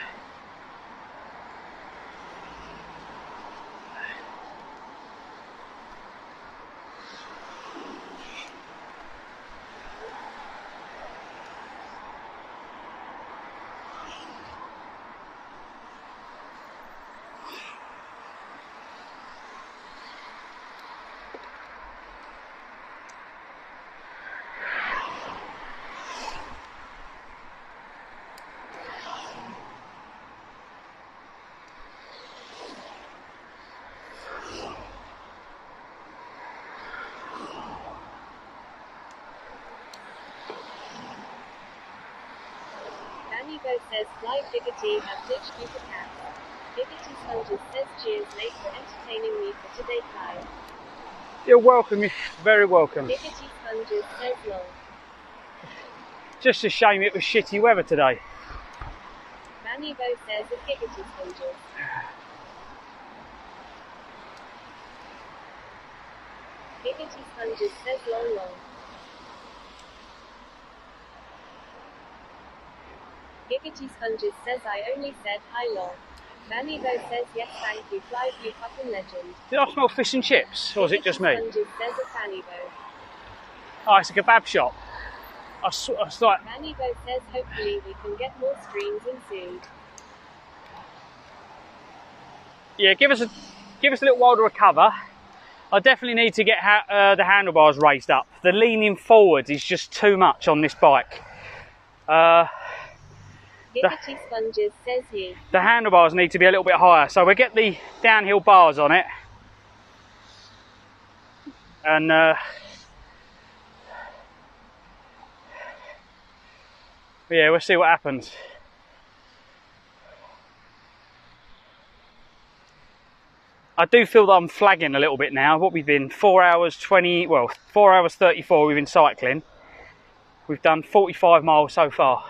Vanibo says Fly Figgity have ditched you for cats. Figgity Sponges says cheers mate for entertaining me for today Kai. you're welcome, you're very welcome. Figgity Sponges says lol. Just a shame it was shitty weather today. Vanibo says a Figgity Sponges. Figgity Sponges says lol lol. Giggity Sponges says I only said hi lol. Vanibo says yes thank you Fly you fucking legend. Did I smell fish and chips, or was it just me? Sponges says a Vanibo. Oh, it's a kebab shop. I was like, Vanibo says hopefully we can get more streams in soon. yeah, give us a little while to recover. I definitely need to get the handlebars raised up. The leaning forward is just too much on this bike. Giggity Sponges says he. The handlebars need to be a little bit higher, so we get the downhill bars on it, and yeah, we'll see what happens. I do feel that I'm flagging a little bit now. What we've been 4 hours 34 we've been cycling. We've done 45 miles so far.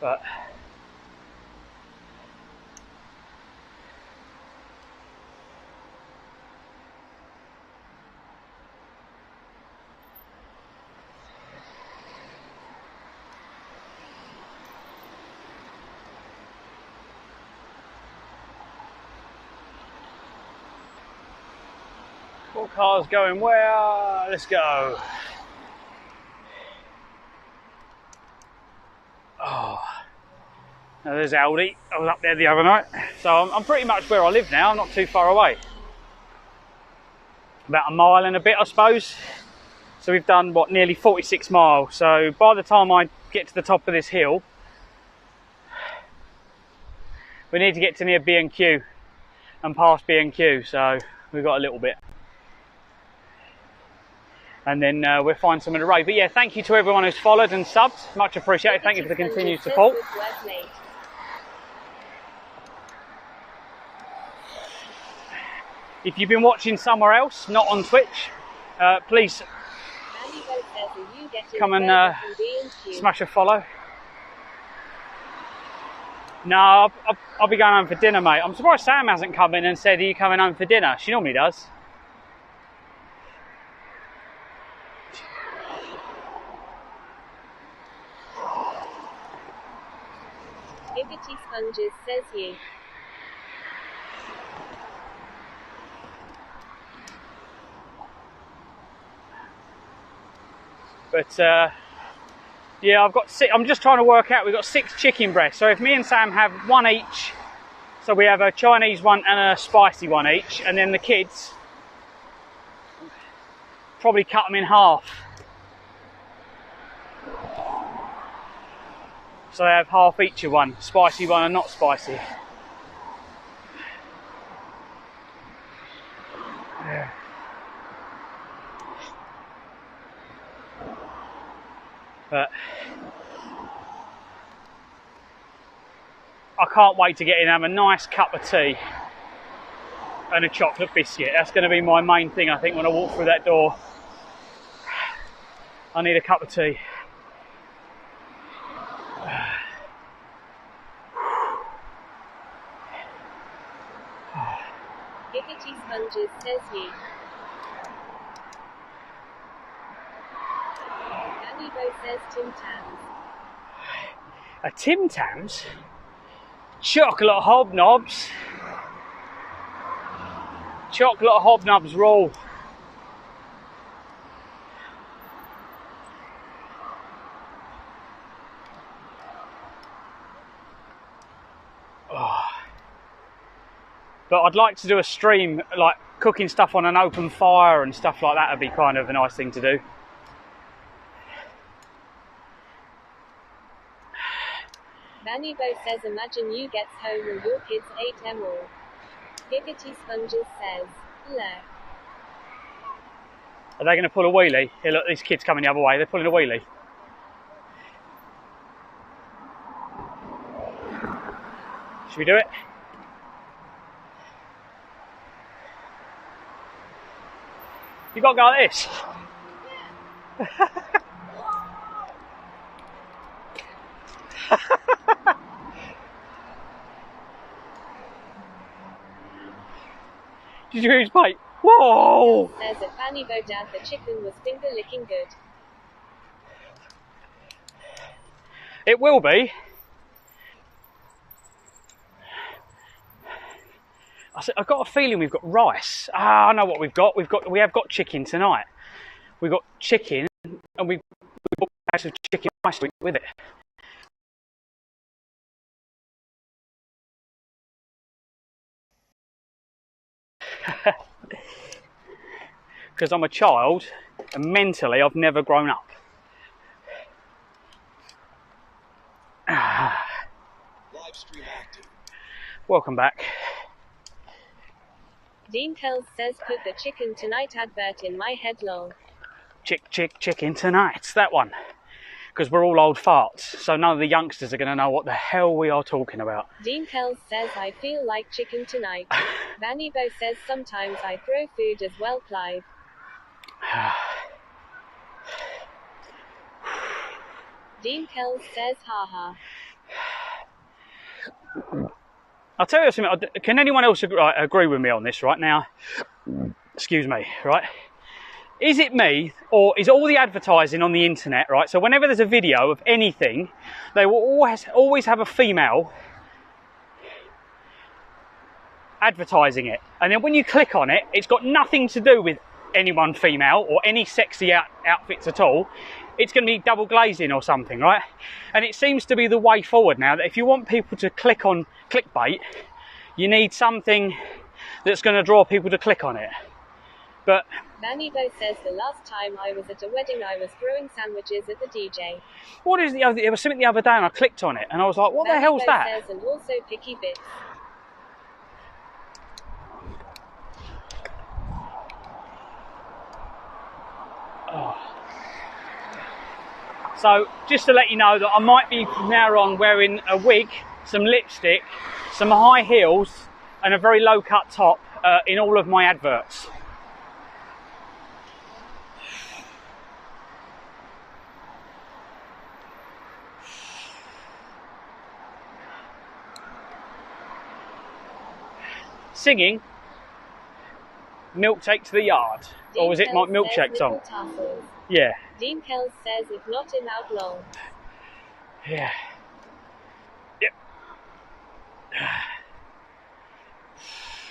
But what car's going where? Let's go. Oh, now there's Aldi. I was up there the other night, so I'm pretty much where I live now. I'm not too far away, about a mile and a bit, I suppose. So we've done what, nearly 46 miles. So by the time I get to the top of this hill. We need to get to near B&Q and past B&Q, so we've got a little bit. And then we'll find some in the road. But yeah, thank you to everyone who's followed and subbed. Much appreciated. Thank you for the continued support. If you've been watching somewhere else, not on Twitch, please come and smash a follow. No, I'll be going home for dinner, mate. I'm surprised Sam hasn't come in and said, are you coming home for dinner? She normally does. Hibbity Sponges says you. But yeah, I've got I'm just trying to work out, we've got 6 chicken breasts. So if me and Sam have one each, so we have a Chinese one and a spicy one each, and then the kids probably cut them in half. So they have half each of one, spicy one and not spicy. Yeah. But I can't wait to get in and have a nice cup of tea and a chocolate biscuit. That's going to be my main thing, I think, when I walk through that door. I need a cup of tea. Hibbity Sponges says you. Danny says Tim Tams. A Tim Tams? Chocolate hobnobs. Chocolate hobnobs roll. Oh. But I'd like to do a stream, like cooking stuff on an open fire and stuff like that would be kind of a nice thing to do. Vanny Bo says imagine you gets home and your kids ate them all. Hibbity Sponges says, look. Are they going to pull a wheelie? Here, look, these kids coming the other way, they're pulling a wheelie. Should we do it? You got to go like this. Did you hear his bite? Whoa! Says at Fanny Bo Dad the chicken was finger licking good. It will be. I've got a feeling we've got rice. Ah, I know what we've got. We have got chicken tonight. We've got chicken, and we've got a batch of chicken rice with it. Because I'm a child, and mentally I've never grown up. Live stream active. Welcome back. Dean Kells says put the chicken tonight advert in my head lol. Chicken tonight. That one. Because we're all old farts, so none of the youngsters are going to know what the hell we are talking about. Dean Kells says I feel like chicken tonight. Vanny Bo says sometimes I throw food as well, Clive. Dean Kells says haha. I'll tell you something, can anyone else agree with me on this right now? Excuse me, right? Is it me, or is all the advertising on the internet, right? So whenever there's a video of anything, they will always have a female advertising it. And then when you click on it, it's got nothing to do with anyone female or any sexy outfits at all. It's going to be double glazing or something, right? And it seems to be the way forward now, that if you want people to click on clickbait, you need something that's going to draw people to click on it. But Manibo says the last time I was at a wedding I was throwing sandwiches at the DJ. what is the other? There was something the other day, and I clicked on it, and I was like, "What the hell's that?" Says, and also picky bits. Oh. So, just to let you know that I might be from now on wearing a wig, some lipstick, some high heels, and a very low cut top in all of my adverts. Singing Milkshake to the Yard. Dean Or was it my Kells Milkshake says song? tassels. Yeah. Dean Kells says if not in out long. Yeah. Yep.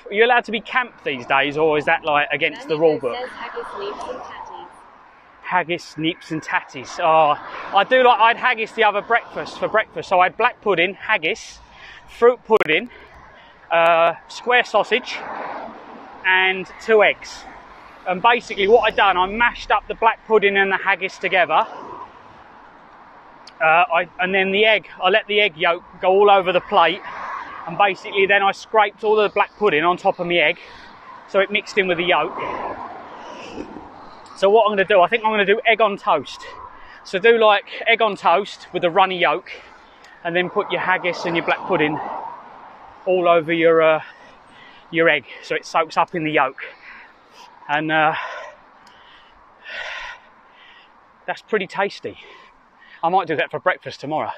Are you allowed to be camped these days, or is that like against the rule book? Says haggis, neeps and tatties. Haggis, neeps and tatties. Oh, I do like, I had haggis the other breakfast for breakfast. So I had black pudding, haggis, fruit pudding, square sausage, and 2 eggs. And basically what I'd done, I mashed up the black pudding and the haggis together. And then the egg, I let the egg yolk go all over the plate. And basically then I scraped all the black pudding on top of my egg, so it mixed in with the yolk. So what I'm going to do, I think I'm going to do egg on toast. So do like egg on toast with a runny yolk, and then put your haggis and your black pudding all over your egg, so it soaks up in the yolk. And that's pretty tasty. I might do that for breakfast tomorrow.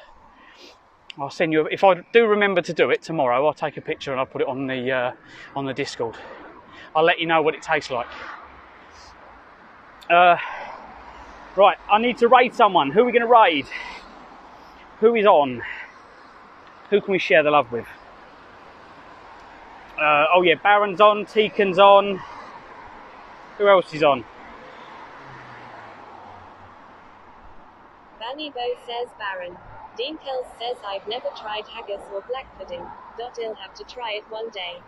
I'll send you, if I do remember to do it tomorrow, I'll take a picture and I'll put it on the Discord. I'll let you know what it tastes like. Right, I need to raid someone. Who are we going to raid? Who is on? Who can we share the love with? Oh yeah, Baron's on, Teacon's on. Who else is on? Vanny Bo says Baron. Dean Kells says I've never tried haggis or black pudding. I'll have to try it one day.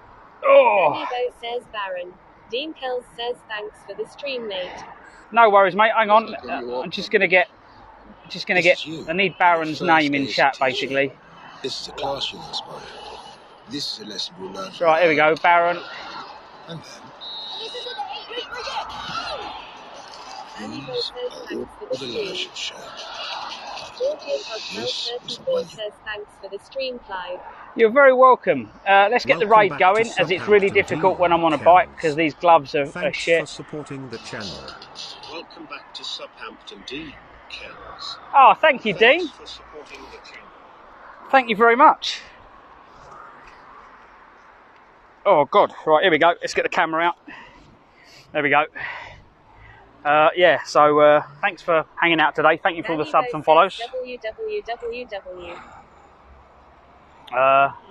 Oh. Vanny Bo says Baron. Dean Kells says thanks for the stream, mate. No worries, mate. Hang on. I'm just gonna get. I need Baron's name in chat, basically. This is a class you inspired. This is a lesson you'll learn. Right, here we go, Baron. And Vanny Bo says thanks for the stream. show. Georgia Cosmos 34 says thanks for the stream, Clive. You're very welcome. Let's get the Welcome raid back going, to as it's really Southampton, difficult Dean when I'm on a Kells. bike because these gloves are Thanks shit. for supporting the channel. Welcome back to Southampton, Dean Kells. Oh, thank you, Dean. For supporting the channel. Thank you very much. Oh God! Right, here we go. Let's get the camera out. There we go. Yeah, so thanks for hanging out today. Thank you for all the subs and follows. www.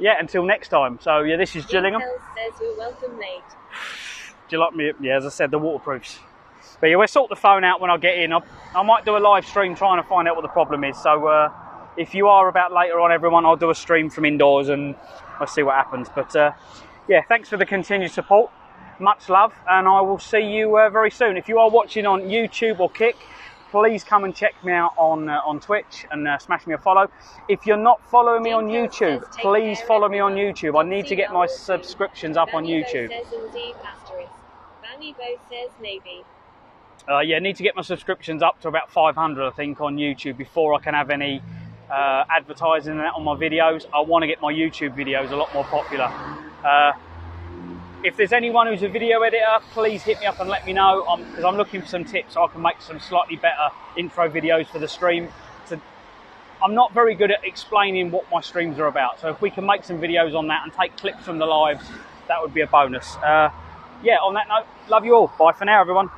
Yeah, until next time. So yeah, this is Gillingham. Kells says you're welcome, mate. Do you like me? Yeah, as I said, the waterproofs. But yeah, we'll sort the phone out when I get in. I might do a live stream trying to find out what the problem is. So if you are about later on, everyone, I'll do a stream from indoors and I'll see what happens. But yeah, thanks for the continued support. Much love, and I will see you very soon. If you are watching on YouTube or Kick, please come and check me out on Twitch and smash me a follow. If you're not following me on YouTube, please follow me on YouTube. I need to get my subscriptions up on YouTube. Vanny Bo says maybe. Yeah, need to get my subscriptions up to about 500, I think, on YouTube before I can have any advertising and that on my videos. I want to get my YouTube videos a lot more popular. If there's anyone who's a video editor, please hit me up and let me know, because I'm looking for some tips so I can make some slightly better intro videos for the stream. So I'm not very good at explaining what my streams are about, so if we can make some videos on that and take clips from the lives, that would be a bonus. Yeah, on that note, love you all. Bye for now, everyone.